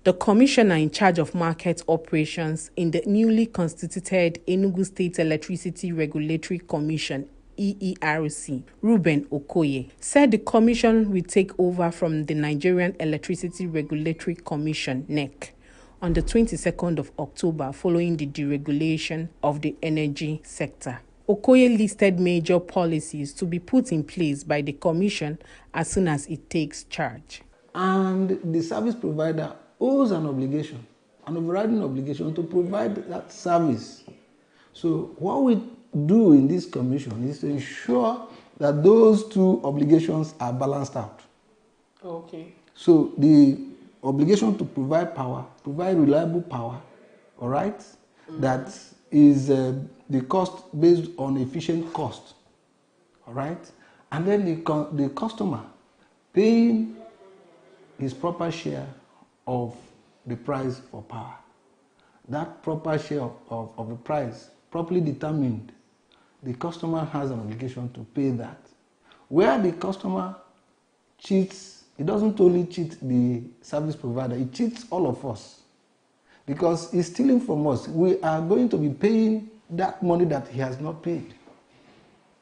The commissioner in charge of market operations in the newly constituted ENUGU State Electricity Regulatory Commission, EERC, Ruben Okoye, said the commission will take over from the Nigerian Electricity Regulatory Commission, NEC, on the 22nd of October following the deregulation of the energy sector. Okoye listed major policies to be put in place by the commission as soon as it takes charge. And the service provider owes an obligation, an overriding obligation to provide that service. So what we do in this commission is to ensure that those two obligations are balanced out. Okay. So the obligation to provide power, provide reliable power, all right, that is the cost based on efficient cost, all right, and then the customer paying his proper share of the price for power. That proper share of the price, properly determined, the customer has an obligation to pay that. Where the customer cheats, it doesn't only cheat the service provider, it cheats all of us. Because he's stealing from us. We are going to be paying that money that he has not paid.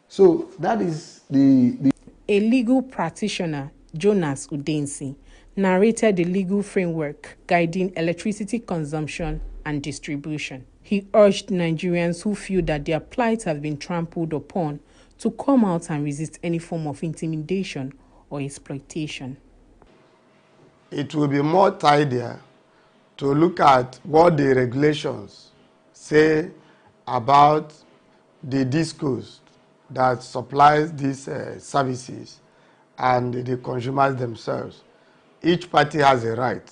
So that is A legal practitioner, Jonas Udensi, narrated the legal framework guiding electricity consumption and distribution. He urged Nigerians who feel that their plight has been trampled upon to come out and resist any form of intimidation or exploitation. It will be more tidier to look at what the regulations say about the discos that supplies these services and the consumers themselves. Each party has a right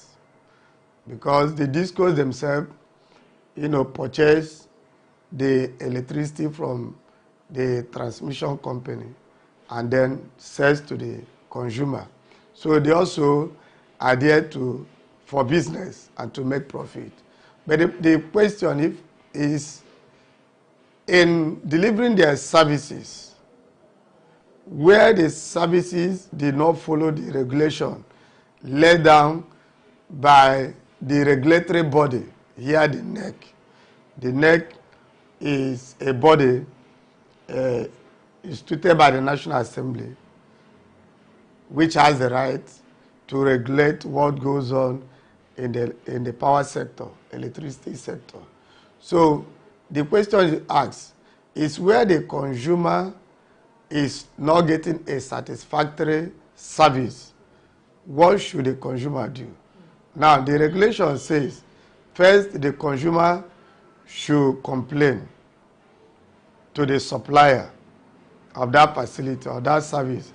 because the discos themselves, purchase the electricity from the transmission company and then sells to the consumer. So they also are there for business and to make profit. But the question is in delivering their services, where the services did not follow the regulation laid down by the regulatory body, here the NEC. The NEC is a body instituted by the National Assembly, which has the right to regulate what goes on in the power sector, electricity sector. So the question you ask is where the consumer is not getting a satisfactory service, what should the consumer do? Now the regulation says first the consumer should complain to the supplier of that facility or that service.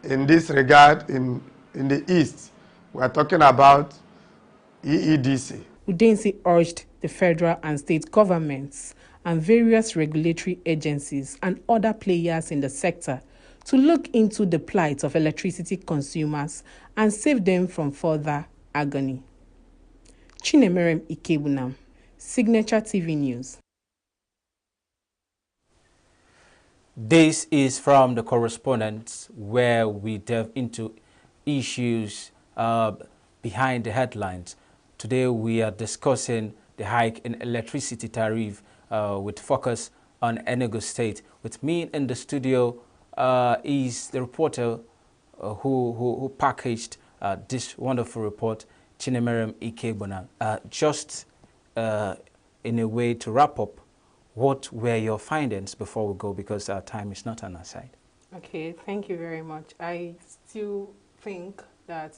In this regard, in the East, we are talking about EEDC. Udensi urged the federal and state governments and various regulatory agencies and other players in the sector to look into the plight of electricity consumers and save them from further agony. Chinemerem Ikebunam, Signature TV News. This is from the correspondence where we delve into issues behind the headlines. Today we are discussing the hike in electricity tariff with focus on ENUGU State. With me in the studio is the reporter who packaged this wonderful report, Chinemerem Ikebunam. Just in a way to wrap up, what were your findings before we go, because our time is not on our side? Okay, thank you very much. I still think that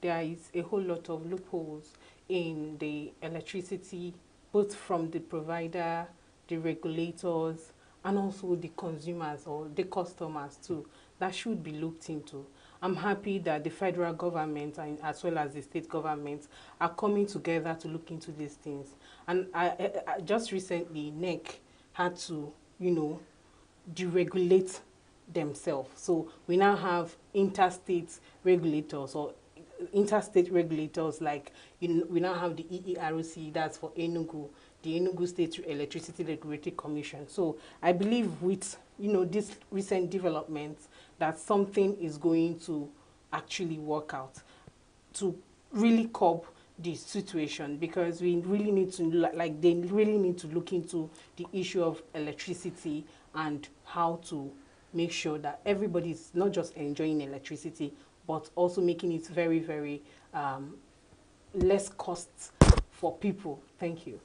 there is a whole lot of loopholes in the electricity, both from the provider, the regulators, and also the consumers or the customers too, that should be looked into. I'm happy that the federal government and as well as the state government are coming together to look into these things. And I just recently, NEC had to, you know, deregulate themselves. So we now have interstate regulators or interstate regulators like we now have the EERC, that's for ENUGU, the ENUGU State Electricity Regulatory Commission. So I believe with this recent developments that something is going to actually work out to really curb the situation, because we really need to they really need to look into the issue of electricity and how to make sure that everybody is not just enjoying electricity but also making it very, very less costs for people. Thank you.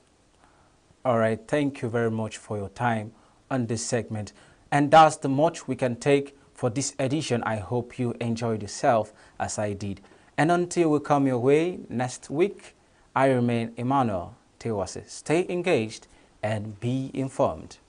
All right, thank you very much for your time on this segment. And that's the much we can take for this edition. I hope you enjoyed yourself as I did. And until we come your way next week, I remain Emmanuel Tewase. Stay engaged and be informed.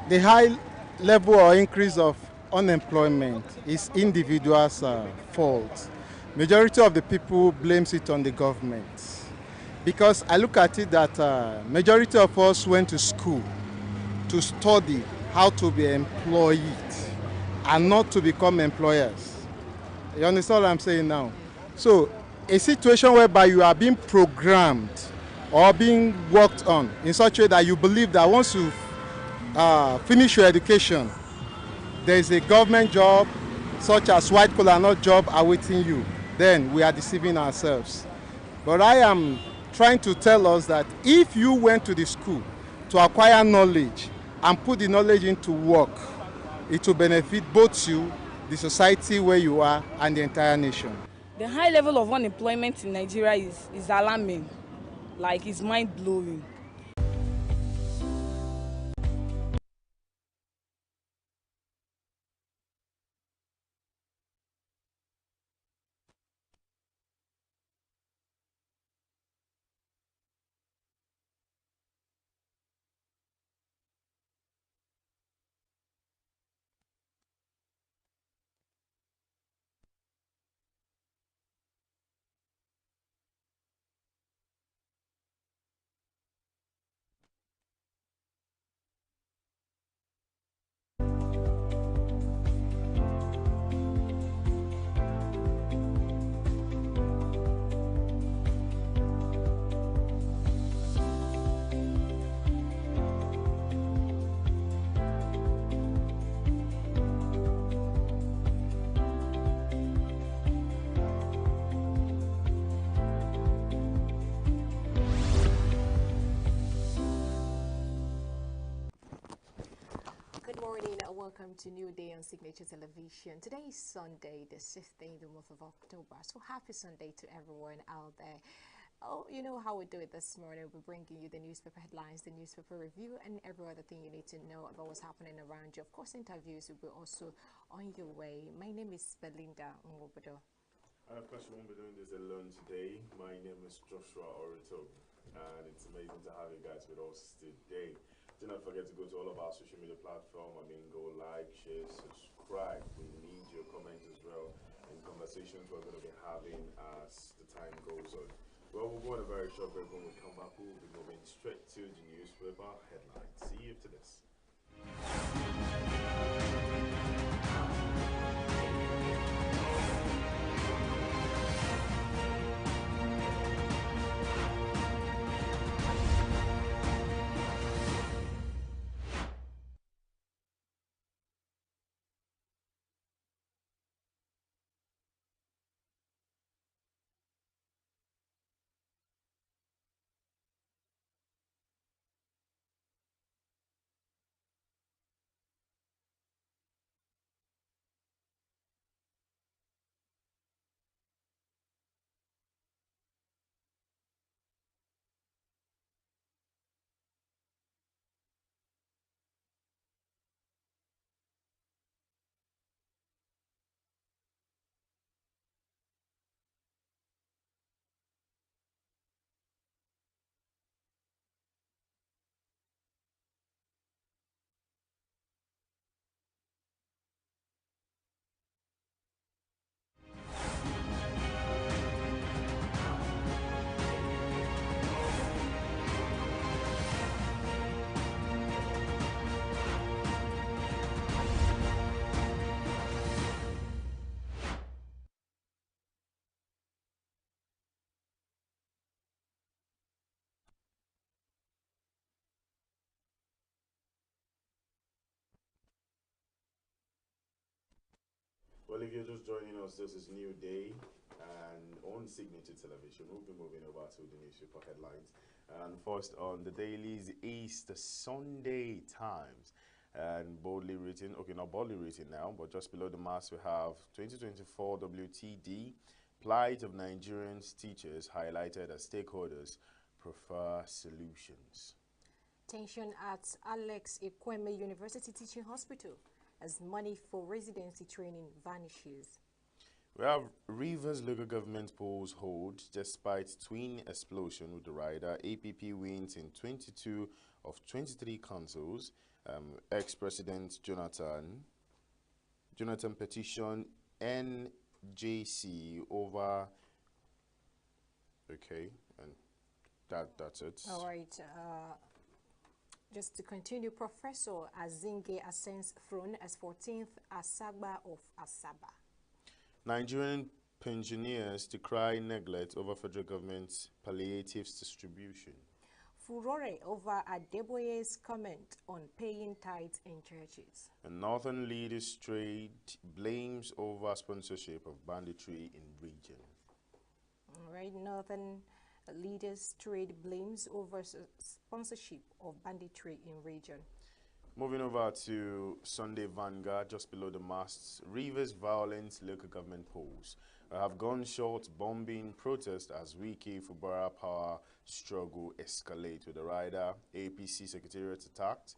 The high level or increase of unemployment is individuals' fault. Majority of the people blames it on the government, because I look at it that majority of us went to school to study how to be employed and not to become employers. You understand what I'm saying now? So a situation whereby you are being programmed or being worked on in such a way that you believe that once you finish your education, there is a government job such as white collar not job awaiting you, then we are deceiving ourselves. But I am trying to tell us that if you went to the school to acquire knowledge and put the knowledge into work, it will benefit both you, the society where you are, and the entire nation. The high level of unemployment in Nigeria is alarming, like it's mind-blowing. Welcome to New Day on Signature Television. Today is Sunday, the 6th day in the month of October. So happy Sunday to everyone out there. Oh, you know how we do it this morning. We're bringing you the newspaper headlines, the newspaper review, and every other thing you need to know about what's happening around you. Of course, interviews will be also on your way. My name is Belinda Ngobodo. Of course, we won't be doing this alone today. My name is Joshua Orito, and it's amazing to have you guys with us today. Do not forget to go to all of our social media platforms. Go like, share, subscribe. We need your comments as well and conversations we're going to be having as the time goes on. Well, we'll go on a very short break. When we come back, we'll be moving straight to the newspaper headlines. See you after this. Well, if you're just joining us, this is New Day, and on Signature Television, we'll be moving over to the newspaper headlines. And first on the dailies is the Sunday Times, and boldly written, okay, not boldly written now, but just below the mass we have 2024 WTD, plight of Nigerians teachers highlighted as stakeholders prefer solutions. Tension at Alex Ekweme University Teaching Hospital as money for residency training vanishes. We have Rivers local government polls hold despite twin explosion with the rider. APP wins in 22 of 23 councils. Ex-President Jonathan petition NJC over. Okay, and that's it. All right. Just to continue, Professor Azinge ascends throne as 14th Asaba of Asaba. Nigerian pensioners decry neglect over federal government's palliatives distribution. Furore over Adeboye's comment on paying tithes in churches. And Northern Leaders Trade blames over sponsorship of banditry in region. All right, Northern Leaders Trade blames over sponsorship of banditry in region. Moving over to Sunday Vanguard, just below the masts, Rivers violence local government polls. Have gunshot, bombing, protest as Wiki Fubara power struggle escalate with the rider. APC secretariat attacked.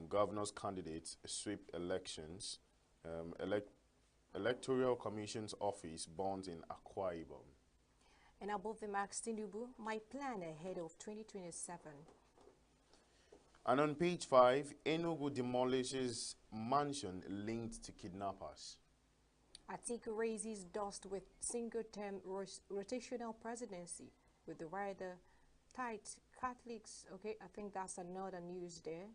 Governor's candidates sweep elections. Electoral Commission's office burns in Akwa Ibom. And above the marks, Tinubu, my plan ahead of 2027. And on page 5, ENUGU demolishes mansion linked to kidnappers. Atiku raises dust with single-term rotational presidency with the rider tight Catholics. Okay, I think that's another news there.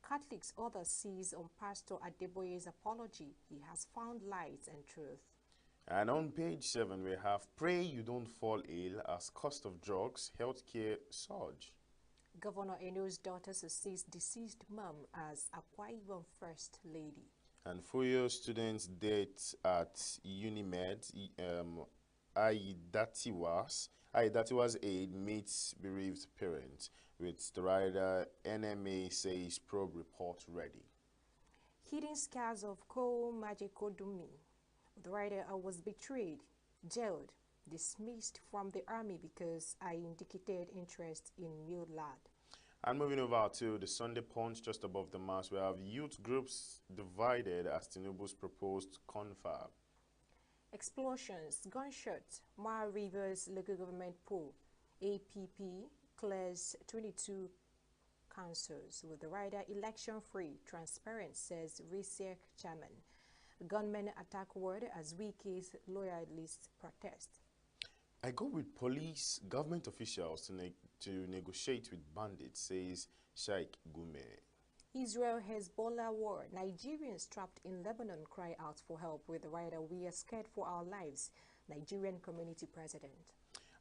Catholics others seize on Pastor Adeboye's apology. He has found light and truth. And on page 7, we have pray you don't fall ill as cost of drugs, healthcare surge. Governor Eno's daughter succeeds deceased mom as Akwa Ibom First Lady. And Fuyo students' death at Unimed, Aidatiwa's aide meets bereaved parents. With the rider, NMA says probe report ready. Hidden scars of Ko Majekodumi. The rider was betrayed, jailed, dismissed from the army because I indicated interest in mule lad. And moving over to the Sunday Punch, just above the mass, we have youth groups divided as Tinubu's proposed confab. Explosions, gunshots, Mar Rivers local government poll. APP clears 22 councils with the rider election-free, transparent, says RISEC chairman. Gunmen attack ward as Wiki's loyalists protest. I go with police, government officials to negotiate with bandits, says Sheikh Gume. Israel-Hezbollah war. Nigerians trapped in Lebanon cry out for help with the rider, "We are scared for our lives." Nigerian community president.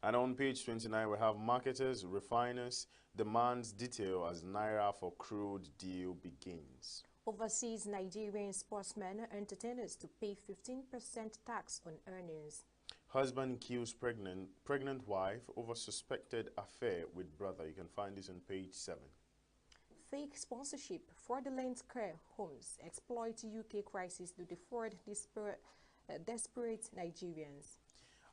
And on page 29, we have marketers, refiners, demands detail as Naira for crude deal begins. Overseas Nigerian sportsmen entertainers to pay 15% tax on earnings. Husband kills pregnant wife over suspected affair with brother. You can find this on page 7. Fake sponsorship, fraudulent care homes exploit UK crisis to defraud desperate Nigerians.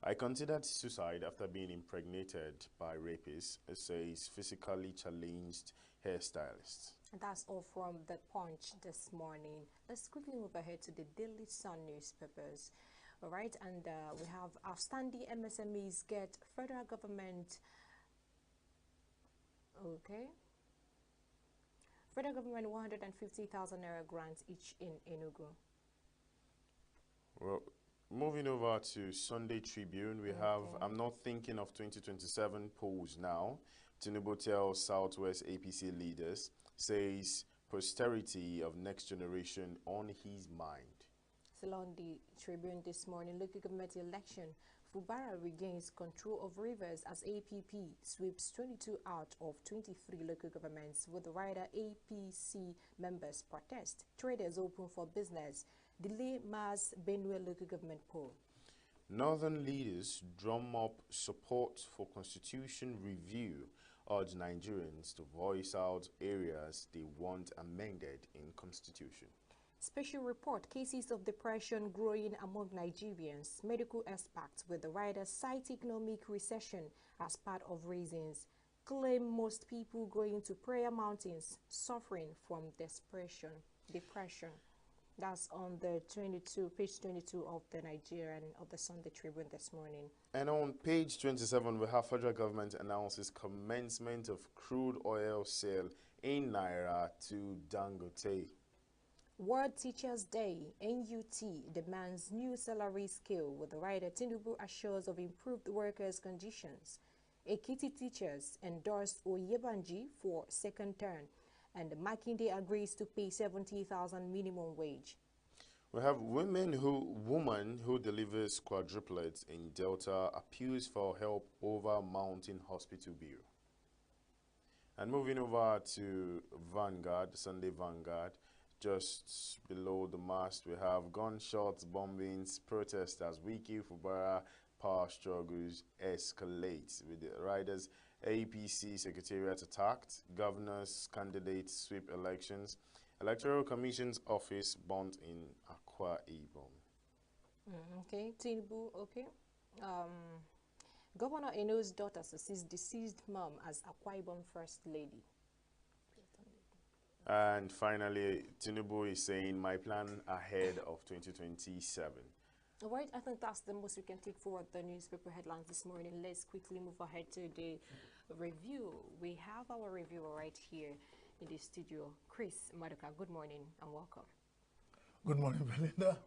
I considered suicide after being impregnated by rapists, says physically challenged hairstylist. And that's all from The Punch this morning. Let's quickly move ahead to the Daily Sun newspapers. All right, and we have outstanding MSMEs get federal government. Okay. Federal government 150,000 naira grants each in ENUGU. Well, moving over to Sunday Tribune, we have, I'm not thinking of 2027 polls now. Tinubu tells Southwest APC leaders, says posterity of next generation on his mind. Still on the Tribune this morning, local government election. Fubara regains control of rivers as APP sweeps 22 out of 23 local governments with the rider APC members protest. Traders open for business. Delay Mars Benue local government poll. Northern leaders drum up support for constitution review, urge Nigerians to voice out areas they want amended in constitution. Special report, cases of depression growing among Nigerians. Medical experts with the rider cite economic recession as part of reasons. Claim most people going to prayer mountains suffering from depression. That's on the page 22 of the Sunday Tribune this morning. And on page 27, we have federal government announces commencement of crude oil sale in Naira to Dangote. World Teachers Day, NUT demands new salary scale with the rider. Tinubu assures of improved workers' conditions. Ekiti teachers endorsed Oyebanji for second term, and Makinde agrees to pay 70,000 minimum wage. We have woman who delivers quadruplets in Delta appeals for help over mountain hospital bill. And moving over to Vanguard, Sunday Vanguard. Just below the mast, we have gunshots, bombings, protests as Wiki Fubara power struggles escalate with the riders. APC secretariat attacked, governors, candidates sweep elections, Electoral Commission's office burnt in Akwa Ibom. Okay, Tinubu, okay. Governor Eno's daughter succeeds deceased mom as Akwa Ibom First Lady. And finally, Tinubu is saying, my plan ahead of 2027. All right, I think that's the most we can take forward the newspaper headlines this morning. Let's quickly move ahead to the review. We have our reviewer right here in the studio, Chris Maduka. Good morning and welcome. Good morning, Belinda,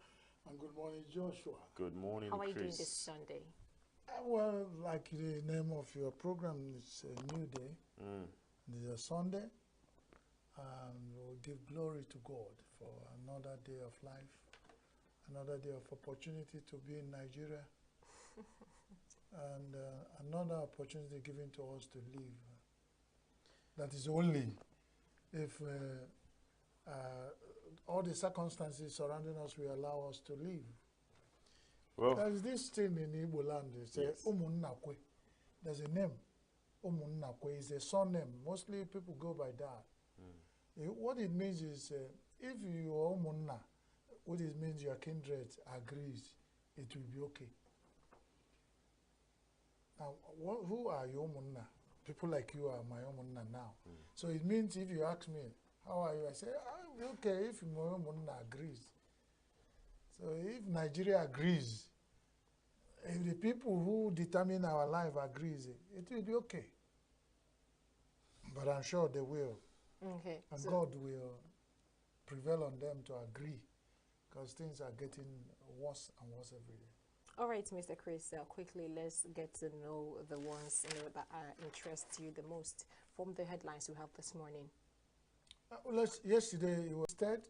and good morning, Joshua. Good morning, How are you Chris. doing this Sunday? Well, like the name of your program, it's a new day. It's a Sunday. And we'll give glory to God for another day of life, another day of opportunity to be in Nigeria, and another opportunity given to us to live. That is only if all the circumstances surrounding us will allow us to live. Well, there's this thing in Igbo land, they say, Umunnakwe. There's a name, Umunnakwe, is a surname. Mostly people go by that. What it means is, if your Umunna, what it means your kindred agrees, it will be okay. Now, who are your Umunna? People like you are my Umunna now. So it means if you ask me, how are you? I say, okay, if my Umunna agrees. So if Nigeria agrees, if the people who determine our life agrees, it will be okay. But I'm sure they will. Okay. And So God will prevail on them to agree, because things are getting worse and worse every day. all right, Mr. Chris, quickly let's get to know the ones that interest you the most from the headlines we have this morning. Yesterday he was dead.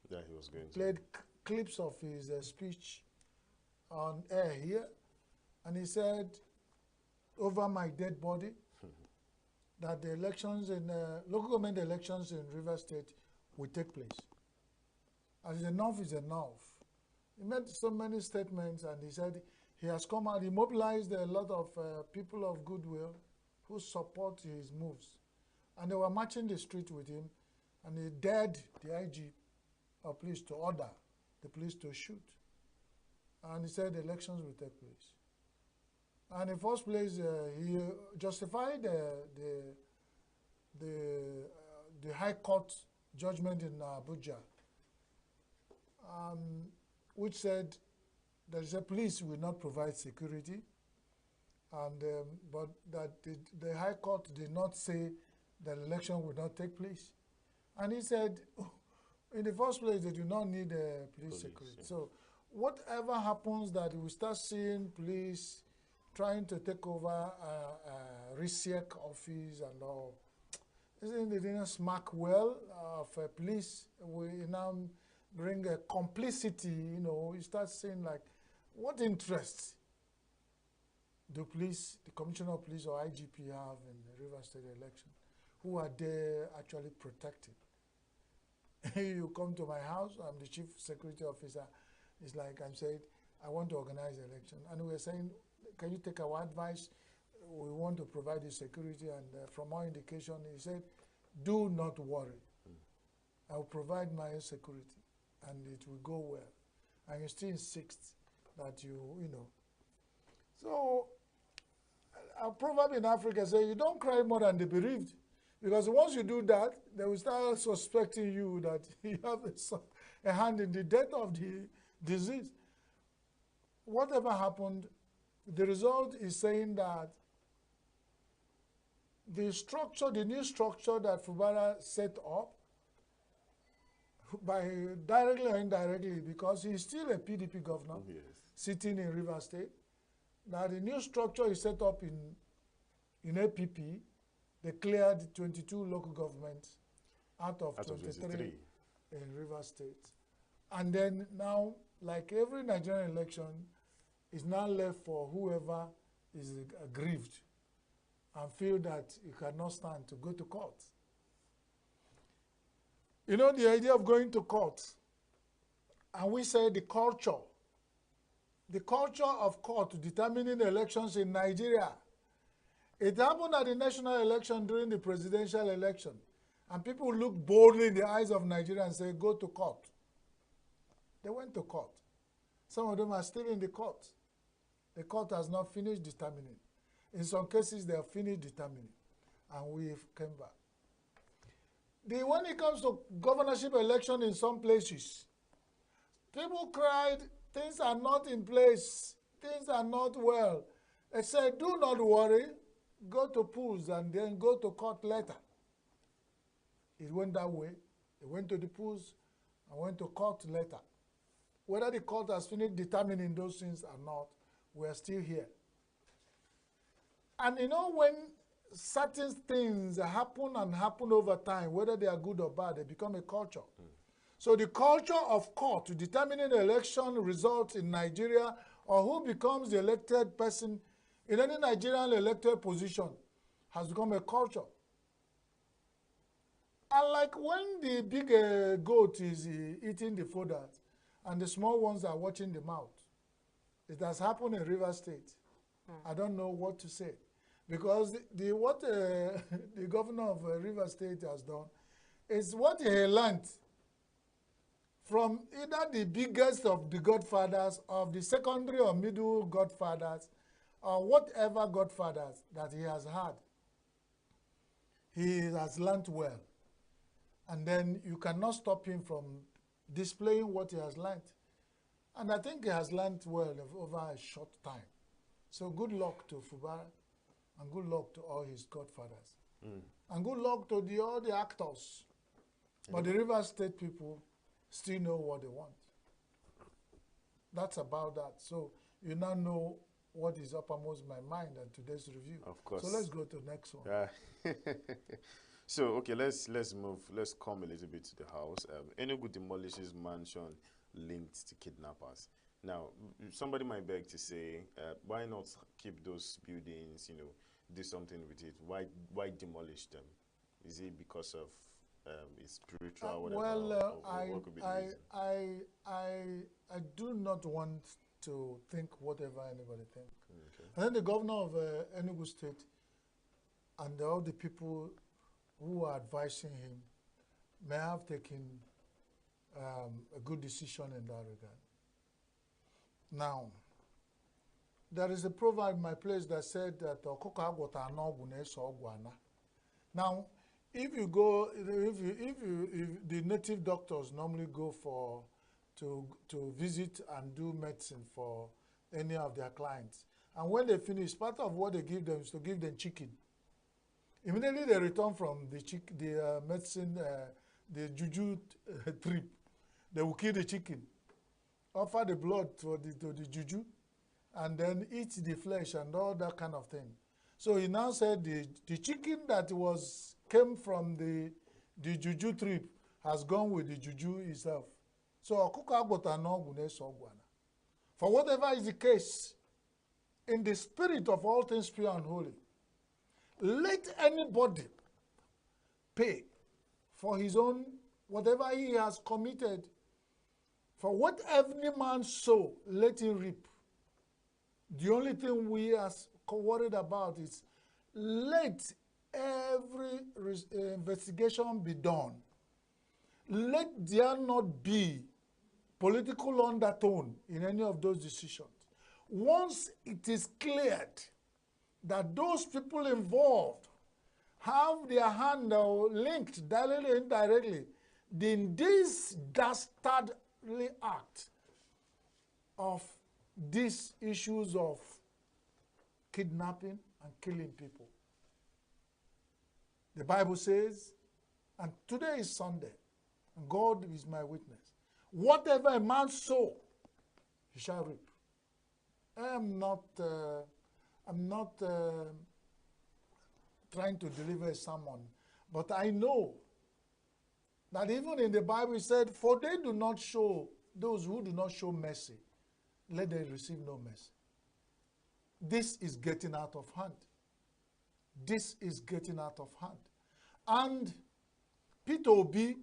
Yeah, he was going played clips of his speech on air here, and he said, over my dead body, that the elections in local government elections in River State will take place. As enough is enough. He made so many statements, and he said he has come out, he mobilized a lot of people of goodwill who support his moves. And they were marching the street with him, and he dared the IG of police to order the police to shoot. And he said the elections will take place. And in first place, he justified the High Court judgment in Abuja, which said that the police will not provide security, and but that the High Court did not say that the election will not take place. And he said, in the first place, they do not need police security. Yeah. So whatever happens, that we start seeing police trying to take over RISIEC office and all. Isn't they didn't smack well of police? We now bring a complicity, you know, you start saying like, what interests do police, the Commissioner of Police or IGP have in the River State election? Who are they actually protecting? You come to my house, I'm the chief security officer. It's like I'm saying, I want to organize the election. And we're saying, can you take our advice? We want to provide you security. And from our indication, he said, do not worry. I'll provide my security, and it will go well. And you still insist that you know. So a proverb in Africa says, you don't cry more than the bereaved. Because once you do that, they will start suspecting you that you have a hand in the death of the disease. Whatever happened, the result is saying that the structure, the new structure that Fubara set up, by directly or indirectly, because he's still a PDP governor, sitting in River State, that the new structure is set up in APP. They cleared 22 local governments out of 23 in River State. And then now, like every Nigerian election, is now left for whoever is aggrieved and feel that you cannot stand to go to court. You know, the idea of going to court, and we say the culture of court determining elections in Nigeria. It happened at the national election during the presidential election, and people look boldly in the eyes of Nigeria and say, go to court. They went to court. Some of them are still in the court. The court has not finished determining. In some cases, they have finished determining, and we came back. When it comes to governorship election in some places, people cried, things are not in place, things are not well. They said, do not worry, go to polls and then go to court later. It went that way. It went to the polls and went to court later. Whether the court has finished determining those things or not, we're still here. And you know, when certain things happen over time, whether they are good or bad, they become a culture. So the culture of court determining the election results in Nigeria, or who becomes the elected person in any Nigerian elected position, has become a culture. And like when the big goat is eating the fodder and the small ones are watching the mouth, it has happened in River State. I don't know what to say. Because what the governor of River State has done is what he learned from either the biggest of the godfathers, of the secondary or middle godfathers, or whatever godfathers that he has had. He has learned well. And then you cannot stop him from displaying what he has learned. And I think he has learned well over a short time. So good luck to Fubara, and good luck to all his godfathers. And good luck to all the actors. But the Rivers State people still know what they want. That's about that. So you now know what is uppermost in my mind and today's review. Of course. So let's go to the next one. So okay, let's move. Let's come a little bit to the house. ENUGU demolishes mansion linked to kidnappers. Now, somebody might beg to say, why not keep those buildings? You know, do something with it. Why demolish them? Is it because of it's spiritual, whatever? Well, what could be the reason? I do not want to think whatever anybody thinks. Okay. I think the governor of Enugu State and all the people who are advising him may have taken a good decision in that regard. Now, there is a proverb in my place that said that now, if you go, if the native doctors normally go to visit and do medicine for any of their clients, and when they finish, part of what they give them is to give them chicken. Immediately they return from the medicine, the juju trip, they will kill the chicken, offer the blood to the juju, and then eat the flesh and all that kind of thing. So he now said the chicken that came from the juju trip has gone with the juju itself. So for whatever is the case, in the spirit of all things pure and holy, let anybody pay for his own, whatever he has committed. For what every man sow, let him reap. The only thing we are worried about is let every investigation be done. Let there not be political undertone in any of those decisions. Once it is cleared that those people involved have their hand linked directly or indirectly, then this dastardly act of these issues of kidnapping and killing people. The Bible says, and today is Sunday, and God is my witness, whatever a man sow, he shall reap. I'm not trying to deliver a sermon, but I know that even in the Bible it said, for they do not show, those who do not show mercy, let them receive no mercy. This is getting out of hand. This is getting out of hand. And Peter Obi,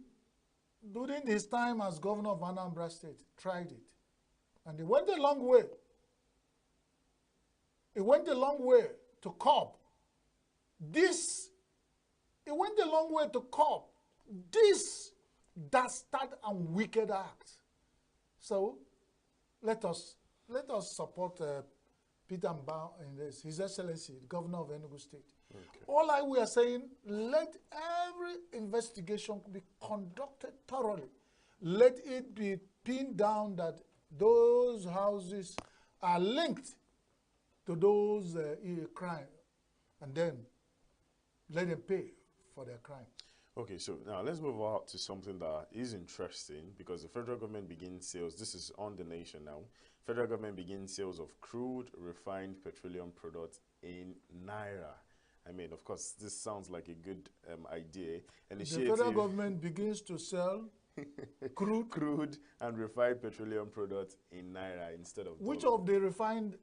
during his time as governor of Anambra State, tried it. And he went a long way. It went a long way to curb this. It went a long way to curb this dastard and wicked act. So let us support Peter Mbao in this, His Excellency, the Governor of Enugu State. Okay. All we are saying, let every investigation be conducted thoroughly. Let it be pinned down that those houses are linked to those crimes, and then let them pay for their crime. Okay, so now let's move on to something that is interesting, because the federal government begins sales. This is on the nation now. Federal government begins sales of crude refined petroleum products in Naira. I mean, of course, this sounds like a good idea. The federal government begins to sell crude and refined petroleum products in Naira instead of Which dollar. of the refined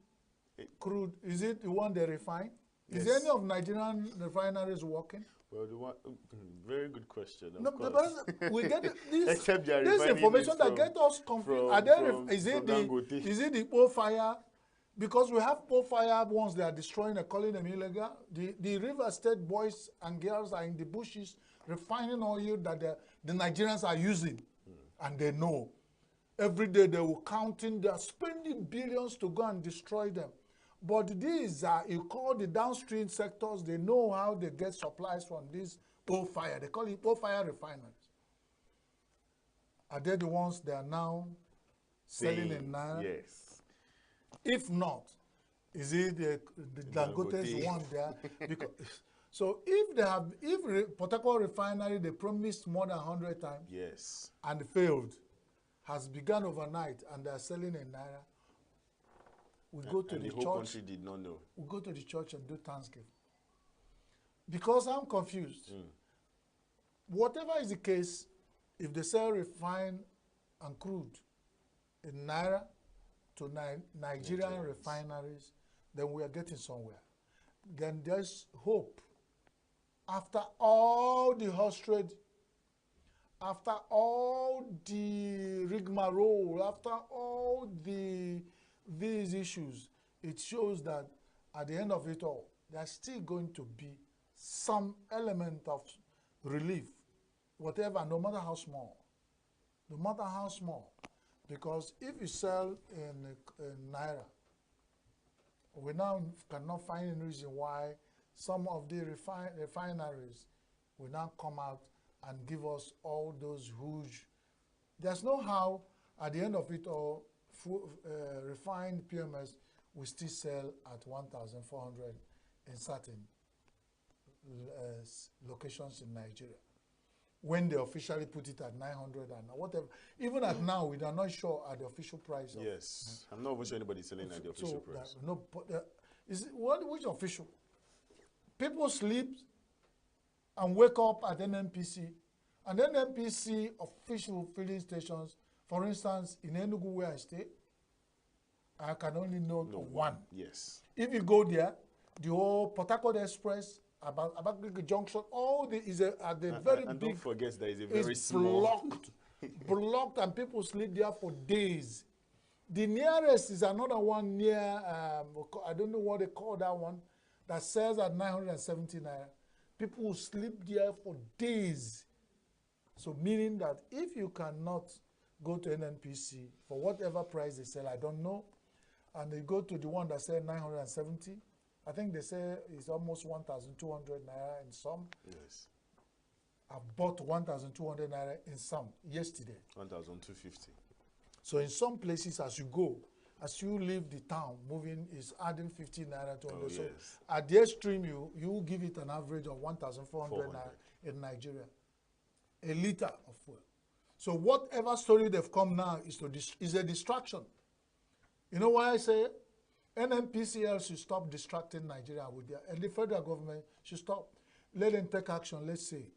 crude, is it the one they refine? Yes. Is any of Nigerian refineries working? Well, the one, very good question. No, course. We get this, this information that get us confused. Is it the pole fire? Because we have pole fire ones they are destroying and calling them illegal. The River State boys and girls are in the bushes refining oil that the Nigerians are using, and they know. Every day they will counting, they are spending billions to go and destroy them. But these are, you call the downstream sectors, they know how they get supplies from this pole fire. They call it pole fire refineries. Are they the ones that are now selling in Naira? Yes. If not, is it the Dangote's one there? Because, So if they have, Port Harcourt refinery, they promised more than 100 times. Yes. And failed, has begun overnight, and they are selling in naira. We go to the whole church. Country did not know. We go to the church and do Thanksgiving. Because I'm confused. Whatever is the case, if they sell refined and crude in naira to Nigerian refineries, then we are getting somewhere. Then there's hope. After all the horse trade, after all the rigmarole, after all these issues, it shows that at the end of it all, there's still going to be some element of relief, whatever, no matter how small. No matter how small. Because if you sell in naira, we now cannot find any reason why some of the refineries will now come out and give us all those huge. There's no how, at the end of it all, refined PMS will still sell at 1,400 in certain locations in Nigeria. When they officially put it at 900 and whatever. Even at now, we are not sure at the official price. Yes. I'm not even sure anybody selling at the official price. No, which official? People sleep and wake up at NNPC. And NNPC official filling stations, for instance, in ENUGU where I stay, I can only know one. Yes. If you go there, the whole Port Harcourt Express, about Junction, all is at the very and big. Don't forget that it's a very small. Blocked, blocked, and people sleep there for days. The nearest is another one near. I don't know what they call that one, that sells at 970 naira. People will sleep there for days. So meaning that if you cannot go to NNPC for whatever price they sell, I don't know, and they go to the one that sells 970. I think they say it's almost 1,200 naira in some. Yes. I bought 1,200 naira in some yesterday. 1,250. So in some places, as you go, as you leave the town, moving is adding 50 naira to 100. Oh, so yes. at the extreme, you give it an average of 1,400 naira in Nigeria. A liter of fuel. So whatever story they've come now is a distraction. You know why I say NNPCL should stop distracting Nigeria with their, and the federal government should stop. Let them take action, let's say it.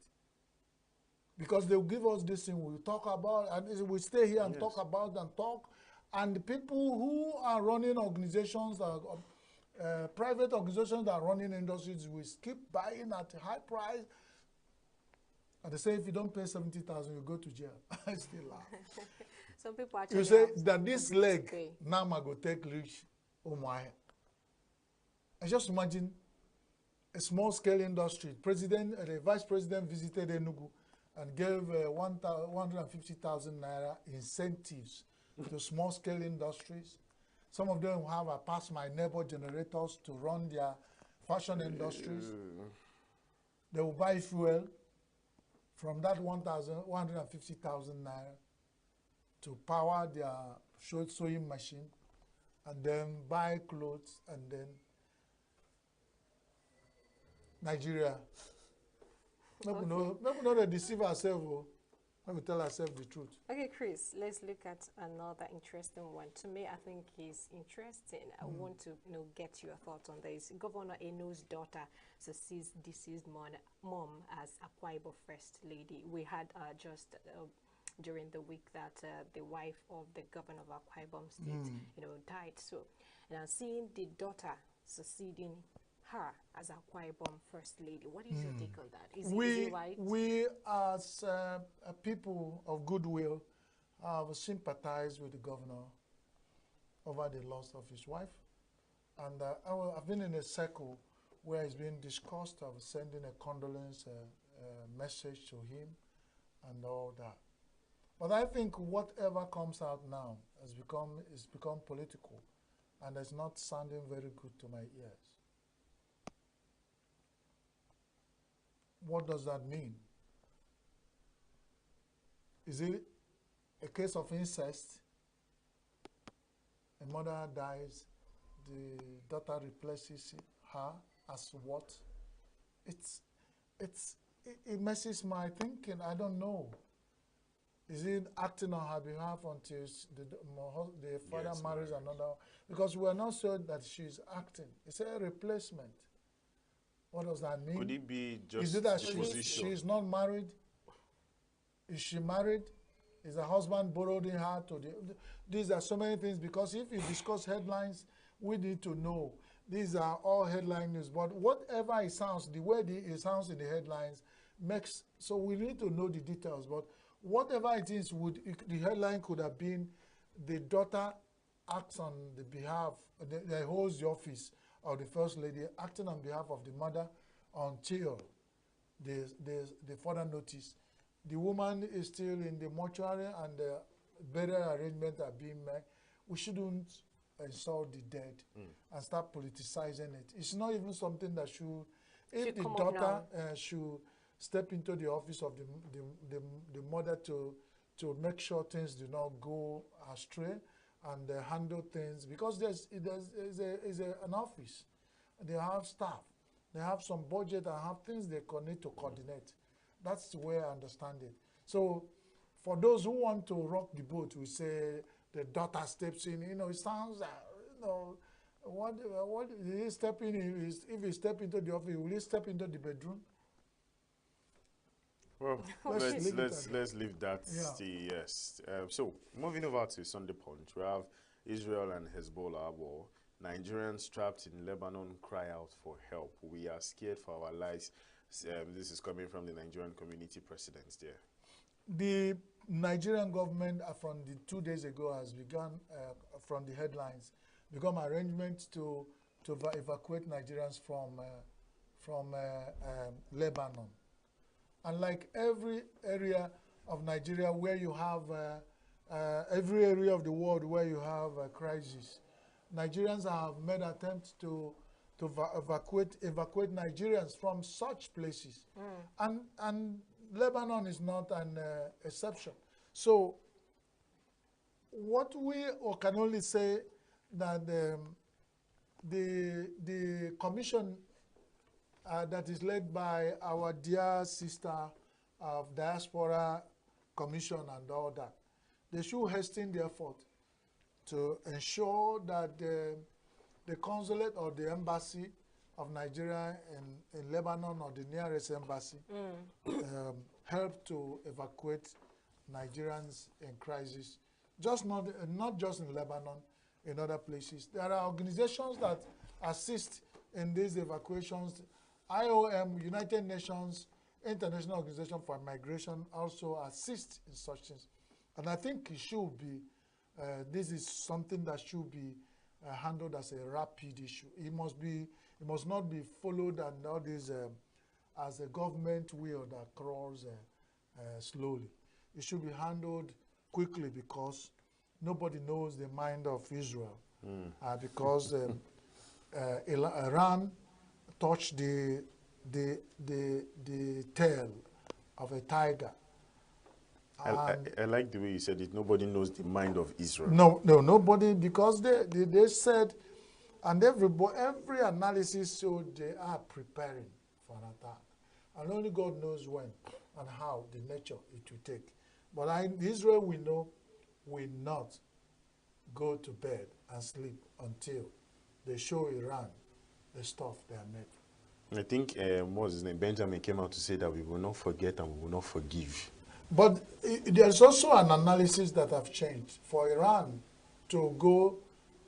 Because they'll give us this thing, we'll talk about, and we'll stay here and talk about and talk. And the people who are running organizations, private organizations that are running industries, will keep buying at a high price. And they say if you don't pay 70,000, you go to jail. I still laugh. Some people actually you say that this leg, now I go take reach. Oh my. I just imagine a small scale industry. The vice president visited ENUGU and gave 150,000 naira incentives to small scale industries. Some of them have a pass my neighbor generators to run their fashion industries. They will buy fuel from that 150,000 naira to power their sewing machine, and then buy clothes, and then Nigeria. Maybe not they deceive ourselves. Maybe tell ourselves the truth. Okay, Chris, let's look at another interesting one. To me, I think it's interesting. I want to get your thoughts on this. Governor Enu's daughter succeeds deceased mom as Akwa Ibom First Lady. We had just during the week that the wife of the governor of Akwa Ibom State, died. So, and I'm seeing the daughter succeeding her as Akwa Ibom First Lady. What is your take on that? Is it right? We as a people of goodwill have sympathized with the governor over the loss of his wife. And I've been in a circle where it's been discussed of sending a condolence message to him and all that. But I think whatever comes out now has become political, and it's not sounding very good to my ears. What does that mean? Is it a case of incest? A mother dies, the daughter replaces her as what? it messes my thinking. I don't know. Is it acting on her behalf until the father marries another? Because we are not sure that she's acting. It's a replacement. What does that mean? Could it be just Is it that the position? she's not married? Is she married? Is her husband borrowing her to the... These are so many things, because if you discuss headlines, we need to know. These are all headline news. But whatever it sounds, the way it sounds in the headlines makes... So we need to know the details. But whatever it is, the headline could have been the daughter acts on the behalf, they holds the office of the first lady, acting on behalf of the mother until the further notice. The woman is still in the mortuary and the burial arrangements are being made. We shouldn't insult the dead and start politicizing it. It's not even something that should, if the daughter should step into the office of the mother to make sure things do not go astray and handle things, because there's an office, they have staff, they have some budget and have things they need to coordinate. That's the way I understand it. So for those who want to rock the boat, we say the daughter steps in. You know, it sounds, you know, what is he stepping in? If he step into the office, will he step into the bedroom? Well, let's leave that. Yeah. Yes. So moving over to Sunday Punch, we have Israel and Hezbollah war. Nigerians trapped in Lebanon cry out for help. We are scared for our lives. This is coming from the Nigerian community president there. The Nigerian government, from the 2 days ago, has begun, from the headlines, become arrangements to evacuate Nigerians from Lebanon. And like every area of Nigeria where you have, every area of the world where you have a crisis, Nigerians have made attempts to evacuate Nigerians from such places. And Lebanon is not an exception. So what we can only say that the commission that is led by our dear sister of Diaspora Commission and all that, they should hasten the effort to ensure that the consulate or the embassy of Nigeria in Lebanon or the nearest embassy help to evacuate Nigerians in crisis, not just in Lebanon, in other places. There are organizations that assist in these evacuations. IOM, United Nations, International Organization for Migration, also assist in such things. And I think it should be, this is something that should be handled as a rapid issue. It must not be followed and all this as a government wheel that crawls slowly. It should be handled quickly because nobody knows the mind of Israel. Because Iran touched the tail of a tiger. I like the way you said it. Nobody knows the mind of Israel. No, nobody, because they said, and every analysis showed they are preparing for an attack. And only God knows when and how, the nature it will take. But Israel, we know, will not go to bed and sleep until they show Iran the stuff they are made. I think, what was his name? Benjamin came out to say that we will not forget and we will not forgive. But there's also an analysis that have changed. For Iran to go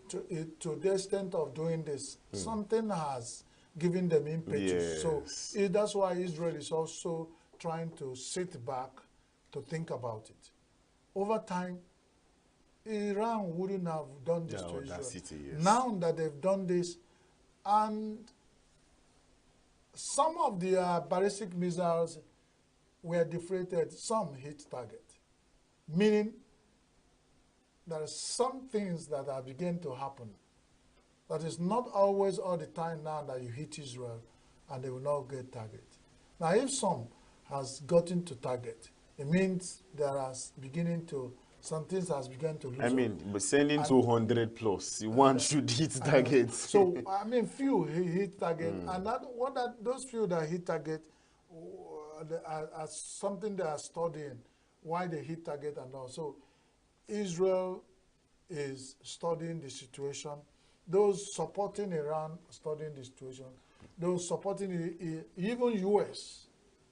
to the extent of doing this, something has given them impetus. So that's why Israel is also trying to sit back to think about it. Over time, Iran wouldn't have done this to Israel. Now that they've done this, and some of the ballistic missiles were deflated, some hit target. Meaning, there are some things that are beginning to happen. That is not always all the time now that you hit Israel and they will not get target. Now, if some has gotten to target, it means there is beginning to some things has begun to lose. I mean, but sending 200 plus, one should hit targets. So I mean, few hit target, and those few that hit target are something they are studying why they hit target and all. So Israel is studying the situation. Those supporting Iran studying the situation. Those supporting even U.S.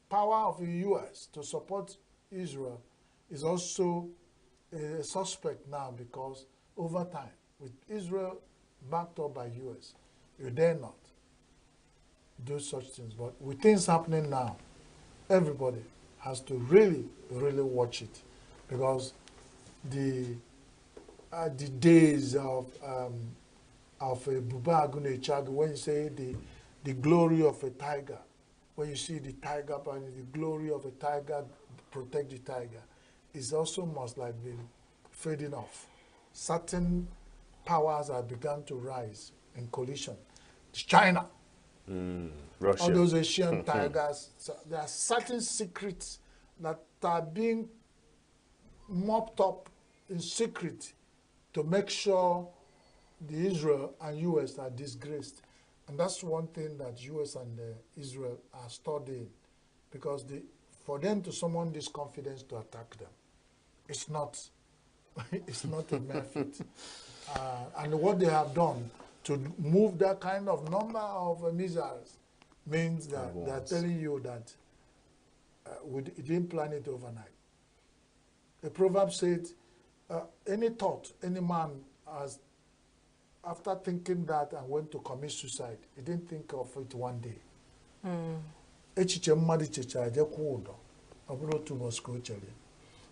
power of the U.S. to support Israel is also a suspect now, because over time, with Israel backed up by U.S., you dare not do such things. But with things happening now, everybody has to really, really watch it, because the days of Buba Agunechag, when you say the glory of a tiger, when you see the tiger, the glory of a tiger, protect the tiger, is also must like be fading off. Certain powers have begun to rise in collision. It's China. Russia. All those Asian tigers. So there are certain secrets that are being mopped up in secret to make sure the Israel and U.S. are disgraced. And that's one thing that U.S. and Israel are studying, because for them to summon this confidence to attack them, it's not a method. And what they have done to move that kind of number of missiles means that they're telling you that we didn't plan it overnight. The proverb said, any thought, any man has, after thinking that and went to commit suicide, he didn't think of it one day.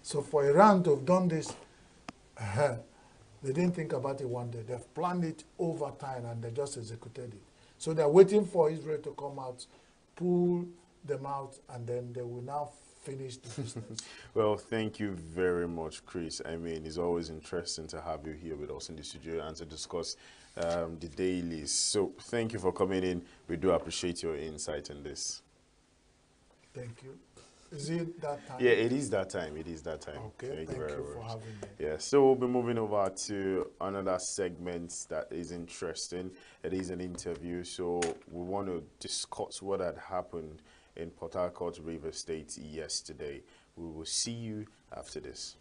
So for Iran to have done this, they didn't think about it one day. They've planned it over time and they just executed it. So they're waiting for Israel to come out, pull them out, and then they will now finish the business. Well, thank you very much, Chris. I mean, it's always interesting to have you here with us in the studio and to discuss the dailies. So thank you for coming in. We do appreciate your insight in this. Thank you. Is it that time? Yeah, it is that time. It is that time. Okay, thank you for having me. Yeah, so we'll be moving over to another segment that is interesting. It is an interview, so we want to discuss what had happened in Port Harcourt, Rivers State yesterday. We will see you after this.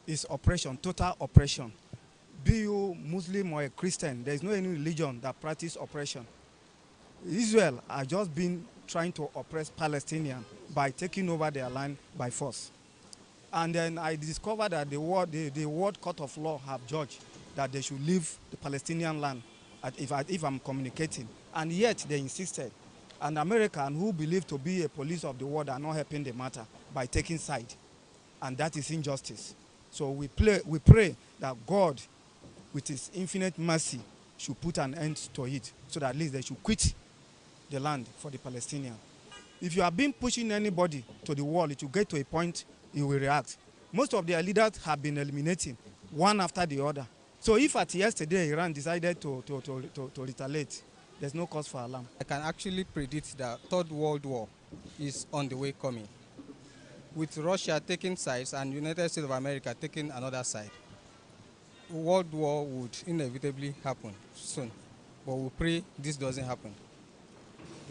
is oppression, total oppression. Be you Muslim or a Christian, there is no any religion that practice oppression. Israel has just been trying to oppress Palestinians by taking over their land by force. And then I discovered that the World Court of Law have judged that they should leave the Palestinian land if I'm communicating. And yet they insisted. And Americans who believe to be a police of the world are not helping the matter by taking side. And that is injustice. So we pray that God, with his infinite mercy, should put an end to it so that at least they should quit the land for the Palestinians. If you have been pushing anybody to the wall, it will get to a point you will react. Most of their leaders have been eliminating one after the other. So if at yesterday Iran decided to retaliate, there's no cause for alarm. I can actually predict that Third World War is on the way coming. With Russia taking sides and United States of America taking another side, World War would inevitably happen soon. But we pray this doesn't happen.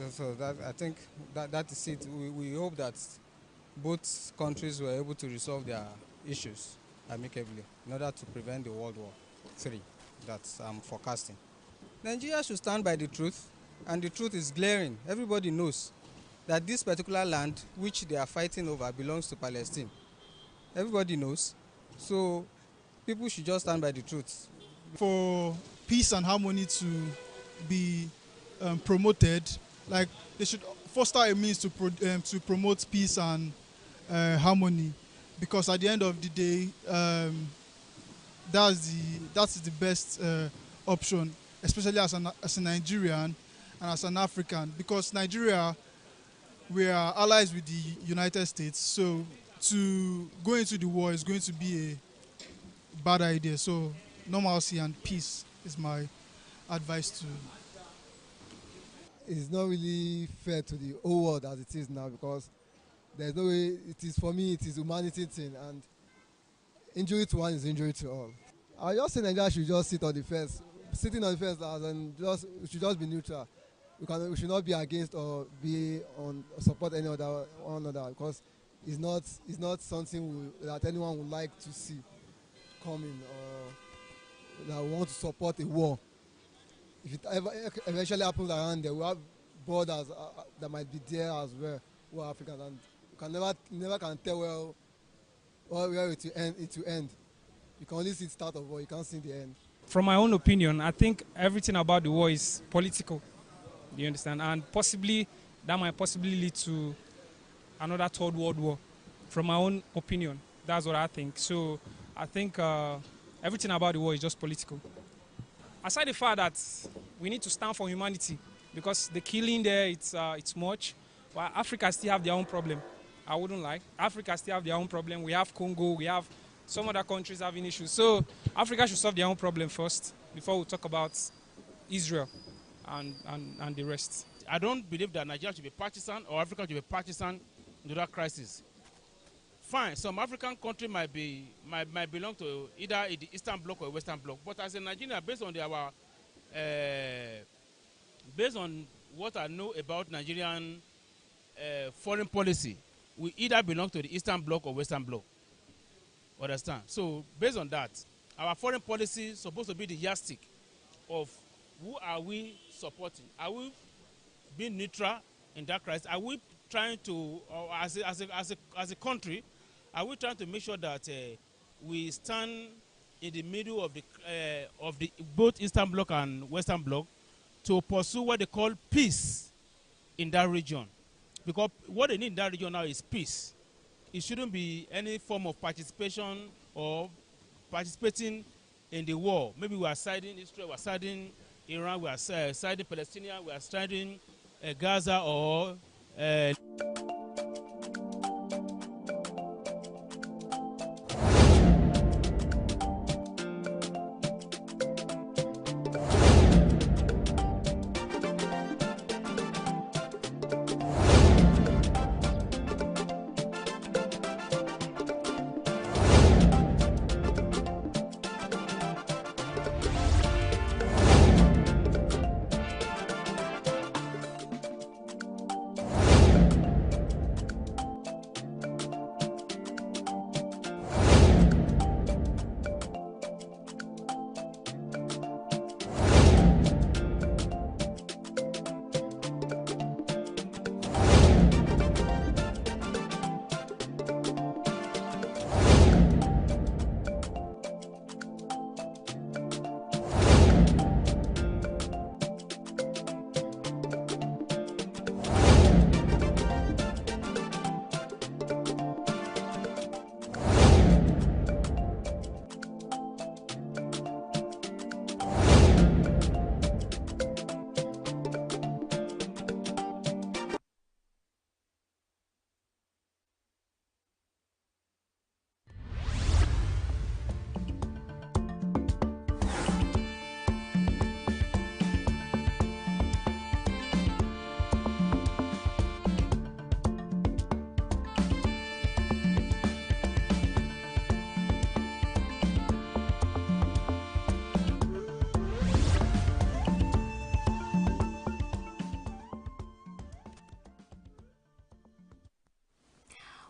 So I think that is it. We hope that both countries were able to resolve their issues amicably in order to prevent the World War III that I'm forecasting. Nigeria should stand by the truth, and the truth is glaring. Everybody knows that this particular land which they are fighting over belongs to Palestine. Everybody knows. So people should just stand by the truth. For peace and harmony to be promoted, like they should foster a means to promote peace and harmony, because at the end of the day, that is the best option, especially as a Nigerian and as an African, because Nigeria, we are allies with the United States, so to go into the war is going to be a bad idea. So normalcy and peace is my advice to. It's not really fair to the whole world as it is now, because there's no way. It is, for me, it is humanity thing, and injury to one is injury to all. I just say Nigeria should just sit on the fence. Sitting on the fence, and we should just be neutral. We should not be against or be on support any other one another, because it's not something that anyone would like to see coming, or that we want to support a war. If it ever eventually happens around there, we have borders that might be there as well. We're Africans, and you never can tell where it will end. You can only see the start of war, you can't see the end. From my own opinion, I think everything about the war is political. Do you understand? And that might possibly lead to another Third World War. From my own opinion, that's what I think. So I think everything about the war is just political. Aside the fact that we need to stand for humanity, because the killing there, it's much. But Africa still have their own problem. I wouldn't lie. Africa still have their own problem. We have Congo, we have some other countries having issues. So Africa should solve their own problem first before we talk about Israel and the rest. I don't believe that Nigeria should be partisan or Africa should be partisan in that crisis. Fine, some African country might belong to either the Eastern Bloc or Western Bloc, but as a Nigerian, based on what I know about Nigerian foreign policy, we either belong to the Eastern Bloc or Western Bloc. Understand? So based on that, our foreign policy is supposed to be the yardstick of who are we supporting. Are we being neutral in that crisis? Are we trying to, or as a country, are we trying to make sure that we stand in the middle of the both Eastern Bloc and Western Bloc to pursue what they call peace in that region? Because what they need in that region now is peace. It shouldn't be any form of participation or participating in the war. Maybe we are siding Israel, we are siding Iran, we are siding Palestinian, we are siding Gaza or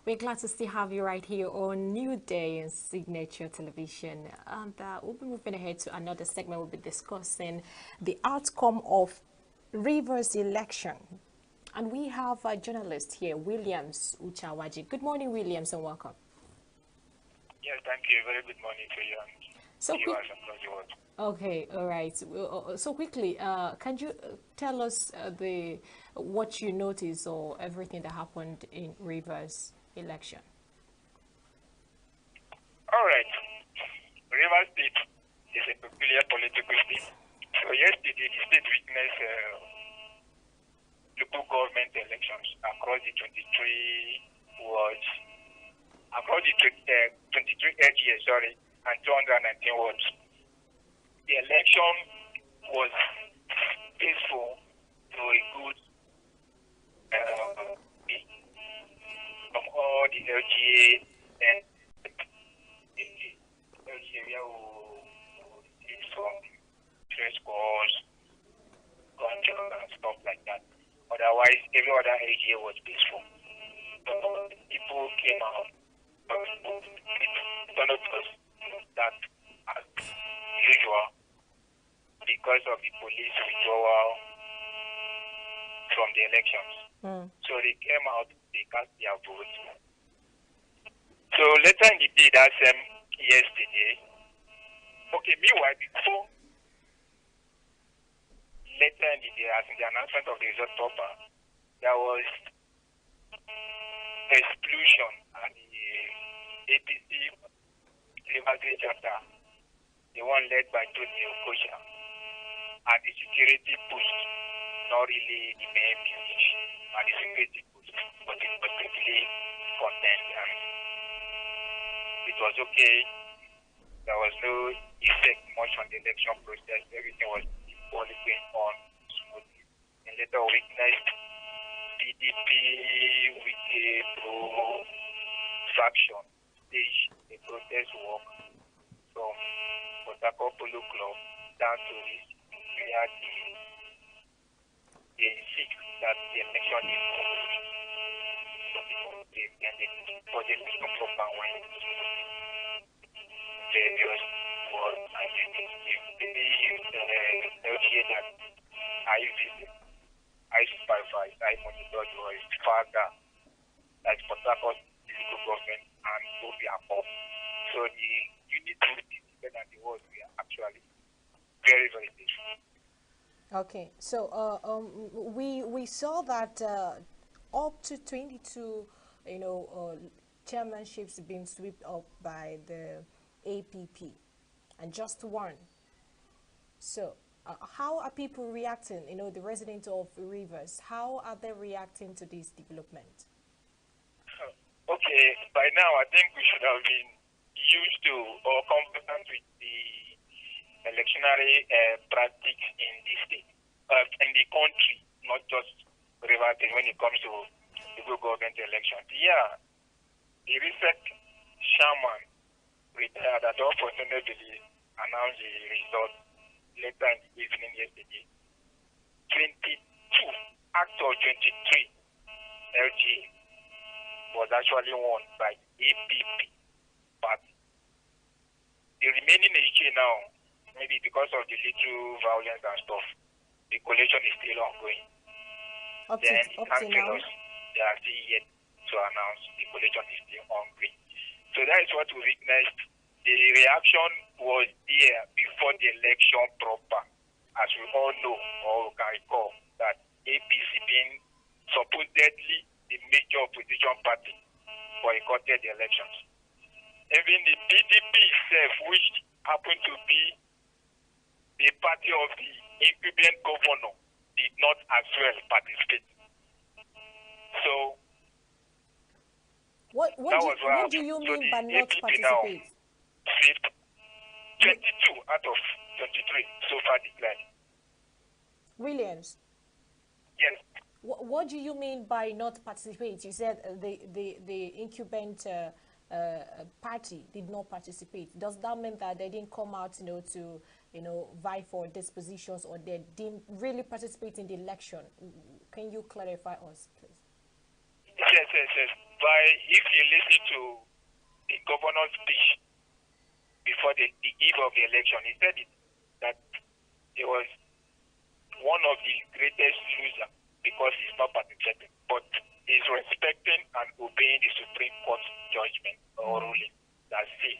We're glad to still have you right here on New Day and Signature Television. And we'll be moving ahead to another segment. We'll be discussing the outcome of Rivers election. And we have a journalist here, Williams Uchawaji. Good morning, Williams, and welcome. Yes, thank you. Very good morning to you and so viewers across the world. Okay, all right. So quickly, can you tell us what you noticed or everything that happened in Rivers election? All right. Rivers State is a peculiar political state. So yesterday, the state witnessed local government elections across the 23 wards, across the 23 LGA, and 219 wards. The election was peaceful to a good from all the LGA and the LGA area who did some stress calls, control and stuff like that. Otherwise, every other LGA was peaceful. So people came out, that as usual, because of the police withdrawal from the elections. So they came out, they cast their vote. So later in the day, that's yesterday. Okay, meanwhile, before, later in the day, as in the announcement of the result proper, there was explosion at the APC Liberty chapter, the one led by Tony Okosha, and the security post, not really the main building, and the security post, but it was quickly contained, and it was okay. There was no effect much on the election process. Everything was equally going on smoothly. And later witnessed PDP with a faction stage a protest walk from Port Harcourt Polo Club down to this where they seek that the election is for the election proper when various was LGA that I visit, I supervise, I monitor was further like Port Harcourt local government and Obiako. So the unit and the world we are actually very, very different. Okay, so we saw that up to 22, chairmanships being swept up by the APP, and just one. So how are people reacting? The residents of Rivers, how are they reacting to this development? Okay, by now I think we should have been used to or competent with the electionary practice in the state, in the country, not just Rivers when it comes to local government elections. Yeah, the recent shaman retired that unfortunately announced the result later in the evening yesterday. 22 out of 23 LG was actually won by APP, but the remaining HK now, maybe because of the little violence and stuff, the coalition is still ongoing. Then the councillors, they are still yet to announce the coalition is still ongoing. So that is what we witnessed. The reaction was there before the election proper, as we all know or can recall that APC being supposedly the major opposition party boycotted the elections. Even the PDP itself, which happened to be the party of the incumbent governor, did not as well participate. So, what do you mean by not participate? 22 out of 23 so far declared. Williams? Yes. What do you mean by not participate? You said the incumbent party did not participate. Does that mean that they didn't come out, to vie for these positions, or they didn't really participate in the election? Can you clarify us, please? Yes. if you listen to the governor's speech before the eve of the election, he said that he was one of the greatest losers because he's not participating, but he's respecting and obeying the Supreme Court judgment or ruling that says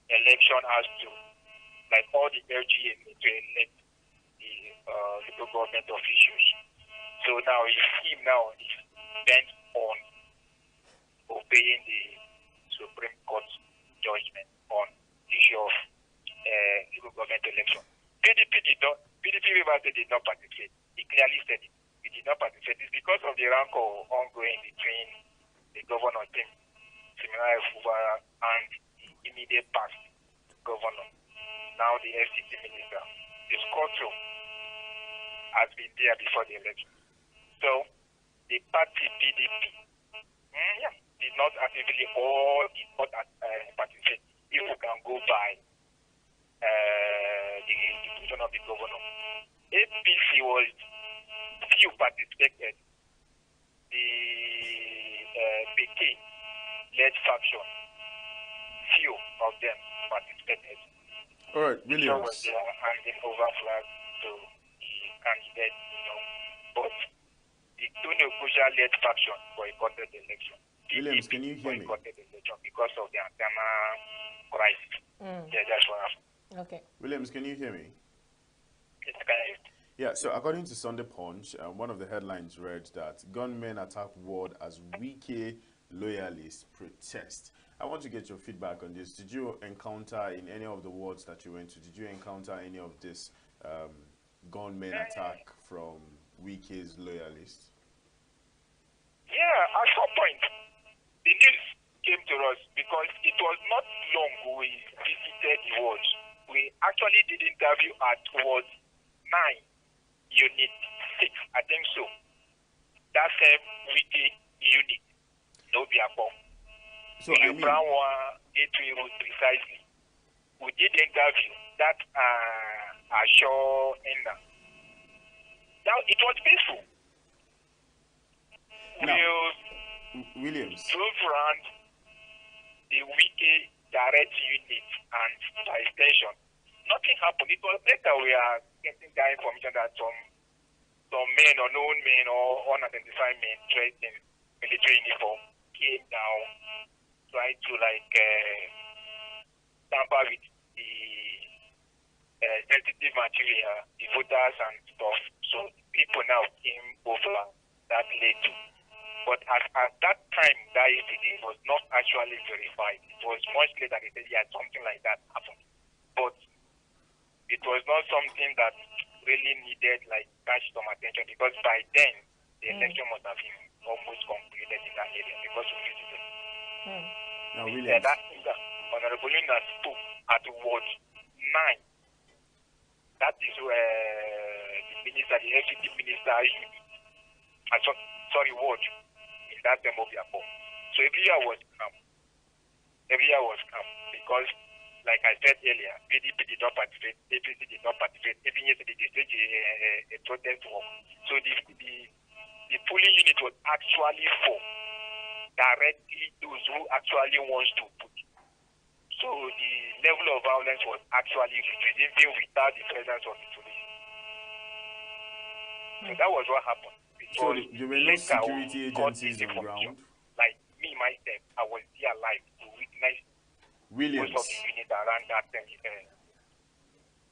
election has to, like all the LGA, need to elect the local government officials. So now him now is bent on obeying the Supreme Court judgment on the issue of local government election. PDP Rivers did not participate. He clearly said it. He did not participate. It's because of the rancor ongoing between the governor, Tim Siminalayi Fubara, and the immediate past governor, now the FCT minister. The scoreroom has been there before the election. So the party PDP did not actively or did not participate. If we can go by the decision of the governor, APC was few participated. The BK-led faction, few of them participated. All right, Williams. Was there handing over flag to the candidate, but the Tunukuja-led faction boycotted the election. Williams, can you hear me? Boycotted the election because of the antenna crisis. Yeah, that's what happened. Okay. Williams, can you hear me? Yes, can I hear you? Yeah, so according to Sunday Punch, one of the headlines read that gunmen attack ward as Wike loyalists protest. I want to get your feedback on this. Did you encounter in any of the wards that you went to, did you encounter any of this gunmen attack from Wike's loyalists? Yeah, at some point, the news came to us because it was not long we visited the wards. We actually did interview at Ward 9, Unit 6, I think so. That same Wike unit, no Biako. So I mean, Brown 83 road precisely. We did interview that Asho Enda. Now it was peaceful. Now, Williams. Drove around the Wike direct unit and by extension. Nothing happened. It was later we are getting that information that some men, unknown men or unidentified men dressed in military uniform came down, tried to tamper with the sensitive material, the voters and stuff. So people now came over that late. But at that time, that it was not actually verified. It was much later they said, yeah, something like that happened. But it was not something that really needed catch some attention because by then the election must have been almost completed in that area because we visited. Now, Williams. Honorable Luna spoke at Ward 9. That is where the minister, the FCT minister, Ward, in that time of Yapo. So every year was calm. Because, like I said earlier, PDP did not participate, APC did not participate. Even yesterday they staged a protest walk. So the polling unit was actually for directly those who actually wants to put. So the level of violence was actually reduced even without the presence of the police. So that was what happened. So there were no security agencies on ground? Like me, myself, I was there live to witness Williams. most of the units around that time.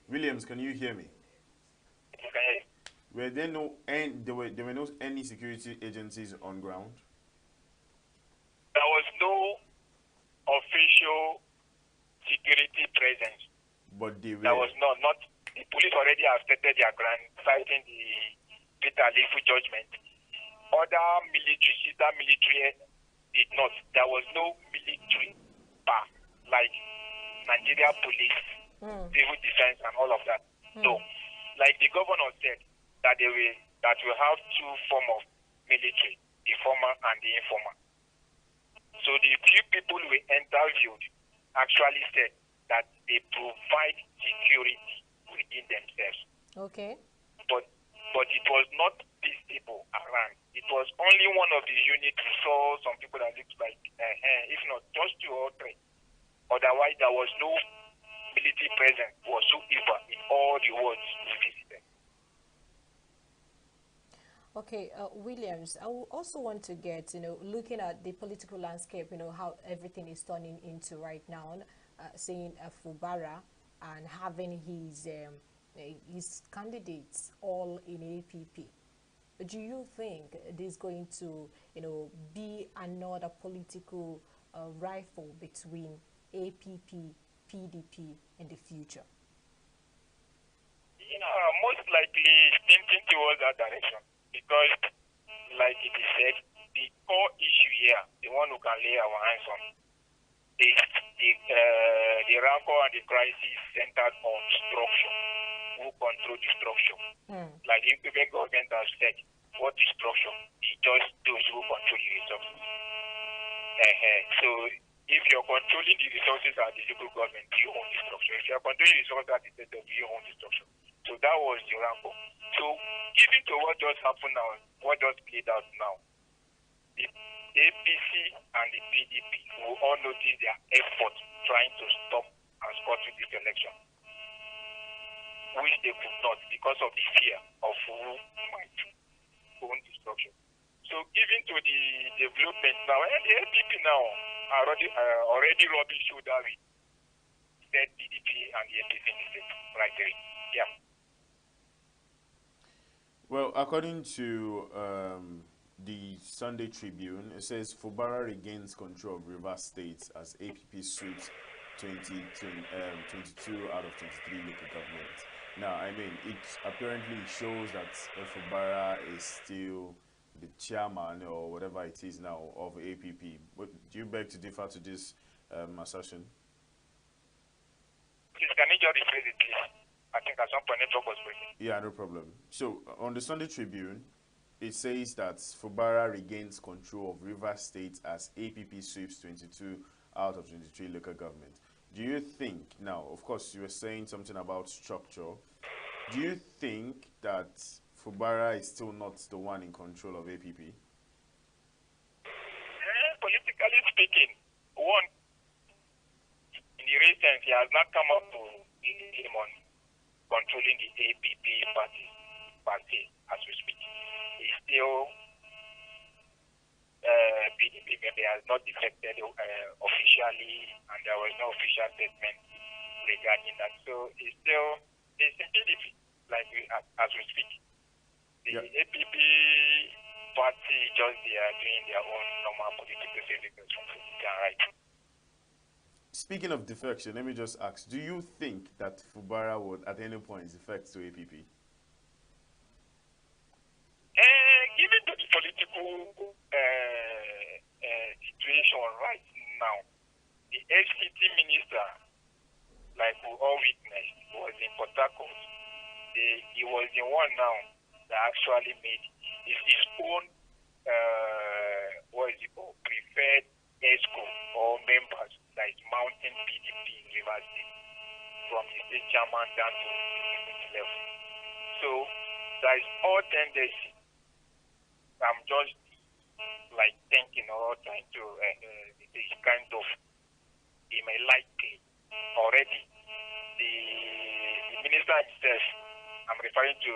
Williams, can you hear me? Okay. Were there no any security agencies on ground? There was no official security presence. But they were. There was not the police already have stated their ground, citing the Peter Alifu judgment. Other military, sister military did not. There was no military bar like Nigeria police, civil defense, and all of that. So, like the governor said, that we have two forms of military, the formal and the informal. So the few people we interviewed actually said that they provide security within themselves. Okay. But it was not these people around. It was only one of the units we saw some people that looked like, if not just two or three. Otherwise, there was no military presence whatsoever in all the wards we visited. Okay, Williams, I would also want to get, looking at the political landscape, how everything is turning into right now, seeing Fubara and having his candidates all in APP. Do you think there's going to, be another political rifle between APP, PDP in the future? Most likely thinking towards that direction. Because, like it is said, the core issue here, the one who can lay our hands on, is the rancor and the crisis centered on structure. Who control the structure? Like the Quebec government has said, what is structure? It's just those who control the resources. So, if you're controlling the resources at the local government, you own the structure. If you're controlling the resources at the state level, you own the structure. So that was the rancor. So, given to what just happened now, what just played out now, the APC and the PDP will all notice their effort trying to stop and scuttle this election, which they could not because of the fear of who might own the structure. So, given to the development now, and the APP now are already rubbing shoulder with state PDP and the APC in the state right there. Yeah. Well, according to the Sunday Tribune, it says Fubara regains control of Rivers State as APP sweeps 22 out of 23 local governments. Now, I mean, it apparently shows that Fubara is still the chairman or whatever it is now of APP. But do you beg to differ to this assertion? Please, can you just rephrase it, please? I think at some point network was breaking. Yeah, no problem. So, on the Sunday Tribune, it says that Fubara regains control of Rivers State as APP sweeps 22 out of 23 local governments. Do you think, now, of course, you were saying something about structure. Do you think that Fubara is still not the one in control of APP? Politically speaking, one, in the recent, he has not come up to him on controlling the APP party as we speak. He's still PDP maybe has not defected officially, and there was no official statement regarding that. So it's still in PDP, like as we speak. The APP party just they are doing their own normal political civics from right. Speaking of defection, let me just ask, do you think that Fubara would at any point defect to APP? Given to the political situation right now, the FCT minister, like we all witnessed, was in Port Harcourt. He was the one now that actually made his own, preferred ESCO or members that is mounting PDP in Rivers State from the state chairman down to the level. So there is all tendency. I'm just like thinking or trying to this kind of he may likely already the minister himself, I'm referring to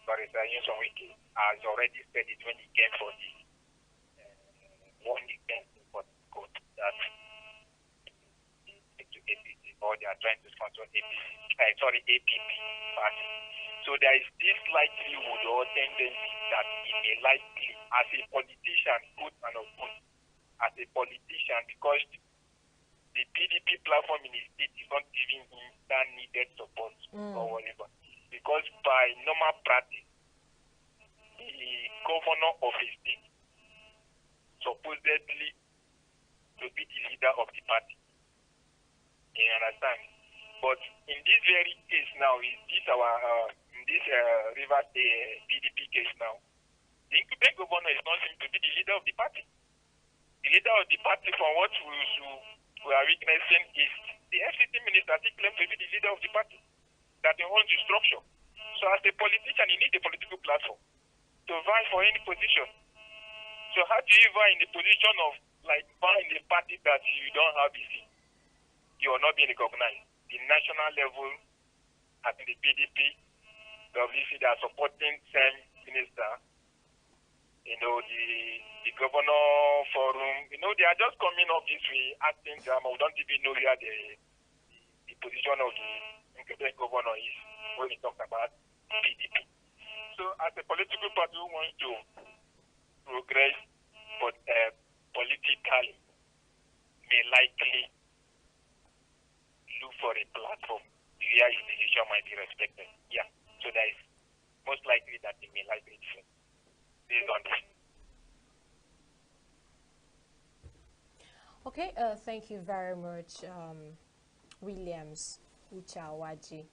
Barrister Yinson Wike, has already said it when he came for the one event for court that to APC or they are trying to sponsor APP party. So there is this likelihood or tendency that he may likely, as a politician, good and of good, as a politician, because the PDP platform in his state is not giving him that needed support or whatever. Because by normal practice, the governor of his state supposedly to be the leader of the party. You understand? But in this very case now, in this Rivers PDP case now, the incumbent governor is not seen to be the leader of the party. The leader of the party, from what we are witnessing, is the FCT minister claims to be the leader of the party, that he owns the structure. So as a politician, you need a political platform. to vie for any position. So how do you vie in the position of like vying in a party that you don't have a seat? You are not being recognized. The national level, I think the PDP, WC, they are supporting same minister. You know, the governor forum, you know, they are just coming up this way, acting drama. We don't even know where the position of the incumbent governor is when we talk about PDP. So as a political party who wants to progress, but politically may likely look for a platform where his decision might be respected. Yeah. So that is most likely that they may likely do based on this. Okay, thank you very much, Williams Uchawaji.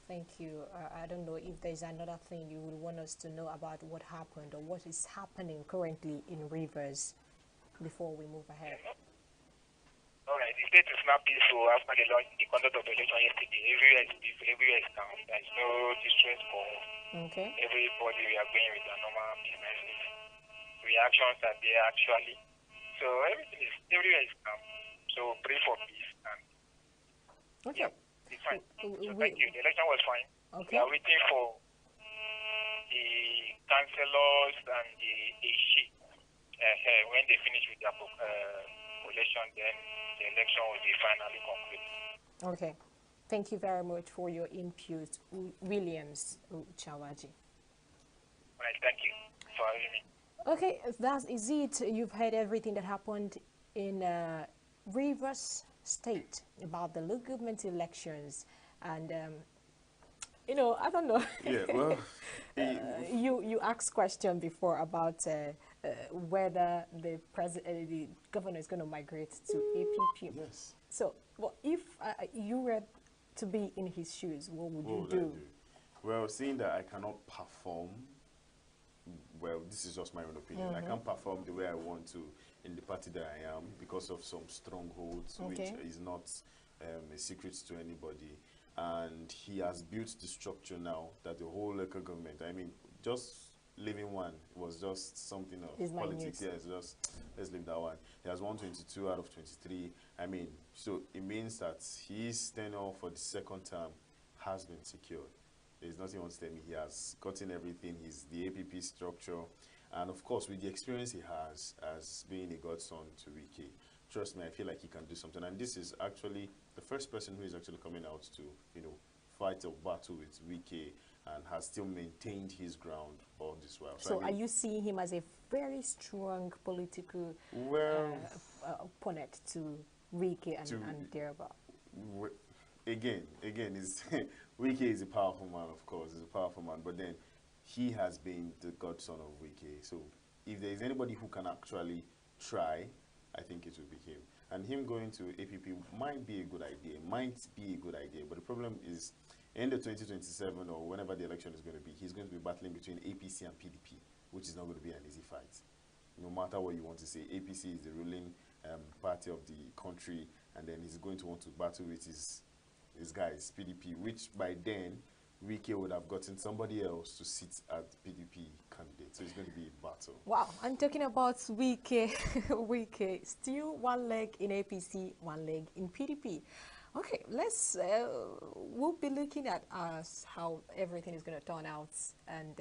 Thank you. I don't know if there's another thing you would want us to know about what happened or what is happening currently in Rivers before we move ahead. All right, the state is now peaceful after the launch, the conduct of the election yesterday. Everywhere is peaceful, everywhere is calm. There's no distress for everybody. We are going with the normal business. Reactions are there actually. So everywhere is calm. So pray for peace. And okay. Yeah, it's fine. So thank you. The election was fine. Okay. We are waiting for the councillors and the sheep. When they finish with their election, then the election will be finally concluded. Okay. Thank you very much for your input, Williams Chawaji. All right, thank you for having me. Okay, that is it. You've heard everything that happened in Rivers State about the local government elections, and you know, I don't know. Yeah, well, you asked question before about whether the governor is going to migrate to APP. Yes. So, well, if you were to be in his shoes, what would you do? Well, seeing that I cannot perform, well, this is just my own opinion. I can't perform the way I want to in the party that I am because of some strongholds, which is not a secret to anybody. And he has built the structure now that the whole local government, I mean, just leaving one was just something of politics. Yeah, it's just, let's leave that one. He has won 22 out of 23. I mean, so it means that his tenure for the second term has been secured. There's nothing wants to tell me. He has gotten everything. He's the APP structure. And of course, with the experience he has as being a godson to Wike, trust me, I feel like he can do something. And this is actually the first person who is actually coming out to, you know, fight a battle with Wike and has still maintained his ground all this while. So I mean, are you seeing him as a very strong political opponent to Wike and thereabout? Again, is Wike is a powerful man, of course. He's a powerful man, but then he has been the godson of Wike. So if there is anybody who can actually try, I think it will be him. And him going to APP might be a good idea, but the problem is in the 2027 or whenever the election is going to be, he's going to be battling between APC and PDP, which is not going to be an easy fight. No matter what you want to say, APC is the ruling party of the country, and then he's going to want to battle with his guys, PDP, which by then, Wike would have gotten somebody else to sit at PDP candidate. So it's going to be a battle. Wow, I'm talking about Wike. Wike, still one leg in APC, one leg in PDP. Okay, let's, we'll be looking at how everything is going to turn out, and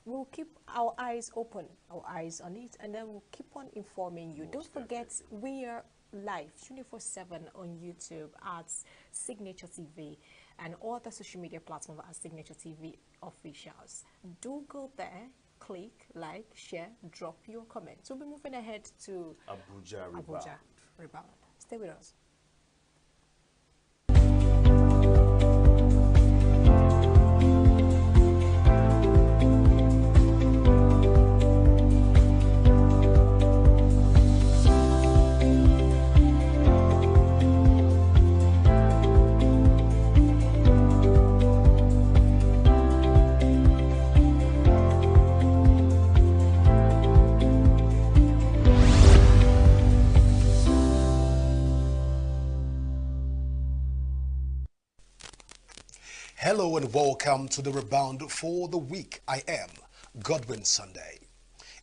we'll keep our eyes open, our eyes on it, and then we'll keep on informing you. Don't forget, we are live 24/7 on YouTube at Signature TV and all the social media platforms at Signature TV officials. Do go there, click, like, share, drop your comments. We'll be moving ahead to Abuja Rebound. Stay with us. Hello and welcome to the Rebound for the week. I am Godwin Sunday.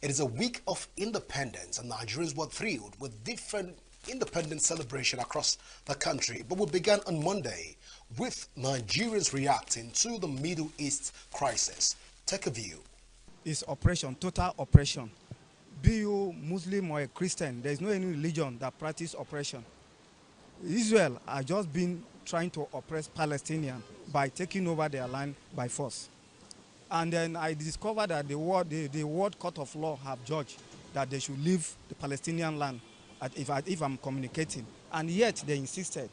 It is a week of independence and Nigerians were thrilled with different independence celebration across the country. But we began on Monday with Nigerians reacting to the Middle East crisis. Take a view. It's oppression, total oppression. Be you Muslim or a Christian, there is no any religion that practices oppression. Israel has just been trying to oppress Palestinians by taking over their land by force. And then I discovered that the World Court of Law have judged that they should leave the Palestinian land if I'm communicating. And yet they insisted.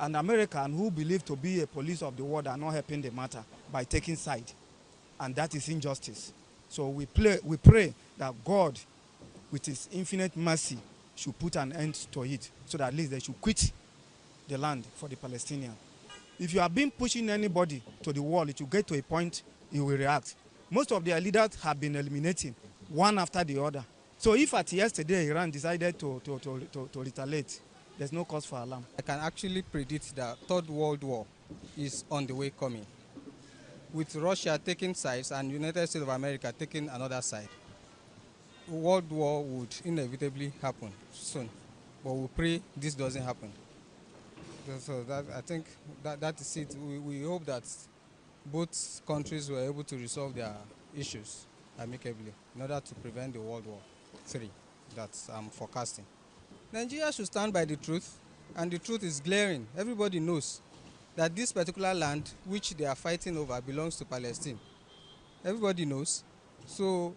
And Americans who believe to be a police of the world are not helping the matter by taking side. And that is injustice. So we pray that God, with his infinite mercy, should put an end to it so that at least they should quit the land for the Palestinians. If you have been pushing anybody to the wall, it will get to a point you will react. Most of their leaders have been eliminating one after the other. So if at yesterday Iran decided to retaliate, there's no cause for alarm. I can actually predict that Third World War is on the way coming. With Russia taking sides and United States of America taking another side, World War would inevitably happen soon. But we pray this doesn't happen. So I think that is it. We hope that both countries were able to resolve their issues amicably in order to prevent the World War III that I'm forecasting. Nigeria should stand by the truth, and the truth is glaring. Everybody knows that this particular land which they are fighting over belongs to Palestine. Everybody knows. So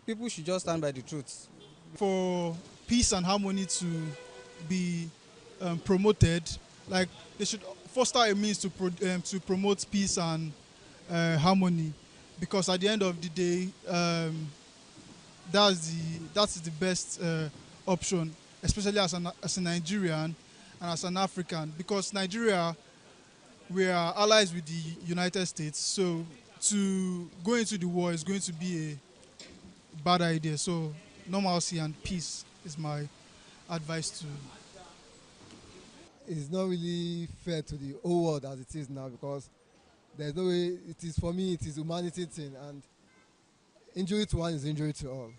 people should just stand by the truth. For peace and harmony to be promoted, like they should foster a means to promote peace and harmony, because at the end of the day, that is the best option, especially as a Nigerian and as an African, because Nigeria, we are allies with the United States, so to go into the war is going to be a bad idea. So normalcy and peace is my advice to. It's not really fair to the whole world as it is now, because there's no way. It is, for me, it is humanity thing, and injury to one is injury to all.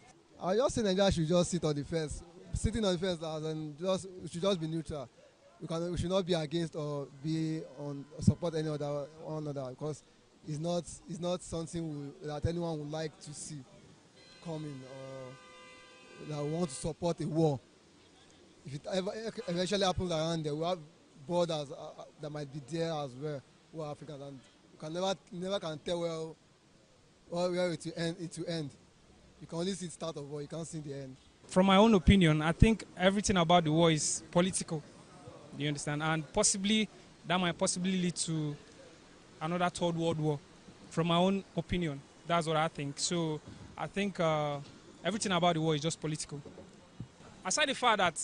I just say Nigeria should just sit on the fence. Sitting on the fence and we should just be neutral. We should not be against or be on support any other one another, because it's not something that anyone would like to see coming, or that we want to support a war. If it ever eventually happens around there, we have borders that might be there as well. We're Africans, and you never can tell where it will end. You can only see the start of war, you can't see the end. From my own opinion, I think everything about the war is political. Do you understand? And possibly that might possibly lead to another Third World War. From my own opinion, that's what I think. So I think everything about the war is just political. Aside the fact that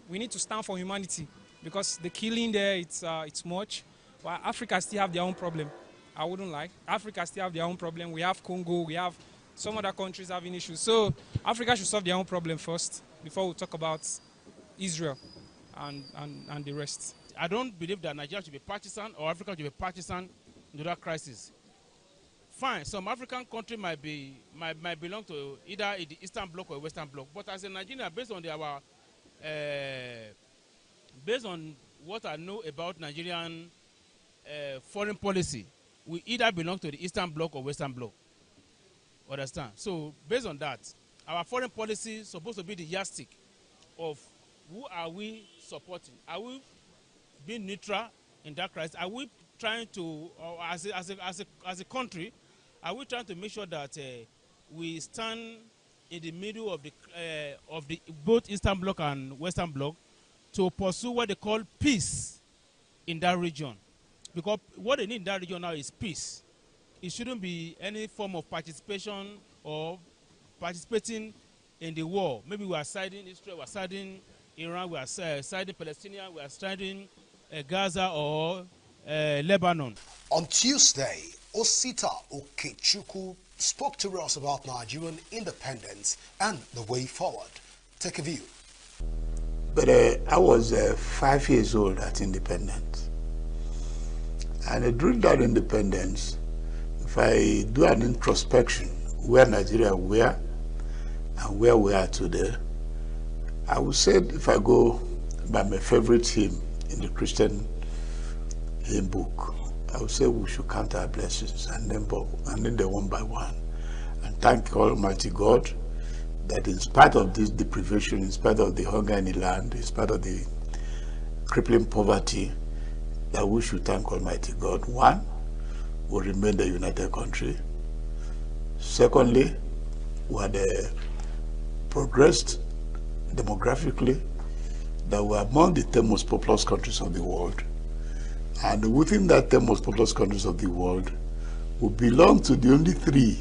we need to stand for humanity, because the killing there, it's much. But Africa still have their own problem. I wouldn't lie. Africa still have their own problem. We have Congo, we have some other countries having issues. So Africa should solve their own problem first before we talk about Israel and the rest. I don't believe that Nigeria should be partisan or Africa should be partisan in that crisis. Fine, some African country might belong to either the Eastern Bloc or Western Bloc, but as a Nigerian, based on what I know about Nigerian foreign policy, we either belong to the Eastern Bloc or Western Bloc. Understand? So based on that, our foreign policy is supposed to be the yardstick of who are we supporting. Are we being neutral in that crisis? Are we trying to, or as a country, are we trying to make sure that we stand in the middle of the both Eastern Bloc and Western Bloc to pursue what they call peace in that region? Because what they need in that region now is peace. It shouldn't be any form of participation or participating in the war. Maybe we are siding Israel, we are siding Iran, we are siding Palestinian, we are siding Gaza or Lebanon. On Tuesday, Osita Okechukwu spoke to us about Nigerian independence and the way forward. Take a view. But I was 5 years old at independence. And during that independence, if I do an introspection, where Nigeria were and where we are today, I would say, if I go by my favorite hymn in the Christian hymn book, I would say we should count our blessings and name them one by one, and thank Almighty God that in spite of this deprivation, in spite of the hunger in the land, in spite of the crippling poverty, that we should thank Almighty God. One, we remain a united country. Secondly, we had progressed demographically, that we are among the 10 most populous countries of the world. And within that 10 most populous countries of the world, we belong to the only 3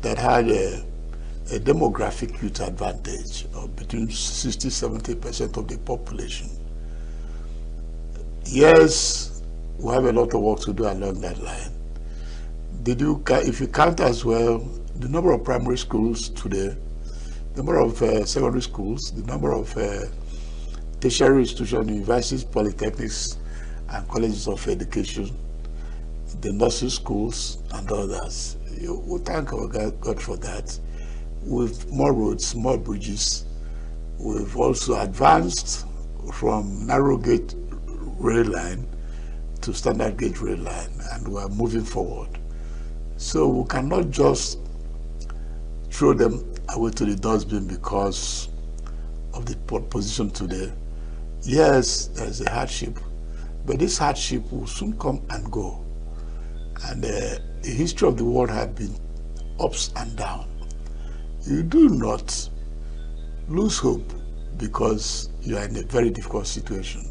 that had a demographic youth advantage of between 60–70% of the population. Yes, we have a lot of work to do along that line. If you count as well the number of primary schools today, the number of secondary schools, the number of tertiary institutions, universities, polytechnics, and colleges of education, the nursing schools, and others, we thank our God for that. With more roads, more bridges, we've also advanced from narrow gauge rail line to standard gauge rail line, and we are moving forward. So we cannot just throw them away to the dustbin because of the position today. Yes, there's a hardship, but this hardship will soon come and go. And the history of the world has been ups and downs. You do not lose hope because you are in a very difficult situation.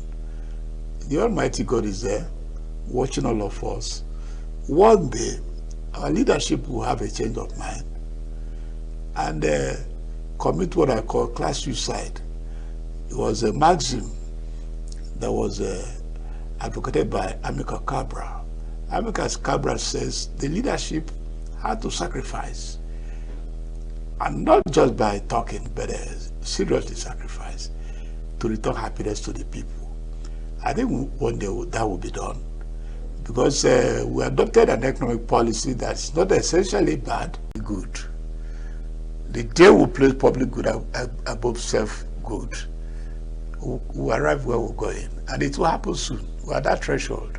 The Almighty God is there, watching all of us. One day, our leadership will have a change of mind and commit what I call class suicide. It was a maxim that was advocated by Amilcar Cabral. Amilcar Cabral says the leadership had to sacrifice, and not just by talking, but seriously sacrifice, to return happiness to the people. I think one day that will be done, because we adopted an economic policy that's not essentially bad, good. The day we place public good above self-good, we arrive where we're going, and it will happen soon. We're at that threshold.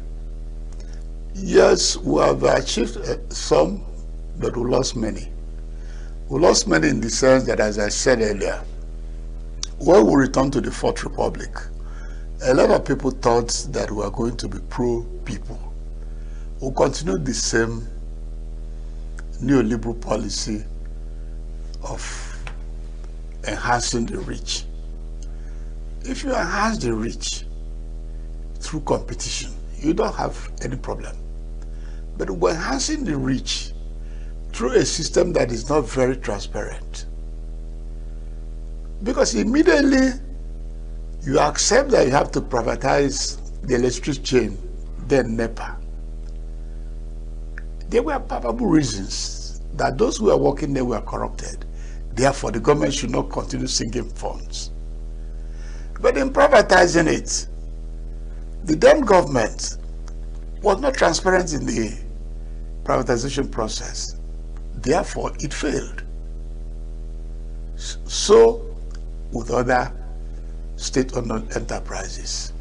Yes, we have achieved some, but we lost many. We lost many in the sense that, as I said earlier, when we returned to the Fourth Republic, a lot of people thought that we were going to be pro-people. We continued the same neoliberal policy of enhancing the rich. If you enhance the rich through competition, you don't have any problem. But we're enhancing the rich through a system that is not very transparent. Because immediately you accept that you have to privatize the electric chain, then NEPA. There were palpable reasons that those who were working there were corrupted. Therefore, the government should not continue sinking funds. But in privatizing it, the then government was not transparent in the privatization process. Therefore, it failed. So, with other state-owned enterprises.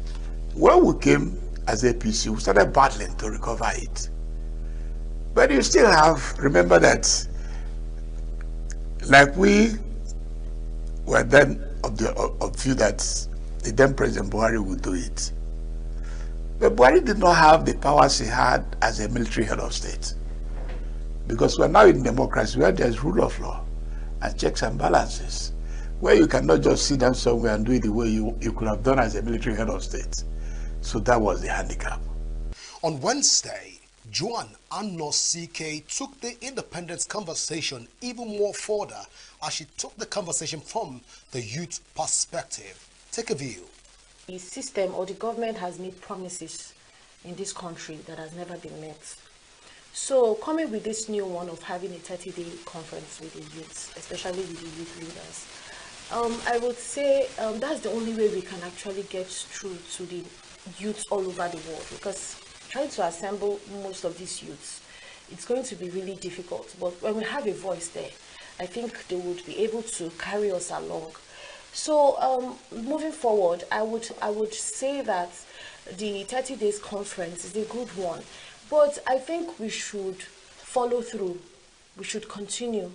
When we came as APC, we started battling to recover it. But you still have, remember that, like we were then of view that the then President Buhari would do it. But Buhari did not have the powers he had as a military head of state. Because we're now in democracy where there's rule of law and checks and balances, where you cannot just sit down somewhere and do it the way you could have done as a military head of state. So that was the handicap. On Wednesday, Joan Anosike took the independence conversation even more further as she took the conversation from the youth perspective. Take a view. The system or the government has made promises in this country that has never been met. So coming with this new one of having a 30-day conference with the youths, especially with the youth leaders, I would say that's the only way we can actually get through to the youths all over the world, because trying to assemble most of these youths it's going to be really difficult. But when we have a voice there, I think they would be able to carry us along. So moving forward, I would say that the 30 days conference is a good one, but I think we should follow through. We should continue.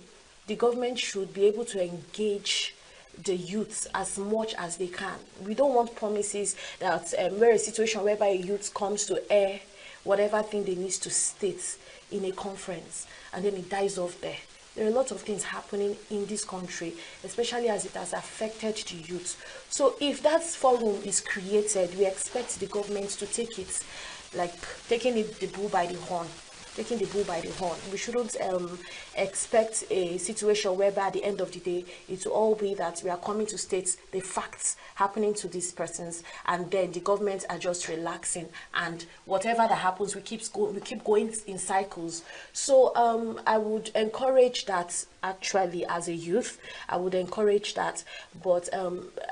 The government should be able to engage the youths as much as they can. We don't want promises that we're a situation whereby a youth comes to air whatever thing they need to state in a conference and then it dies off there. There are a lot of things happening in this country, especially as it has affected the youth. So if that forum is created, we expect the government to take it, like taking the bull by the horn. Taking the bull by the horn. We shouldn't expect a situation whereby at the end of the day, it will all be that we are coming to state the facts happening to these persons, and then the government are just relaxing, and whatever that happens, we keep going in cycles. So I would encourage that. Actually, as a youth, I would encourage that. But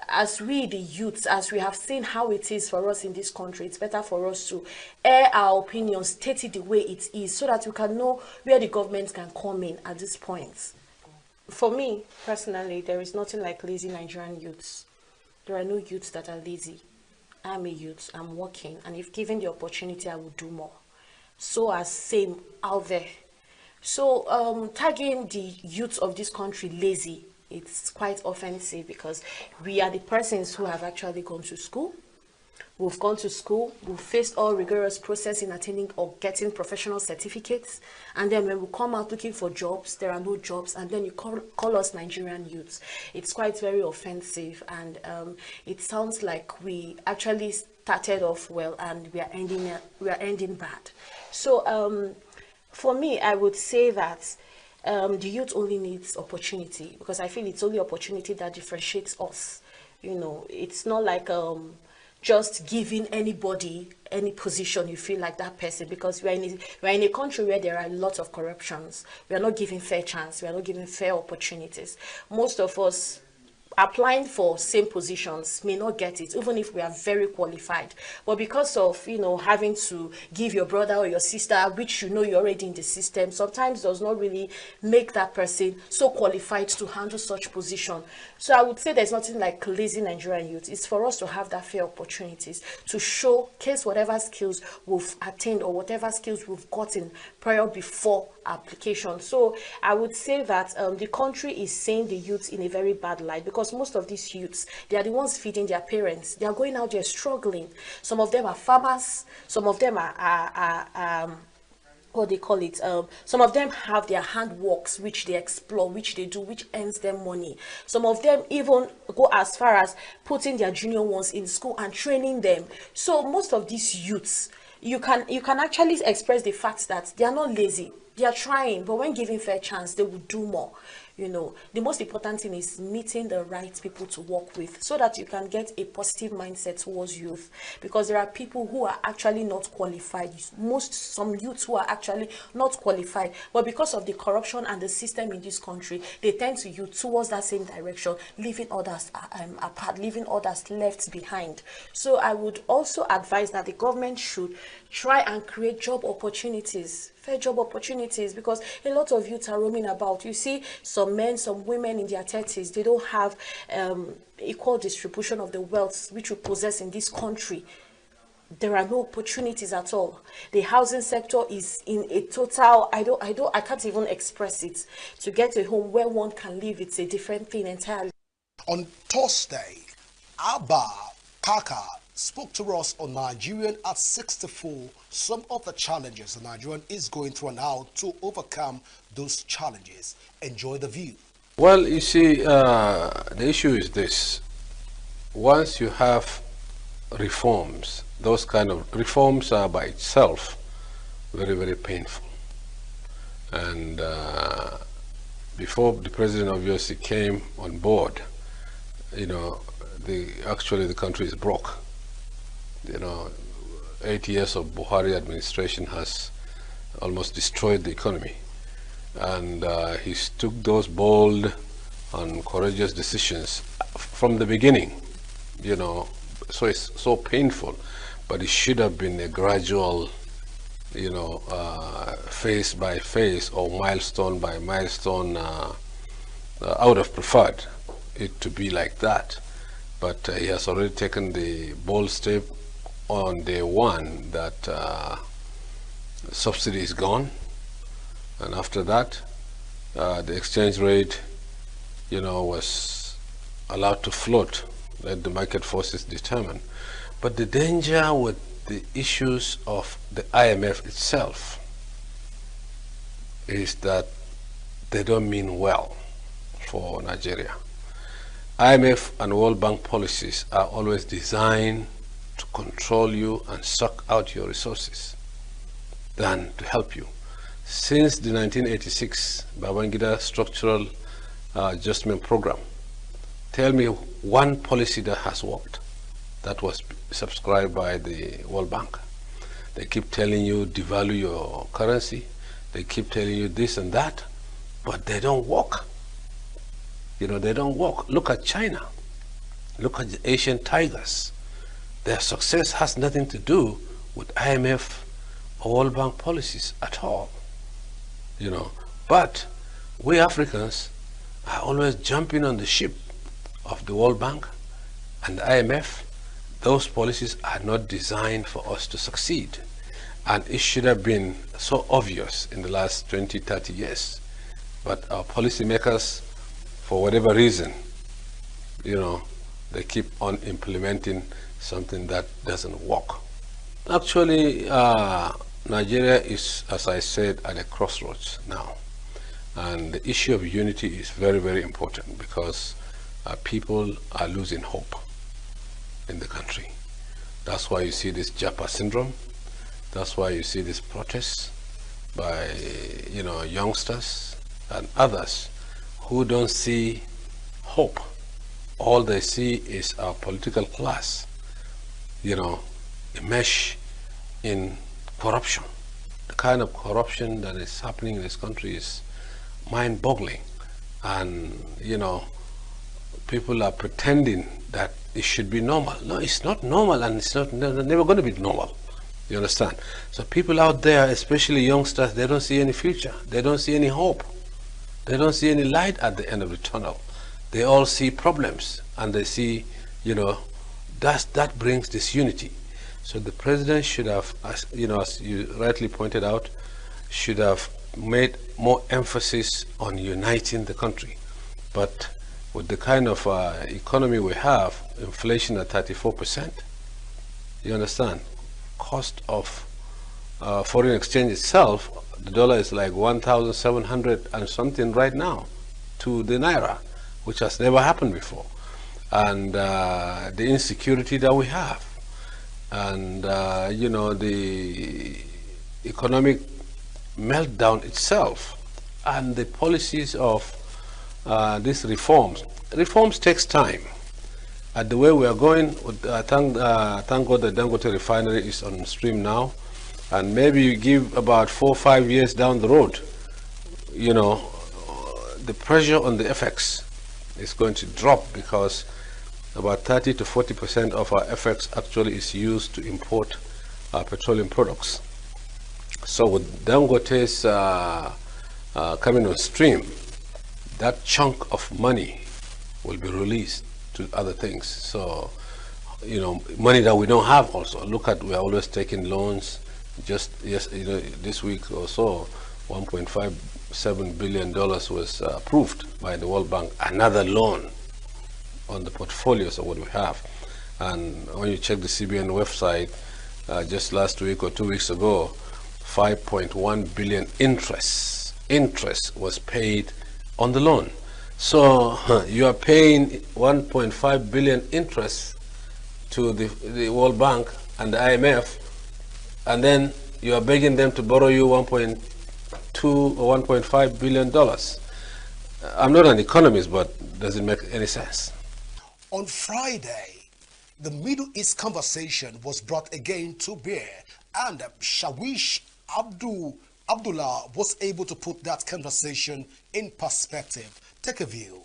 as we, the youths, as we have seen how it is for us in this country, it's better for us to air our opinions, state it the way it is, so that we can know where the government can come in at this point. For me, personally, there is nothing like lazy Nigerian youths. There are no youths that are lazy. I'm a youth, I'm working, and if given the opportunity, I will do more. So as same out there. So tagging the youth of this country lazy, it's quite offensive, because we are the persons who have actually gone to school. We've gone to school, we've faced all rigorous process in attaining or getting professional certificates, and then when we come out looking for jobs, there are no jobs, and then you call us Nigerian youths. It's quite very offensive, and it sounds like we actually started off well and we are ending bad. So for me, I would say that the youth only needs opportunity, because I feel it's only opportunity that differentiates us. You know, it's not like just giving anybody any position you feel like that person, because we're in a country where there are a lot of corruptions. We are not giving fair chance. We are not giving fair opportunities. Most of us applying for same positions may not get it, even if we are very qualified. But because of, you know, having to give your brother or your sister, which you know you're already in the system, sometimes does not really make that person so qualified to handle such position. So I would say there's nothing like lazy Nigerian youth. It's for us to have that fair opportunities to showcase whatever skills we've attained or whatever skills we've gotten prior before application. So I would say that the country is seeing the youth in a very bad light, because most of these youths, they are the ones feeding their parents. They are going out there struggling. Some of them are farmers. Some of them are what they call it, some of them have their handworks which they explore, which they do, which earns them money. Some of them even go as far as putting their junior ones in school and training them. So most of these youths, you can actually express the fact that they are not lazy. They are trying, but when given fair chance, they will do more. You know, the most important thing is meeting the right people to work with, so that you can get a positive mindset towards youth, because there are people who are actually not qualified. Some youths who are actually not qualified, but because of the corruption and the system in this country, they tend to youth towards that same direction, leaving others apart, leaving others left behind. So I would also advise that the government should try and create job opportunities, fair job opportunities, because a lot of youths are roaming about. You see some men, some women in their 30s, they don't have equal distribution of the wealth which we possess in this country. There are no opportunities at all. The housing sector is in a total, I can't even express it. To get a home where one can live, it's a different thing entirely. On Thursday, Abba Kaka spoke to us on Nigerian at 64, some of the challenges the Nigerian is going through and how to overcome those challenges. Enjoy the view. Well, you see, the issue is this. Once you have reforms, those kind of reforms are by itself very, very painful. And before the president obviously came on board, you know, actually the country is broke. You know, 8 years of Buhari administration has almost destroyed the economy. And he took those bold and courageous decisions from the beginning, you know, so it's so painful, but it should have been a gradual you know, phase by phase or milestone by milestone. I would have preferred it to be like that, but he has already taken the bold step on day one that subsidy is gone, and after that, the exchange rate, you know, was allowed to float. Let the market forces determine. But the danger with the issues of the IMF itself is that they don't mean well for Nigeria. IMF and World Bank policies are always designed to control you and suck out your resources than to help you. Since the 1986 Babangida Structural Adjustment Program, tell me one policy that has worked, that was subscribed by the World Bank. They keep telling you devalue your currency, they keep telling you this and that, but they don't work. You know, they don't work. Look at China. Look at the Asian tigers. Their success has nothing to do with IMF or World Bank policies at all. You know, but we Africans are always jumping on the ship of the World Bank and the IMF. Those policies are not designed for us to succeed. And it should have been so obvious in the last 20, 30 years. But our policymakers, for whatever reason, you know, they keep on implementing something that doesn't work. Actually, Nigeria is, as I said, at a crossroads now. And the issue of unity is very, very important because people are losing hope in the country. That's why you see this Japa syndrome. That's why you see these protests by, you know, youngsters and others who don't see hope. All they see is our political class, you know, enmeshed in corruption. The kind of corruption that is happening in this country is mind-boggling. And, you know, people are pretending that it should be normal. No, it's not normal, and it's not never going to be normal. You understand? So people out there, especially youngsters, they don't see any future. They don't see any hope. They don't see any light at the end of the tunnel. They all see problems, and they see, you know, that brings disunity. So the president should have, as you know, as you rightly pointed out, should have made more emphasis on uniting the country. But with the kind of economy we have, inflation at 34%, you understand, cost of foreign exchange itself, the dollar is like 1,700 and something right now to the naira, which has never happened before. And the insecurity that we have, and you know, the economic meltdown itself, and the policies of these reforms. Reforms takes time. At the way we are going, thank God the Dangote refinery is on stream now, and maybe you give about 4 or 5 years down the road, you know, the pressure on the FX is going to drop, because about 30 to 40% of our FX actually is used to import petroleum products. So with Dangote's coming on stream, that chunk of money will be released to other things. So, you know, money that we don't have also. Look at, we are always taking loans. Just you know, this week or so, $1.57 billion was approved by the World Bank. Another loan on the portfolios of what we have. And when you check the CBN website, just last week or 2 weeks ago, 5.1 billion interest was paid on the loan. So you are paying 1.5 billion interest to the World Bank and the IMF, and then you are begging them to borrow you 1.2 or 1.5 billion dollars. I'm not an economist, but does it make any sense? On Friday, the Middle East conversation was brought again to bear, and Shawish Abdullah was able to put that conversation in perspective. Take a view.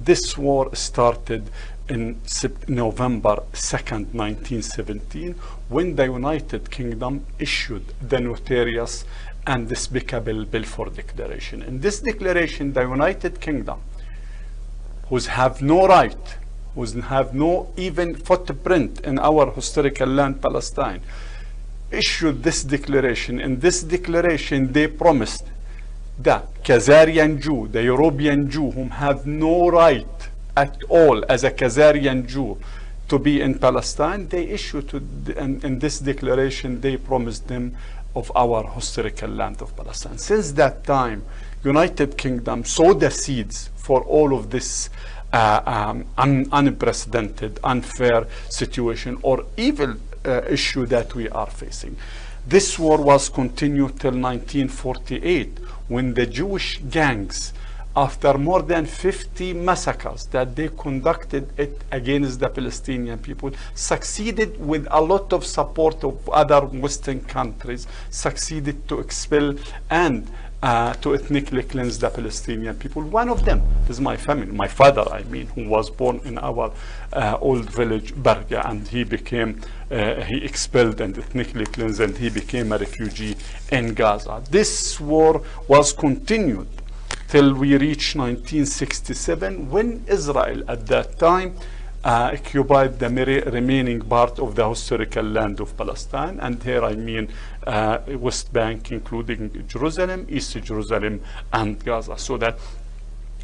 This war started in November 2nd, 1917, when the United Kingdom issued the notorious and despicable Balfour Declaration. In this declaration, the United Kingdom, who have no right, who have no even footprint in our historical land, Palestine, issued this declaration. In this declaration, they promised the Khazarian Jew, the European Jew, whom have no right at all as a Khazarian Jew to be in Palestine, they issued in this declaration, they promised them of our historical land of Palestine. Since that time, United Kingdom sowed the seeds for all of this unprecedented, unfair situation or evil issue that we are facing. This war was continued till 1948, when the Jewish gangs, after more than 50 massacres that they conducted it against the Palestinian people, succeeded with a lot of support of other Western countries, succeeded to expel and to ethnically cleanse the Palestinian people. One of them is my family, my father, I mean, who was born in our old village, Barga, and he became, he expelled and ethnically cleansed, and he became a refugee in Gaza. This war was continued till we reached 1967, when Israel at that time occupied the remaining part of the historical land of Palestine, and here I mean West Bank, including Jerusalem, East Jerusalem, and Gaza. So that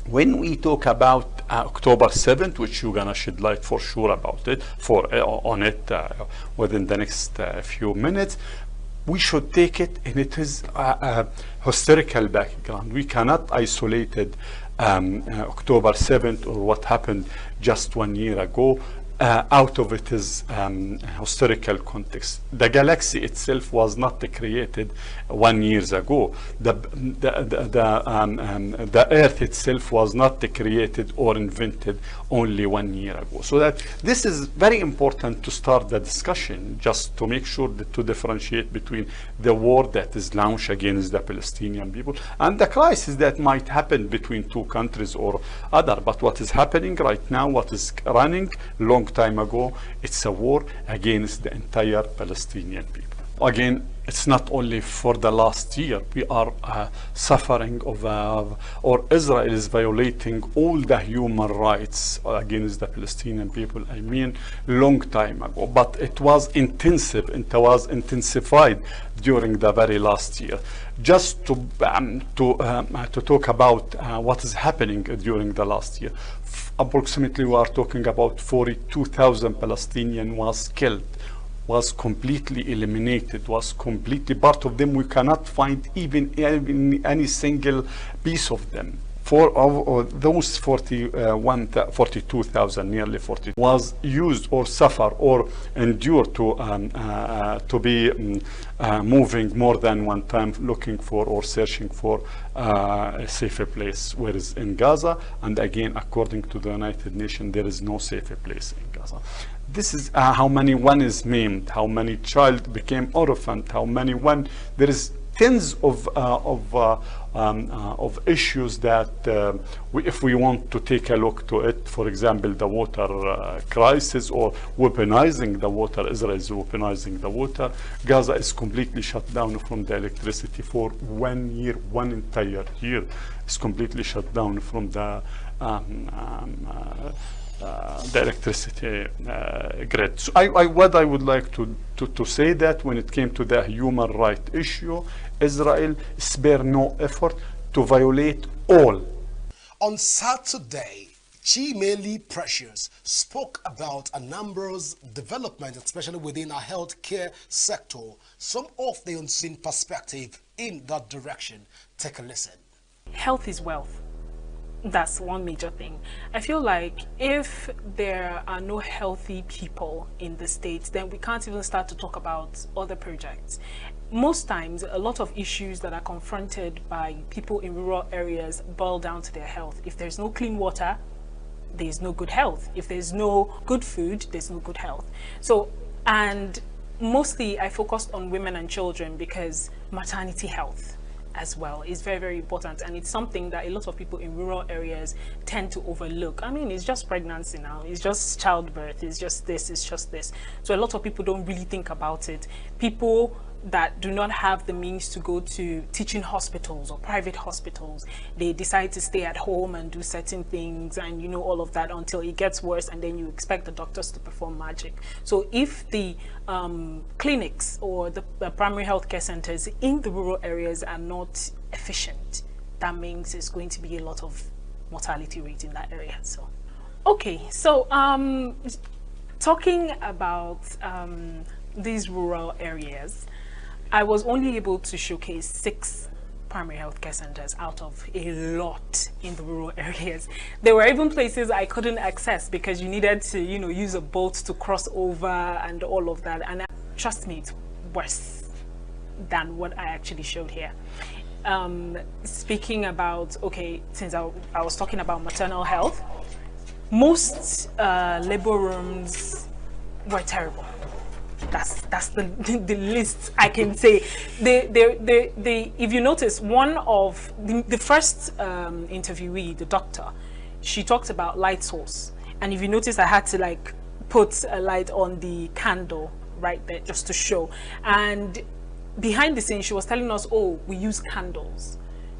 when we talk about October 7th, which you're gonna shed light for sure about it, on it within the next few minutes, we should take it in its historical background. We cannot isolate it October 7th or what happened just 1 year ago out of its historical context. The galaxy itself was not created 1 year ago. The Earth itself was not created or invented only 1 year ago. So that this is very important to start the discussion, just to make sure that to differentiate between the war that is launched against the Palestinian people and the crisis that might happen between two countries or other. But what is happening right now, what is running long time ago, it's a war against the entire Palestinian people. Again, it's not only for the last year. We are suffering of, or Israel is violating all the human rights against the Palestinian people. I mean, long time ago. But it was intensive. It was intensified during the very last year. Just to talk about what is happening during the last year. Approximately, we are talking about 42,000 Palestinians was killed, was completely eliminated, was completely, part of them we cannot find even any single piece of them. For those 42,000, nearly 40, was used or suffer or endure to be moving more than one time, looking for or searching for a safer place, whereas in Gaza, and again, according to the United Nations, there is no safer place in Gaza. This is how many one is maimed, how many child became orphaned, how many one, there is tens of issues that if we want to take a look to it, for example, the water crisis or weaponizing the water, Israel is weaponizing the water. Gaza is completely shut down from the electricity for 1 year, one entire year. It's completely shut down from the electricity grid. So what I would like to say that when it came to the human rights issue, Israel spared no effort to violate all. On Saturday, Chimeli Precious spoke about a number of developments, especially within our healthcare sector, some of the unseen perspective in that direction. Take a listen. Health is wealth. That's one major thing. I feel like if there are no healthy people in the States, then we can't even start to talk about other projects. Most times, a lot of issues that are confronted by people in rural areas boil down to their health. If there's no clean water, there's no good health. If there's no good food, there's no good health. So, and mostly I focused on women and children because maternity health. as well is very, very important, and it's something that a lot of people in rural areas tend to overlook. I mean, it's just pregnancy now, it's just childbirth, it's just this, it's just this. So a lot of people don't really think about it. People that do not have the means to go to teaching hospitals or private hospitals, they decide to stay at home and do certain things, and you know, all of that until it gets worse, and then you expect the doctors to perform magic. So if the clinics or the primary health care centers in the rural areas are not efficient, that means there's going to be a lot of mortality rate in that area. So okay, so talking about these rural areas, I was only able to showcase 6 primary health care centers out of a lot in the rural areas. There were even places I couldn't access because you needed to, you know, use a boat to cross over and all of that. And trust me, it's worse than what I actually showed here. Speaking about, okay, since I was talking about maternal health, most labor rooms were terrible. That's the list I can say. If you notice, one of the first interviewee, the doctor, she talked about light source, and if you notice, I had to like put a light on the candle right there just to show. And behind the scenes, she was telling us, oh, we use candles,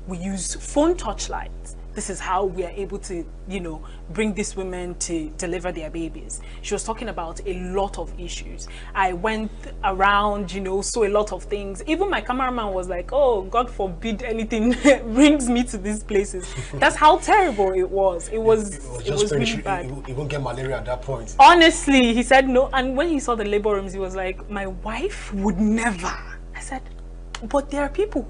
we use phone torchlights. This is how we are able to, you know, bring these women to deliver their babies. She was talking about a lot of issues. I went around, you know, saw a lot of things. Even my cameraman was like, oh, God forbid anything brings me to these places. That's how terrible it was. It was really bad. You won't get malaria at that point. Honestly, he said no. And when he saw the labor rooms, he was like, my wife would never. I said, but there are people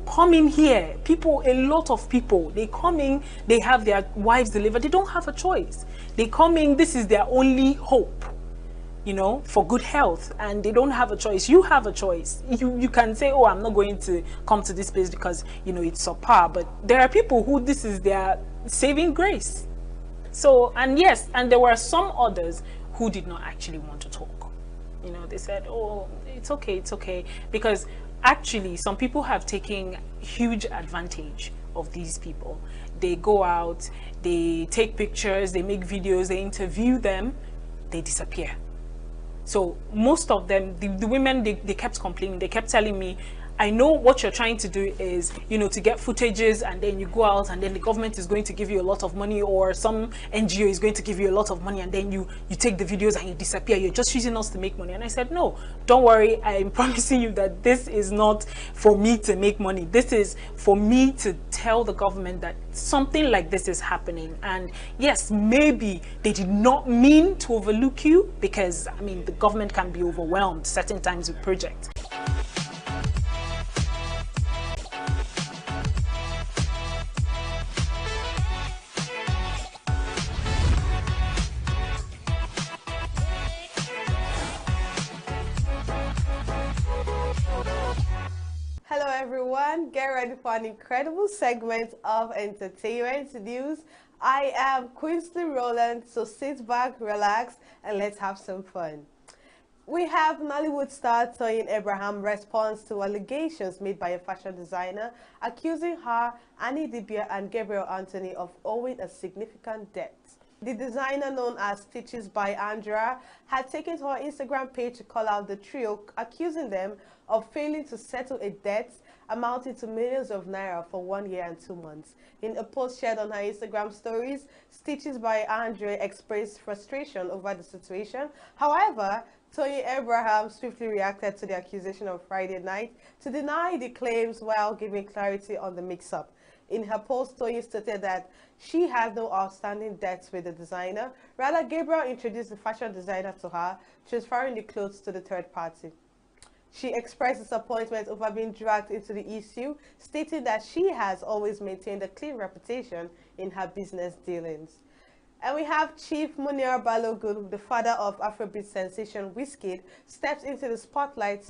come in here, a lot of people, they come in, they have their wives delivered, they don't have a choice. They come in, this is their only hope, you know, for good health, and they don't have a choice. You have a choice. You can say, oh, I'm not going to come to this place because, you know, it's subpar, but there are people who this is their saving grace. So, and yes, and there were some others who did not actually want to talk. You know, they said, oh, it's okay, because actually, some people have taken huge advantage of these people. They go out, they take pictures, they make videos, they interview them, they disappear. So most of them, the women, they kept complaining. They kept telling me, I know what you're trying to do is, you know, to get footages, and then you go out and then the government is going to give you a lot of money, or some NGO is going to give you a lot of money, and then you take the videos and you disappear. You're just using us to make money. And I said, no, don't worry. I'm promising you that this is not for me to make money. This is for me to tell the government that something like this is happening. And yes, maybe they did not mean to overlook you, because, I mean, the government can be overwhelmed certain times with projects. Hello everyone, get ready for an incredible segment of entertainment news. I am Quinsley Rowland, so sit back, relax, and let's have some fun. We have Nollywood star Toyin Abraham responds to allegations made by a fashion designer accusing her, Annie Dibia, and Gabriel Anthony of owing a significant debt. The designer, known as Stitches by Andrea, had taken to her Instagram page to call out the trio, accusing them of failing to settle a debt amounting to millions of naira for 1 year and 2 months. In a post shared on her Instagram stories, Stitches by Andrea expressed frustration over the situation. However, Toyin Abraham swiftly reacted to the accusation on Friday night to deny the claims while giving clarity on the mix-up. In her post, Toyin stated that she has no outstanding debts with the designer. Rather, Gabriel introduced the fashion designer to her, transferring the clothes to the third party. She expressed disappointment over being dragged into the issue, stating that she has always maintained a clean reputation in her business dealings. And we have Chief Munir Balogun, the father of Afrobeat sensation Wizkid, steps into the spotlight